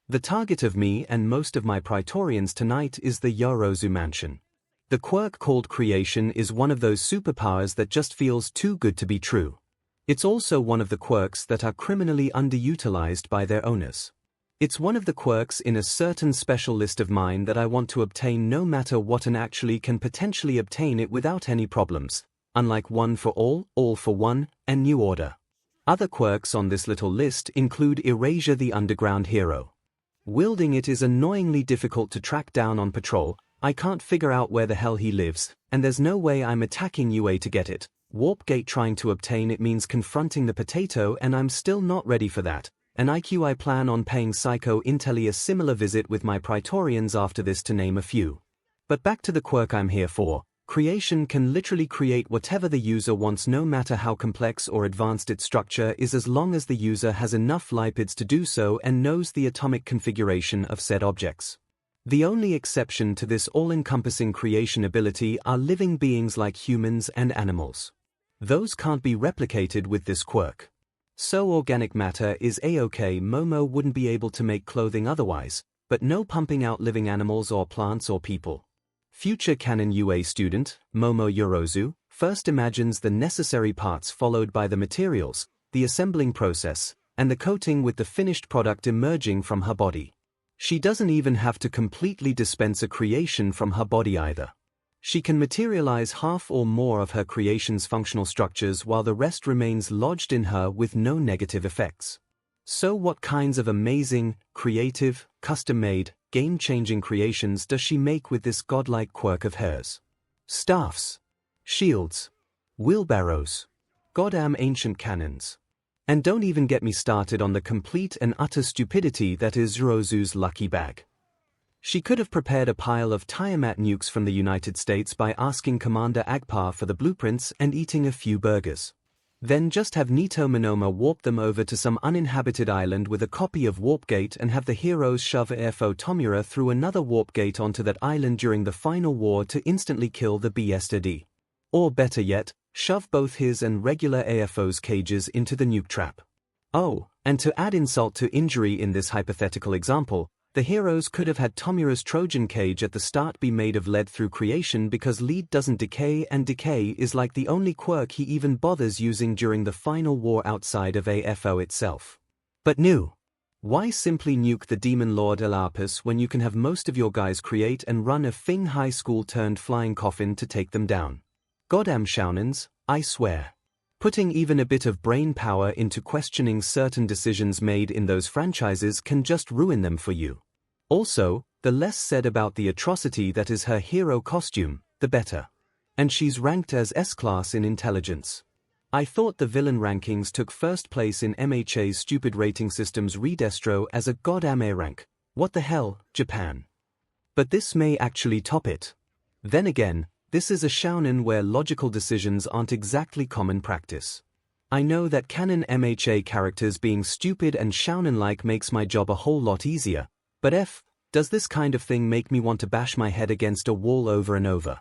The target of me and most of my Praetorians tonight is the Yorozu mansion. The quirk called creation is one of those superpowers that just feels too good to be true. It's also one of the quirks that are criminally underutilized by their owners. It's one of the quirks in a certain special list of mine that I want to obtain no matter what, and actually can potentially obtain it without any problems, unlike One for All for One, and New Order. Other quirks on this little list include Erasure the Underground Hero. Wielding it is annoyingly difficult to track down on patrol. I can't figure out where the hell he lives, and there's no way I'm attacking UA to get it. Warp Gate trying to obtain it means confronting the potato, and I'm still not ready for that. And I plan on paying Psycho Intelli a similar visit with my Praetorians after this, to name a few. But back to the quirk I'm here for. Creation can literally create whatever the user wants, no matter how complex or advanced its structure is, as long as the user has enough lipids to do so and knows the atomic configuration of said objects. The only exception to this all-encompassing creation ability are living beings like humans and animals. Those can't be replicated with this quirk. So organic matter is a-okay. Momo wouldn't be able to make clothing otherwise, but no pumping out living animals or plants or people. Future canon UA student, Momo Yorozu, first imagines the necessary parts followed by the materials, the assembling process, and the coating, with the finished product emerging from her body. She doesn't even have to completely dispense a creation from her body either. She can materialize half or more of her creation's functional structures while the rest remains lodged in her with no negative effects. So what kinds of amazing, creative, custom-made, game-changing creations does she make with this godlike quirk of hers? Staffs, shields, wheelbarrows, goddamn ancient cannons. And don't even get me started on the complete and utter stupidity that is Yorozu's lucky bag. She could have prepared a pile of Tiamat nukes from the United States by asking Commander Agpa for the blueprints and eating a few burgers. Then just have Nito Monoma warp them over to some uninhabited island with a copy of Warp Gate and have the heroes shove AFO Tomura through another Warp Gate onto that island during the final war to instantly kill the BSTD. Or better yet, shove both his and regular AFO's cages into the nuke trap. Oh, and to add insult to injury in this hypothetical example, the heroes could have had Tomura's Trojan cage at the start be made of lead through creation, because lead doesn't decay, and decay is like the only quirk he even bothers using during the final war outside of AFO itself. But no. Why simply nuke the Demon Lord Elapis when you can have most of your guys create and run a Fing High School turned flying coffin to take them down? Goddamn shounens, I swear. Putting even a bit of brain power into questioning certain decisions made in those franchises can just ruin them for you. Also, the less said about the atrocity that is her hero costume, the better. And she's ranked as S-class in intelligence. I thought the villain rankings took first place in MHA's stupid rating system's Redestro as a goddamn A rank. What the hell, Japan? But this may actually top it. Then again, this is a shounen where logical decisions aren't exactly common practice. I know that canon MHA characters being stupid and shounen-like makes my job a whole lot easier, but does this kind of thing make me want to bash my head against a wall over and over?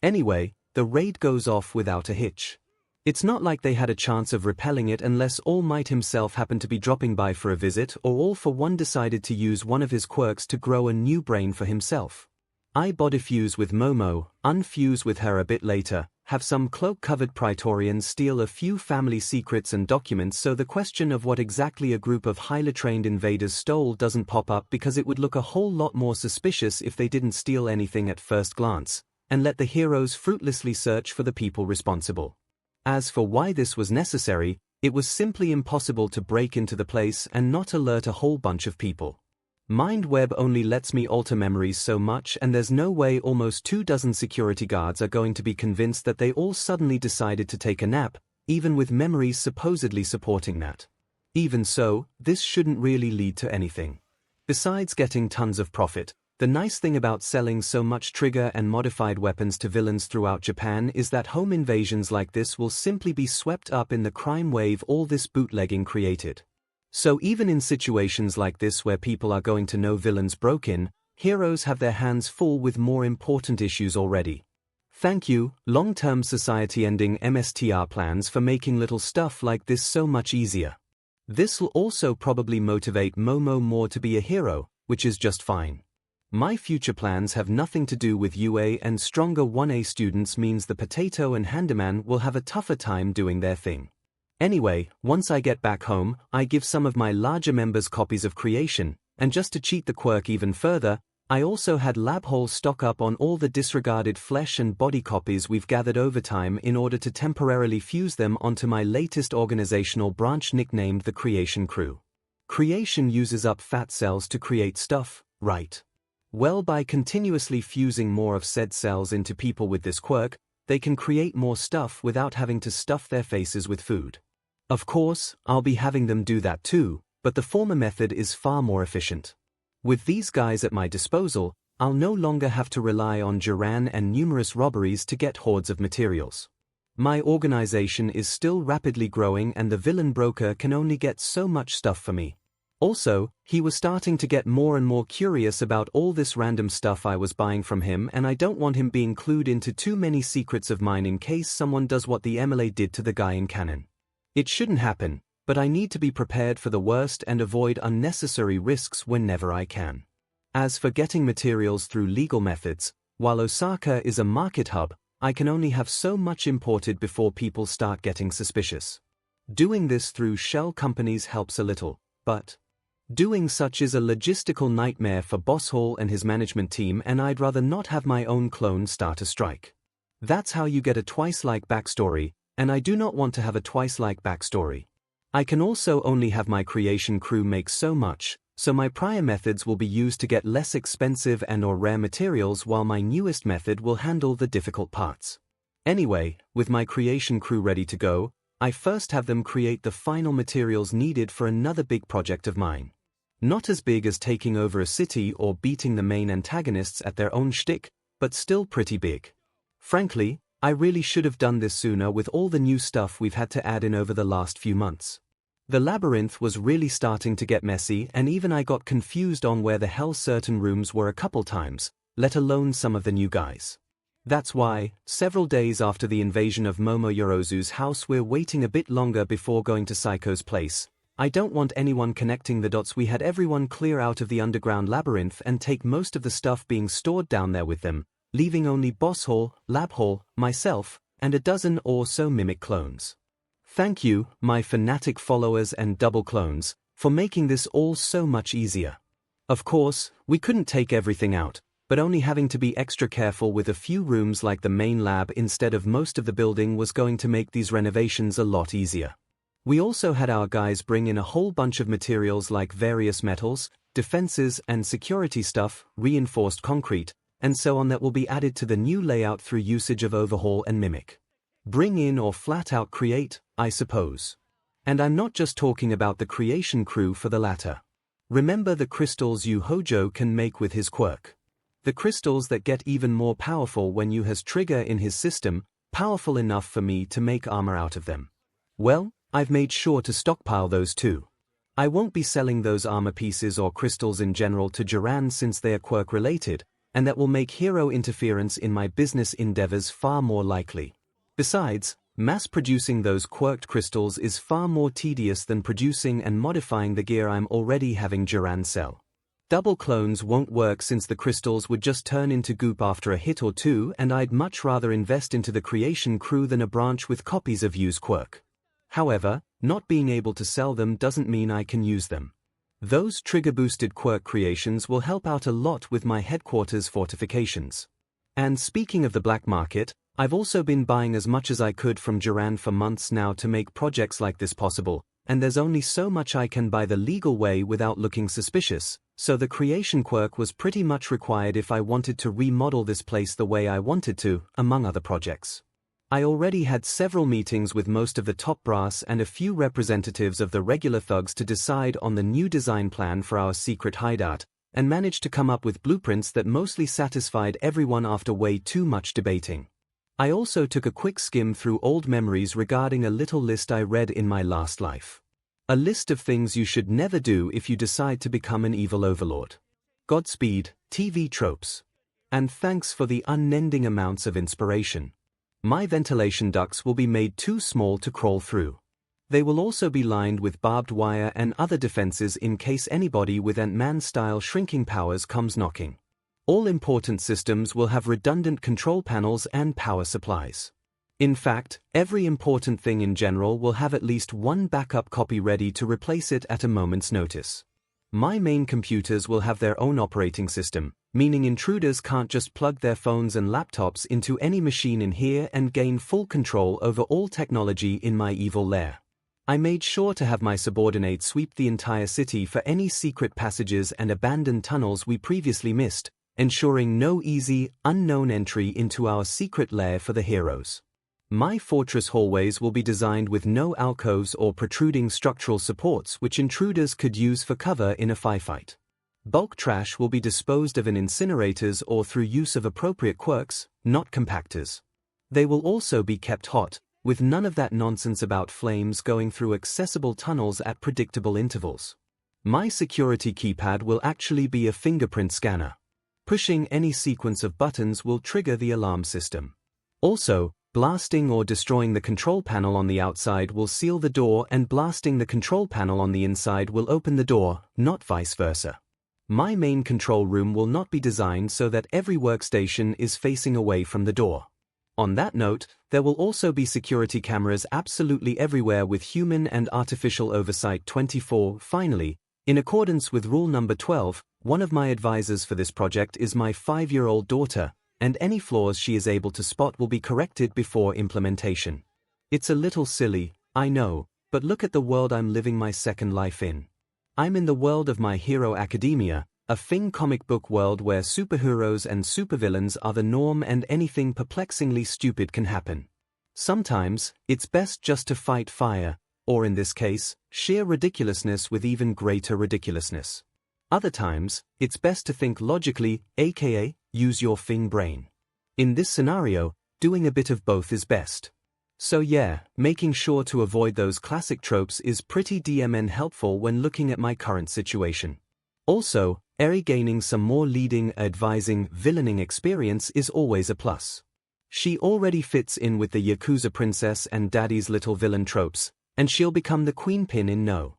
Anyway, the raid goes off without a hitch. It's not like they had a chance of repelling it unless All Might himself happened to be dropping by for a visit, or All for One decided to use one of his quirks to grow a new brain for himself. I bodifuse with Momo, unfuse with her a bit later, have some cloak-covered Praetorians steal a few family secrets and documents, so the question of what exactly a group of highly trained invaders stole doesn't pop up, because it would look a whole lot more suspicious if they didn't steal anything at first glance, and let the heroes fruitlessly search for the people responsible. As for why this was necessary, it was simply impossible to break into the place and not alert a whole bunch of people. MindWeb only lets me alter memories so much, and there's no way almost 24 security guards are going to be convinced that they all suddenly decided to take a nap, even with memories supposedly supporting that. Even so, this shouldn't really lead to anything. Besides getting tons of profit, the nice thing about selling so much trigger and modified weapons to villains throughout Japan is that home invasions like this will simply be swept up in the crime wave all this bootlegging created. So even in situations like this where people are going to know villains broke in, heroes have their hands full with more important issues already. Thank you, long-term society-ending MSTR plans, for making little stuff like this so much easier. This will also probably motivate Momo more to be a hero, which is just fine. My future plans have nothing to do with UA, and stronger 1A students means the potato and handyman will have a tougher time doing their thing. Anyway, once I get back home, I give some of my larger members copies of Creation, and just to cheat the quirk even further, I also had Labhole stock up on all the disregarded flesh and body copies we've gathered over time in order to temporarily fuse them onto my latest organizational branch nicknamed the Creation Crew. Creation uses up fat cells to create stuff, right? Well, by continuously fusing more of said cells into people with this quirk, they can create more stuff without having to stuff their faces with food. Of course, I'll be having them do that too, but the former method is far more efficient. With these guys at my disposal, I'll no longer have to rely on Jiran and numerous robberies to get hordes of materials. My organization is still rapidly growing, and the villain broker can only get so much stuff for me. Also, he was starting to get more and more curious about all this random stuff I was buying from him, and I don't want him being clued into too many secrets of mine in case someone does what the MLA did to the guy in Canon. It shouldn't happen, but I need to be prepared for the worst and avoid unnecessary risks whenever I can. As for getting materials through legal methods, while Osaka is a market hub, I can only have so much imported before people start getting suspicious. Doing this through shell companies helps a little, but doing such is a logistical nightmare for Boss Hall and his management team, and I'd rather not have my own clone start a strike. That's how you get a twice-like backstory, and I do not want to have a twice-like backstory. I can also only have my Creation Crew make so much, so my prior methods will be used to get less expensive and/or rare materials, while my newest method will handle the difficult parts. Anyway, with my Creation Crew ready to go, I first have them create the final materials needed for another big project of mine. Not as big as taking over a city or beating the main antagonists at their own shtick, but still pretty big. Frankly, I really should have done this sooner with all the new stuff we've had to add in over the last few months. The labyrinth was really starting to get messy, and even I got confused on where the hell certain rooms were a couple times, let alone some of the new guys. That's why, several days after the invasion of Momotoro's house, we're waiting a bit longer before going to Psycho's place. I don't want anyone connecting the dots. We had everyone clear out of the underground labyrinth and take most of the stuff being stored down there with them, leaving only Boss Hall, Lab Hall, myself, and a dozen or so mimic clones. Thank you, my fanatic followers and double clones, for making this all so much easier. Of course, we couldn't take everything out, but only having to be extra careful with a few rooms like the main lab instead of most of the building was going to make these renovations a lot easier. We also had our guys bring in a whole bunch of materials like various metals, defenses and security stuff, reinforced concrete, and so on that will be added to the new layout through usage of overhaul and mimic. Bring in or flat out create, I suppose. And I'm not just talking about the Creation Crew for the latter. Remember the crystals 𝐒𝐻𝐲 can make with his quirk. The crystals that get even more powerful when you has trigger in his system, powerful enough for me to make armor out of them. Well, I've made sure to stockpile those too. I won't be selling those armor pieces or crystals in general to Jiran since they are quirk related, and that will make hero interference in my business endeavors far more likely. Besides, Mass-producing those quirked crystals is far more tedious than producing and modifying the gear I'm already having Duran sell. Double clones won't work since the crystals would just turn into goop after a hit or two, and I'd much rather invest into the creation crew than a branch with copies of use quirk. However, not being able to sell them doesn't mean I can use them. Those trigger-boosted quirk creations will help out a lot with my headquarters fortifications. And speaking of the black market, I've also been buying as much as I could from Duran for months now to make projects like this possible, and there's only so much I can buy the legal way without looking suspicious, so the creation quirk was pretty much required if I wanted to remodel this place the way I wanted to, among other projects. I already had several meetings with most of the top brass and a few representatives of the regular thugs to decide on the new design plan for our secret hideout, and managed to come up with blueprints that mostly satisfied everyone after way too much debating. I also took a quick skim through old memories regarding a little list I read in my last life. A list of things you should never do if you decide to become an evil overlord. Godspeed, TV tropes. And thanks for the unending amounts of inspiration. My ventilation ducts will be made too small to crawl through. They will also be lined with barbed wire and other defenses in case anybody with Ant-Man-style shrinking powers comes knocking. All important systems will have redundant control panels and power supplies. In fact, every important thing in general will have at least one backup copy ready to replace it at a moment's notice. My main computers will have their own operating system, meaning intruders can't just plug their phones and laptops into any machine in here and gain full control over all technology in my evil lair. I made sure to have my subordinates sweep the entire city for any secret passages and abandoned tunnels we previously missed, ensuring no easy, unknown entry into our secret lair for the heroes. My fortress hallways will be designed with no alcoves or protruding structural supports which intruders could use for cover in a firefight. Bulk trash will be disposed of in incinerators or through use of appropriate quirks, not compactors. They will also be kept hot, with none of that nonsense about flames going through accessible tunnels at predictable intervals. My security keypad will actually be a fingerprint scanner. Pushing any sequence of buttons will trigger the alarm system. Also, blasting or destroying the control panel on the outside will seal the door, and blasting the control panel on the inside will open the door, not vice versa. My main control room will not be designed so that every workstation is facing away from the door. On that note, there will also be security cameras absolutely everywhere with human and artificial oversight 24. Finally, in accordance with rule number 12, one of my advisors for this project is my 5-year-old daughter, and any flaws she is able to spot will be corrected before implementation. It's a little silly, I know, but look at the world I'm living my second life in. I'm in the world of My Hero Academia, a Fing comic book world where superheroes and supervillains are the norm and anything perplexingly stupid can happen. Sometimes, it's best just to fight fire, or in this case, sheer ridiculousness with even greater ridiculousness. Other times, it's best to think logically, aka, use your Fing brain. In this scenario, doing a bit of both is best. So yeah, making sure to avoid those classic tropes is pretty DMN helpful when looking at my current situation. Also, Eri gaining some more leading, advising, villaining experience is always a plus. She already fits in with the Yakuza princess and daddy's little villain tropes, and she'll become the queen pin in no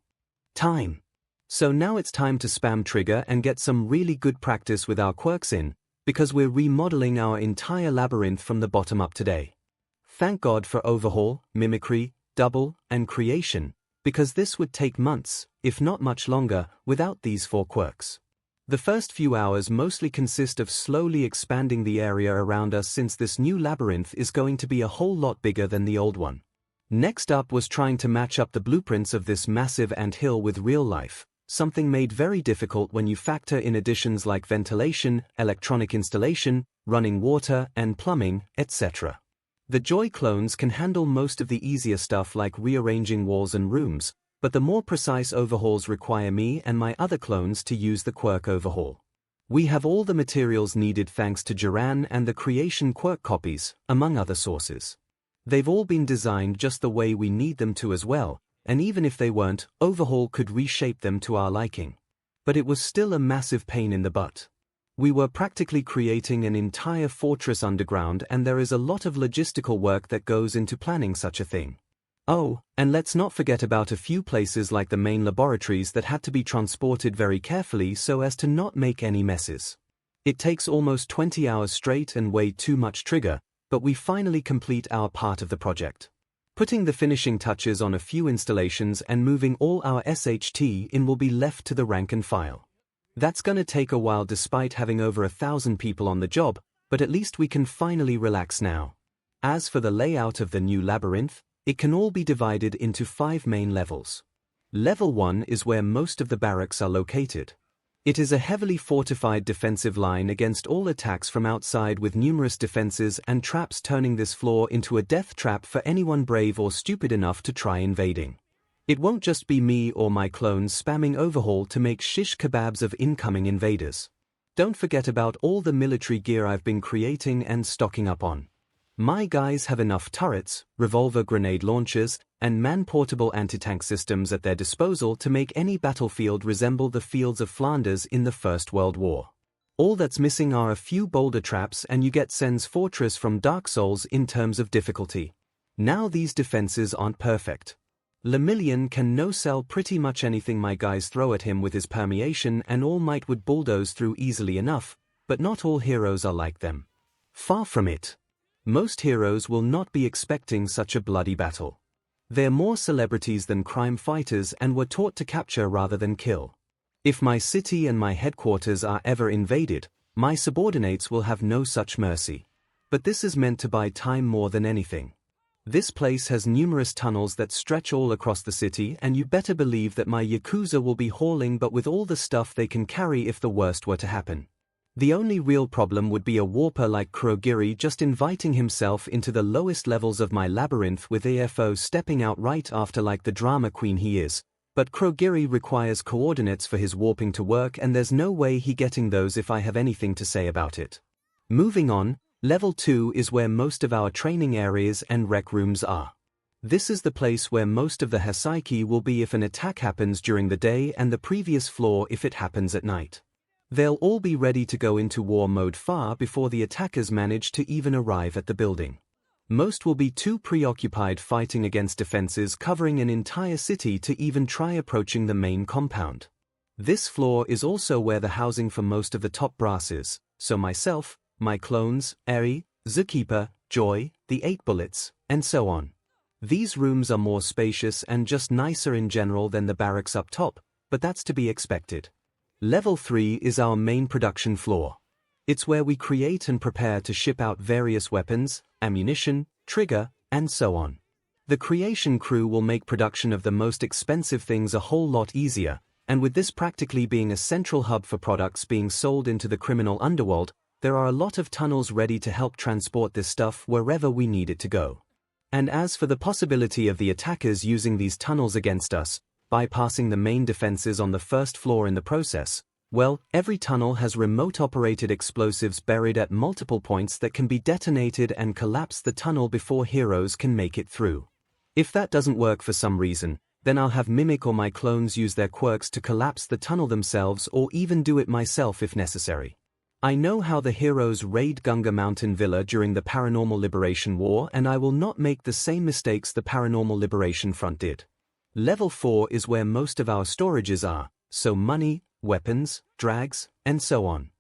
time. So now it's time to spam trigger and get some really good practice with our quirks in, because we're remodeling our entire labyrinth from the bottom up today. Thank God for overhaul, mimicry, double, and creation, because this would take months, if not much longer, without these 4 quirks. The first few hours mostly consist of slowly expanding the area around us since this new labyrinth is going to be a whole lot bigger than the old one. Next up was trying to match up the blueprints of this massive anthill with real life, something made very difficult when you factor in additions like ventilation, electronic installation, running water and plumbing, etc. The Joy clones can handle most of the easier stuff like rearranging walls and rooms, but the more precise overhauls require me and my other clones to use the quirk overhaul. We have all the materials needed thanks to Duran and the creation quirk copies, among other sources. They've all been designed just the way we need them to as well, and even if they weren't, overhaul could reshape them to our liking. But it was still a massive pain in the butt. We were practically creating an entire fortress underground, and there is a lot of logistical work that goes into planning such a thing. Oh, and let's not forget about a few places like the main laboratories that had to be transported very carefully so as to not make any messes. It takes almost 20 hours straight and way too much trigger, but we finally complete our part of the project. Putting the finishing touches on a few installations and moving all our SHT in will be left to the rank and file. That's gonna take a while despite having over 1,000 people on the job, but at least we can finally relax now. As for the layout of the new labyrinth, it can all be divided into 5 main levels. Level 1 is where most of the barracks are located. It is a heavily fortified defensive line against all attacks from outside with numerous defenses and traps, turning this floor into a death trap for anyone brave or stupid enough to try invading. It won't just be me or my clones spamming overhaul to make shish kebabs of incoming invaders. Don't forget about all the military gear I've been creating and stocking up on. My guys have enough turrets, revolver grenade launchers, and man-portable anti-tank systems at their disposal to make any battlefield resemble the fields of Flanders in the First World War. All that's missing are a few boulder traps and you get Sen's Fortress from Dark Souls in terms of difficulty. Now these defenses aren't perfect. Lemillion can no-sell pretty much anything my guys throw at him with his permeation, and All Might would bulldoze through easily enough, but not all heroes are like them. Far from it. Most heroes will not be expecting such a bloody battle. They're more celebrities than crime fighters and were taught to capture rather than kill. If my city and my headquarters are ever invaded, my subordinates will have no such mercy. But this is meant to buy time more than anything. This place has numerous tunnels that stretch all across the city, and you better believe that my Yakuza will be hauling but with all the stuff they can carry if the worst were to happen. The only real problem would be a warper like Kurogiri just inviting himself into the lowest levels of my labyrinth with AFO stepping out right after like the drama queen he is, but Kurogiri requires coordinates for his warping to work and there's no way he getting those if I have anything to say about it. Moving on, Level 2 is where most of our training areas and rec rooms are. This is the place where most of the Heiseki will be if an attack happens during the day, and the previous floor if it happens at night. They'll all be ready to go into war mode far before the attackers manage to even arrive at the building. Most will be too preoccupied fighting against defenses covering an entire city to even try approaching the main compound. This floor is also where the housing for most of the top brass is, so myself, my clones, Eri, Zookeeper, Joy, the 8 Bullets, and so on. These rooms are more spacious and just nicer in general than the barracks up top, but that's to be expected. Level 3 is our main production floor. It's where we create and prepare to ship out various weapons, ammunition, trigger, and so on. The creation crew will make production of the most expensive things a whole lot easier, and with this practically being a central hub for products being sold into the criminal underworld, there are a lot of tunnels ready to help transport this stuff wherever we need it to go. And as for the possibility of the attackers using these tunnels against us, bypassing the main defenses on the first floor in the process, well, every tunnel has remote-operated explosives buried at multiple points that can be detonated and collapse the tunnel before heroes can make it through. If that doesn't work for some reason, then I'll have Mimic or my clones use their quirks to collapse the tunnel themselves, or even do it myself if necessary. I know how the heroes raid Gunga Mountain Villa during the Paranormal Liberation War, and I will not make the same mistakes the Paranormal Liberation Front did. Level 4 is where most of our storages are, so money, weapons, drags, and so on.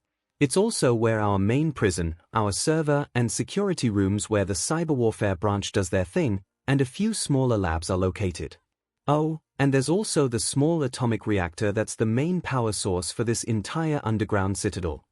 It's also where our main prison, our server, and security rooms where the cyber warfare branch does their thing, and a few smaller labs are located. Oh, and there's also the small atomic reactor that's the main power source for this entire underground citadel.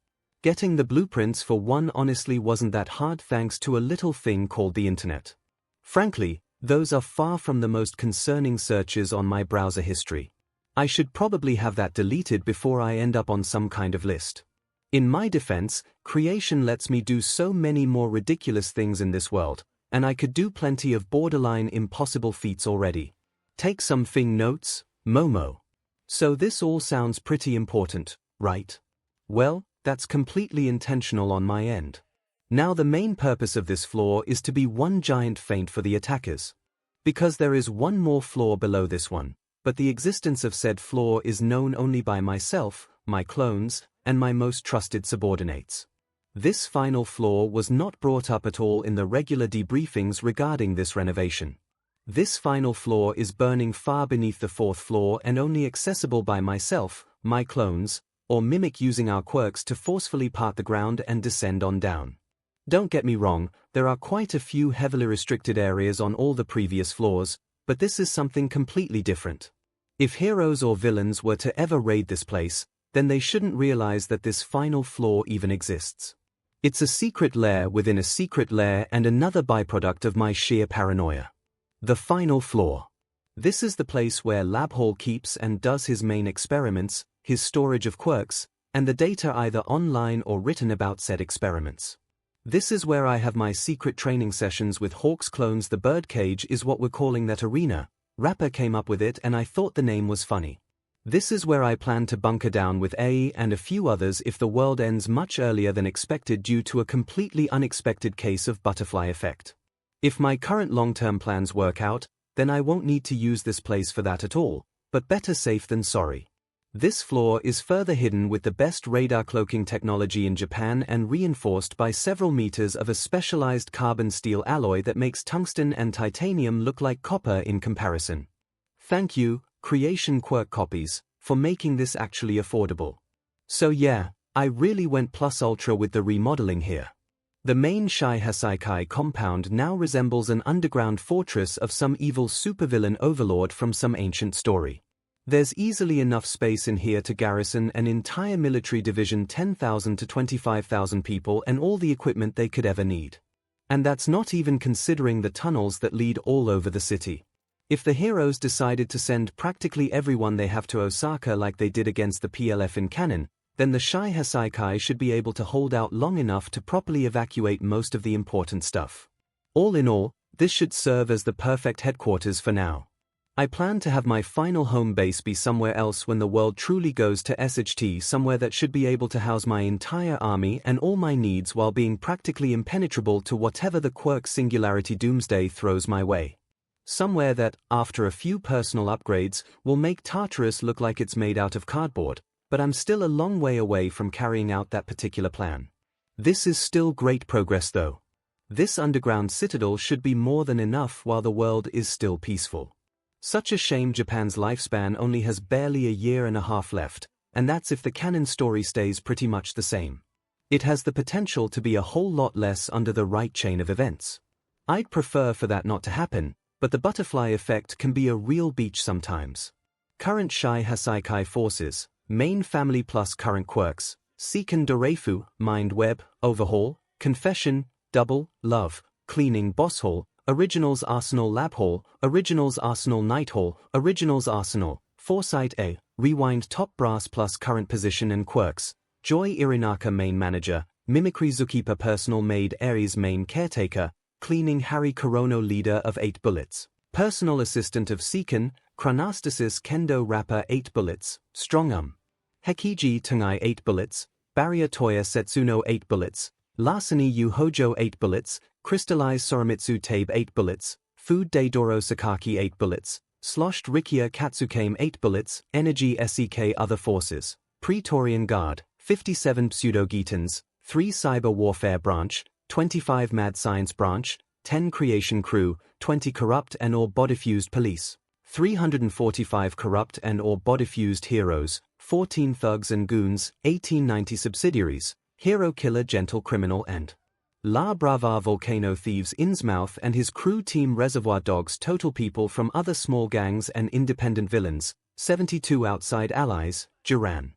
Getting the blueprints for one honestly wasn't that hard thanks to a little thing called the internet. Frankly, those are far from the most concerning searches on my browser history. I should probably have that deleted before I end up on some kind of list. In my defense, creation lets me do so many more ridiculous things in this world, and I could do plenty of borderline impossible feats already. Take some thing notes, Momo. So this all sounds pretty important, right? Well, that's completely intentional on my end. Now the main purpose of this floor is to be one giant feint for the attackers. Because there is one more floor below this one, but the existence of said floor is known only by myself, my clones, and my most trusted subordinates. This final flaw was not brought up at all in the regular debriefings regarding this renovation. This final flaw is burning far beneath the fourth floor and only accessible by myself, my clones, or mimic using our quirks to forcefully part the ground and descend on down. Don't get me wrong, there are quite a few heavily restricted areas on all the previous floors, but this is something completely different. If heroes or villains were to ever raid this place, then they shouldn't realize that this final floor even exists. It's a secret lair within a secret lair and another byproduct of my sheer paranoia. The final floor. This is the place where Lab Hall keeps and does his main experiments, his storage of quirks, and the data either online or written about said experiments. This is where I have my secret training sessions with Hawk's clones. The birdcage is what we're calling that arena. Rapper came up with it and I thought the name was funny. This is where I plan to bunker down with A and a few others if the world ends much earlier than expected due to a completely unexpected case of butterfly effect. If my current long-term plans work out, then I won't need to use this place for that at all, but better safe than sorry. This floor is further hidden with the best radar cloaking technology in Japan and reinforced by several meters of a specialized carbon steel alloy that makes tungsten and titanium look like copper in comparison. Thank you, Creation Quirk Copies, for making this actually affordable. So yeah, I really went plus ultra with the remodeling here. The main 𝐒𝐻𝐻𝐼 compound now resembles an underground fortress of some evil supervillain overlord from some ancient story. There's easily enough space in here to garrison an entire military division, 10,000 to 25,000 people and all the equipment they could ever need. And that's not even considering the tunnels that lead all over the city. If the heroes decided to send practically everyone they have to Osaka like they did against the PLF in canon, then the 𝐒𝐻𝐻𝐼 should be able to hold out long enough to properly evacuate most of the important stuff. All in all, this should serve as the perfect headquarters for now. I plan to have my final home base be somewhere else when the world truly goes to SHT, somewhere that should be able to house my entire army and all my needs while being practically impenetrable to whatever the quirk singularity Doomsday throws my way. Somewhere that, after a few personal upgrades, will make Tartarus look like it's made out of cardboard, but I'm still a long way away from carrying out that particular plan. This is still great progress though. This underground citadel should be more than enough while the world is still peaceful. Such a shame Japan's lifespan only has barely a year and a half left, and that's if the canon story stays pretty much the same. It has the potential to be a whole lot less under the right chain of events. I'd prefer for that not to happen, but the butterfly effect can be a real beach sometimes. Current 𝐒𝐻𝐻𝐼 forces, main family plus current quirks, 𝐒𝐭𝐚𝐲 Doreifu, Mind Web, Overhaul, Confession, Double, Love, Cleaning Boss Hall, Originals Arsenal Lab Hall, Originals Arsenal Night Hall, Originals Arsenal, Foresight A, Rewind Top Brass plus current position and quirks, Joy Irinaka Main Manager, Mimicry Zookeeper Personal Maid Aries Main Caretaker, Cleaning Harry Corono Leader of 8 Bullets, Personal Assistant of 𝐒𝐭𝐚, Chronastasis Kendo Rapper 8 Bullets, Strong Heikiji Tangai 8 Bullets, Barrier Toya Setsuno 8 Bullets, Larceny Yu Hojo 8 Bullets, Crystallized Soromitsu Tabe 8 Bullets, Food Daidoro Sakaki 8 Bullets, Sloshed Rikia Katsukame 8 Bullets, Energy SEK Other Forces, Praetorian Guard, 57 Pseudo-Gitans, 3 Cyber Warfare Branch, 25 Mad Science Branch, 10 Creation Crew, 20 Corrupt and or Bodyfused Police, 345 Corrupt and or Bodyfused Heroes, 14 Thugs and Goons, 1890 Subsidiaries, Hero Killer Gentle Criminal and La Brava Volcano Thieves Innsmouth and his crew team Reservoir Dogs. Total people from other small gangs and independent villains, 72 outside allies, Jiran.